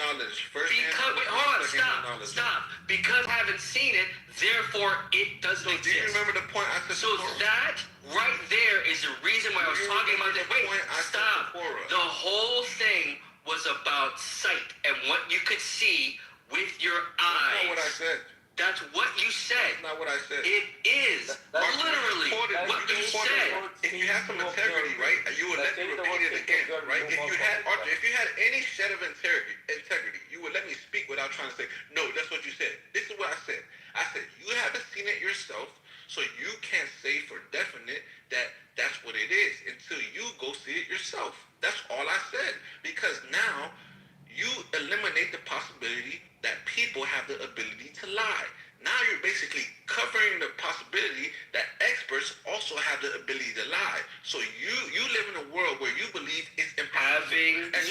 Stop. Because I haven't seen it, therefore it doesn't exist. Do you remember the point I said? So that right there is the reason why I was talking about this. Wait, stop. The whole thing was about sight and what you could see with your eyes. That's not what I said. That's what you said. That's not what I said. It is literally what you said. If you have some integrity, right, you would let me repeat it again, right? If you had any shed of integrity, you would let me speak without trying to say, no, that's what you said. This is people have the ability to lie. Now you're basically covering the possibility that experts also have the ability to lie. So you live in a world where you believe it's impossible. Having the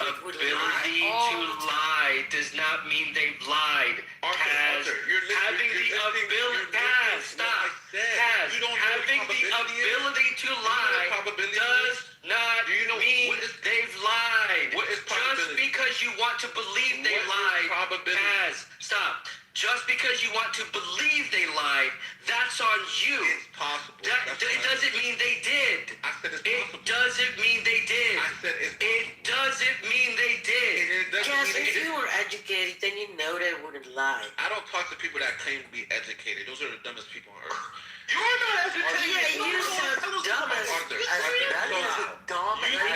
ability to lie does not mean they've lied. Arthur, you're having the ability, Kaz, stop. Kaz, having the ability to lie does not mean they've lied. Just because you want to believe they lied, Kaz, stop. Just because you want to believe they lied, that's on you. It's possible. It doesn't mean they did. I said it's possible. It doesn't mean they did. I said it's possible. It doesn't mean they did. Yes, if you were educated, then you know they wouldn't lie. I don't talk to people that claim to be educated. Those are the dumbest people on earth. You're not educated. Yeah, you said dumb as Arthur, that is dumb. You're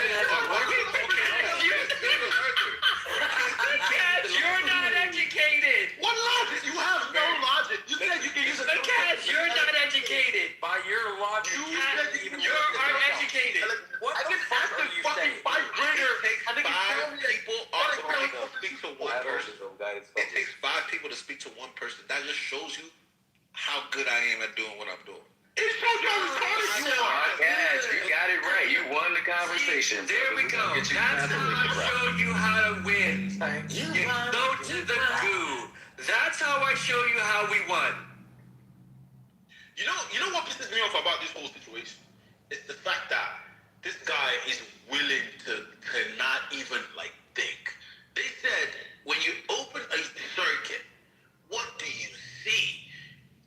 not educated. What logic? You have no logic. You said you can use a Kaz, you're not educated. By your logic, you are uneducated. What the fuck are you saying? It takes 5 people to speak to one person. It takes 5 people to speak to one person. That just shows you how good I am at doing what I'm doing. It shows you how retarded you are. Yes, you got it right. You won the conversation. There we go. That's how I show you how to win. You go to the goo. That's how I show you how we won. You know what pisses me off about this whole situation? It's the fact that this guy is willing to not even think. They said when you open a circuit, what do you see?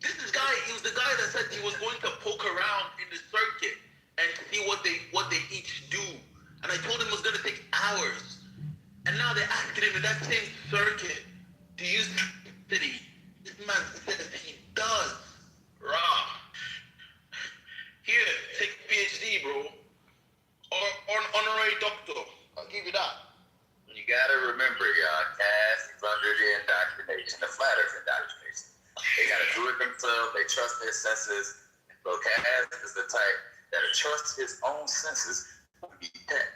He was the guy that said he was going to poke around in the circuit and see what they each do. And I told him it was going to take hours. And now they're asking him in that same circuit, do you see? This man says he does. Raw. Here, take a PhD, bro. Or an honorary doctor. I'll give you that. You gotta remember, y'all, Cass is under the indoctrination, the flat earth indoctrination. They gotta do it themselves. They trust their senses. So Cass is the type that trusts his own senses to be tech.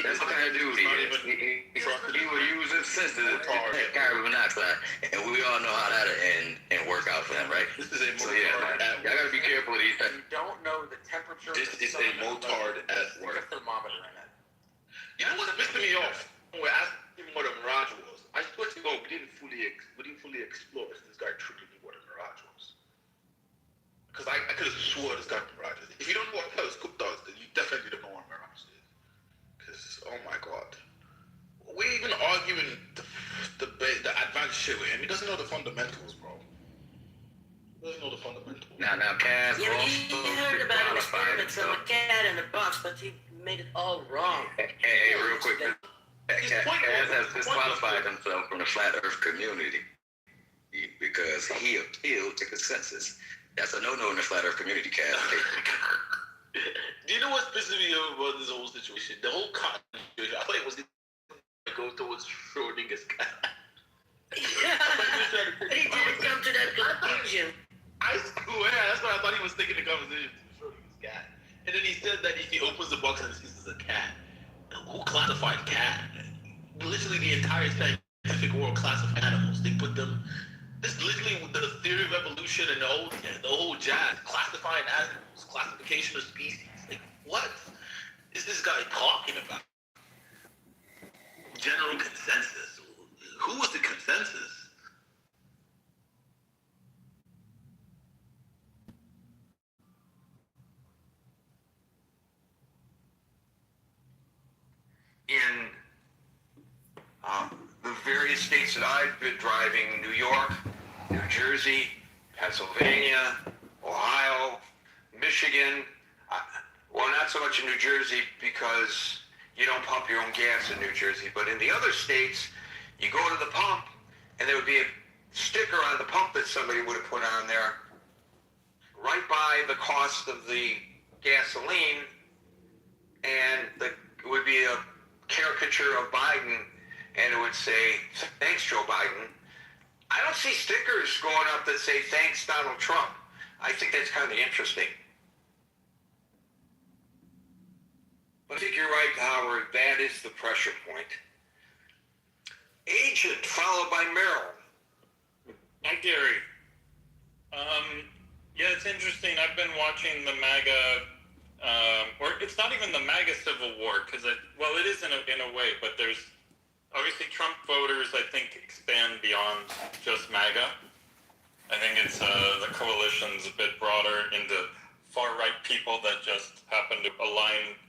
That's the kind of dude he is. He will use his senses to detect carbon monoxide, and we all know how that'll end and work out for him, right? This is a so y'all gotta be careful with these things. You don't know the temperature. This is a motard at work. Stick a thermometer in it. You know what's pissing me off? When we're asking him what a mirage was, I swear to God, we didn't fully explore if this guy truly knew what a mirage was. Because I could have swore this guy mirage is. If you don't know what a telescope does, then you definitely don't know what a mirage is. Because, oh my God. We're even arguing the advanced shit with him. He doesn't know the fundamentals, bro. He doesn't know the fundamentals. Now, Cass. Yeah, you heard about experiments on a cat in a box, but you made it all wrong. Hey, real quick. Cass has disqualified himself from the flat earth community because he appealed to consensus. That's a no-no in the flat earth community, Cass. Do you know what's pissing me off about this whole situation? The whole cotton situation, I thought it was going to go towards Schrodinger's cat. He didn't come to that conclusion. I swear, that's what I thought he was taking the conversation to Schrodinger's cat. And then he said that if he opens the box and sees it's a cat, who classified cat? Literally the entire scientific world classified animals. They put them. This is literally the theory of evolution and the whole jazz, classifying animals, classification of species. Like, what is this guy talking about? General consensus. Who was the consensus? In the various states that I've been driving, New York, New Jersey, Pennsylvania, Ohio, Michigan, well, not so much in New Jersey because you don't pump your own gas in New Jersey, but in the other states, you go to the pump and there would be a sticker on the pump that somebody would have put on there right by the cost of the gasoline, and it would be a caricature of Biden, and it would say, "Thanks, Joe Biden." I don't see stickers going up that say, "Thanks, Donald Trump." I think that's kind of interesting. But think you're right, Howard. That is the pressure point. Agent, followed by Merrill. Hi, Gary. Yeah, it's interesting. I've been watching the MAGA, or it's not even the MAGA Civil War, because well, it is in a way, but there's obviously Trump voters, I think, expand beyond just MAGA. I think it's the coalition's a bit broader into far-right people that just happen to align